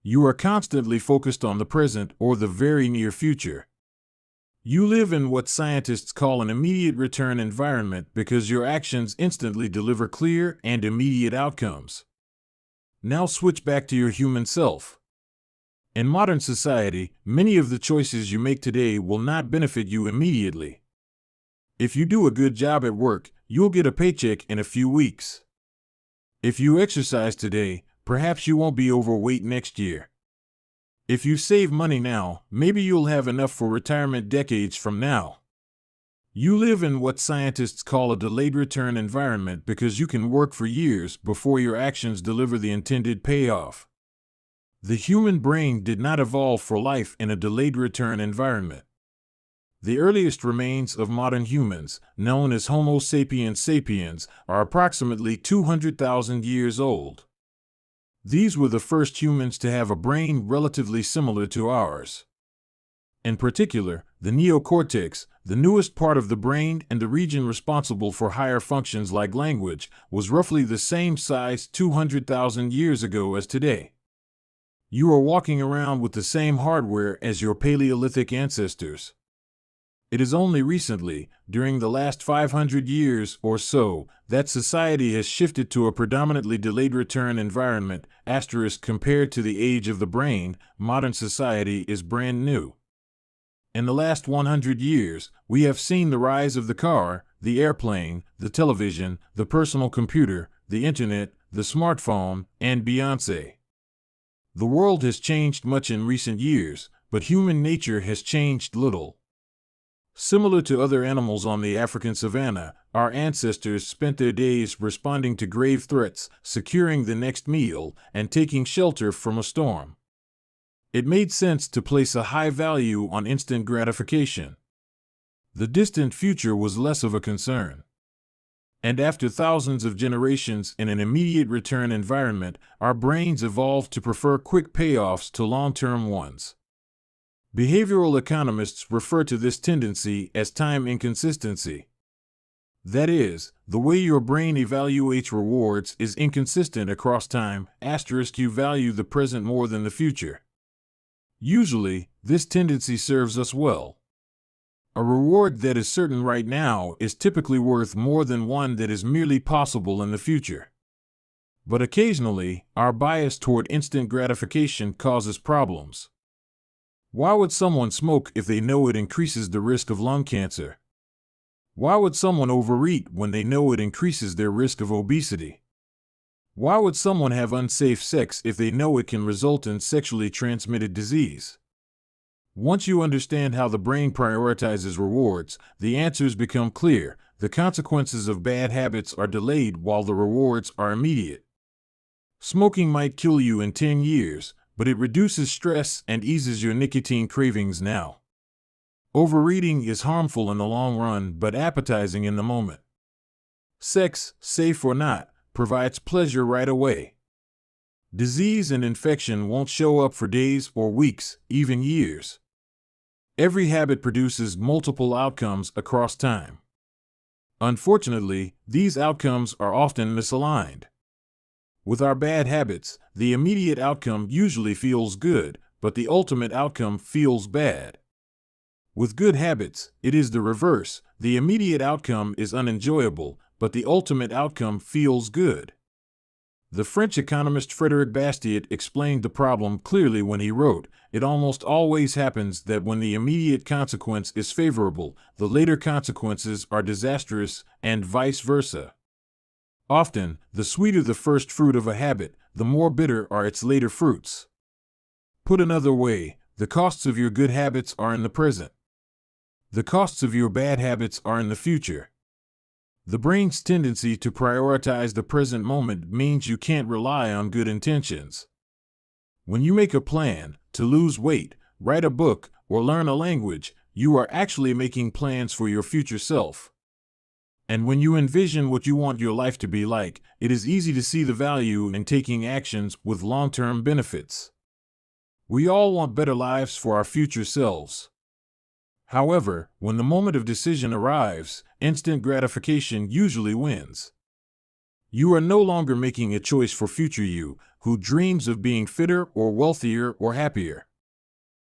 You are constantly focused on the present or the very near future. You live in what scientists call an immediate return environment because your actions instantly deliver clear and immediate outcomes. Now switch back to your human self. In modern society, many of the choices you make today will not benefit you immediately. If you do a good job at work, you'll get a paycheck in a few weeks. If you exercise today, perhaps you won't be overweight next year. If you save money now, maybe you'll have enough for retirement decades from now. You live in what scientists call a delayed return environment because you can work for years before your actions deliver the intended payoff. The human brain did not evolve for life in a delayed return environment. The earliest remains of modern humans, known as Homo sapiens sapiens, are approximately 200,000 years old. These were the first humans to have a brain relatively similar to ours. In particular, the neocortex, the newest part of the brain and the region responsible for higher functions like language, was roughly the same size 200,000 years ago as today. You are walking around with the same hardware as your Paleolithic ancestors. It is only recently, during the last 500 years or so, that society has shifted to a predominantly delayed return environment. Compared to the age of the brain, modern society is brand new. In the last 100 years, we have seen the rise of the car, the airplane, the television, the personal computer, the internet, the smartphone, and Beyoncé. The world has changed much in recent years, but human nature has changed little. Similar to other animals on the African savanna, our ancestors spent their days responding to grave threats, securing the next meal, and taking shelter from a storm. It made sense to place a high value on instant gratification. The distant future was less of a concern. And after thousands of generations in an immediate return environment, our brains evolved to prefer quick payoffs to long-term ones. Behavioral economists refer to this tendency as time inconsistency. That is, the way your brain evaluates rewards is inconsistent across time. You value the present more than the future. Usually, this tendency serves us well. A reward that is certain right now is typically worth more than one that is merely possible in the future. But occasionally, our bias toward instant gratification causes problems. Why would someone smoke if they know it increases the risk of lung cancer? Why would someone overeat when they know it increases their risk of obesity? Why would someone have unsafe sex if they know it can result in sexually transmitted disease? Once you understand how the brain prioritizes rewards, the answers become clear. The consequences of bad habits are delayed while the rewards are immediate. Smoking might kill you in 10 years, but it reduces stress and eases your nicotine cravings now. Overeating is harmful in the long run but appetizing in the moment. Sex, safe or not, provides pleasure right away. Disease and infection won't show up for days or weeks, even years. Every habit produces multiple outcomes across time. Unfortunately, these outcomes are often misaligned. With our bad habits, the immediate outcome usually feels good, but the ultimate outcome feels bad. With good habits, it is the reverse. The immediate outcome is unenjoyable, but the ultimate outcome feels good. The French economist Frédéric Bastiat explained the problem clearly when he wrote, "It almost always happens that when the immediate consequence is favorable, the later consequences are disastrous, and vice versa." Often, the sweeter the first fruit of a habit, the more bitter are its later fruits. Put another way, the costs of your good habits are in the present. The costs of your bad habits are in the future. The brain's tendency to prioritize the present moment means you can't rely on good intentions. When you make a plan to lose weight, write a book, or learn a language, you are actually making plans for your future self. And when you envision what you want your life to be like, it is easy to see the value in taking actions with long-term benefits. We all want better lives for our future selves. However, when the moment of decision arrives, instant gratification usually wins. You are no longer making a choice for future you, who dreams of being fitter or wealthier or happier.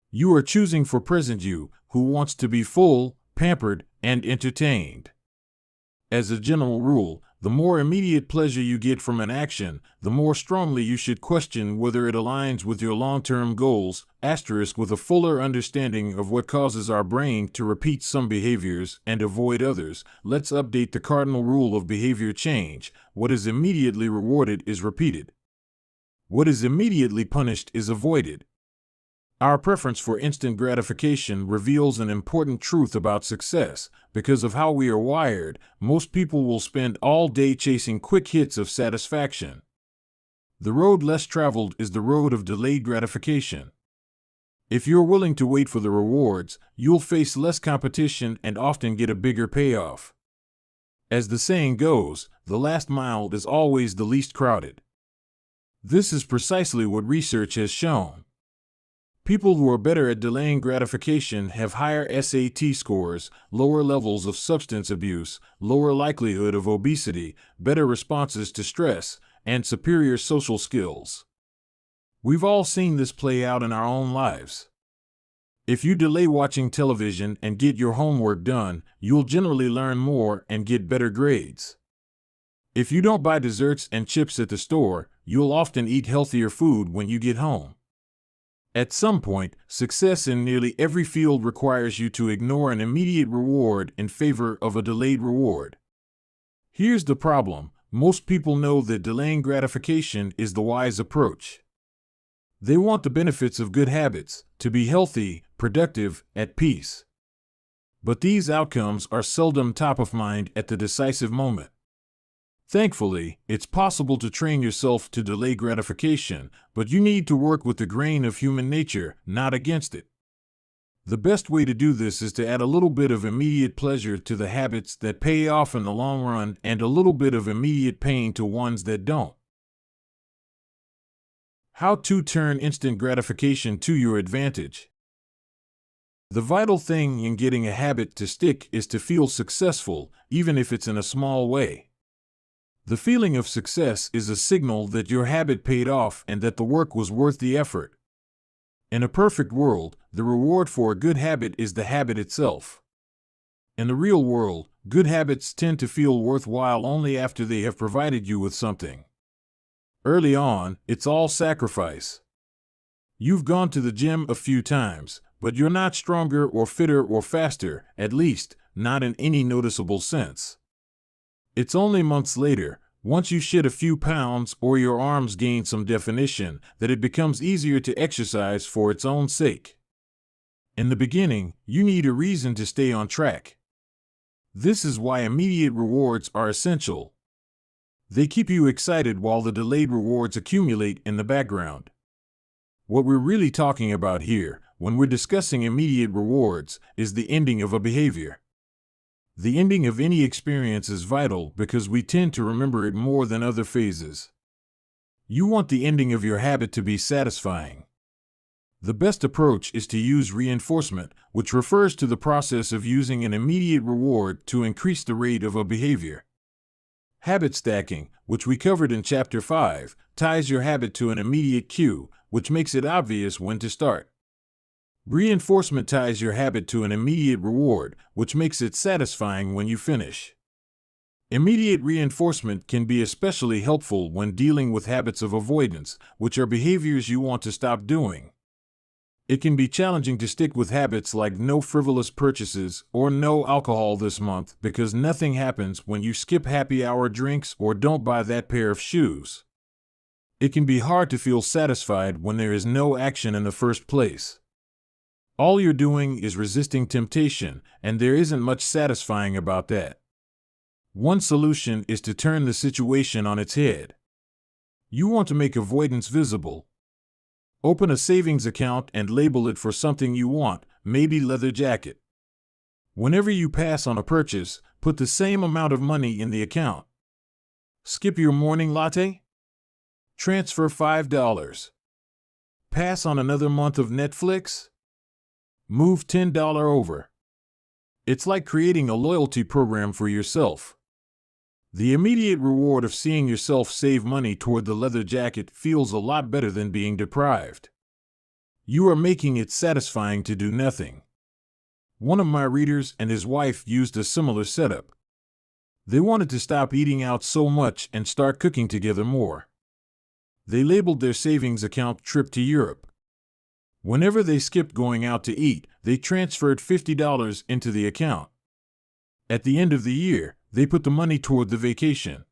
You are choosing for present you, who wants to be full, pampered, and entertained. As a general rule, the more immediate pleasure you get from an action, the more strongly you should question whether it aligns with your long-term goals. With a fuller understanding of what causes our brain to repeat some behaviors and avoid others, let's update the cardinal rule of behavior change. What is immediately rewarded is repeated. What is immediately punished is avoided. Our preference for instant gratification reveals an important truth about success. Because of how we are wired, most people will spend all day chasing quick hits of satisfaction. The road less traveled is the road of delayed gratification. If you're willing to wait for the rewards, you'll face less competition and often get a bigger payoff. As the saying goes, the last mile is always the least crowded. This is precisely what research has shown. People who are better at delaying gratification have higher SAT scores, lower levels of substance abuse, lower likelihood of obesity, better responses to stress, and superior social skills. We've all seen this play out in our own lives. If you delay watching television and get your homework done, you'll generally learn more and get better grades. If you don't buy desserts and chips at the store, you'll often eat healthier food when you get home. At some point, success in nearly every field requires you to ignore an immediate reward in favor of a delayed reward. Here's the problem: most people know that delaying gratification is the wise approach. They want the benefits of good habits, to be healthy, productive, at peace. But these outcomes are seldom top of mind at the decisive moment. Thankfully, it's possible to train yourself to delay gratification, but you need to work with the grain of human nature, not against it. The best way to do this is to add a little bit of immediate pleasure to the habits that pay off in the long run and a little bit of immediate pain to ones that don't. How to turn instant gratification to your advantage. The vital thing in getting a habit to stick is to feel successful, even if it's in a small way. The feeling of success is a signal that your habit paid off and that the work was worth the effort. In a perfect world, the reward for a good habit is the habit itself. In the real world, good habits tend to feel worthwhile only after they have provided you with something. Early on, it's all sacrifice. You've gone to the gym a few times, but you're not stronger or fitter or faster, at least, not in any noticeable sense. It's only months later, once you shed a few pounds or your arms gain some definition, that it becomes easier to exercise for its own sake. In the beginning, you need a reason to stay on track. This is why immediate rewards are essential. They keep you excited while the delayed rewards accumulate in the background. What we're really talking about here, when we're discussing immediate rewards, is the ending of a behavior. The ending of any experience is vital because we tend to remember it more than other phases. You want the ending of your habit to be satisfying. The best approach is to use reinforcement, which refers to the process of using an immediate reward to increase the rate of a behavior. Habit stacking, which we covered in Chapter 5, ties your habit to an immediate cue, which makes it obvious when to start. Reinforcement ties your habit to an immediate reward, which makes it satisfying when you finish. Immediate reinforcement can be especially helpful when dealing with habits of avoidance, which are behaviors you want to stop doing. It can be challenging to stick with habits like no frivolous purchases or no alcohol this month because nothing happens when you skip happy hour drinks or don't buy that pair of shoes. It can be hard to feel satisfied when there is no action in the first place. All you're doing is resisting temptation, and there isn't much satisfying about that. One solution is to turn the situation on its head. You want to make avoidance visible. Open a savings account and label it for something you want, maybe leather jacket. Whenever you pass on a purchase, put the same amount of money in the account. Skip your morning latte? Transfer $5. Pass on another month of Netflix? Move $10 over. It's like creating a loyalty program for yourself. The immediate reward of seeing yourself save money toward the leather jacket feels a lot better than being deprived. You are making it satisfying to do nothing. One of my readers and his wife used a similar setup. They wanted to stop eating out so much and start cooking together more. They labeled their savings account trip to Europe. Whenever they skipped going out to eat, they transferred $50 into the account. At the end of the year, they put the money toward the vacation.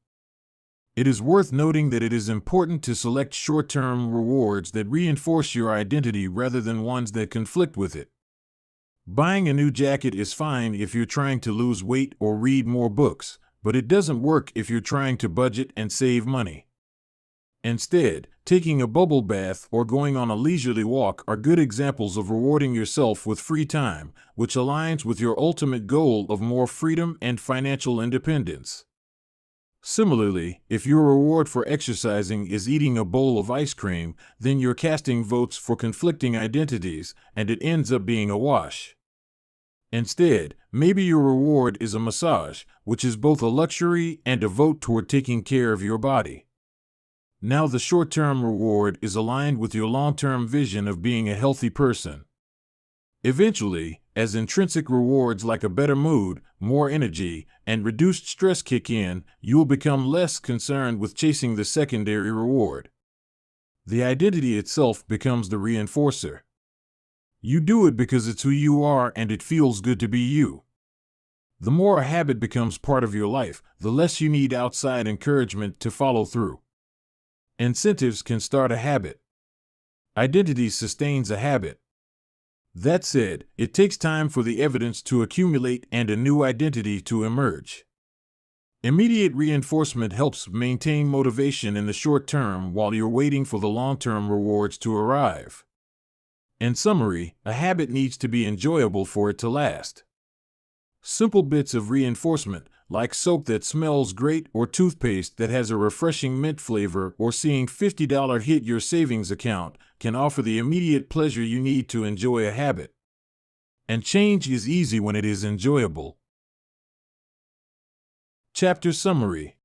It is worth noting that it is important to select short-term rewards that reinforce your identity rather than ones that conflict with it. Buying a new jacket is fine if you're trying to lose weight or read more books, but it doesn't work if you're trying to budget and save money. Instead, taking a bubble bath or going on a leisurely walk are good examples of rewarding yourself with free time, which aligns with your ultimate goal of more freedom and financial independence. Similarly, if your reward for exercising is eating a bowl of ice cream, then you're casting votes for conflicting identities, and it ends up being a wash. Instead, maybe your reward is a massage, which is both a luxury and a vote toward taking care of your body. Now the short-term reward is aligned with your long-term vision of being a healthy person. Eventually, as intrinsic rewards like a better mood, more energy, and reduced stress kick in, you will become less concerned with chasing the secondary reward. The identity itself becomes the reinforcer. You do it because it's who you are and it feels good to be you. The more a habit becomes part of your life, the less you need outside encouragement to follow through. Incentives can start a habit. Identity sustains a habit. That said, it takes time for the evidence to accumulate and a new identity to emerge. Immediate reinforcement helps maintain motivation in the short term while you're waiting for the long-term rewards to arrive. In summary, a habit needs to be enjoyable for it to last. Simple bits of reinforcement, like soap that smells great or toothpaste that has a refreshing mint flavor or seeing $50 hit your savings account, can offer the immediate pleasure you need to enjoy a habit. And change is easy when it is enjoyable. Chapter Summary.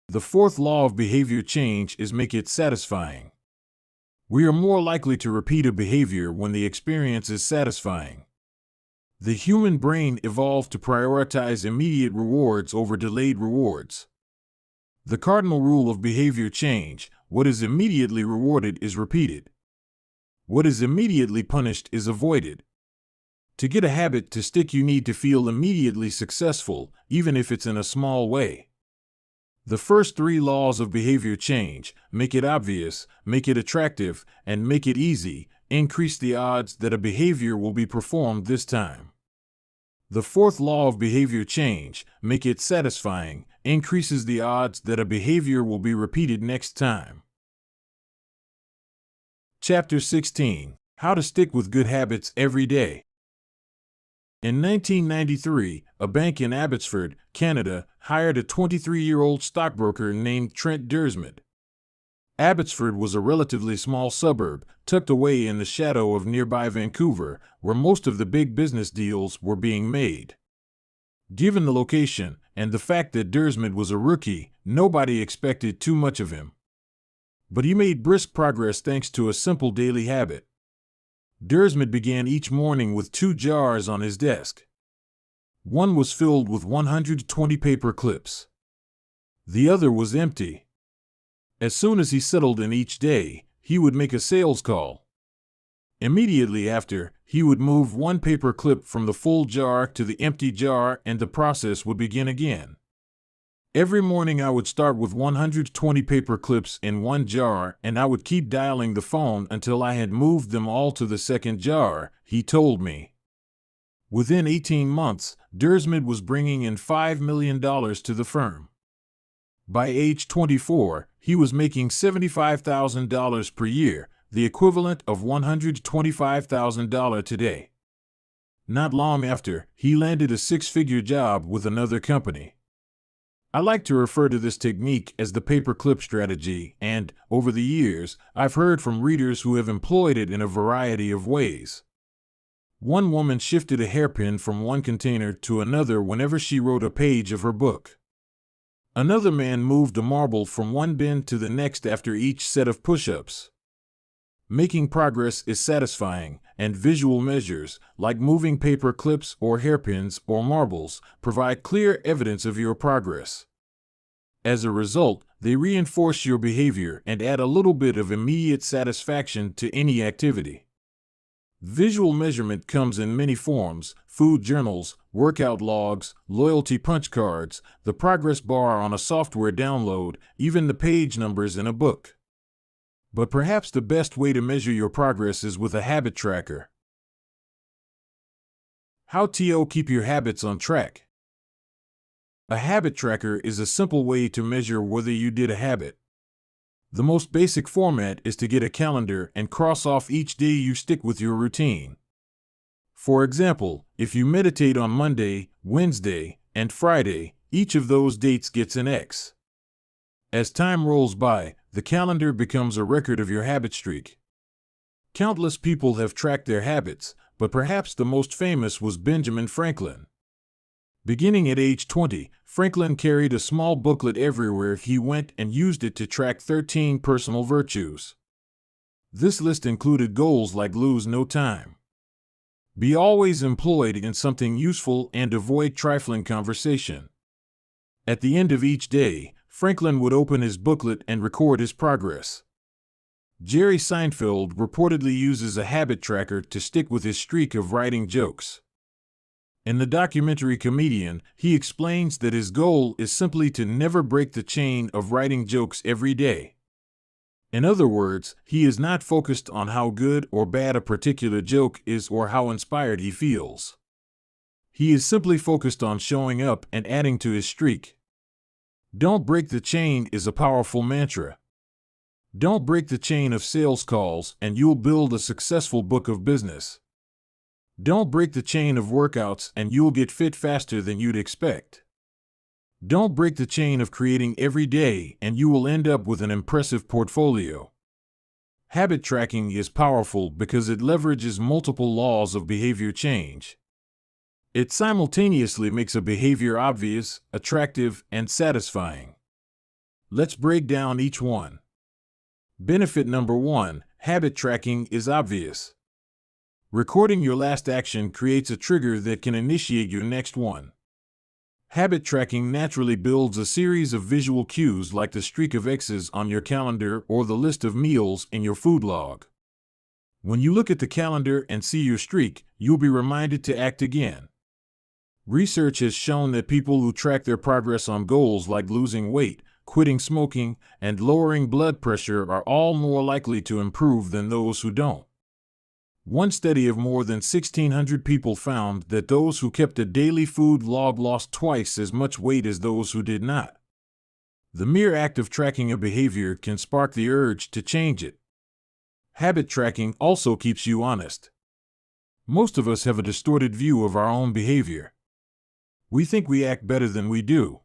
The fourth law of behavior change is make it satisfying. We are more likely to repeat a behavior when the experience is satisfying. The human brain evolved to prioritize immediate rewards over delayed rewards. The cardinal rule of behavior change: what is immediately rewarded is repeated. What is immediately punished is avoided. To get a habit to stick, you need to feel immediately successful, even if it's in a small way. The first three laws of behavior change, make it obvious, make it attractive, and make it easy, increase the odds that a behavior will be performed this time. The fourth law of behavior change, make it satisfying, increases the odds that a behavior will be repeated next time. Chapter 16. How to stick with good habits every day. In 1993, a bank in Abbotsford, Canada, hired a 23-year-old stockbroker named Trent Dersmid. Abbotsford was a relatively small suburb, tucked away in the shadow of nearby Vancouver, where most of the big business deals were being made. Given the location, and the fact that Dersmid was a rookie, nobody expected too much of him. But he made brisk progress thanks to a simple daily habit. Dersmid began each morning with 2 jars on his desk. One was filled with 120 paper clips. The other was empty. As soon as he settled in each day, he would make a sales call. Immediately after, he would move 1 paper clip from the full jar to the empty jar, and the process would begin again. Every morning I would start with 120 paper clips in 1 jar, and I would keep dialing the phone until I had moved them all to the second jar, he told me. Within 18 months, Dersmid was bringing in $5 million to the firm. By age 24, he was making $75,000 per year, the equivalent of $125,000 today. Not long after, he landed a 6-figure job with another company. I like to refer to this technique as the paperclip strategy, and, over the years, I've heard from readers who have employed it in a variety of ways. One woman shifted a hairpin from one container to another whenever she wrote a page of her book. Another man moved a marble from one bin to the next after each set of push-ups. Making progress is satisfying, and visual measures, like moving paper clips or hairpins or marbles, provide clear evidence of your progress. As a result, they reinforce your behavior and add a little bit of immediate satisfaction to any activity. Visual measurement comes in many forms: food journals, workout logs, loyalty punch cards, the progress bar on a software download, even the page numbers in a book. But perhaps the best way to measure your progress is with a habit tracker. How to keep your habits on track. A habit tracker is a simple way to measure whether you did a habit. The most basic format is to get a calendar and cross off each day you stick with your routine. For example, if you meditate on Monday, Wednesday, and Friday, each of those dates gets an X. As time rolls by, the calendar becomes a record of your habit streak. Countless people have tracked their habits, but perhaps the most famous was Benjamin Franklin. Beginning at age 20, Franklin carried a small booklet everywhere he went and used it to track 13 personal virtues. This list included goals like lose no time, be always employed in something useful, and avoid trifling conversation. At the end of each day, Franklin would open his booklet and record his progress. Jerry Seinfeld reportedly uses a habit tracker to stick with his streak of writing jokes. In the documentary Comedian, he explains that his goal is simply to never break the chain of writing jokes every day. In other words, he is not focused on how good or bad a particular joke is or how inspired he feels. He is simply focused on showing up and adding to his streak. Don't break the chain is a powerful mantra. Don't break the chain of sales calls and you'll build a successful book of business. Don't break the chain of workouts and you'll get fit faster than you'd expect. Don't break the chain of creating every day and you will end up with an impressive portfolio. Habit tracking is powerful because it leverages multiple laws of behavior change. It simultaneously makes a behavior obvious, attractive, and satisfying. Let's break down each one. Benefit number 1, habit tracking is obvious. Recording your last action creates a trigger that can initiate your next one. Habit tracking naturally builds a series of visual cues like the streak of X's on your calendar or the list of meals in your food log. When you look at the calendar and see your streak, you'll be reminded to act again. Research has shown that people who track their progress on goals like losing weight, quitting smoking, and lowering blood pressure are all more likely to improve than those who don't. One study of more than 1,600 people found that those who kept a daily food log lost twice as much weight as those who did not. The mere act of tracking a behavior can spark the urge to change it. Habit tracking also keeps you honest. Most of us have a distorted view of our own behavior. We think we act better than we do.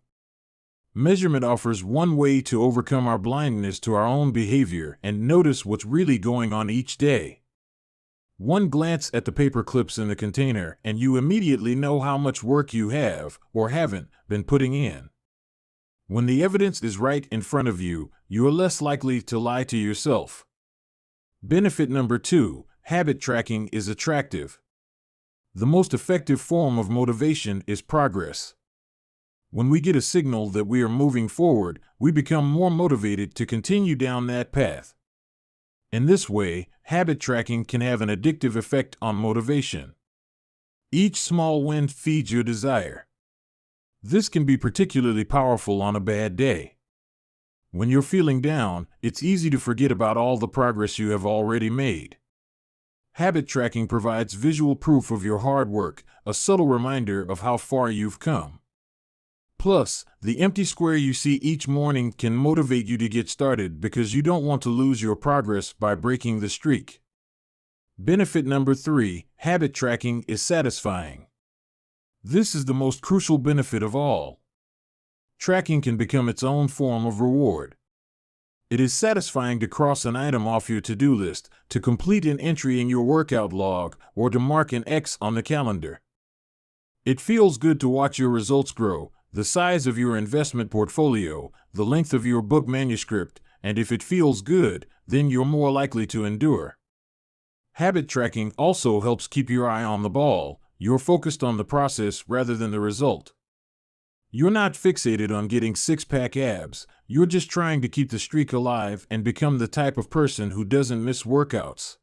Measurement offers one way to overcome our blindness to our own behavior and notice what's really going on each day. One glance at the paper clips in the container and you immediately know how much work you have, or haven't, been putting in. When the evidence is right in front of you, you are less likely to lie to yourself. Benefit number 2, habit tracking is attractive. The most effective form of motivation is progress. When we get a signal that we are moving forward, we become more motivated to continue down that path. In this way, habit tracking can have an addictive effect on motivation. Each small win feeds your desire. This can be particularly powerful on a bad day. When you're feeling down, it's easy to forget about all the progress you have already made. Habit tracking provides visual proof of your hard work, a subtle reminder of how far you've come. Plus, the empty square you see each morning can motivate you to get started because you don't want to lose your progress by breaking the streak. Benefit number 3, habit tracking is satisfying. This is the most crucial benefit of all. Tracking can become its own form of reward. It is satisfying to cross an item off your to-do list, to complete an entry in your workout log, or to mark an X on the calendar. It feels good to watch your results grow, the size of your investment portfolio, the length of your book manuscript, and if it feels good, then you're more likely to endure. Habit tracking also helps keep your eye on the ball. You're focused on the process rather than the result. You're not fixated on getting six-pack abs. You're just trying to keep the streak alive and become the type of person who doesn't miss workouts.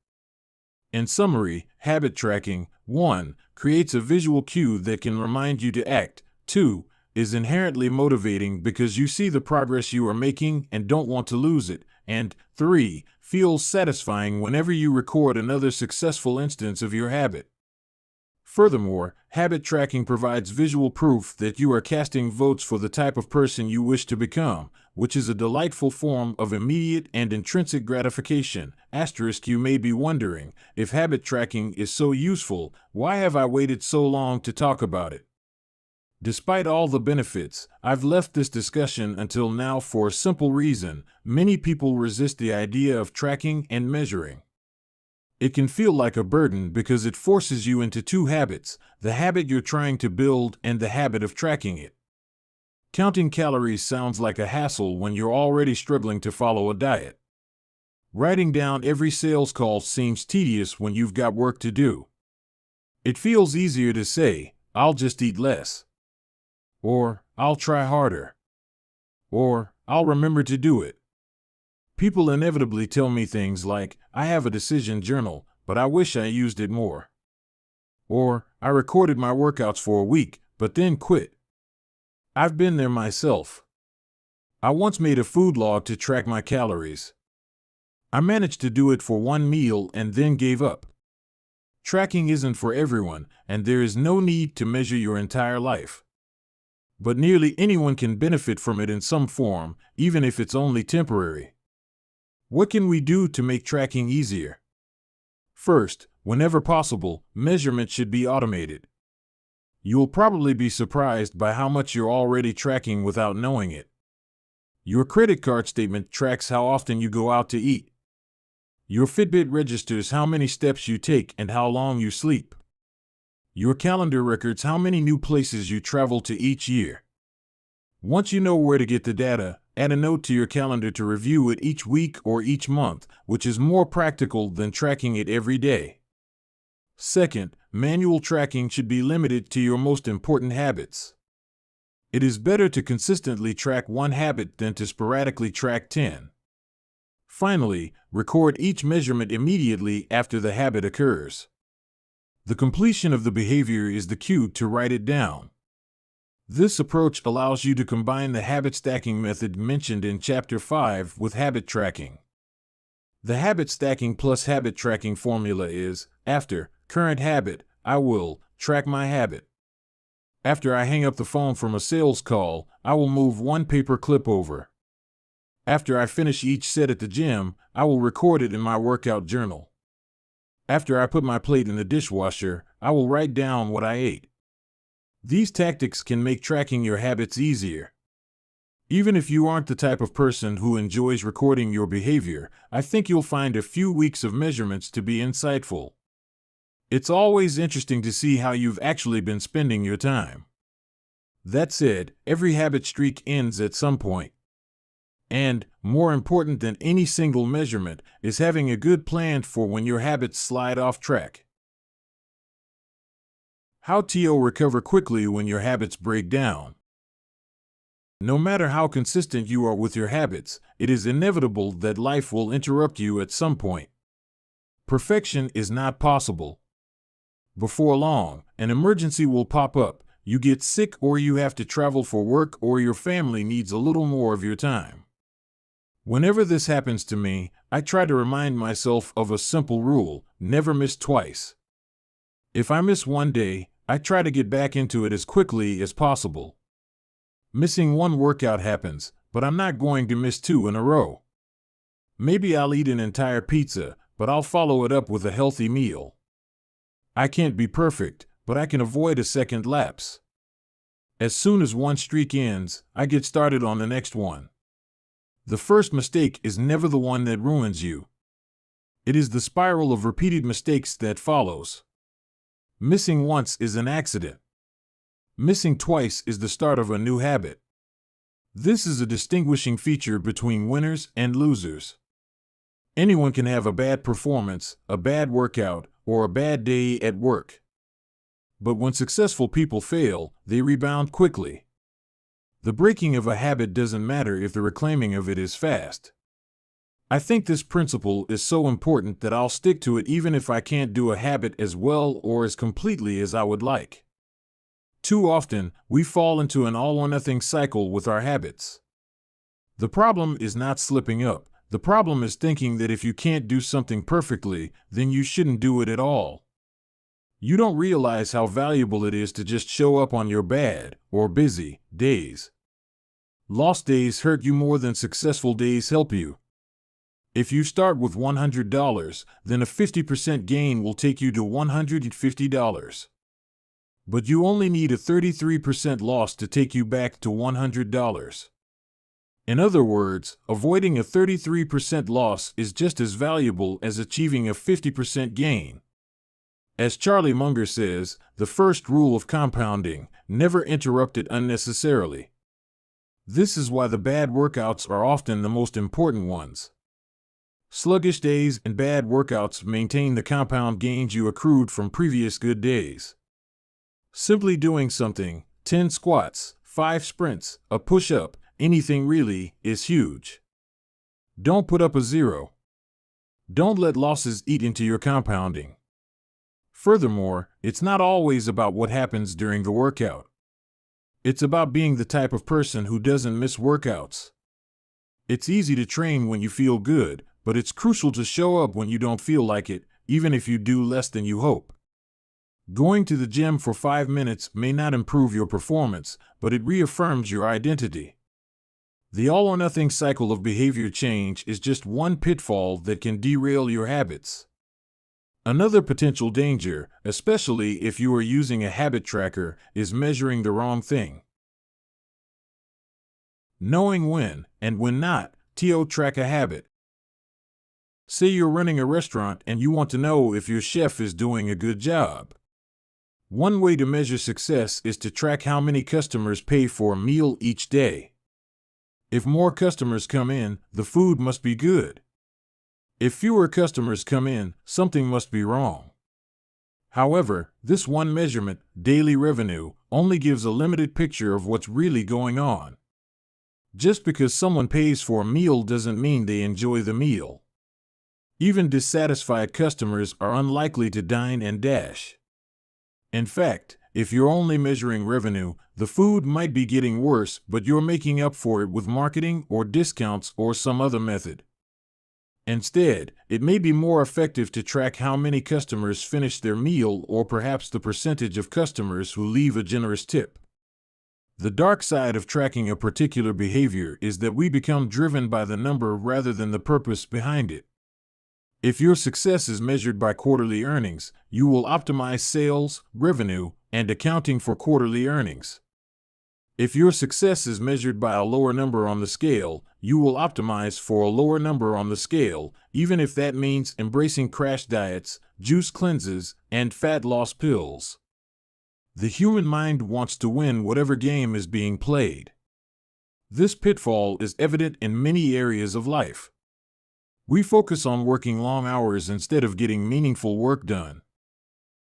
In summary, habit tracking, 1. Creates a visual cue that can remind you to act. 2. Is inherently motivating because you see the progress you are making and don't want to lose it. And 3. Feels satisfying whenever you record another successful instance of your habit. Furthermore, habit tracking provides visual proof that you are casting votes for the type of person you wish to become, which is a delightful form of immediate and intrinsic gratification. You may be wondering, if habit tracking is so useful, why have I waited so long to talk about it? Despite all the benefits, I've left this discussion until now for a simple reason: many people resist the idea of tracking and measuring. It can feel like a burden because it forces you into two habits: the habit you're trying to build and the habit of tracking it. Counting calories sounds like a hassle when you're already struggling to follow a diet. Writing down every sales call seems tedious when you've got work to do. It feels easier to say, "I'll just eat less," or "I'll try harder," or "I'll remember to do it." People inevitably tell me things like, "I have a decision journal, but I wish I used it more." Or, "I recorded my workouts for a week, but then quit." I've been there myself. I once made a food log to track my calories. I managed to do it for one meal and then gave up. Tracking isn't for everyone, and there is no need to measure your entire life. But nearly anyone can benefit from it in some form, even if it's only temporary. What can we do to make tracking easier? First, whenever possible, measurement should be automated. You'll probably be surprised by how much you're already tracking without knowing it. Your credit card statement tracks how often you go out to eat. Your Fitbit registers how many steps you take and how long you sleep. Your calendar records how many new places you travel to each year. Once you know where to get the data, add a note to your calendar to review it each week or each month, which is more practical than tracking it every day. Second, manual tracking should be limited to your most important habits. It is better to consistently track one habit than to sporadically track 10. Finally, record each measurement immediately after the habit occurs. The completion of the behavior is the cue to write it down. This approach allows you to combine the habit stacking method mentioned in Chapter 5 with habit tracking. The habit stacking plus habit tracking formula is: after current habit, I will track my habit. After I hang up the phone from a sales call, I will move one paper clip over. After I finish each set at the gym, I will record it in my workout journal. After I put my plate in the dishwasher, I will write down what I ate. These tactics can make tracking your habits easier. Even if you aren't the type of person who enjoys recording your behavior, I think you'll find a few weeks of measurements to be insightful. It's always interesting to see how you've actually been spending your time. That said, every habit streak ends at some point. And, more important than any single measurement, is having a good plan for when your habits slide off track. How to recover quickly when your habits break down. No matter how consistent you are with your habits, it is inevitable that life will interrupt you at some point. Perfection is not possible. Before long, an emergency will pop up, you get sick or you have to travel for work or your family needs a little more of your time. Whenever this happens to me, I try to remind myself of a simple rule: never miss twice. If I miss one day, I try to get back into it as quickly as possible. Missing one workout happens, but I'm not going to miss 2 in a row. Maybe I'll eat an entire pizza, but I'll follow it up with a healthy meal. I can't be perfect, but I can avoid a second lapse. As soon as one streak ends, I get started on the next one. The first mistake is never the one that ruins you. It is the spiral of repeated mistakes that follows. Missing once is an accident. Missing twice is the start of a new habit. This is a distinguishing feature between winners and losers. Anyone can have a bad performance, a bad workout, or a bad day at work. But when successful people fail, they rebound quickly. The breaking of a habit doesn't matter if the reclaiming of it is fast. I think this principle is so important that I'll stick to it even if I can't do a habit as well or as completely as I would like. Too often, we fall into an all-or-nothing cycle with our habits. The problem is not slipping up. The problem is thinking that if you can't do something perfectly, then you shouldn't do it at all. You don't realize how valuable it is to just show up on your bad, or busy, days. Lost days hurt you more than successful days help you. If you start with $100, then a 50% gain will take you to $150. But you only need a 33% loss to take you back to $100. In other words, avoiding a 33% loss is just as valuable as achieving a 50% gain. As Charlie Munger says, the first rule of compounding: never interrupt it unnecessarily. This is why the bad workouts are often the most important ones. Sluggish days and bad workouts maintain the compound gains you accrued from previous good days. Simply doing something, 10 squats, 5 sprints, a push-up, anything really, is huge. Don't put up a zero. Don't let losses eat into your compounding. Furthermore, it's not always about what happens during the workout. It's about being the type of person who doesn't miss workouts. It's easy to train when you feel good, but it's crucial to show up when you don't feel like it, even if you do less than you hope. Going to the gym for 5 minutes may not improve your performance, but it reaffirms your identity. The all-or-nothing cycle of behavior change is just one pitfall that can derail your habits. Another potential danger, especially if you are using a habit tracker, is measuring the wrong thing. Knowing when, and when not, to track a habit. Say you're running a restaurant and you want to know if your chef is doing a good job. One way to measure success is to track how many customers pay for a meal each day. If more customers come in, the food must be good. If fewer customers come in, something must be wrong. However, this one measurement, daily revenue, only gives a limited picture of what's really going on. Just because someone pays for a meal doesn't mean they enjoy the meal. Even dissatisfied customers are unlikely to dine and dash. In fact, if you're only measuring revenue, the food might be getting worse, but you're making up for it with marketing or discounts or some other method. Instead, it may be more effective to track how many customers finish their meal or perhaps the percentage of customers who leave a generous tip. The dark side of tracking a particular behavior is that we become driven by the number rather than the purpose behind it. If your success is measured by quarterly earnings, you will optimize sales, revenue, and accounting for quarterly earnings. If your success is measured by a lower number on the scale, you will optimize for a lower number on the scale, even if that means embracing crash diets, juice cleanses, and fat loss pills. The human mind wants to win whatever game is being played. This pitfall is evident in many areas of life. We focus on working long hours instead of getting meaningful work done.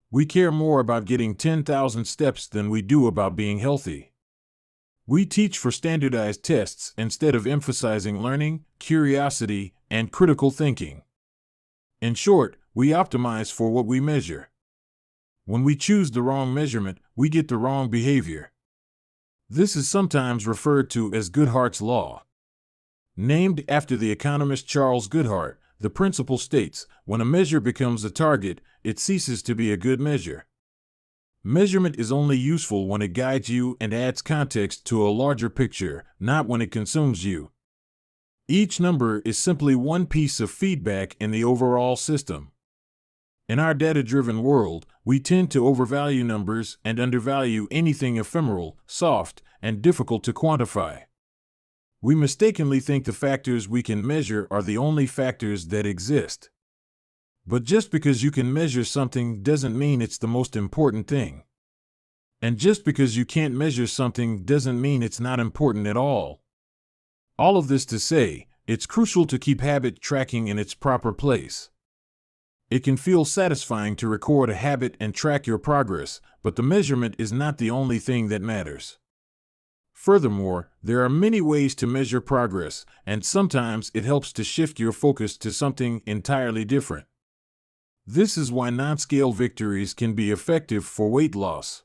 We care more about getting 10,000 steps than we do about being healthy. We teach for standardized tests instead of emphasizing learning, curiosity, and critical thinking. In short, we optimize for what we measure. When we choose the wrong measurement, we get the wrong behavior. This is sometimes referred to as Goodhart's Law. Named after the economist Charles Goodhart, the principle states, when a measure becomes a target, it ceases to be a good measure. Measurement is only useful when it guides you and adds context to a larger picture, not when it consumes you. Each number is simply one piece of feedback in the overall system. In our data-driven world, we tend to overvalue numbers and undervalue anything ephemeral, soft, and difficult to quantify. We mistakenly think the factors we can measure are the only factors that exist. But just because you can measure something doesn't mean it's the most important thing. And just because you can't measure something doesn't mean it's not important at all. All of this to say, it's crucial to keep habit tracking in its proper place. It can feel satisfying to record a habit and track your progress, but the measurement is not the only thing that matters. Furthermore, there are many ways to measure progress, and sometimes it helps to shift your focus to something entirely different. This is why non-scale victories can be effective for weight loss.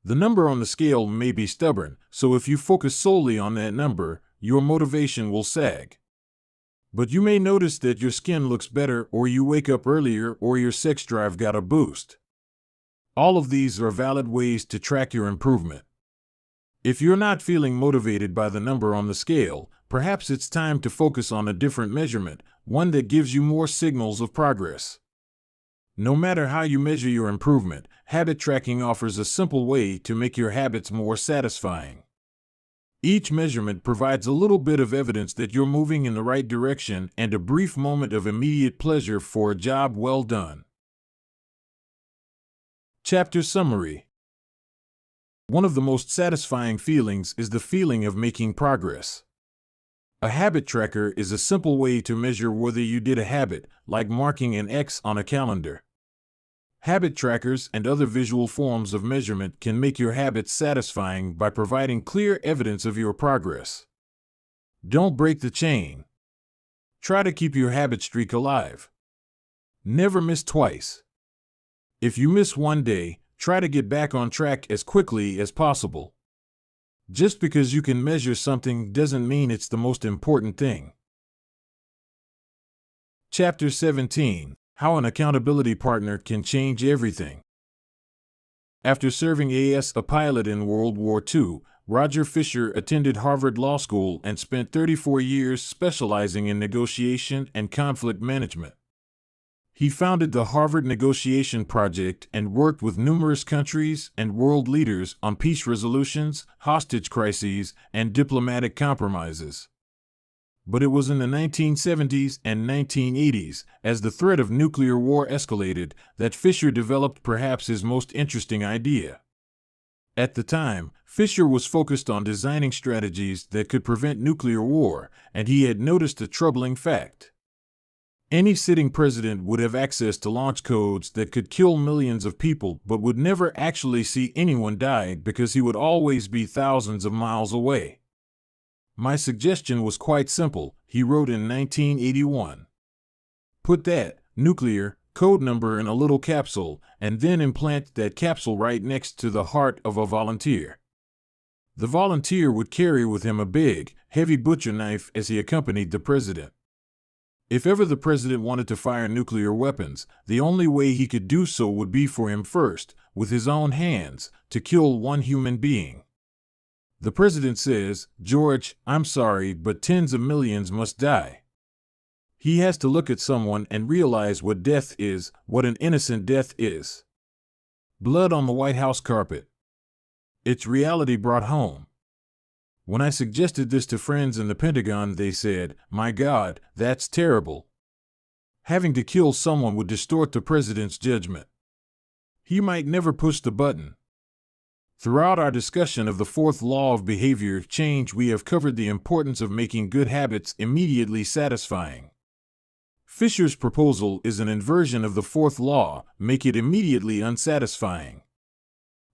The number on the scale may be stubborn, so if you focus solely on that number, your motivation will sag. But you may notice that your skin looks better, or you wake up earlier, or your sex drive got a boost. All of these are valid ways to track your improvement. If you're not feeling motivated by the number on the scale, perhaps it's time to focus on a different measurement, one that gives you more signals of progress. No matter how you measure your improvement, habit tracking offers a simple way to make your habits more satisfying. Each measurement provides a little bit of evidence that you're moving in the right direction and a brief moment of immediate pleasure for a job well done. Chapter Summary. One of the most satisfying feelings is the feeling of making progress. A habit tracker is a simple way to measure whether you did a habit, like marking an X on a calendar. Habit trackers and other visual forms of measurement can make your habits satisfying by providing clear evidence of your progress. Don't break the chain. Try to keep your habit streak alive. Never miss twice. If you miss one day, try to get back on track as quickly as possible. Just because you can measure something doesn't mean it's the most important thing. Chapter 17. How an accountability partner can change everything. After serving as a pilot in World War II, Roger Fisher attended Harvard Law School and spent 34 years specializing in negotiation and conflict management. He founded the Harvard Negotiation Project and worked with numerous countries and world leaders on peace resolutions, hostage crises, and diplomatic compromises. But it was in the 1970s and 1980s, as the threat of nuclear war escalated, that Fisher developed perhaps his most interesting idea. At the time, Fisher was focused on designing strategies that could prevent nuclear war, and he had noticed a troubling fact. Any sitting president would have access to launch codes that could kill millions of people but would never actually see anyone die because he would always be thousands of miles away. My suggestion was quite simple, he wrote in 1981. Put that nuclear code number in a little capsule and then implant that capsule right next to the heart of a volunteer. The volunteer would carry with him a big, heavy butcher knife as he accompanied the president. If ever the president wanted to fire nuclear weapons, the only way he could do so would be for him first, with his own hands, to kill one human being. The president says, "George, I'm sorry, but tens of millions must die." He has to look at someone and realize what death is, what an innocent death is. Blood on the White House carpet. It's reality brought home. When I suggested this to friends in the Pentagon, they said, "My God, that's terrible. Having to kill someone would distort the president's judgment. He might never push the button." Throughout our discussion of the fourth law of behavior change, we have covered the importance of making good habits immediately satisfying. Fisher's proposal is an inversion of the fourth law, make it immediately unsatisfying.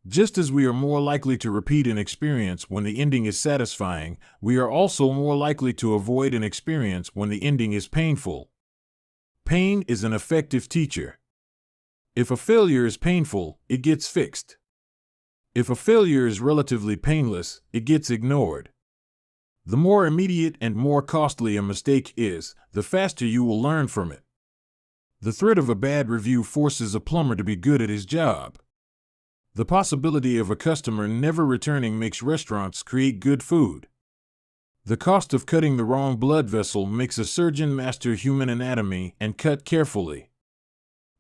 Just as we are more likely to repeat an experience when the ending is satisfying, we are also more likely to avoid an experience when the ending is painful. Pain is an effective teacher. If a failure is painful, it gets fixed. If a failure is relatively painless, it gets ignored. The more immediate and more costly a mistake is, the faster you will learn from it. The threat of a bad review forces a plumber to be good at his job. The possibility of a customer never returning makes restaurants create good food. The cost of cutting the wrong blood vessel makes a surgeon master human anatomy and cut carefully.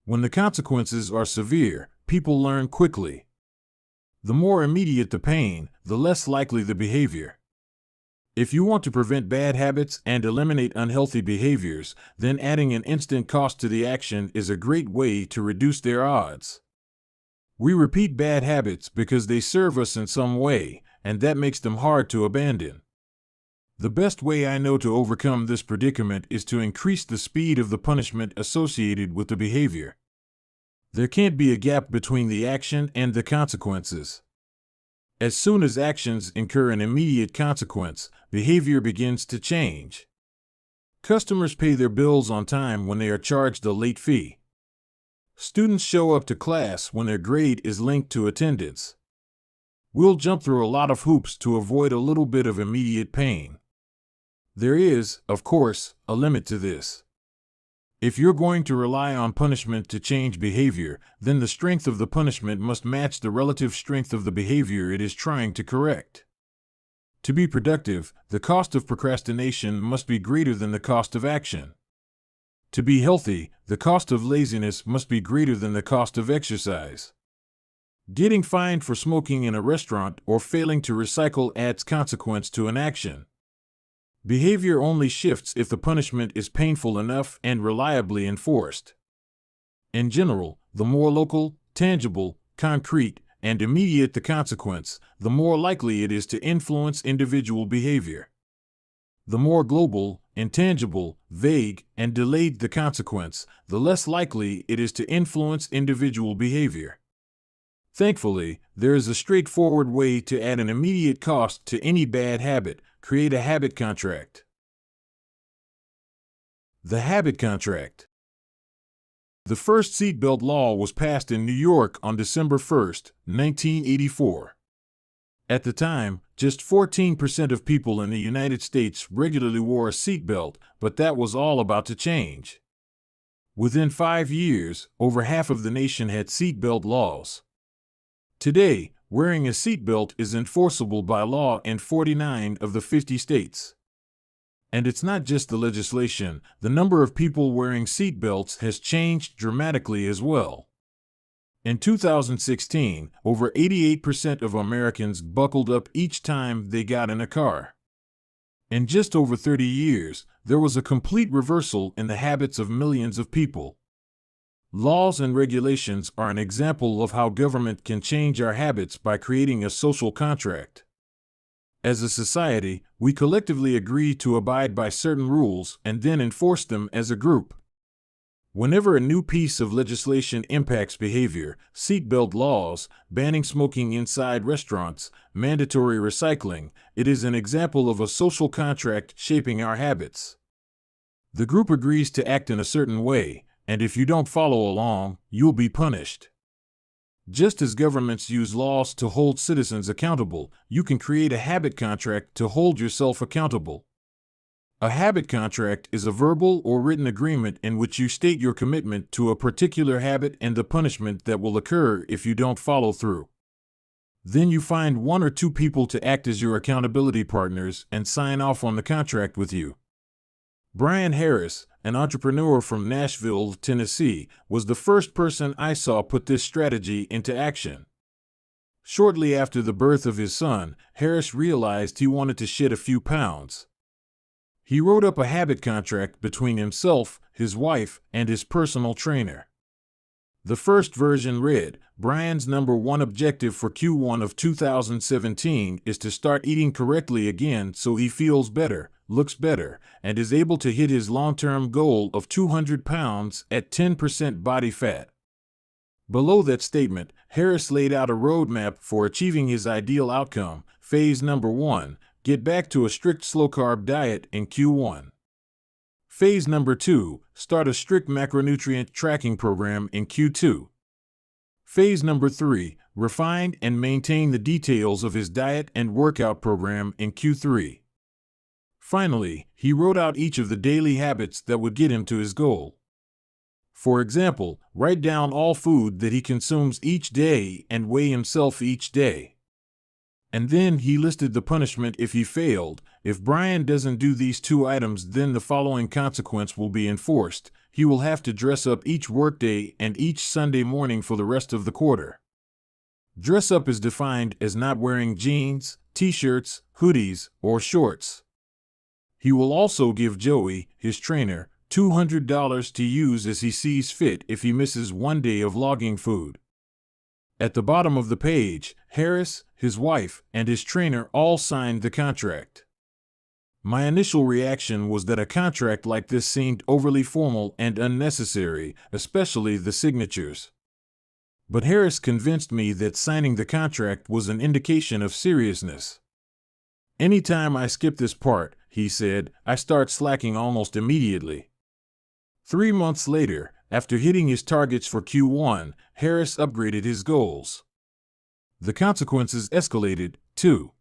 When the consequences are severe, people learn quickly. The more immediate the pain, the less likely the behavior. If you want to prevent bad habits and eliminate unhealthy behaviors, then adding an instant cost to the action is a great way to reduce their odds. We repeat bad habits because they serve us in some way, and that makes them hard to abandon. The best way I know to overcome this predicament is to increase the speed of the punishment associated with the behavior. There can't be a gap between the action and the consequences. As soon as actions incur an immediate consequence, behavior begins to change. Customers pay their bills on time when they are charged a late fee. Students show up to class when their grade is linked to attendance. We'll jump through a lot of hoops to avoid a little bit of immediate pain. There is, of course, a limit to this. If you're going to rely on punishment to change behavior, then the strength of the punishment must match the relative strength of the behavior it is trying to correct. To be productive, the cost of procrastination must be greater than the cost of action. To be healthy, the cost of laziness must be greater than the cost of exercise. Getting fined for smoking in a restaurant or failing to recycle adds consequence to an action. Behavior only shifts if the punishment is painful enough and reliably enforced. In general, the more local, tangible, concrete, and immediate the consequence, the more likely it is to influence individual behavior. The more global, intangible, vague, and delayed the consequence, the less likely it is to influence individual behavior. Thankfully, there is a straightforward way to add an immediate cost to any bad habit: create a habit contract. The habit contract. The first seatbelt law was passed in New York on December 1, 1984. At the time, just 14% of people in the United States regularly wore a seatbelt, but that was all about to change. Within 5 years, over half of the nation had seatbelt laws. Today, wearing a seatbelt is enforceable by law in 49 of the 50 states. And it's not just the legislation, the number of people wearing seatbelts has changed dramatically as well. In 2016, over 88% of Americans buckled up each time they got in a car. In just over 30 years, there was a complete reversal in the habits of millions of people. Laws and regulations are an example of how government can change our habits by creating a social contract. As a society, we collectively agree to abide by certain rules and then enforce them as a group. Whenever a new piece of legislation impacts behavior, seatbelt laws, banning smoking inside restaurants, mandatory recycling, it is an example of a social contract shaping our habits. The group agrees to act in a certain way, and if you don't follow along, you'll be punished. Just as governments use laws to hold citizens accountable, you can create a habit contract to hold yourself accountable. A habit contract is a verbal or written agreement in which you state your commitment to a particular habit and the punishment that will occur if you don't follow through. Then you find 1 or 2 people to act as your accountability partners and sign off on the contract with you. Brian Harris, an entrepreneur from Nashville, Tennessee, was the first person I saw put this strategy into action. Shortly after the birth of his son, Harris realized he wanted to shed a few pounds. He wrote up a habit contract between himself, his wife, and his personal trainer. The first version read, "Brian's number 1 objective for Q1 of 2017 is to start eating correctly again so he feels better, looks better, and is able to hit his long-term goal of 200 pounds at 10% body fat." Below that statement, Harris laid out a roadmap for achieving his ideal outcome. Phase number 1, get back to a strict slow-carb diet in Q1. Phase number 2, start a strict macronutrient tracking program in Q2. Phase number 3, refine and maintain the details of his diet and workout program in Q3. Finally, he wrote out each of the daily habits that would get him to his goal. For example, write down all food that he consumes each day and weigh himself each day. And then he listed the punishment if he failed. If Brian doesn't do these 2 items, then the following consequence will be enforced. He will have to dress up each workday and each Sunday morning for the rest of the quarter. Dress up is defined as not wearing jeans, t-shirts, hoodies, or shorts. He will also give Joey, his trainer, $200 to use as he sees fit if he misses 1 day of logging food. At the bottom of the page, Harris, his wife, and his trainer all signed the contract. My initial reaction was that a contract like this seemed overly formal and unnecessary, especially the signatures. But Harris convinced me that signing the contract was an indication of seriousness. Anytime I skip this part, he said, I start slacking almost immediately. 3 months later, after hitting his targets for Q1, Harris upgraded his goals. The consequences escalated, too.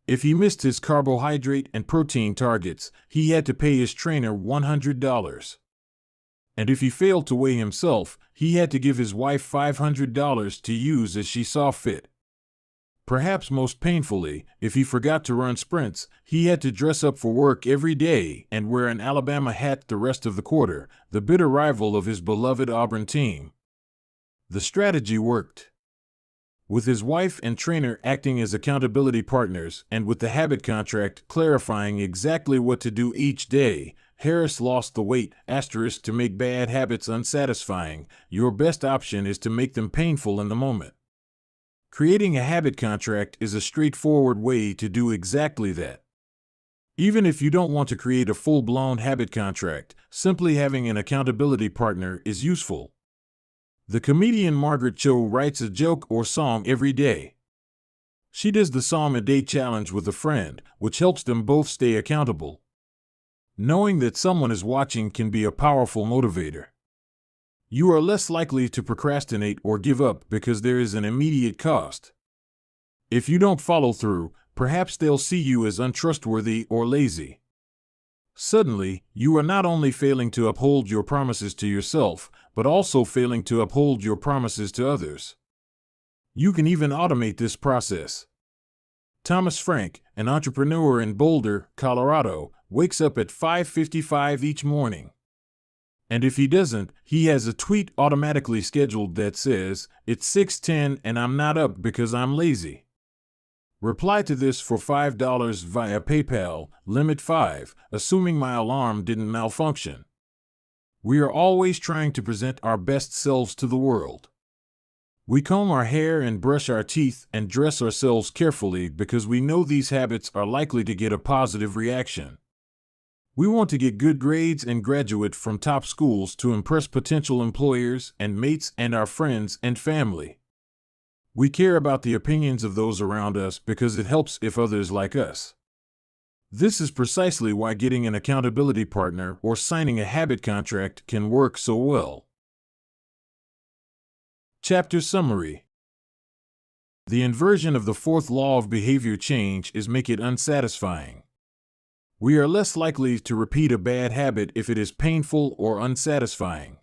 If he missed his carbohydrate and protein targets, he had to pay his trainer $100. And if he failed to weigh himself, he had to give his wife $500 to use as she saw fit. Perhaps most painfully, if he forgot to run sprints, he had to dress up for work every day and wear an Alabama hat the rest of the quarter, the bitter rival of his beloved Auburn team. The strategy worked. With his wife and trainer acting as accountability partners and with the habit contract clarifying exactly what to do each day, Harris lost the weight. To make bad habits unsatisfying, your best option is to make them painful in the moment. Creating a habit contract is a straightforward way to do exactly that. Even if you don't want to create a full-blown habit contract, simply having an accountability partner is useful. The comedian Margaret Cho writes a joke or song every day. She does the Song a Day challenge with a friend, which helps them both stay accountable. Knowing that someone is watching can be a powerful motivator. You are less likely to procrastinate or give up because there is an immediate cost. If you don't follow through, perhaps they'll see you as untrustworthy or lazy. Suddenly, you are not only failing to uphold your promises to yourself, but also failing to uphold your promises to others. You can even automate this process. Thomas Frank, an entrepreneur in Boulder, Colorado, wakes up at 5:55 each morning. And if he doesn't, he has a tweet automatically scheduled that says, "It's 6:10 and I'm not up because I'm lazy." Reply to this for $5 via PayPal, limit 5, assuming my alarm didn't malfunction. We are always trying to present our best selves to the world. We comb our hair and brush our teeth and dress ourselves carefully because we know these habits are likely to get a positive reaction. We want to get good grades and graduate from top schools to impress potential employers and mates and our friends and family. We care about the opinions of those around us because it helps if others like us. This is precisely why getting an accountability partner or signing a habit contract can work so well. Chapter Summary. The inversion of the fourth law of behavior change is make it unsatisfying. We are less likely to repeat a bad habit if it is painful or unsatisfying.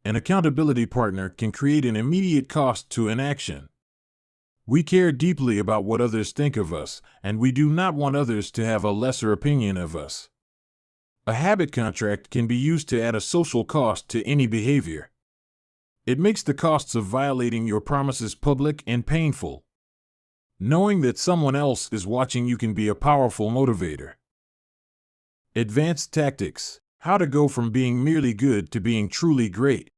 An accountability partner can create an immediate cost to inaction. We care deeply about what others think of us, and we do not want others to have a lesser opinion of us. A habit contract can be used to add a social cost to any behavior. It makes the costs of violating your promises public and painful. Knowing that someone else is watching you can be a powerful motivator. Advanced tactics: how to go from being merely good to being truly great.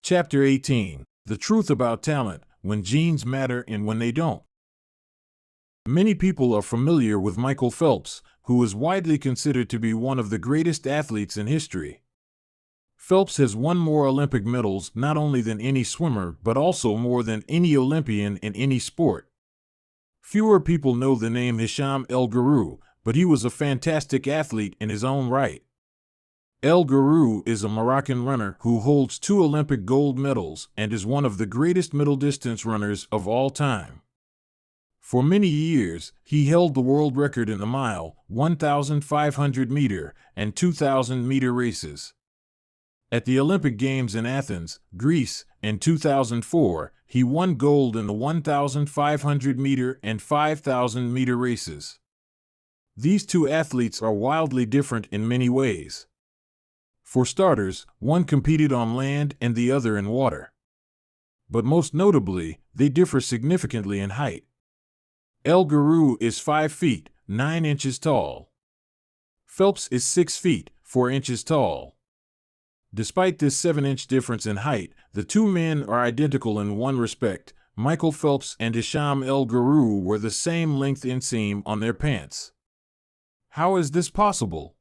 Chapter 18. The truth about talent, when genes matter and when they don't. Many people are familiar with Michael Phelps, who is widely considered to be one of the greatest athletes in history. Phelps has won more Olympic medals not only than any swimmer but also more than any Olympian in any sport. Fewer people know the name Hisham El Carew, but he was a fantastic athlete in his own right. El Carew is a Moroccan runner who holds 2 Olympic gold medals and is one of the greatest middle-distance runners of all time. For many years, he held the world record in the mile, 1,500-meter, and 2,000-meter races. At the Olympic Games in Athens, Greece, in 2004, he won gold in the 1,500-meter and 5,000-meter races. These two athletes are wildly different in many ways. For starters, one competed on land and the other in water. But most notably, they differ significantly in height. El Carew is 5 feet, 9 inches tall. Phelps is 6 feet, 4 inches tall. Despite this 7-inch difference in height, the two men are identical in one respect. Michael Phelps and Hisham El Carew were the same length inseam on their pants. How is this possible?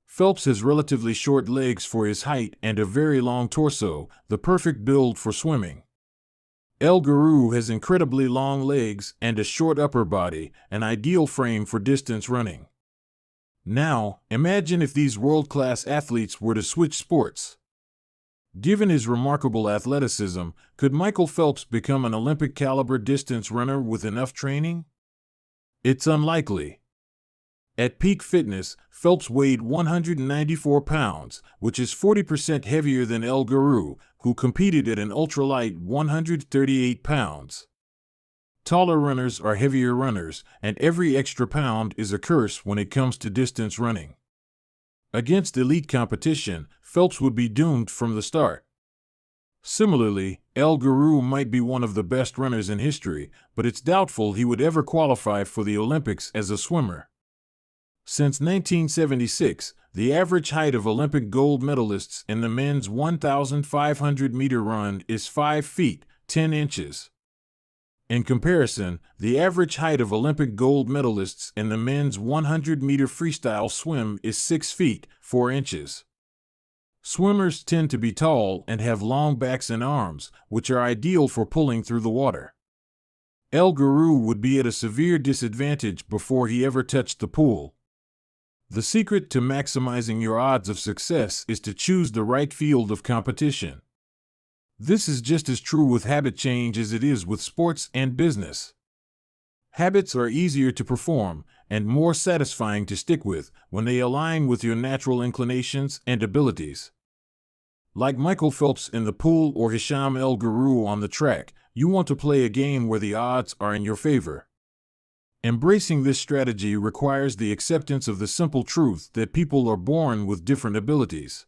Phelps has relatively short legs for his height and a very long torso, the perfect build for swimming. El Carew has incredibly long legs and a short upper body, an ideal frame for distance running. Now, imagine if these world-class athletes were to switch sports. Given his remarkable athleticism, could Michael Phelps become an Olympic-caliber distance runner with enough training? It's unlikely. At peak fitness, Phelps weighed 194 pounds, which is 40% heavier than El Carew, who competed at an ultralight 138 pounds. Taller runners are heavier runners, and every extra pound is a curse when it comes to distance running. Against elite competition, Phelps would be doomed from the start. Similarly, El Carew might be one of the best runners in history, but it's doubtful he would ever qualify for the Olympics as a swimmer. Since 1976, the average height of Olympic gold medalists in the men's 1,500-meter run is 5 feet, 10 inches. In comparison, the average height of Olympic gold medalists in the men's 100-meter freestyle swim is 6 feet, 4 inches. Swimmers tend to be tall and have long backs and arms, which are ideal for pulling through the water. El Carew would be at a severe disadvantage before he ever touched the pool. The secret to maximizing your odds of success is to choose the right field of competition. This is just as true with habit change as it is with sports and business. Habits are easier to perform and more satisfying to stick with when they align with your natural inclinations and abilities. Like Michael Phelps in the pool or Hisham El Carew on the track, you want to play a game where the odds are in your favor. Embracing this strategy requires the acceptance of the simple truth that people are born with different abilities.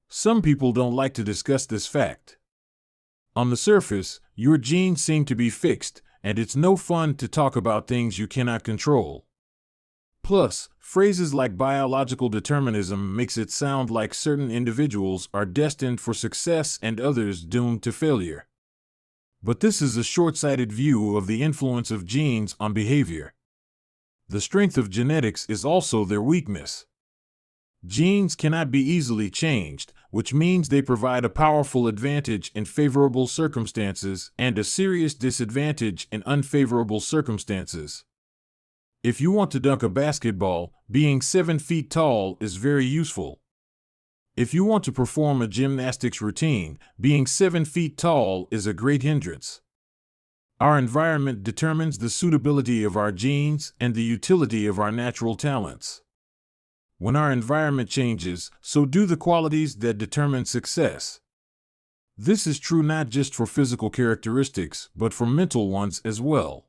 Some people don't like to discuss this fact. On the surface, your genes seem to be fixed, and it's no fun to talk about things you cannot control. Plus, phrases like biological determinism makes it sound like certain individuals are destined for success and others doomed to failure. But this is a short-sighted view of the influence of genes on behavior. The strength of genetics is also their weakness. Genes cannot be easily changed, which means they provide a powerful advantage in favorable circumstances and a serious disadvantage in unfavorable circumstances. If you want to dunk a basketball, being 7 feet tall is very useful. If you want to perform a gymnastics routine, being 7 feet tall is a great hindrance. Our environment determines the suitability of our genes and the utility of our natural talents. When our environment changes, so do the qualities that determine success. This is true not just for physical characteristics, but for mental ones as well.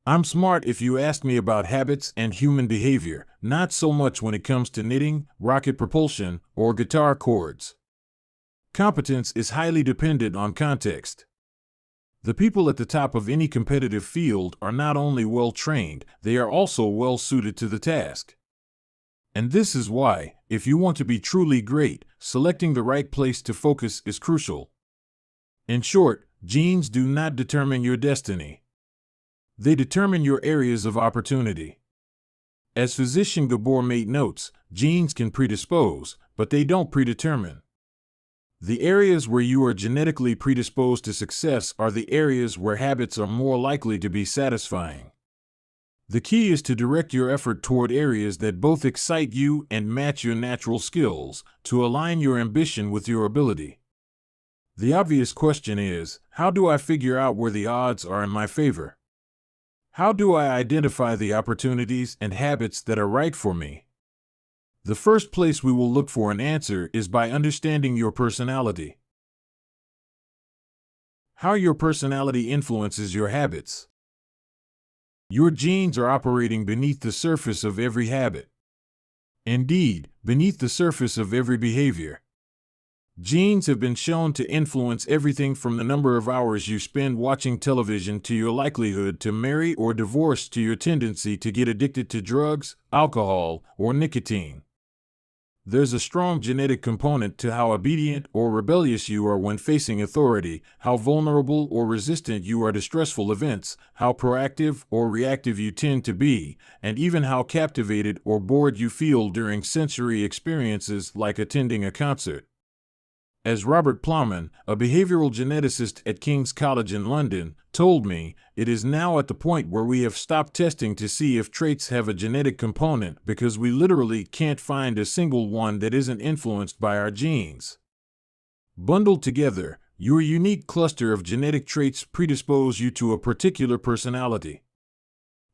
I'm smart if you ask me about habits and human behavior, not so much when it comes to knitting, rocket propulsion, or guitar chords. Competence is highly dependent on context. The people at the top of any competitive field are not only well-trained, they are also well-suited to the task. And this is why, if you want to be truly great, selecting the right place to focus is crucial. In short, genes do not determine your destiny. They determine your areas of opportunity. As physician Gabor Mate notes, genes can predispose, but they don't predetermine. The areas where you are genetically predisposed to success are the areas where habits are more likely to be satisfying. The key is to direct your effort toward areas that both excite you and match your natural skills, to align your ambition with your ability. The obvious question is, how do I figure out where the odds are in my favor? How do I identify the opportunities and habits that are right for me? The first place we will look for an answer is by understanding your personality. How your personality influences your habits. Your genes are operating beneath the surface of every habit. Indeed, beneath the surface of every behavior. Genes have been shown to influence everything from the number of hours you spend watching television to your likelihood to marry or divorce to your tendency to get addicted to drugs, alcohol, or nicotine. There's a strong genetic component to how obedient or rebellious you are when facing authority, how vulnerable or resistant you are to stressful events, how proactive or reactive you tend to be, and even how captivated or bored you feel during sensory experiences like attending a concert. As Robert Plowman, a behavioral geneticist at King's College in London, told me, it is now at the point where we have stopped testing to see if traits have a genetic component because we literally can't find a single one that isn't influenced by our genes. Bundled together, your unique cluster of genetic traits predispose you to a particular personality.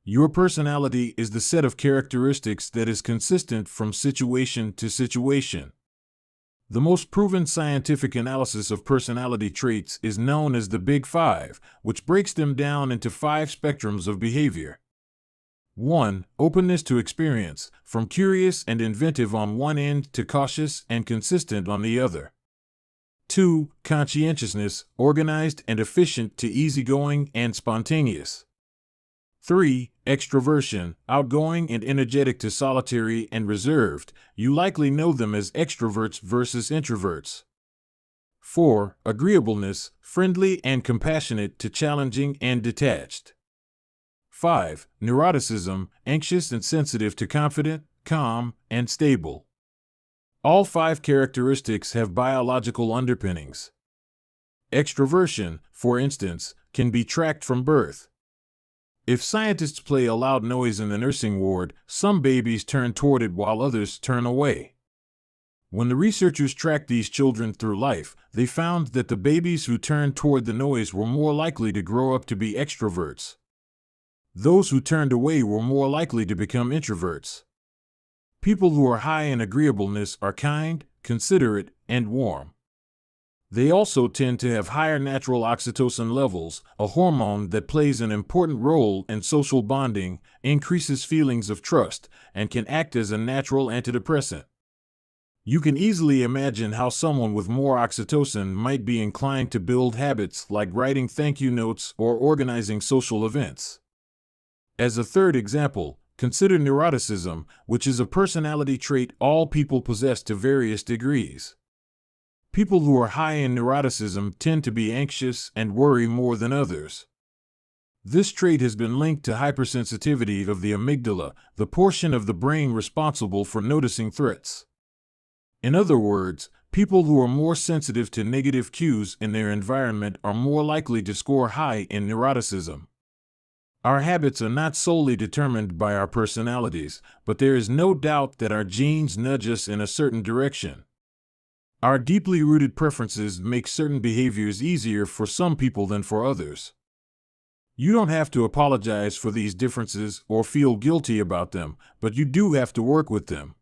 Your personality is the set of characteristics that is consistent from situation to situation. The most proven scientific analysis of personality traits is known as the Big Five, which breaks them down into 5 spectrums of behavior. 1. Openness to experience, from curious and inventive on one end to cautious and consistent on the other. 2. Conscientiousness, organized and efficient to easygoing and spontaneous. 3. Extroversion, outgoing and energetic to solitary and reserved. You likely know them as extroverts versus introverts. 4. Agreeableness, friendly and compassionate to challenging and detached. 5. Neuroticism, anxious and sensitive to confident, calm, and stable. All 5 characteristics have biological underpinnings. Extroversion, for instance, can be tracked from birth. If scientists play a loud noise in the nursing ward, some babies turn toward it while others turn away. When the researchers tracked these children through life, they found that the babies who turned toward the noise were more likely to grow up to be extroverts. Those who turned away were more likely to become introverts. People who are high in agreeableness are kind, considerate, and warm. They also tend to have higher natural oxytocin levels, a hormone that plays an important role in social bonding, increases feelings of trust, and can act as a natural antidepressant. You can easily imagine how someone with more oxytocin might be inclined to build habits like writing thank you notes or organizing social events. As a third example, consider neuroticism, which is a personality trait all people possess to various degrees. People who are high in neuroticism tend to be anxious and worry more than others. This trait has been linked to hypersensitivity of the amygdala, the portion of the brain responsible for noticing threats. In other words, people who are more sensitive to negative cues in their environment are more likely to score high in neuroticism. Our habits are not solely determined by our personalities, but there is no doubt that our genes nudge us in a certain direction. Our deeply rooted preferences make certain behaviors easier for some people than for others. You don't have to apologize for these differences or feel guilty about them, but you do have to work with them.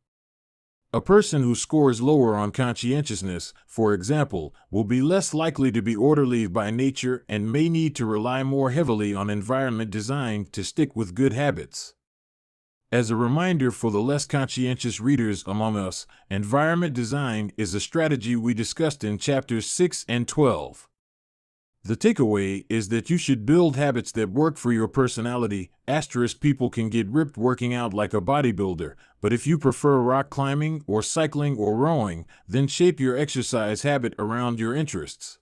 A person who scores lower on conscientiousness, for example, will be less likely to be orderly by nature and may need to rely more heavily on environment design to stick with good habits. As a reminder for the less conscientious readers among us, environment design is a strategy we discussed in chapters 6 and 12. The takeaway is that you should build habits that work for your personality. People can get ripped working out like a bodybuilder, but if you prefer rock climbing or cycling or rowing, then shape your exercise habit around your interests.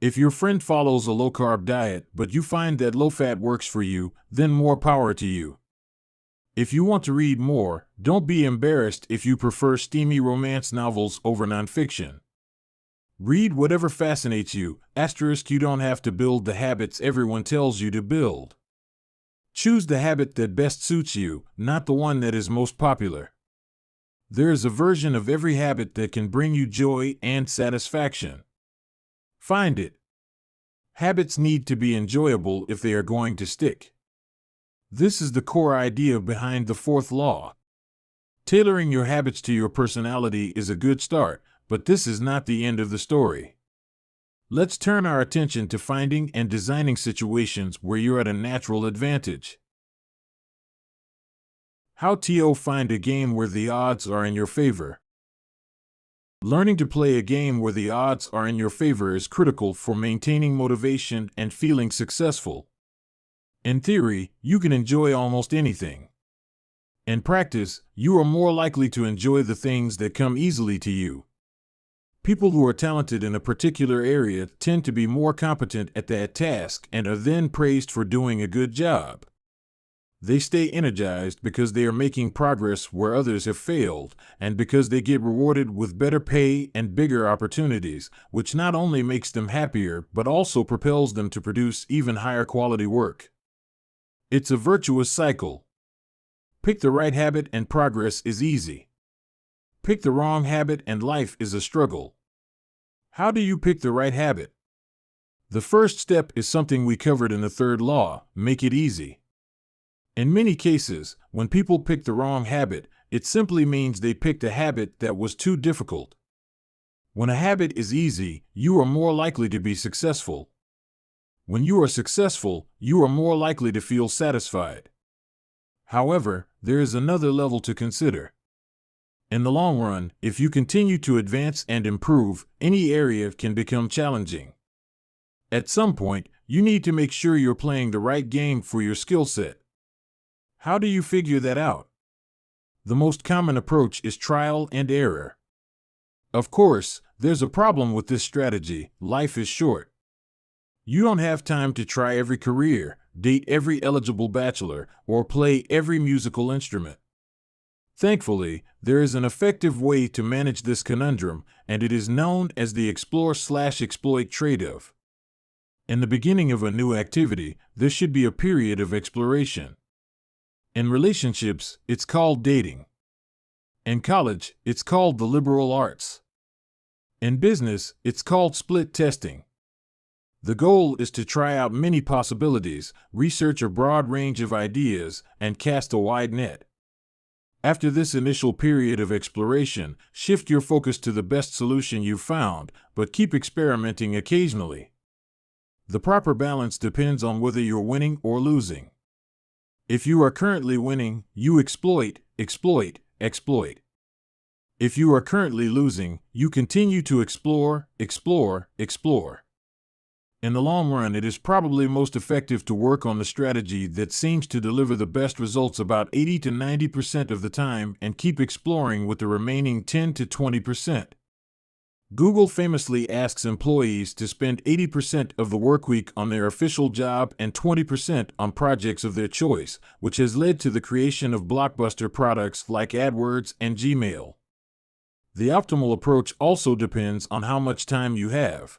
If your friend follows a low-carb diet, but you find that low-fat works for you, then more power to you. If you want to read more, don't be embarrassed if you prefer steamy romance novels over nonfiction. Read whatever fascinates you. You don't have to build the habits everyone tells you to build. Choose the habit that best suits you, not the one that is most popular. There is a version of every habit that can bring you joy and satisfaction. Find it. Habits need to be enjoyable if they are going to stick. This is the core idea behind the 4th law. Tailoring your habits to your personality is a good start, but this is not the end of the story. Let's turn our attention to finding and designing situations where you're at a natural advantage. How to find a game where the odds are in your favor. Learning to play a game where the odds are in your favor is critical for maintaining motivation and feeling successful. In theory, you can enjoy almost anything. In practice, you are more likely to enjoy the things that come easily to you. People who are talented in a particular area tend to be more competent at that task and are then praised for doing a good job. They stay energized because they are making progress where others have failed, and because they get rewarded with better pay and bigger opportunities, which not only makes them happier but also propels them to produce even higher quality work. It's a virtuous cycle. Pick the right habit and progress is easy. Pick the wrong habit and life is a struggle. How do you pick the right habit? The first step is something we covered in the third law: make it easy. In many cases, when people pick the wrong habit, it simply means they picked a habit that was too difficult. When a habit is easy, you are more likely to be successful. When you are successful, you are more likely to feel satisfied. However, there is another level to consider. In the long run, if you continue to advance and improve, any area can become challenging. At some point, you need to make sure you're playing the right game for your skill set. How do you figure that out? The most common approach is trial and error. Of course, there's a problem with this strategy: life is short. You don't have time to try every career, date every eligible bachelor, or play every musical instrument. Thankfully, there is an effective way to manage this conundrum, and it is known as the explore/exploit trade-off. In the beginning of a new activity, there should be a period of exploration. In relationships, it's called dating. In college, it's called the liberal arts. In business, it's called split testing. The goal is to try out many possibilities, research a broad range of ideas, and cast a wide net. After this initial period of exploration, shift your focus to the best solution you've found, but keep experimenting occasionally. The proper balance depends on whether you're winning or losing. If you are currently winning, you exploit, exploit, exploit. If you are currently losing, you continue to explore, explore, explore. In the long run, it is probably most effective to work on the strategy that seems to deliver the best results about 80 to 90% of the time and keep exploring with the remaining 10 to 20%. Google famously asks employees to spend 80% of the workweek on their official job and 20% on projects of their choice, which has led to the creation of blockbuster products like AdWords and Gmail. The optimal approach also depends on how much time you have.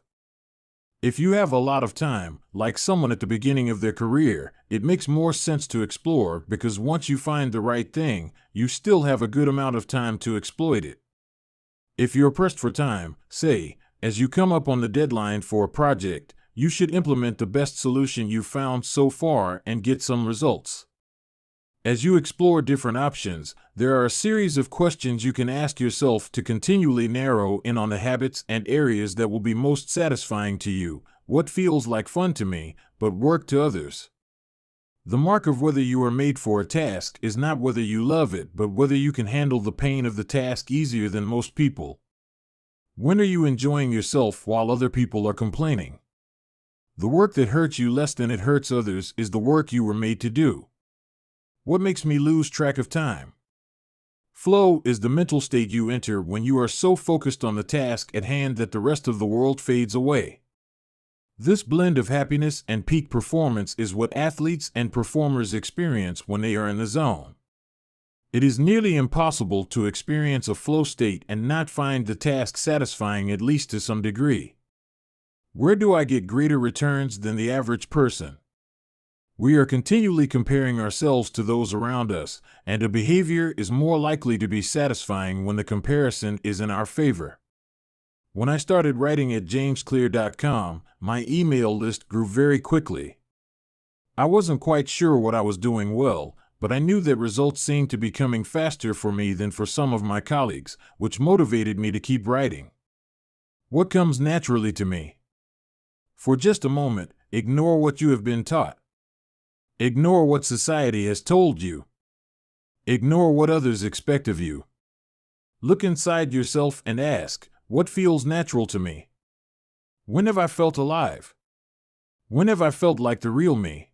If you have a lot of time, like someone at the beginning of their career, it makes more sense to explore because once you find the right thing, you still have a good amount of time to exploit it. If you're pressed for time, say, as you come up on the deadline for a project, you should implement the best solution you've found so far and get some results. As you explore different options, there are a series of questions you can ask yourself to continually narrow in on the habits and areas that will be most satisfying to you. What feels like fun to me, but work to others? The mark of whether you are made for a task is not whether you love it, but whether you can handle the pain of the task easier than most people. When are you enjoying yourself while other people are complaining? The work that hurts you less than it hurts others is the work you were made to do. What makes me lose track of time? Flow is the mental state you enter when you are so focused on the task at hand that the rest of the world fades away. This blend of happiness and peak performance is what athletes and performers experience when they are in the zone. It is nearly impossible to experience a flow state and not find the task satisfying at least to some degree. Where do I get greater returns than the average person? We are continually comparing ourselves to those around us, and a behavior is more likely to be satisfying when the comparison is in our favor. When I started writing at jamesclear.com, my email list grew very quickly. I wasn't quite sure what I was doing well, but I knew that results seemed to be coming faster for me than for some of my colleagues, which motivated me to keep writing. What comes naturally to me? For just a moment, ignore what you have been taught. Ignore what society has told you. Ignore what others expect of you. Look inside yourself and ask, what feels natural to me? When have I felt alive? When have I felt like the real me?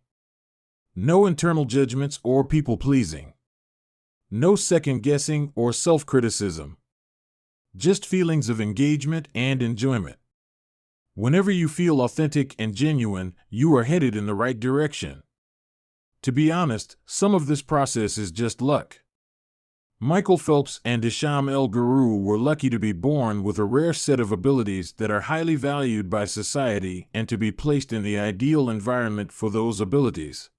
No internal judgments or people-pleasing. No second guessing or self-criticism. Just feelings of engagement and enjoyment. Whenever you feel authentic and genuine, you are headed in the right direction. To be honest, some of this process is just luck. Michael Phelps and Isham El Guru were lucky to be born with a rare set of abilities that are highly valued by society and to be placed in the ideal environment for those abilities.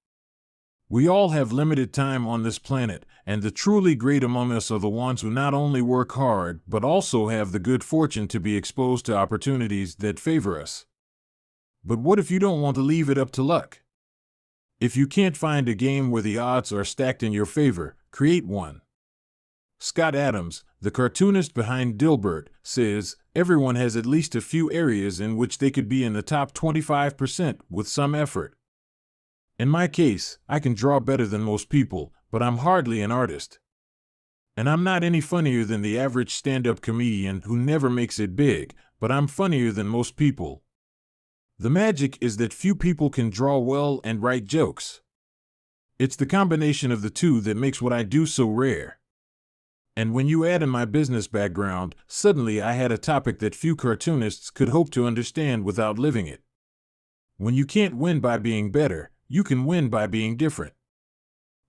We all have limited time on this planet, and the truly great among us are the ones who not only work hard but also have the good fortune to be exposed to opportunities that favor us. But what if you don't want to leave it up to luck? If you can't find a game where the odds are stacked in your favor, create one. Scott Adams, the cartoonist behind Dilbert, says, everyone has at least a few areas in which they could be in the top 25% with some effort. In my case, I can draw better than most people, but I'm hardly an artist. And I'm not any funnier than the average stand-up comedian who never makes it big, but I'm funnier than most people. The magic is that few people can draw well and write jokes. It's the combination of the two that makes what I do so rare. And when you add in my business background, suddenly I had a topic that few cartoonists could hope to understand without living it. When you can't win by being better, you can win by being different.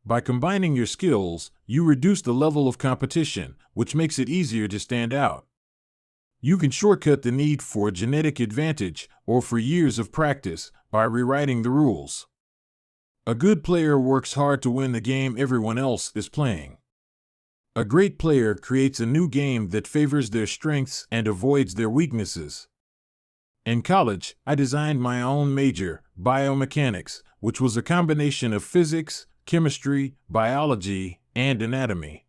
By combining your skills, you reduce the level of competition, which makes it easier to stand out. You can shortcut the need for a genetic advantage or for years of practice by rewriting the rules. A good player works hard to win the game everyone else is playing. A great player creates a new game that favors their strengths and avoids their weaknesses. In college, I designed my own major, biomechanics, which was a combination of physics, chemistry, biology, and anatomy.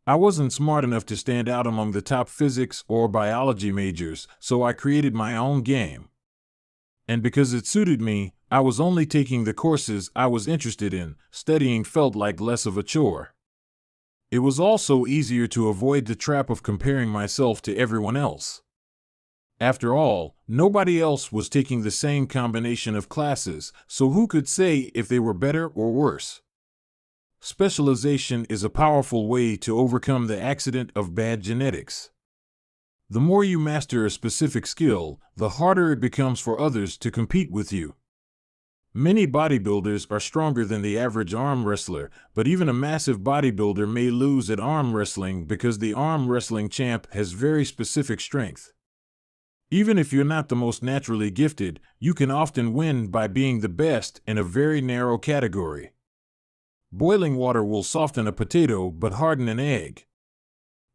I wasn't smart enough to stand out among the top physics or biology majors, so I created my own game. And because it suited me, I was only taking the courses I was interested in. Studying felt like less of a chore. It was also easier to avoid the trap of comparing myself to everyone else. After all, nobody else was taking the same combination of classes, so who could say if they were better or worse? Specialization is a powerful way to overcome the accident of bad genetics. The more you master a specific skill, the harder it becomes for others to compete with you. Many bodybuilders are stronger than the average arm wrestler, but even a massive bodybuilder may lose at arm wrestling because the arm wrestling champ has very specific strength. Even if you're not the most naturally gifted, you can often win by being the best in a very narrow category. Boiling water will soften a potato but harden an egg.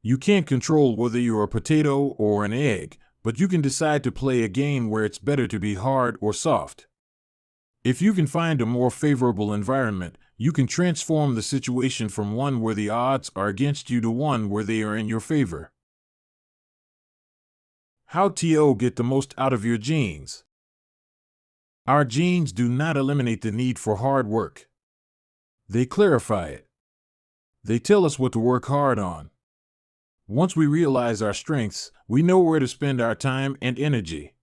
You can't control whether you're a potato or an egg, but you can decide to play a game where it's better to be hard or soft. If you can find a more favorable environment, you can transform the situation from one where the odds are against you to one where they are in your favor. How to get the most out of your genes. Our genes do not eliminate the need for hard work. They clarify it. They tell us what to work hard on. Once we realize our strengths, we know where to spend our time and energy.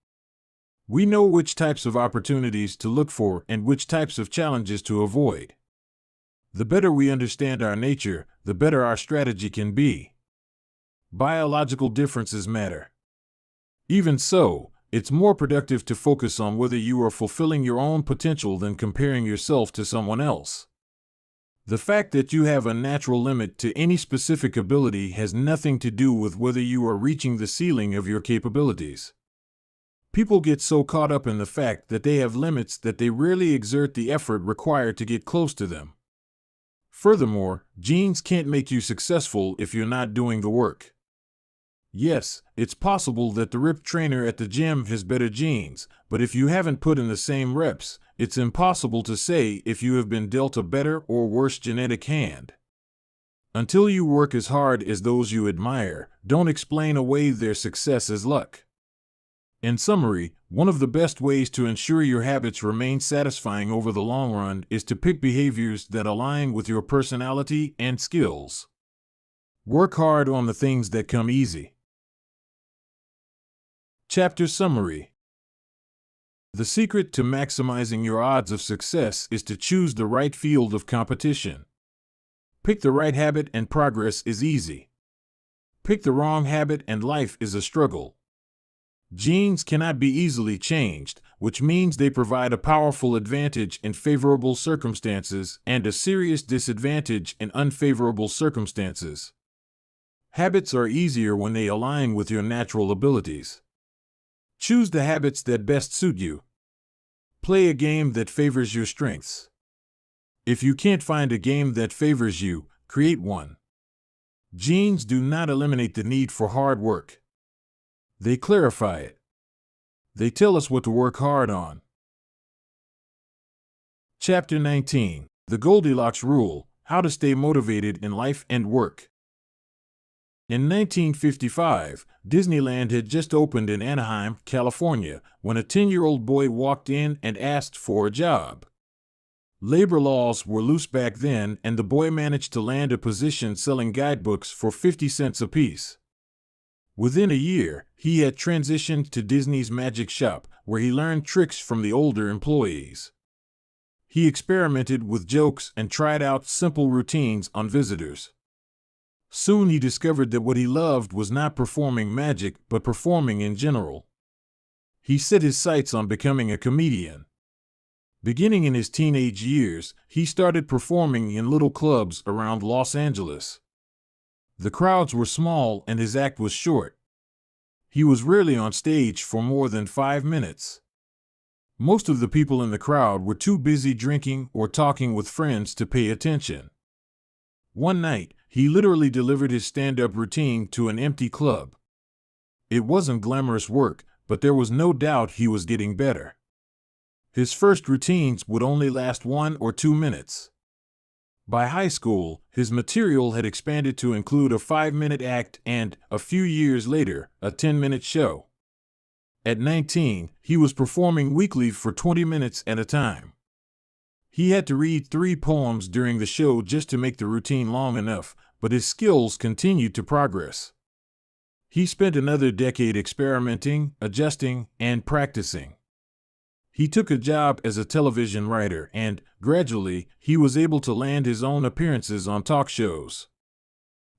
We know which types of opportunities to look for and which types of challenges to avoid. The better we understand our nature, the better our strategy can be. Biological differences matter. Even so, it's more productive to focus on whether you are fulfilling your own potential than comparing yourself to someone else. The fact that you have a natural limit to any specific ability has nothing to do with whether you are reaching the ceiling of your capabilities. People get so caught up in the fact that they have limits that they rarely exert the effort required to get close to them. Furthermore, genes can't make you successful if you're not doing the work. Yes, it's possible that the ripped trainer at the gym has better genes, but if you haven't put in the same reps, it's impossible to say if you have been dealt a better or worse genetic hand. Until you work as hard as those you admire, don't explain away their success as luck. In summary, one of the best ways to ensure your habits remain satisfying over the long run is to pick behaviors that align with your personality and skills. Work hard on the things that come easy. Chapter Summary. The secret to maximizing your odds of success is to choose the right field of competition. Pick the right habit and progress is easy. Pick the wrong habit and life is a struggle. Genes cannot be easily changed, which means they provide a powerful advantage in favorable circumstances and a serious disadvantage in unfavorable circumstances. Habits are easier when they align with your natural abilities. Choose the habits that best suit you. Play a game that favors your strengths. If you can't find a game that favors you, create one. Genes do not eliminate the need for hard work. They clarify it. They tell us what to work hard on. Chapter 19: The Goldilocks Rule: How to Stay Motivated in Life and Work. In 1955, Disneyland had just opened in Anaheim, California, when a 10-year-old boy walked in and asked for a job. Labor laws were loose back then, and the boy managed to land a position selling guidebooks for 50 cents apiece. Within a year, he had transitioned to Disney's magic shop, where he learned tricks from the older employees. He experimented with jokes and tried out simple routines on visitors. Soon he discovered that what he loved was not performing magic, but performing in general. He set his sights on becoming a comedian. Beginning in his teenage years, he started performing in little clubs around Los Angeles. The crowds were small and his act was short. He was rarely on stage for more than 5 minutes. Most of the people in the crowd were too busy drinking or talking with friends to pay attention. One night, he literally delivered his stand-up routine to an empty club. It wasn't glamorous work, but there was no doubt he was getting better. His first routines would only last 1 or 2 minutes. By high school, his material had expanded to include a 5-minute act and, a few years later, a 10-minute show. At 19, he was performing weekly for 20 minutes at a time. He had to read 3 poems during the show just to make the routine long enough, but his skills continued to progress. He spent another decade experimenting, adjusting, and practicing. He took a job as a television writer and, gradually, he was able to land his own appearances on talk shows.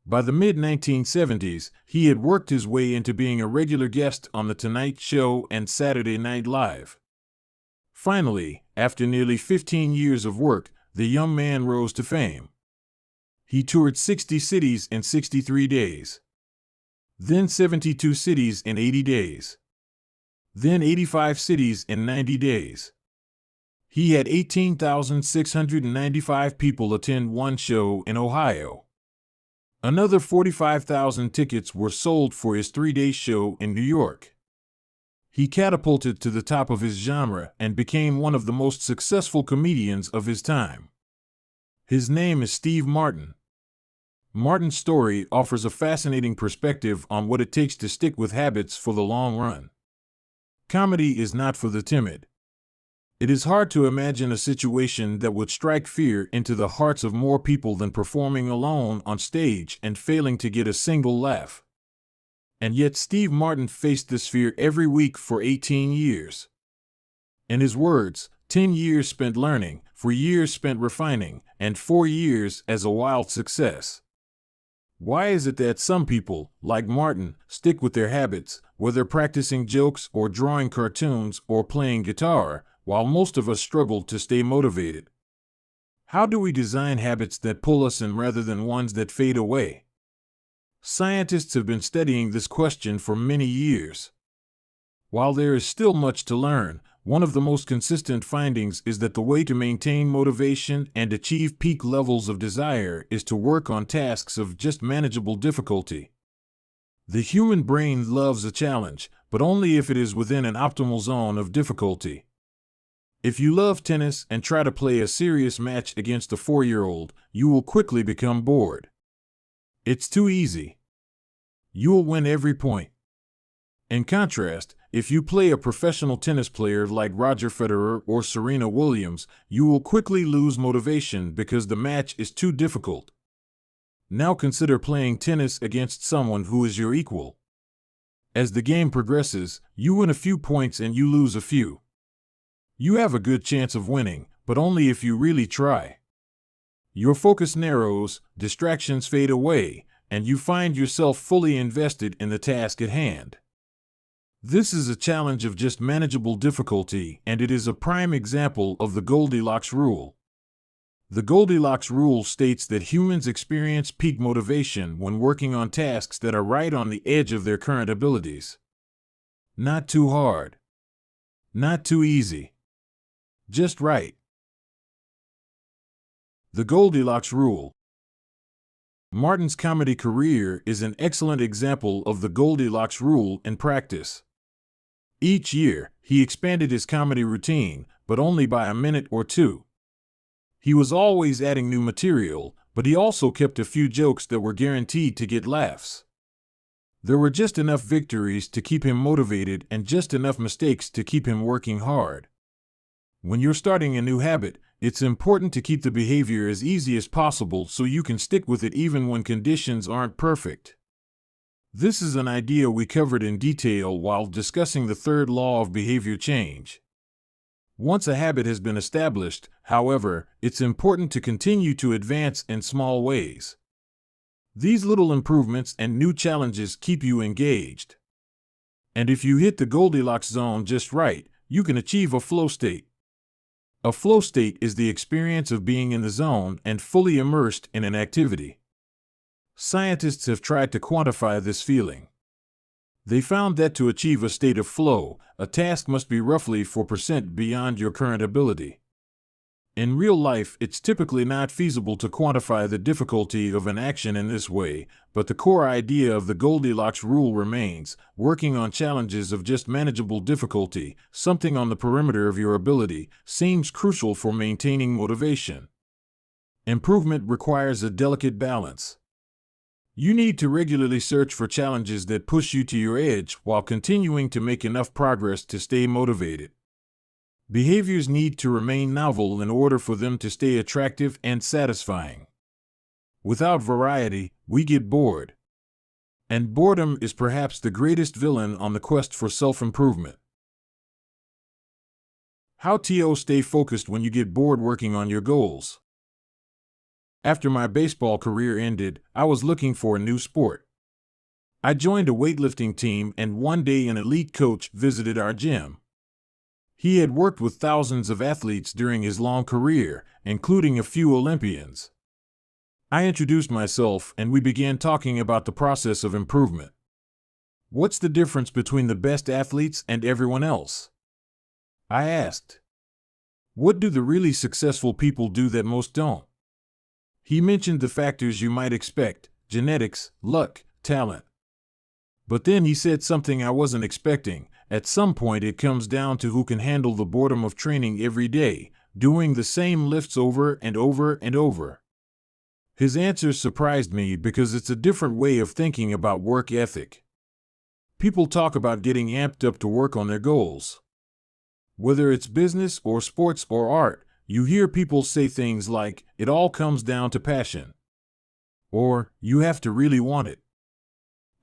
By the mid-1970s, he had worked his way into being a regular guest on The Tonight Show and Saturday Night Live. Finally, after nearly 15 years of work, the young man rose to fame. He toured 60 cities in 63 days. Then 72 cities in 80 days. Then 85 cities in 90 days. He had 18,695 people attend one show in Ohio. Another 45,000 tickets were sold for his 3-day show in New York. He catapulted to the top of his genre and became one of the most successful comedians of his time. His name is Steve Martin. Martin's story offers a fascinating perspective on what it takes to stick with habits for the long run. Comedy is not for the timid. It is hard to imagine a situation that would strike fear into the hearts of more people than performing alone on stage and failing to get a single laugh. And yet Steve Martin faced this fear every week for 18 years. In his words, 10 years spent learning, 4 years spent refining, and 4 years as a wild success. Why is it that some people, like Martin, stick with their habits, whether practicing jokes or drawing cartoons or playing guitar, while most of us struggle to stay motivated? How do we design habits that pull us in rather than ones that fade away? Scientists have been studying this question for many years. While there is still much to learn, one of the most consistent findings is that the way to maintain motivation and achieve peak levels of desire is to work on tasks of just manageable difficulty. The human brain loves a challenge, but only if it is within an optimal zone of difficulty. If you love tennis and try to play a serious match against a 4-year-old, you will quickly become bored. It's too easy. You'll win every point. In contrast, if you play a professional tennis player like Roger Federer or Serena Williams, you will quickly lose motivation because the match is too difficult. Now consider playing tennis against someone who is your equal. As the game progresses, you win a few points and you lose a few. You have a good chance of winning, but only if you really try. Your focus narrows, distractions fade away, and you find yourself fully invested in the task at hand. This is a challenge of just manageable difficulty, and it is a prime example of the Goldilocks rule. The Goldilocks rule states that humans experience peak motivation when working on tasks that are right on the edge of their current abilities. Not too hard. Not too easy. Just right. The Goldilocks rule. Martin's comedy career is an excellent example of the Goldilocks rule in practice. Each year, he expanded his comedy routine, but only by a minute or two. He was always adding new material, but he also kept a few jokes that were guaranteed to get laughs. There were just enough victories to keep him motivated and just enough mistakes to keep him working hard. When you're starting a new habit, it's important to keep the behavior as easy as possible so you can stick with it even when conditions aren't perfect. This is an idea we covered in detail while discussing the third law of behavior change. Once a habit has been established, however, it's important to continue to advance in small ways. These little improvements and new challenges keep you engaged. And if you hit the Goldilocks zone just right, you can achieve a flow state. A flow state is the experience of being in the zone and fully immersed in an activity. Scientists have tried to quantify this feeling. They found that to achieve a state of flow, a task must be roughly 4% beyond your current ability. In real life, it's typically not feasible to quantify the difficulty of an action in this way, but the core idea of the Goldilocks rule remains: working on challenges of just manageable difficulty, something on the perimeter of your ability, seems crucial for maintaining motivation. Improvement requires a delicate balance. You need to regularly search for challenges that push you to your edge while continuing to make enough progress to stay motivated. Behaviors need to remain novel in order for them to stay attractive and satisfying. Without variety, we get bored. And boredom is perhaps the greatest villain on the quest for self-improvement. How to stay focused when you get bored working on your goals. After my baseball career ended, I was looking for a new sport. I joined a weightlifting team, and one day an elite coach visited our gym. He had worked with thousands of athletes during his long career, including a few Olympians. I introduced myself, and we began talking about the process of improvement. What's the difference between the best athletes and everyone else? I asked. What do the really successful people do that most don't? He mentioned the factors you might expect: genetics, luck, talent. But then he said something I wasn't expecting: at some point it comes down to who can handle the boredom of training every day, doing the same lifts over and over and over. His answer surprised me because it's a different way of thinking about work ethic. People talk about getting amped up to work on their goals. Whether it's business or sports or art, you hear people say things like, "It all comes down to passion," or "You have to really want it."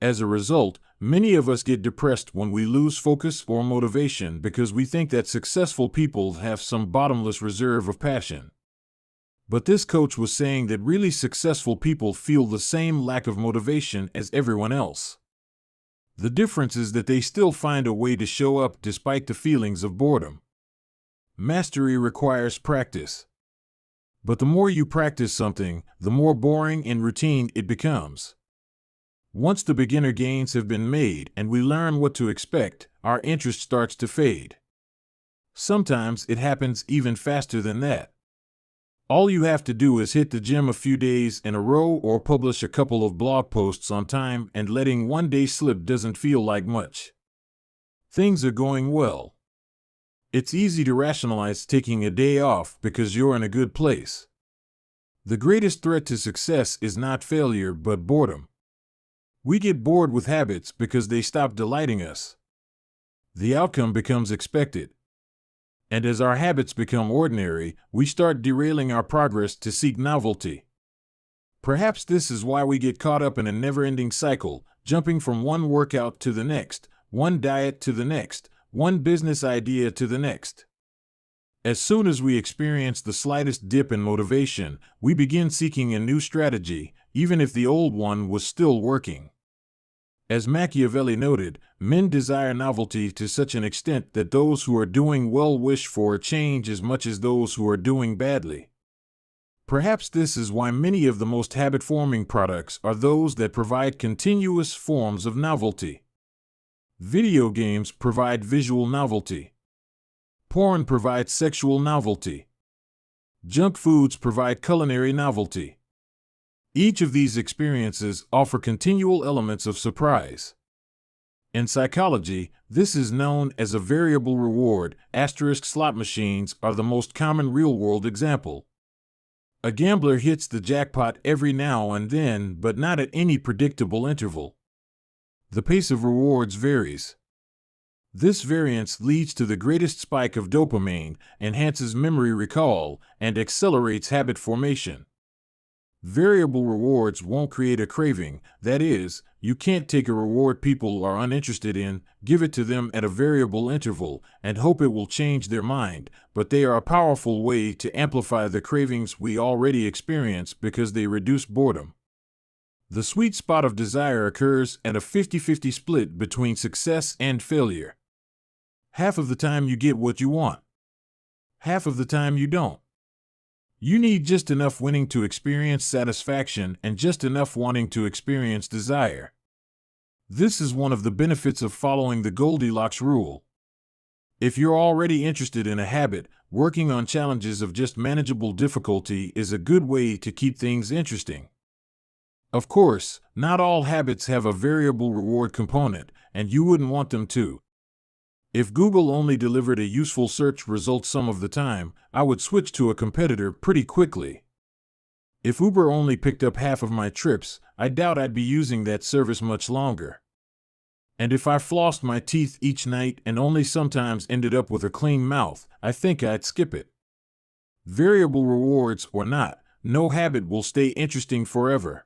As a result, many of us get depressed when we lose focus or motivation because we think that successful people have some bottomless reserve of passion. But this coach was saying that really successful people feel the same lack of motivation as everyone else. The difference is that they still find a way to show up despite the feelings of boredom. Mastery requires practice. But the more you practice something, the more boring and routine it becomes. Once the beginner gains have been made and we learn what to expect, our interest starts to fade. Sometimes it happens even faster than that. All you have to do is hit the gym a few days in a row or publish a couple of blog posts on time, and letting one day slip doesn't feel like much. Things are going well. It's easy to rationalize taking a day off because you're in a good place. The greatest threat to success is not failure but boredom. We get bored with habits because they stop delighting us. The outcome becomes expected. And as our habits become ordinary, we start derailing our progress to seek novelty. Perhaps this is why we get caught up in a never-ending cycle, jumping from one workout to the next, one diet to the next, one business idea to the next. As soon as we experience the slightest dip in motivation, we begin seeking a new strategy, even if the old one was still working. As Machiavelli noted, men desire novelty to such an extent that those who are doing well wish for a change as much as those who are doing badly. Perhaps this is why many of the most habit-forming products are those that provide continuous forms of novelty. Video games provide visual novelty. Porn provides sexual novelty. Junk foods provide culinary novelty. Each of these experiences offer continual elements of surprise. In psychology, this is known as a variable reward. Slot machines are the most common real-world example. A gambler hits the jackpot every now and then, but not at any predictable interval. The pace of rewards varies. This variance leads to the greatest spike of dopamine, enhances memory recall, and accelerates habit formation. Variable rewards won't create a craving. That is, you can't take a reward people are uninterested in, give it to them at a variable interval, and hope it will change their mind, but they are a powerful way to amplify the cravings we already experience because they reduce boredom. The sweet spot of desire occurs at a 50-50 split between success and failure. Half of the time you get what you want. Half of the time you don't. You need just enough winning to experience satisfaction and just enough wanting to experience desire. This is one of the benefits of following the Goldilocks rule. If you're already interested in a habit, working on challenges of just manageable difficulty is a good way to keep things interesting. Of course, not all habits have a variable reward component, and you wouldn't want them to. If Google only delivered a useful search result some of the time, I would switch to a competitor pretty quickly. If Uber only picked up half of my trips, I doubt I'd be using that service much longer. And if I flossed my teeth each night and only sometimes ended up with a clean mouth, I think I'd skip it. Variable rewards or not, no habit will stay interesting forever.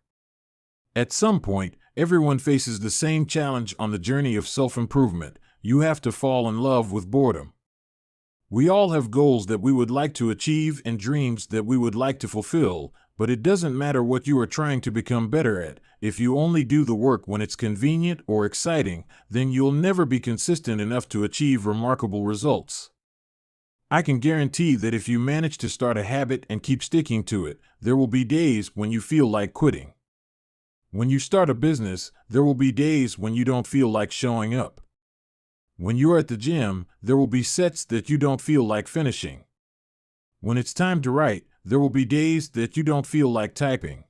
At some point, everyone faces the same challenge on the journey of self-improvement. You have to fall in love with boredom. We all have goals that we would like to achieve and dreams that we would like to fulfill, but it doesn't matter what you are trying to become better at. If you only do the work when it's convenient or exciting, then you'll never be consistent enough to achieve remarkable results. I can guarantee that if you manage to start a habit and keep sticking to it, there will be days when you feel like quitting. When you start a business, there will be days when you don't feel like showing up. When you're at the gym, there will be sets that you don't feel like finishing. When it's time to write, there will be days that you don't feel like typing.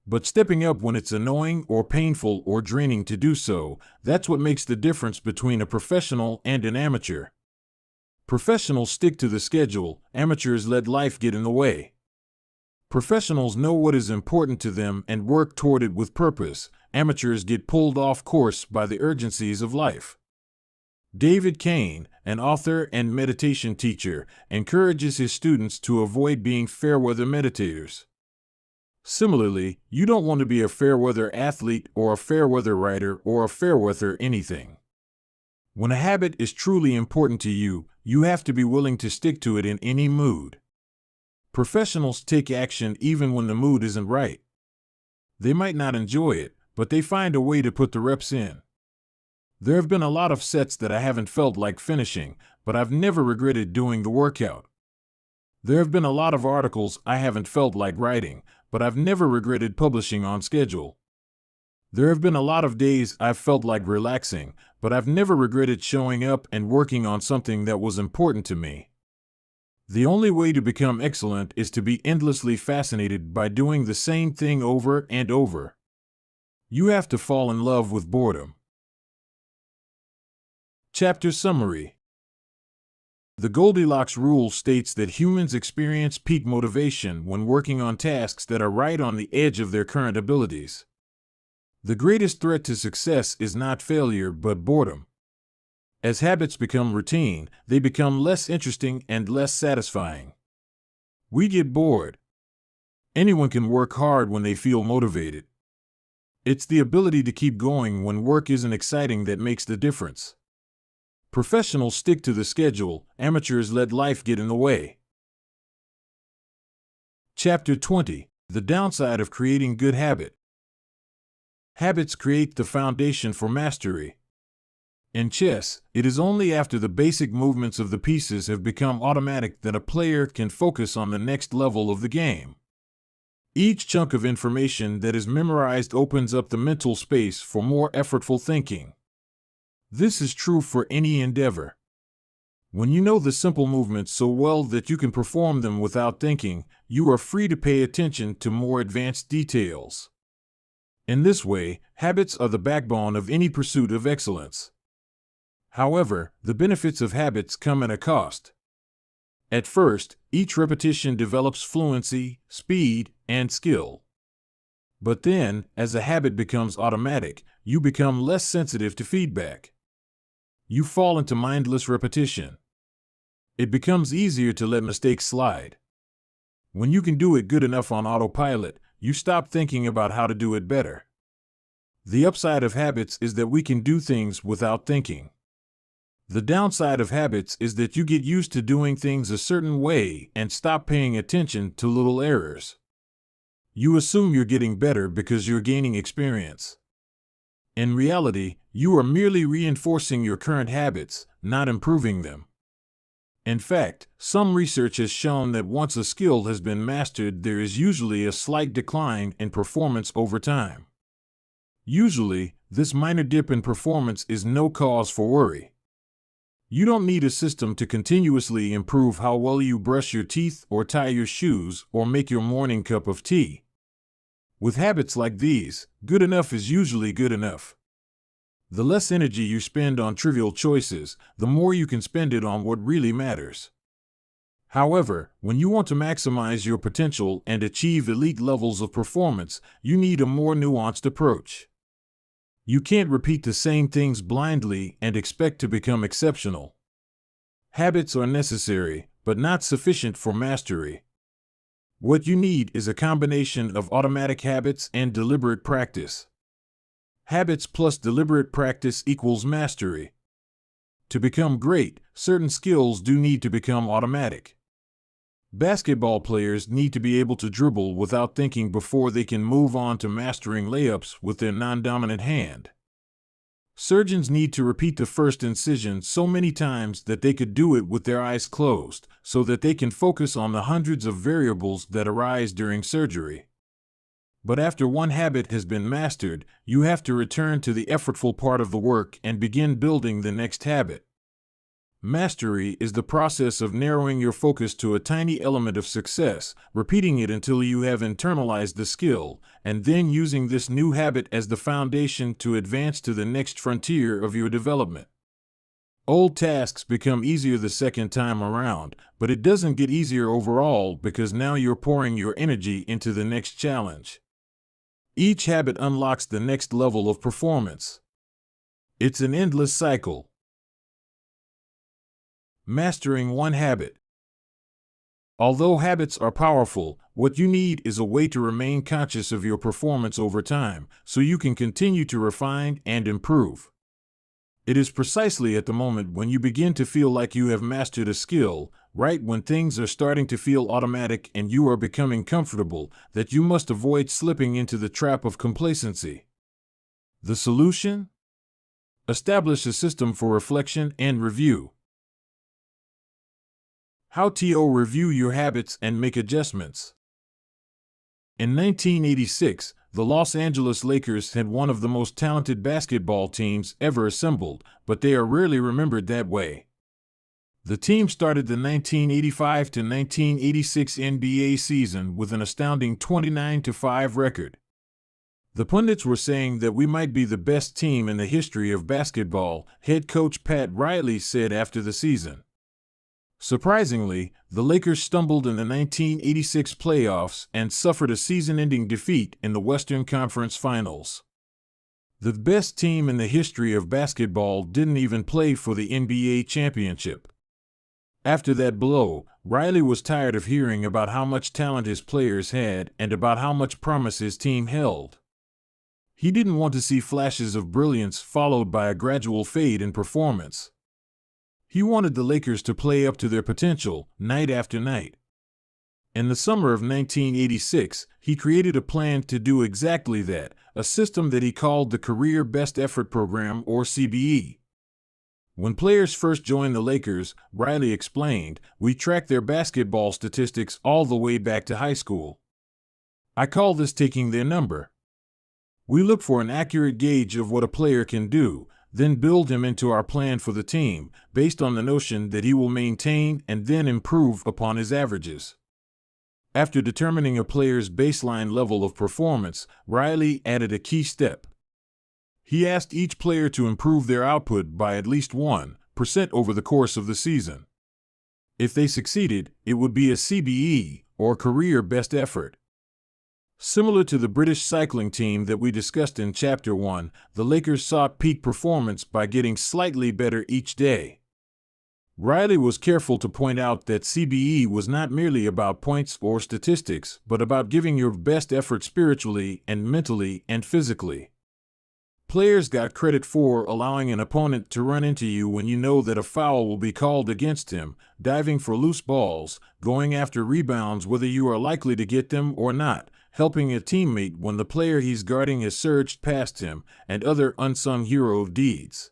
But stepping up when it's annoying or painful or draining to do so, that's what makes the difference between a professional and an amateur. Professionals stick to the schedule, amateurs let life get in the way. Professionals know what is important to them and work toward it with purpose. Amateurs get pulled off course by the urgencies of life. David Kane, an author and meditation teacher, encourages his students to avoid being fair-weather meditators. Similarly, you don't want to be a fair-weather athlete or a fair-weather writer or a fair-weather anything. When a habit is truly important to you, you have to be willing to stick to it in any mood. Professionals take action even when the mood isn't right. They might not enjoy it, but they find a way to put the reps in. There have been a lot of sets that I haven't felt like finishing, but I've never regretted doing the workout. There have been a lot of articles I haven't felt like writing, but I've never regretted publishing on schedule. There have been a lot of days I've felt like relaxing, but I've never regretted showing up and working on something that was important to me. The only way to become excellent is to be endlessly fascinated by doing the same thing over and over. You have to fall in love with boredom. Chapter Summary. The Goldilocks rule states that humans experience peak motivation when working on tasks that are right on the edge of their current abilities. The greatest threat to success is not failure but boredom. As habits become routine, they become less interesting and less satisfying. We get bored. Anyone can work hard when they feel motivated. It's the ability to keep going when work isn't exciting that makes the difference. Professionals stick to the schedule, amateurs let life get in the way. Chapter 20: The Downside of Creating Good Habit. Habits create the foundation for mastery. In chess, it is only after the basic movements of the pieces have become automatic that a player can focus on the next level of the game. Each chunk of information that is memorized opens up the mental space for more effortful thinking. This is true for any endeavor. When you know the simple movements so well that you can perform them without thinking, you are free to pay attention to more advanced details. In this way, habits are the backbone of any pursuit of excellence. However, the benefits of habits come at a cost. At first, each repetition develops fluency, speed, and skill. But then, as a habit becomes automatic, you become less sensitive to feedback. You fall into mindless repetition. It becomes easier to let mistakes slide. When you can do it good enough on autopilot, you stop thinking about how to do it better. The upside of habits is that we can do things without thinking. The downside of habits is that you get used to doing things a certain way and stop paying attention to little errors. You assume you're getting better because you're gaining experience. In reality, you are merely reinforcing your current habits, not improving them. In fact, some research has shown that once a skill has been mastered, there is usually a slight decline in performance over time. Usually, this minor dip in performance is no cause for worry. You don't need a system to continuously improve how well you brush your teeth or tie your shoes or make your morning cup of tea. With habits like these, good enough is usually good enough. The less energy you spend on trivial choices, the more you can spend it on what really matters. However, when you want to maximize your potential and achieve elite levels of performance, you need a more nuanced approach. You can't repeat the same things blindly and expect to become exceptional. Habits are necessary, but not sufficient for mastery. What you need is a combination of automatic habits and deliberate practice. Habits plus deliberate practice equals mastery. To become great, certain skills do need to become automatic. Basketball players need to be able to dribble without thinking before they can move on to mastering layups with their non-dominant hand. Surgeons need to repeat the first incision so many times that they could do it with their eyes closed, so that they can focus on the hundreds of variables that arise during surgery. But after one habit has been mastered, you have to return to the effortful part of the work and begin building the next habit. Mastery is the process of narrowing your focus to a tiny element of success, repeating it until you have internalized the skill, and then using this new habit as the foundation to advance to the next frontier of your development. Old tasks become easier the second time around, but it doesn't get easier overall because now you're pouring your energy into the next challenge. Each habit unlocks the next level of performance. It's an endless cycle. Mastering one habit. Although habits are powerful, what you need is a way to remain conscious of your performance over time, so you can continue to refine and improve. It is precisely at the moment when you begin to feel like you have mastered a skill, right when things are starting to feel automatic and you are becoming comfortable, that you must avoid slipping into the trap of complacency. The solution? Establish a system for reflection and review. How to review your habits and make adjustments. In 1986, the Los Angeles Lakers had one of the most talented basketball teams ever assembled, but they are rarely remembered that way. The team started the 1985 to 1986 NBA season with an astounding 29-5 record. The pundits were saying that we might be the best team in the history of basketball, head coach Pat Riley said after the season. Surprisingly, the Lakers stumbled in the 1986 playoffs and suffered a season-ending defeat in the Western Conference Finals. The best team in the history of basketball didn't even play for the NBA championship. After that blow, Riley was tired of hearing about how much talent his players had and about how much promise his team held. He didn't want to see flashes of brilliance followed by a gradual fade in performance. He wanted the Lakers to play up to their potential, night after night. In the summer of 1986, he created a plan to do exactly that, a system that he called the Career Best Effort Program, or CBE. When players first joined the Lakers, Riley explained, we track their basketball statistics all the way back to high school. I call this taking their number. We look for an accurate gauge of what a player can do, then build him into our plan for the team, based on the notion that he will maintain and then improve upon his averages. After determining a player's baseline level of performance, Riley added a key step. He asked each player to improve their output by at least 1% over the course of the season. If they succeeded, it would be a CBE, or Career Best Effort. Similar to the British cycling team that we discussed in Chapter 1, the Lakers sought peak performance by getting slightly better each day. Riley was careful to point out that CBE was not merely about points or statistics, but about giving your best effort spiritually and mentally and physically. Players got credit for allowing an opponent to run into you when you know that a foul will be called against him, diving for loose balls, going after rebounds whether you are likely to get them or not, helping a teammate when the player he's guarding has surged past him, and other unsung hero deeds.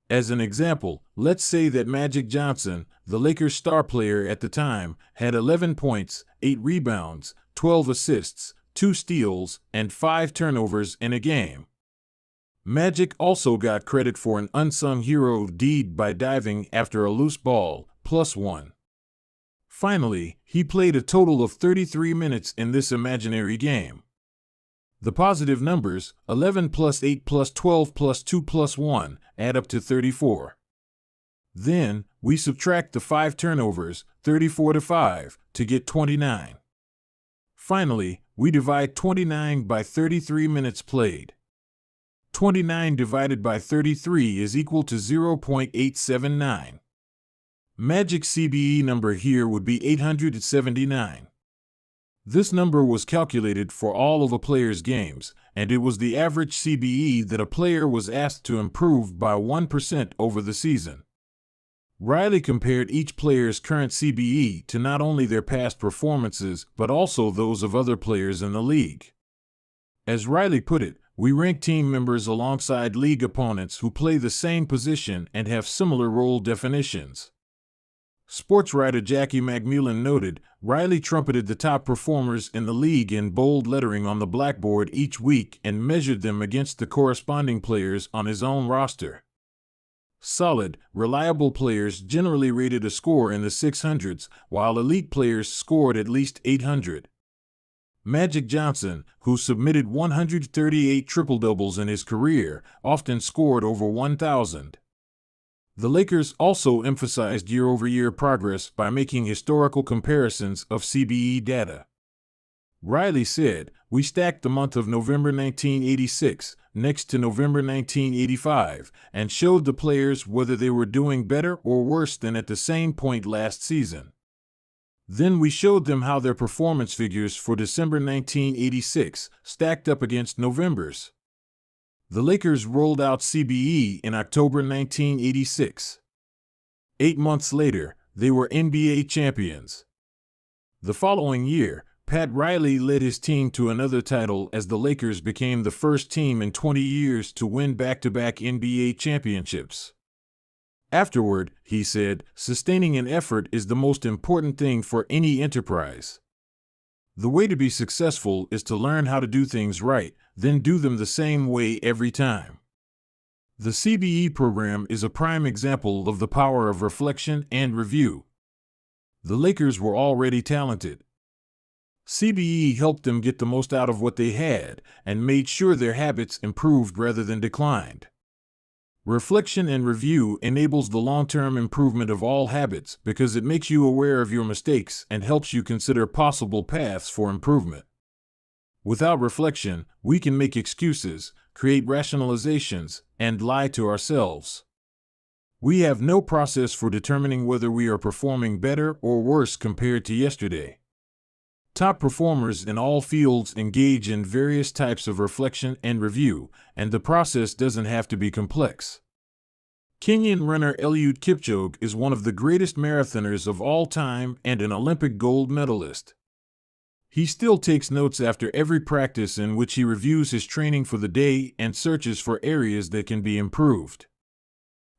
As an example, let's say that Magic Johnson, the Lakers' star player at the time, had 11 points, 8 rebounds, 12 assists, 2 steals, and 5 turnovers in a game. Magic also got credit for an unsung hero deed by diving after a loose ball, +1. Finally, he played a total of 33 minutes in this imaginary game. The positive numbers, 11 plus 8 plus 12 plus 2 plus 1, add up to 34. Then, we subtract the 5 turnovers, 34 to 5, to get 29. Finally, we divide 29 by 33 minutes played. 29 divided by 33 is equal to 0.879. Magic's CBE number here would be 879. This number was calculated for all of a player's games, and it was the average CBE that a player was asked to improve by 1% over the season. Riley compared each player's current CBE to not only their past performances, but also those of other players in the league. As Riley put it, we rank team members alongside league opponents who play the same position and have similar role definitions. Sports writer Jackie McMullen noted, Riley trumpeted the top performers in the league in bold lettering on the blackboard each week and measured them against the corresponding players on his own roster. Solid, reliable players generally rated a score in the 600s, while elite players scored at least 800. Magic Johnson, who submitted 138 triple-doubles in his career, often scored over 1,000. The Lakers also emphasized year-over-year progress by making historical comparisons of CBE data. Riley said, we stacked the month of November 1986 next to November 1985 and showed the players whether they were doing better or worse than at the same point last season. Then we showed them how their performance figures for December 1986 stacked up against November's. The Lakers rolled out CBE in October 1986. 8 months later, they were NBA champions. The following year, Pat Riley led his team to another title as the Lakers became the first team in 20 years to win back-to-back NBA championships. Afterward, he said, sustaining an effort is the most important thing for any enterprise. The way to be successful is to learn how to do things right, then do them the same way every time. The CBE program is a prime example of the power of reflection and review. The Lakers were already talented. CBE helped them get the most out of what they had and made sure their habits improved rather than declined. Reflection and review enables the long-term improvement of all habits because it makes you aware of your mistakes and helps you consider possible paths for improvement. Without reflection, we can make excuses, create rationalizations, and lie to ourselves. We have no process for determining whether we are performing better or worse compared to yesterday. Top performers in all fields engage in various types of reflection and review, and the process doesn't have to be complex. Kenyan runner Eliud Kipchoge is one of the greatest marathoners of all time and an Olympic gold medalist. He still takes notes after every practice in which he reviews his training for the day and searches for areas that can be improved.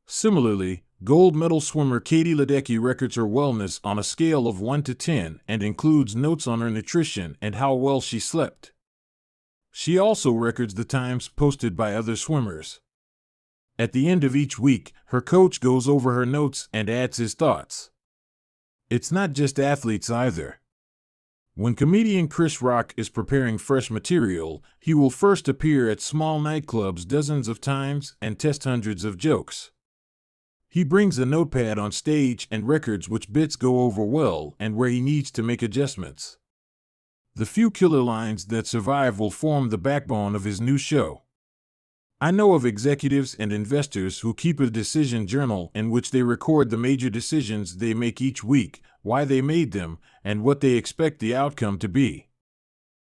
Similarly, gold medal swimmer Katie Ledecky records her wellness on a scale of 1 to 10 and includes notes on her nutrition and how well she slept. She also records the times posted by other swimmers. At the end of each week, her coach goes over her notes and adds his thoughts. It's not just athletes either. When comedian Chris Rock is preparing fresh material, he will first appear at small nightclubs dozens of times and test hundreds of jokes. He brings a notepad on stage and records which bits go over well and where he needs to make adjustments. The few killer lines that survive will form the backbone of his new show. I know of executives and investors who keep a decision journal in which they record the major decisions they make each week, why they made them, and what they expect the outcome to be.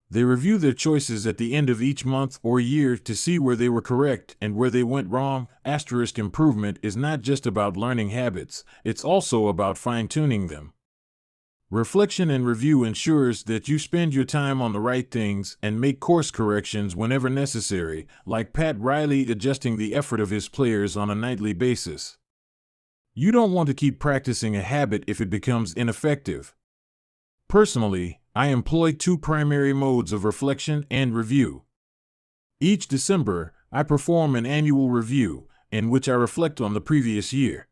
They review their choices at the end of each month or year to see where they were correct and where they went wrong. Improvement is not just about learning habits, it's also about fine-tuning them. Reflection and review ensures that you spend your time on the right things and make course corrections whenever necessary, like Pat Riley adjusting the effort of his players on a nightly basis. You don't want to keep practicing a habit if it becomes ineffective. Personally, I employ two primary modes of reflection and review. Each December, I perform an annual review, in which I reflect on the previous year.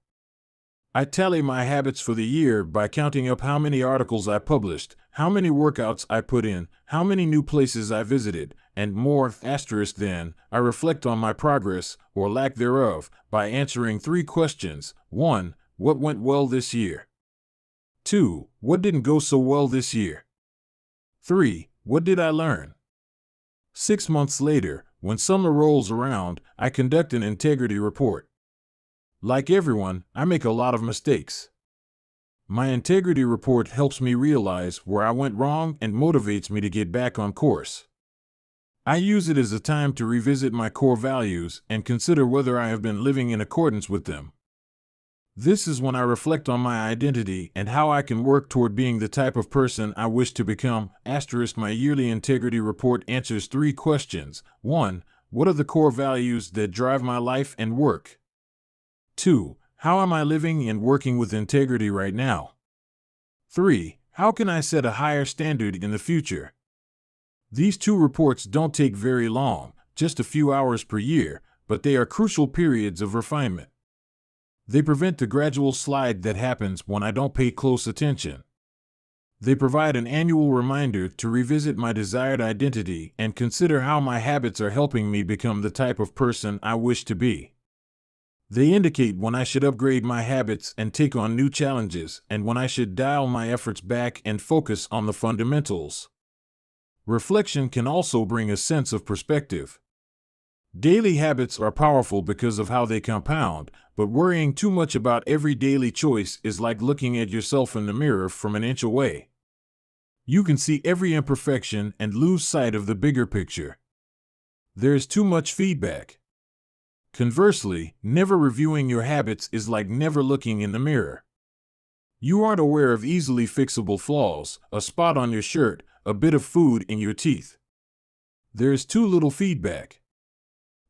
I tally my habits for the year by counting up how many articles I published, how many workouts I put in, how many new places I visited, and more. Then, I reflect on my progress, or lack thereof, by answering 3 questions. 1. What went well this year? 2. What didn't go so well this year? 3. What did I learn? 6 months later, when summer rolls around, I conduct an integrity report. Like everyone, I make a lot of mistakes. My integrity report helps me realize where I went wrong and motivates me to get back on course. I use it as a time to revisit my core values and consider whether I have been living in accordance with them. This is when I reflect on my identity and how I can work toward being the type of person I wish to become. My yearly integrity report answers 3 questions. 1. What are the core values that drive my life and work? 2. How am I living and working with integrity right now? 3. How can I set a higher standard in the future? These 2 reports don't take very long, just a few hours per year, but they are crucial periods of refinement. They prevent the gradual slide that happens when I don't pay close attention. They provide an annual reminder to revisit my desired identity and consider how my habits are helping me become the type of person I wish to be. They indicate when I should upgrade my habits and take on new challenges, and when I should dial my efforts back and focus on the fundamentals. Reflection can also bring a sense of perspective. Daily habits are powerful because of how they compound, but worrying too much about every daily choice is like looking at yourself in the mirror from an inch away. You can see every imperfection and lose sight of the bigger picture. There is too much feedback. Conversely, never reviewing your habits is like never looking in the mirror. You aren't aware of easily fixable flaws, a spot on your shirt, a bit of food in your teeth. There is too little feedback.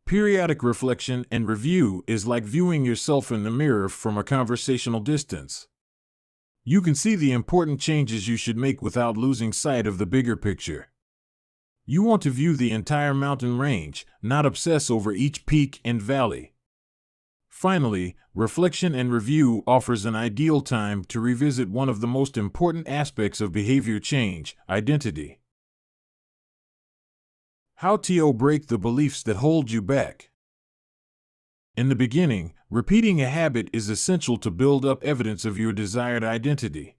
Periodic reflection and review is like viewing yourself in the mirror from a conversational distance. You can see the important changes you should make without losing sight of the bigger picture. You want to view the entire mountain range, not obsess over each peak and valley. Finally, reflection and review offers an ideal time to revisit one of the most important aspects of behavior change, identity. How to break the beliefs that hold you back. In the beginning, repeating a habit is essential to build up evidence of your desired identity.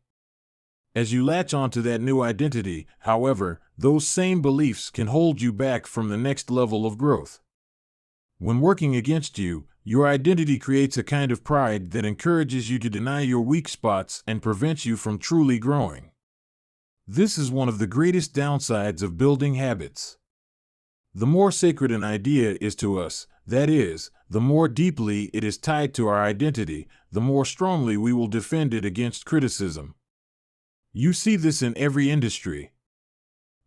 As you latch onto that new identity, however, those same beliefs can hold you back from the next level of growth. When working against you, your identity creates a kind of pride that encourages you to deny your weak spots and prevents you from truly growing. This is one of the greatest downsides of building habits. The more sacred an idea is to us, that is, the more deeply it is tied to our identity, the more strongly we will defend it against criticism. You see this in every industry.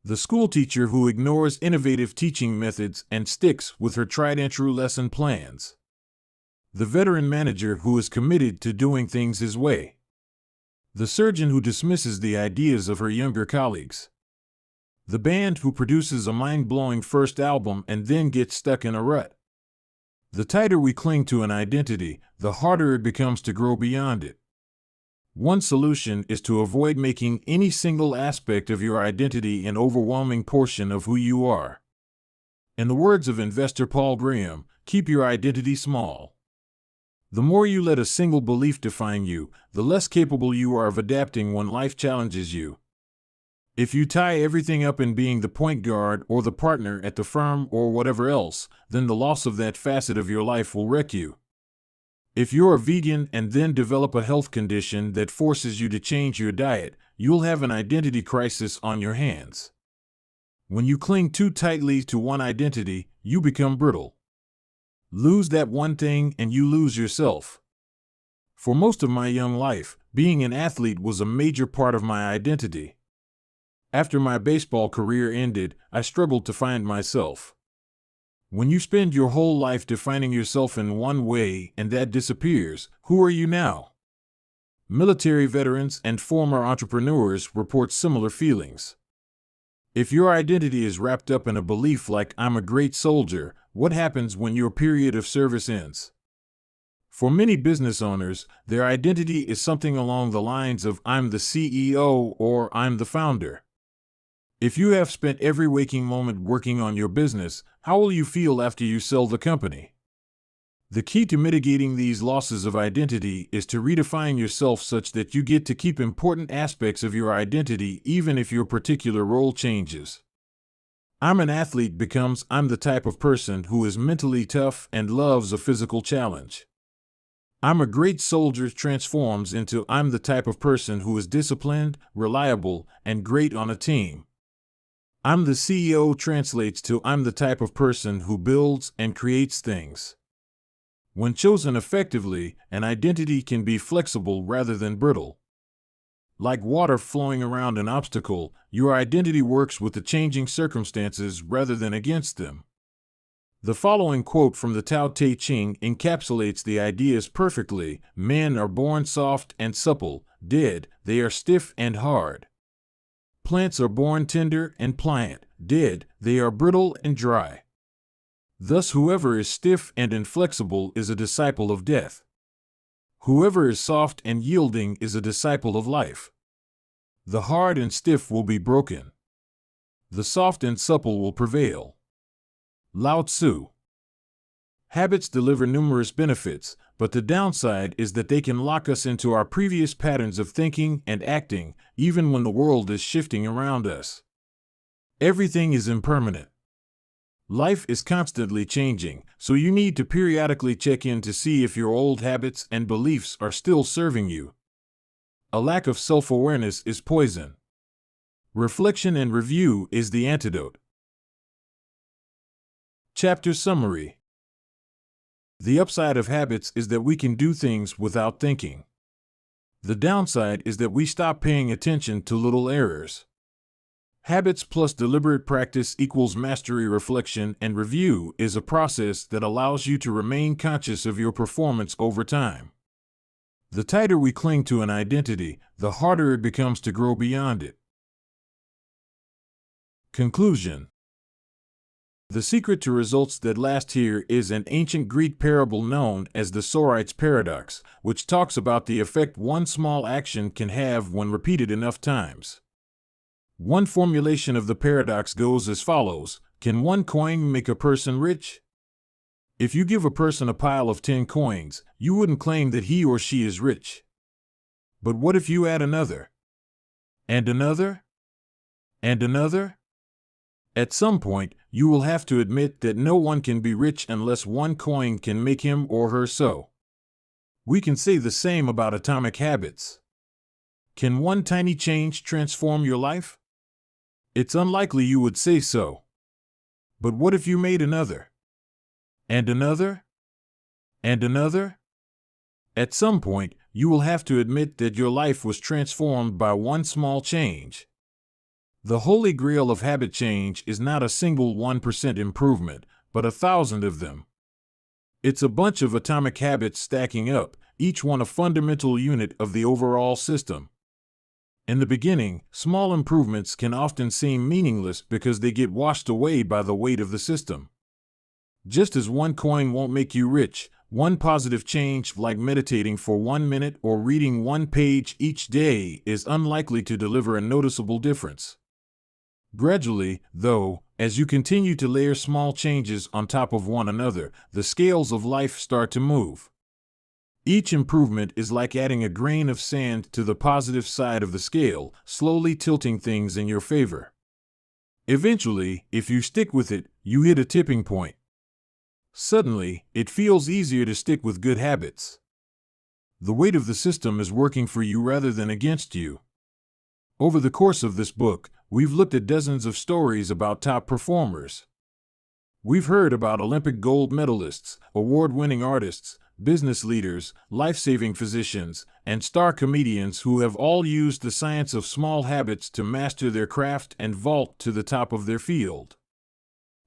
The schoolteacher who ignores innovative teaching methods and sticks with her tried-and-true lesson plans. The veteran manager who is committed to doing things his way. The surgeon who dismisses the ideas of her younger colleagues. The band who produces a mind-blowing first album and then gets stuck in a rut. The tighter we cling to an identity, the harder it becomes to grow beyond it. One solution is to avoid making any single aspect of your identity an overwhelming portion of who you are. In the words of investor Paul Graham, keep your identity small. The more you let a single belief define you, the less capable you are of adapting when life challenges you. If you tie everything up in being the point guard or the partner at the firm or whatever else, then the loss of that facet of your life will wreck you. If you're a vegan and then develop a health condition that forces you to change your diet, you'll have an identity crisis on your hands. When you cling too tightly to one identity, you become brittle. Lose that one thing and you lose yourself. For most of my young life, being an athlete was a major part of my identity. After my baseball career ended, I struggled to find myself. When you spend your whole life defining yourself in one way and that disappears, who are you now? Military veterans and former entrepreneurs report similar feelings. If your identity is wrapped up in a belief like "I'm a great soldier," what happens when your period of service ends? For many business owners, their identity is something along the lines of "I'm the CEO" or "I'm the founder." If you have spent every waking moment working on your business, how will you feel after you sell the company? The key to mitigating these losses of identity is to redefine yourself such that you get to keep important aspects of your identity even if your particular role changes. "I'm an athlete" becomes "I'm the type of person who is mentally tough and loves a physical challenge." "I'm a great soldier" transforms into "I'm the type of person who is disciplined, reliable, and great on a team." "I'm the CEO" translates to "I'm the type of person who builds and creates things." When chosen effectively, an identity can be flexible rather than brittle. Like water flowing around an obstacle, your identity works with the changing circumstances rather than against them. The following quote from the Tao Te Ching encapsulates the ideas perfectly: "Men are born soft and supple, dead, they are stiff and hard. Plants are born tender and pliant, dead, they are brittle and dry. Thus whoever is stiff and inflexible is a disciple of death. Whoever is soft and yielding is a disciple of life. The hard and stiff will be broken. The soft and supple will prevail." Lao Tzu. Habits deliver numerous benefits, but the downside is that they can lock us into our previous patterns of thinking and acting, even when the world is shifting around us. Everything is impermanent. Life is constantly changing, so you need to periodically check in to see if your old habits and beliefs are still serving you. A lack of self-awareness is poison. Reflection and review is the antidote. Chapter Summary. The upside of habits is that we can do things without thinking. The downside is that we stop paying attention to little errors. Habits plus deliberate practice equals mastery. Reflection and review is a process that allows you to remain conscious of your performance over time. The tighter we cling to an identity, the harder it becomes to grow beyond it. Conclusion. The secret to results that last here is an ancient Greek parable known as the Sorite's paradox, which talks about the effect one small action can have when repeated enough times. One formulation of the paradox goes as follows: can one coin make a person rich? If you give a person a pile of 10 coins, you wouldn't claim that he or she is rich. But what if you add another? And another? And another? At some point, you will have to admit that no one can be rich unless one coin can make him or her so. We can say the same about atomic habits. Can one tiny change transform your life? It's unlikely you would say so. But what if you made another? And another? And another? At some point, you will have to admit that your life was transformed by one small change. The holy grail of habit change is not a single 1% improvement, but 1,000 of them. It's a bunch of atomic habits stacking up, each one a fundamental unit of the overall system. In the beginning, small improvements can often seem meaningless because they get washed away by the weight of the system. Just as one coin won't make you rich, one positive change like meditating for 1 minute or reading one page each day is unlikely to deliver a noticeable difference. Gradually, though, as you continue to layer small changes on top of one another, the scales of life start to move. Each improvement is like adding a grain of sand to the positive side of the scale, slowly tilting things in your favor. Eventually, if you stick with it, you hit a tipping point. Suddenly, it feels easier to stick with good habits. The weight of the system is working for you rather than against you. Over the course of this book, we've looked at dozens of stories about top performers. We've heard about Olympic gold medalists, award-winning artists, business leaders, life-saving physicians, and star comedians who have all used the science of small habits to master their craft and vault to the top of their field.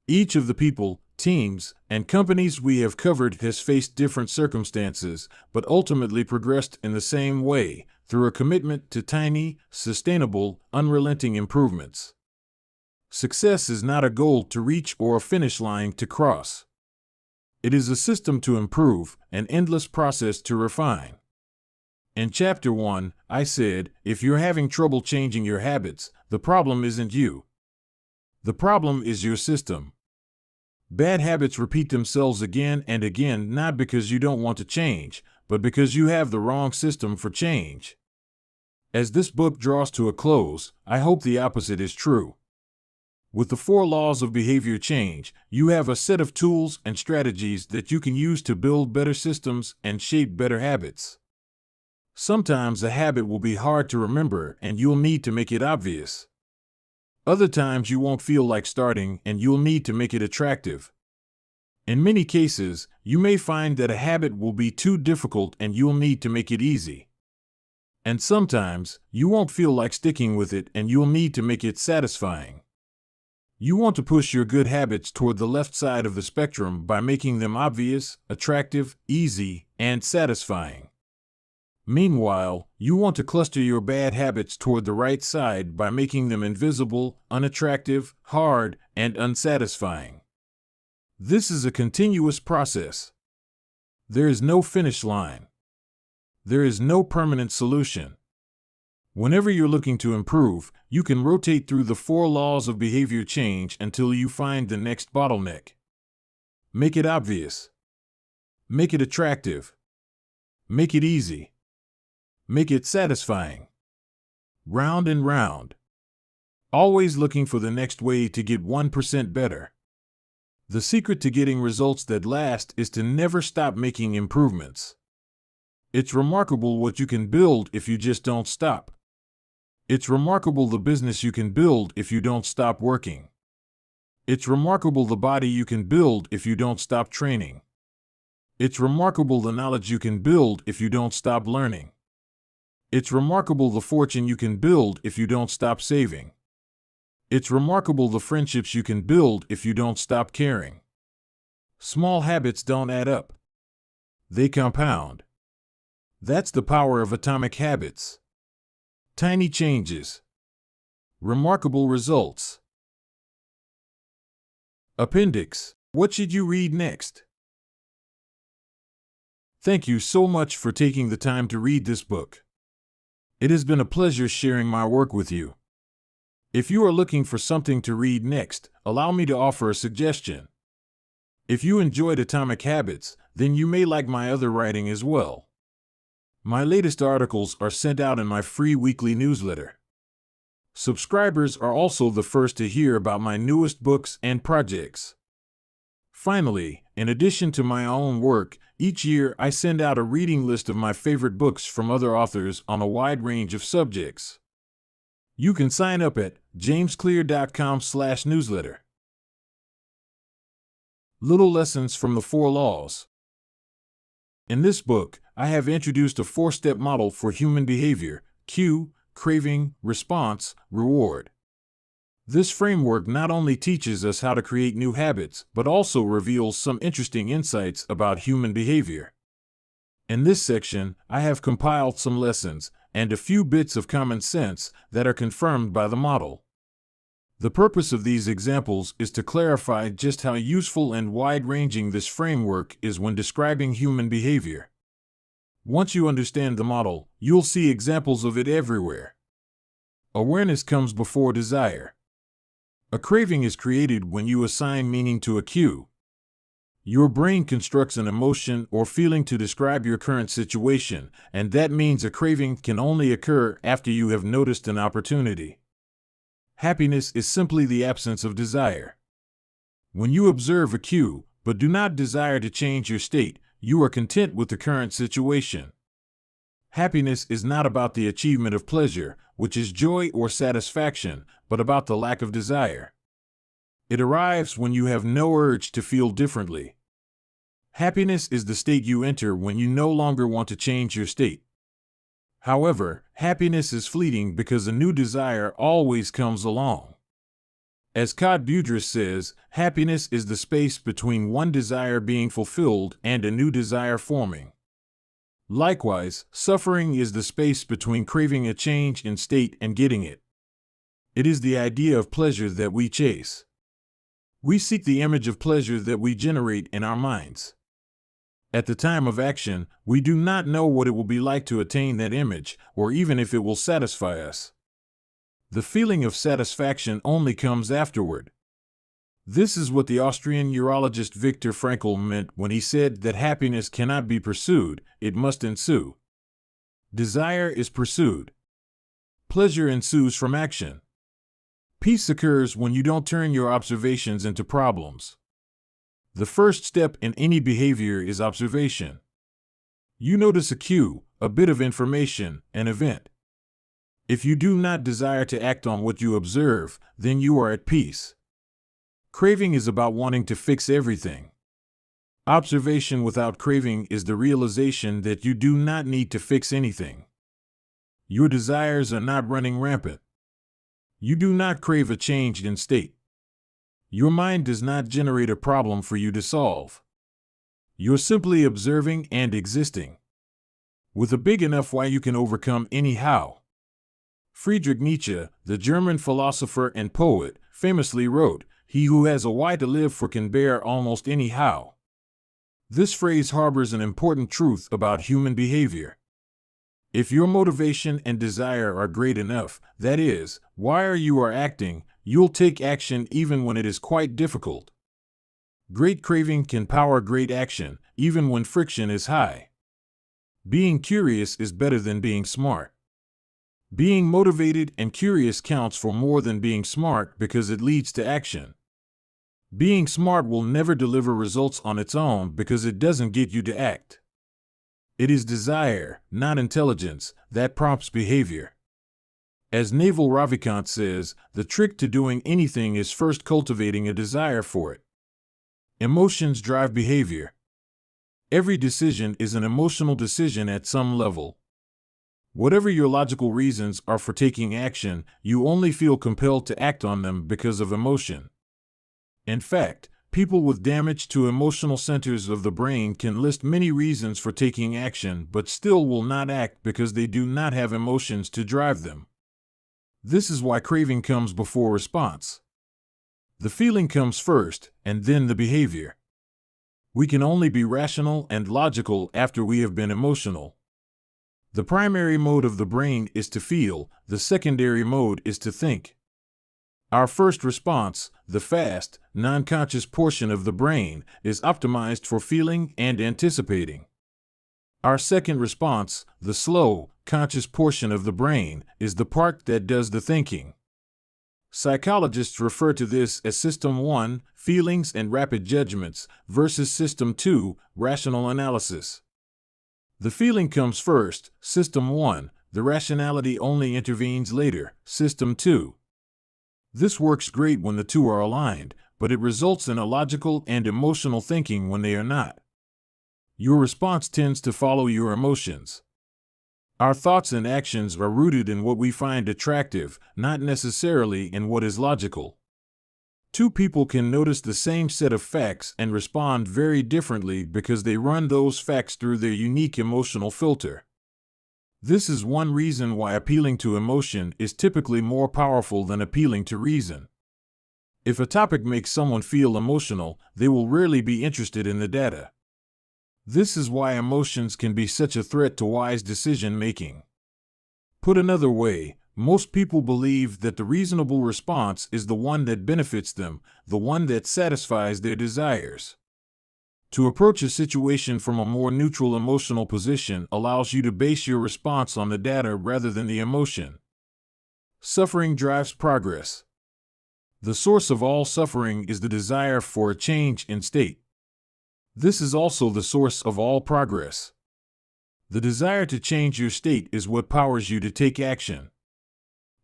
Each of the people, teams, and companies we have covered has faced different circumstances, but ultimately progressed in the same way, through a commitment to tiny, sustainable, unrelenting improvements. Success is not a goal to reach or a finish line to cross. It is a system to improve, an endless process to refine. In Chapter 1, I said, if you're having trouble changing your habits, the problem isn't you. The problem is your system. Bad habits repeat themselves again and again not because you don't want to change, but because you have the wrong system for change. As this book draws to a close, I hope the opposite is true. With the 4 laws of behavior change, you have a set of tools and strategies that you can use to build better systems and shape better habits. Sometimes a habit will be hard to remember and you'll need to make it obvious. Other times you won't feel like starting and you'll need to make it attractive. In many cases, you may find that a habit will be too difficult and you'll need to make it easy. And sometimes, you won't feel like sticking with it and you'll need to make it satisfying. You want to push your good habits toward the left side of the spectrum by making them obvious, attractive, easy, and satisfying. Meanwhile, you want to cluster your bad habits toward the right side by making them invisible, unattractive, hard, and unsatisfying. This is a continuous process. There is no finish line. There is no permanent solution. Whenever you're looking to improve, you can rotate through the 4 laws of behavior change until you find the next bottleneck. Make it obvious. Make it attractive. Make it easy. Make it satisfying. Round and round. Always looking for the next way to get 1% better. The secret to getting results that last is to never stop making improvements. It's remarkable what you can build if you just don't stop. It's remarkable the business you can build if you don't stop working. It's remarkable the body you can build if you don't stop training. It's remarkable the knowledge you can build if you don't stop learning. It's remarkable the fortune you can build if you don't stop saving. It's remarkable the friendships you can build if you don't stop caring. Small habits don't add up. They compound. That's the power of atomic habits. Tiny changes. Remarkable results. Appendix. What should you read next? Thank you so much for taking the time to read this book. It has been a pleasure sharing my work with you. If you are looking for something to read next, allow me to offer a suggestion. If you enjoyed Atomic Habits, then you may like my other writing as well. My latest articles are sent out in my free weekly newsletter. Subscribers are also the first to hear about my newest books and projects. Finally, in addition to my own work, each year I send out a reading list of my favorite books from other authors on a wide range of subjects. You can sign up at jamesclear.com/newsletter. Little lessons from the 4 laws. In this book, I have introduced a 4-step model for human behavior: cue, craving, response, reward. This framework not only teaches us how to create new habits, but also reveals some interesting insights about human behavior. In this section, I have compiled some lessons and a few bits of common sense that are confirmed by the model. The purpose of these examples is to clarify just how useful and wide-ranging this framework is when describing human behavior. Once you understand the model, you'll see examples of it everywhere. Awareness comes before desire. A craving is created when you assign meaning to a cue. Your brain constructs an emotion or feeling to describe your current situation, and that means a craving can only occur after you have noticed an opportunity. Happiness is simply the absence of desire. When you observe a cue, but do not desire to change your state, you are content with the current situation. Happiness is not about the achievement of pleasure, which is joy or satisfaction, but about the lack of desire. It arrives when you have no urge to feel differently. Happiness is the state you enter when you no longer want to change your state. However, happiness is fleeting because a new desire always comes along. As Claude Boudris says, happiness is the space between one desire being fulfilled and a new desire forming. Likewise, suffering is the space between craving a change in state and getting it. It is the idea of pleasure that we chase. We seek the image of pleasure that we generate in our minds. At the time of action, we do not know what it will be like to attain that image, or even if it will satisfy us. The feeling of satisfaction only comes afterward. This is what the Austrian urologist Viktor Frankl meant when he said that happiness cannot be pursued, it must ensue. Desire is pursued. Pleasure ensues from action. Peace occurs when you don't turn your observations into problems. The first step in any behavior is observation. You notice a cue, a bit of information, an event. If you do not desire to act on what you observe, then you are at peace. Craving is about wanting to fix everything. Observation without craving is the realization that you do not need to fix anything. Your desires are not running rampant. You do not crave a change in state. Your mind does not generate a problem for you to solve. You're simply observing and existing. With a big enough why you can overcome any how. Friedrich Nietzsche, the German philosopher and poet, famously wrote, "He who has a why to live for can bear almost any how." This phrase harbors an important truth about human behavior. If your motivation and desire are great enough, that is, why you are acting, you'll take action even when it is quite difficult. Great craving can power great action, even when friction is high. Being curious is better than being smart. Being motivated and curious counts for more than being smart because it leads to action. Being smart will never deliver results on its own because it doesn't get you to act. It is desire, not intelligence, that prompts behavior. As Naval Ravikant says, the trick to doing anything is first cultivating a desire for it. Emotions drive behavior. Every decision is an emotional decision at some level. Whatever your logical reasons are for taking action, you only feel compelled to act on them because of emotion. In fact, people with damage to emotional centers of the brain can list many reasons for taking action but still will not act because they do not have emotions to drive them. This is why craving comes before response. The feeling comes first, and then the behavior. We can only be rational and logical after we have been emotional. The primary mode of the brain is to feel, the secondary mode is to think. Our first response, the fast, non-conscious portion of the brain, is optimized for feeling and anticipating. Our second response, the slow, conscious portion of the brain, is the part that does the thinking. Psychologists refer to this as System 1, feelings and rapid judgments, versus System 2, rational analysis. The feeling comes first, System 1, the rationality only intervenes later, System 2. This works great when the two are aligned, but it results in illogical and emotional thinking when they are not. Your response tends to follow your emotions. Our thoughts and actions are rooted in what we find attractive, not necessarily in what is logical. Two people can notice the same set of facts and respond very differently because they run those facts through their unique emotional filter. This is one reason why appealing to emotion is typically more powerful than appealing to reason. If a topic makes someone feel emotional, they will rarely be interested in the data. This is why emotions can be such a threat to wise decision-making. Put another way, most people believe that the reasonable response is the one that benefits them, the one that satisfies their desires. To approach a situation from a more neutral emotional position allows you to base your response on the data rather than the emotion. Suffering drives progress. The source of all suffering is the desire for a change in state. This is also the source of all progress. The desire to change your state is what powers you to take action.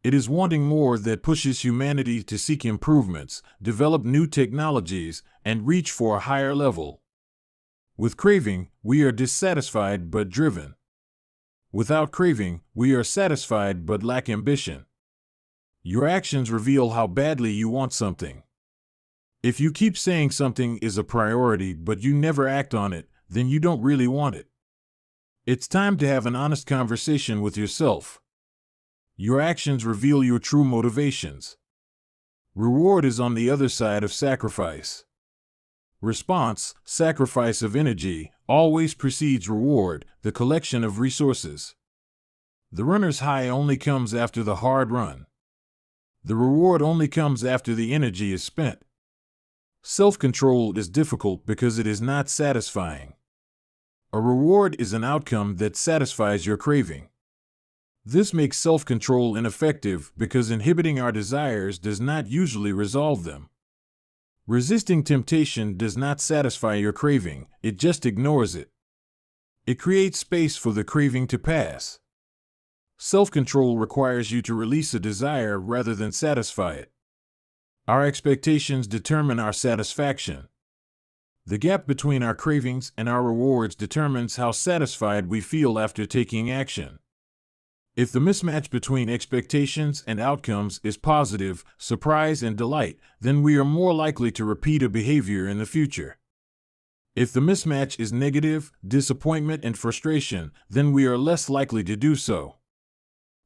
It is wanting more that pushes humanity to seek improvements, develop new technologies, and reach for a higher level. With craving, we are dissatisfied but driven. Without craving, we are satisfied but lack ambition. Your actions reveal how badly you want something. If you keep saying something is a priority but you never act on it, then you don't really want it. It's time to have an honest conversation with yourself. Your actions reveal your true motivations. Reward is on the other side of sacrifice. Response, sacrifice of energy, always precedes reward, the collection of resources. The runner's high only comes after the hard run. The reward only comes after the energy is spent. Self-control is difficult because it is not satisfying. A reward is an outcome that satisfies your craving. This makes self-control ineffective because inhibiting our desires does not usually resolve them. Resisting temptation does not satisfy your craving, it just ignores it. It creates space for the craving to pass. Self-control requires you to release a desire rather than satisfy it. Our expectations determine our satisfaction. The gap between our cravings and our rewards determines how satisfied we feel after taking action. If the mismatch between expectations and outcomes is positive, surprise and delight, then we are more likely to repeat a behavior in the future. If the mismatch is negative, disappointment and frustration, then we are less likely to do so.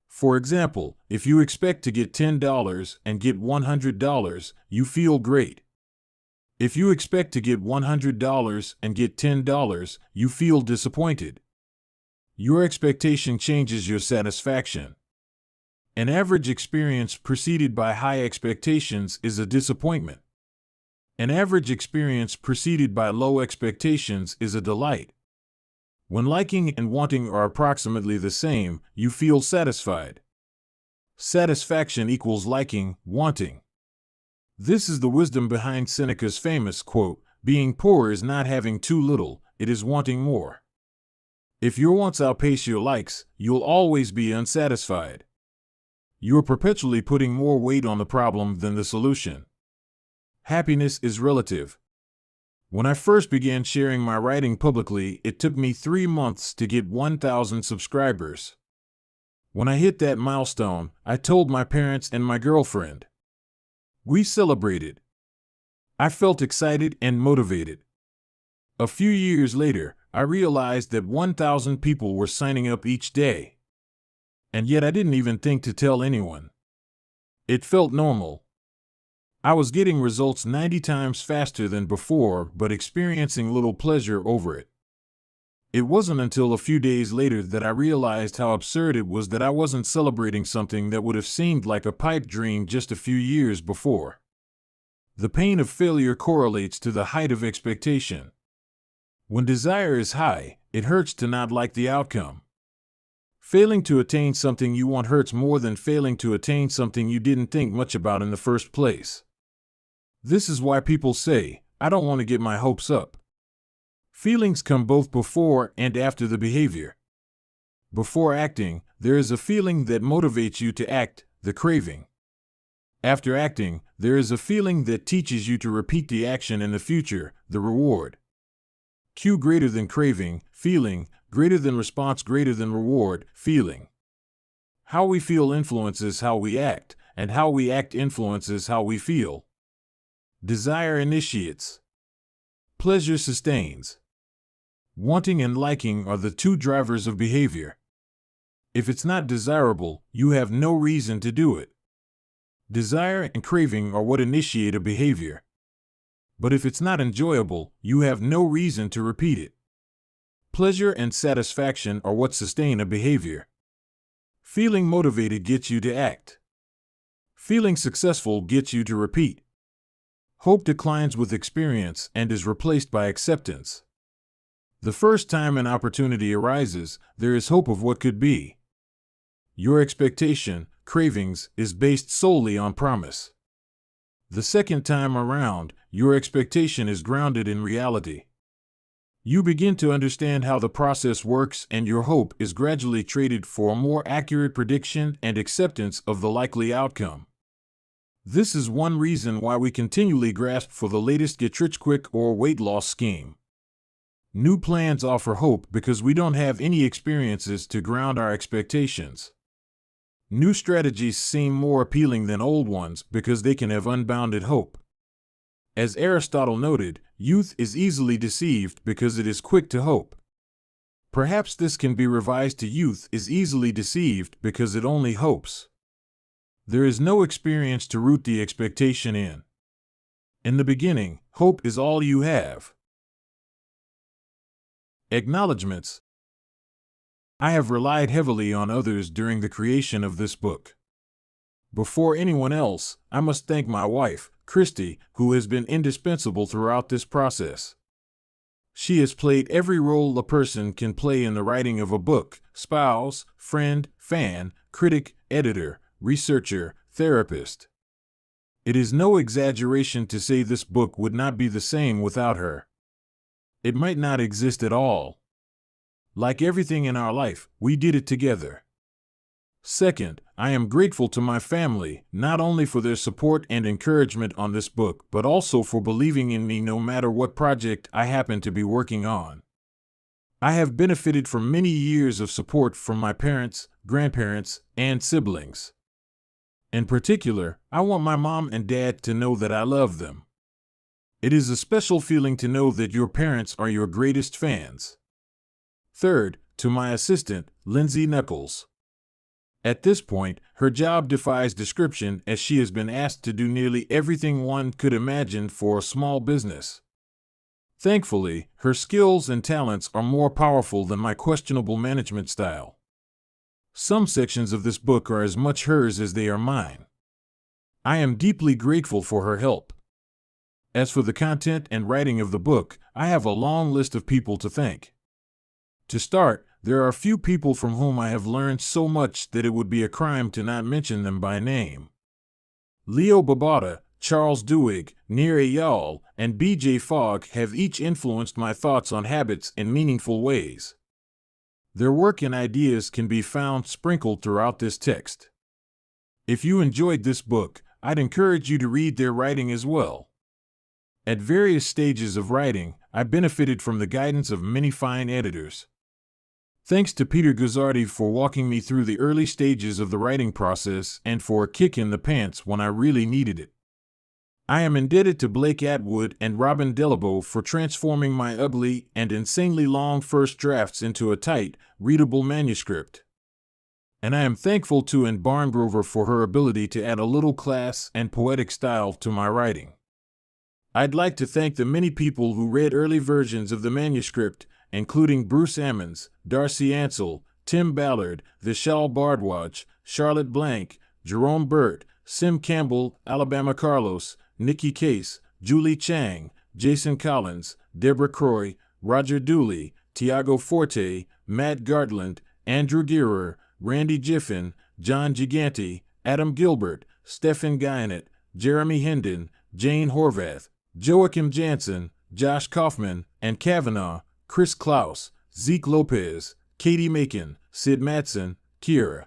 For example, if you expect to get $10 and get $100, you feel great. If you expect to get $100 and get $10, you feel disappointed. Your expectation changes your satisfaction. An average experience preceded by high expectations is a disappointment. An average experience preceded by low expectations is a delight. When liking and wanting are approximately the same, you feel satisfied. Satisfaction equals liking, wanting. This is the wisdom behind Seneca's famous quote, "Being poor is not having too little, it is wanting more." If your wants outpace your likes, you'll always be unsatisfied. You're perpetually putting more weight on the problem than the solution. Happiness is relative. When I first began sharing my writing publicly, it took me 3 months to get 1,000 subscribers. When I hit that milestone, I told my parents and my girlfriend. We celebrated. I felt excited and motivated. A few years later, I realized that 1,000 people were signing up each day. And yet I didn't even think to tell anyone. It felt normal. I was getting results 90 times faster than before, but experiencing little pleasure over it. It wasn't until a few days later that I realized how absurd it was that I wasn't celebrating something that would have seemed like a pipe dream just a few years before. The pain of failure correlates to the height of expectation. When desire is high, it hurts to not like the outcome. Failing to attain something you want hurts more than failing to attain something you didn't think much about in the first place. This is why people say, "I don't want to get my hopes up." Feelings come both before and after the behavior. Before acting, there is a feeling that motivates you to act, the craving. After acting, there is a feeling that teaches you to repeat the action in the future, the reward. Cue greater than craving, feeling, greater than response, greater than reward, feeling. How we feel influences how we act, and how we act influences how we feel. Desire initiates. Pleasure sustains. Wanting and liking are the two drivers of behavior. If it's not desirable, you have no reason to do it. Desire and craving are what initiate a behavior. But if it's not enjoyable, you have no reason to repeat it. Pleasure and satisfaction are what sustain a behavior. Feeling motivated gets you to act. Feeling successful gets you to repeat. Hope declines with experience and is replaced by acceptance. The first time an opportunity arises, there is hope of what could be. Your expectation, cravings, is based solely on promise. The second time around, your expectation is grounded in reality. You begin to understand how the process works, and your hope is gradually traded for a more accurate prediction and acceptance of the likely outcome. This is one reason why we continually grasp for the latest get-rich-quick or weight loss scheme. New plans offer hope because we don't have any experiences to ground our expectations. New strategies seem more appealing than old ones because they can have unbounded hope. As Aristotle noted, youth is easily deceived because it is quick to hope. Perhaps this can be revised to youth is easily deceived because it only hopes. There is no experience to root the expectation in. In the beginning, hope is all you have. Acknowledgements. I have relied heavily on others during the creation of this book. Before anyone else, I must thank my wife, Christy, who has been indispensable throughout this process. She has played every role a person can play in the writing of a book: spouse, friend, fan, critic, editor, researcher, therapist. It is no exaggeration to say this book would not be the same without her. It might not exist at all. Like everything in our life, we did it together. Second, I am grateful to my family, not only for their support and encouragement on this book, but also for believing in me no matter what project I happen to be working on. I have benefited from many years of support from my parents, grandparents, and siblings. In particular, I want my mom and dad to know that I love them. It is a special feeling to know that your parents are your greatest fans. Third, to my assistant, Lindsay Knuckles. At this point, her job defies description as she has been asked to do nearly everything one could imagine for a small business. Thankfully, her skills and talents are more powerful than my questionable management style. Some sections of this book are as much hers as they are mine. I am deeply grateful for her help. As for the content and writing of the book, I have a long list of people to thank. To start, there are a few people from whom I have learned so much that it would be a crime to not mention them by name. Leo Babauta, Charles Duhigg, Nir Eyal, and B.J. Fogg have each influenced my thoughts on habits in meaningful ways. Their work and ideas can be found sprinkled throughout this text. If you enjoyed this book, I'd encourage you to read their writing as well. At various stages of writing, I benefited from the guidance of many fine editors. Thanks to Peter Guzzardi for walking me through the early stages of the writing process and for a kick in the pants when I really needed it. I am indebted to Blake Atwood and Robin Delabo for transforming my ugly and insanely long first drafts into a tight, readable manuscript. And I am thankful to Anne Barngrover for her ability to add a little class and poetic style to my writing. I'd like to thank the many people who read early versions of the manuscript, including Bruce Ammons, Darcy Ansell, Tim Ballard, Vishal Bardwaj, Charlotte Blank, Jerome Burt, Sim Campbell, Alabama Carlos, Nikki Case, Julie Chang, Jason Collins, Deborah Croy, Roger Dooley, Tiago Forte, Matt Gartland, Andrew Girer, Randy Jiffin, John Gigante, Adam Gilbert, Stephen Guyanet, Jeremy Hendon, Jane Horvath, Joachim Jansen, Josh Kaufman, and Kavanaugh, Chris Klaus, Zeke Lopez, Katie Macon, Sid Matson, Kira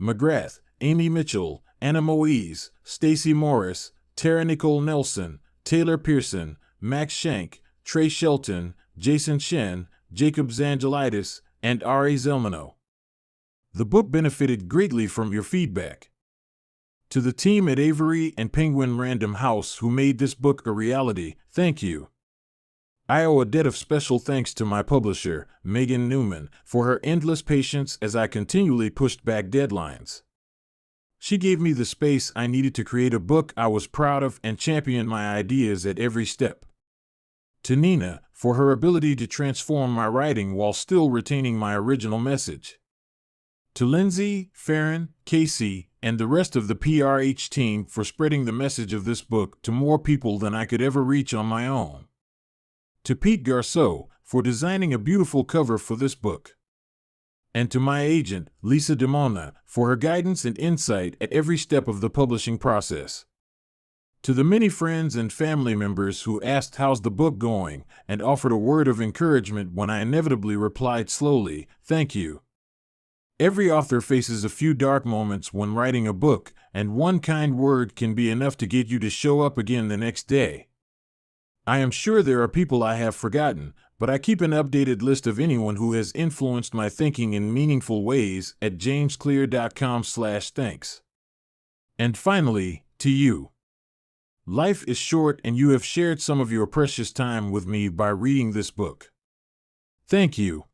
McGrath, Amy Mitchell, Anna Moise, Stacey Morris, Tara Nicole Nelson, Taylor Pearson, Max Shank, Trey Shelton, Jason Shen, Jacob Zangelitis, and Ari Zelmano. The book benefited greatly from your feedback. To the team at Avery and Penguin Random House who made this book a reality, thank you. I owe a debt of special thanks to my publisher, Megan Newman, for her endless patience as I continually pushed back deadlines. She gave me the space I needed to create a book I was proud of and championed my ideas at every step. To Nina, for her ability to transform my writing while still retaining my original message. To Lindsay, Farron, Casey, and the rest of the PRH team for spreading the message of this book to more people than I could ever reach on my own. To Pete Garceau, for designing a beautiful cover for this book. And to my agent, Lisa DeMona, for her guidance and insight at every step of the publishing process. To the many friends and family members who asked how's the book going and offered a word of encouragement when I inevitably replied slowly, thank you. Every author faces a few dark moments when writing a book, and one kind word can be enough to get you to show up again the next day. I am sure there are people I have forgotten, but I keep an updated list of anyone who has influenced my thinking in meaningful ways at jamesclear.com/thanks. And finally, to you. Life is short and you have shared some of your precious time with me by reading this book. Thank you.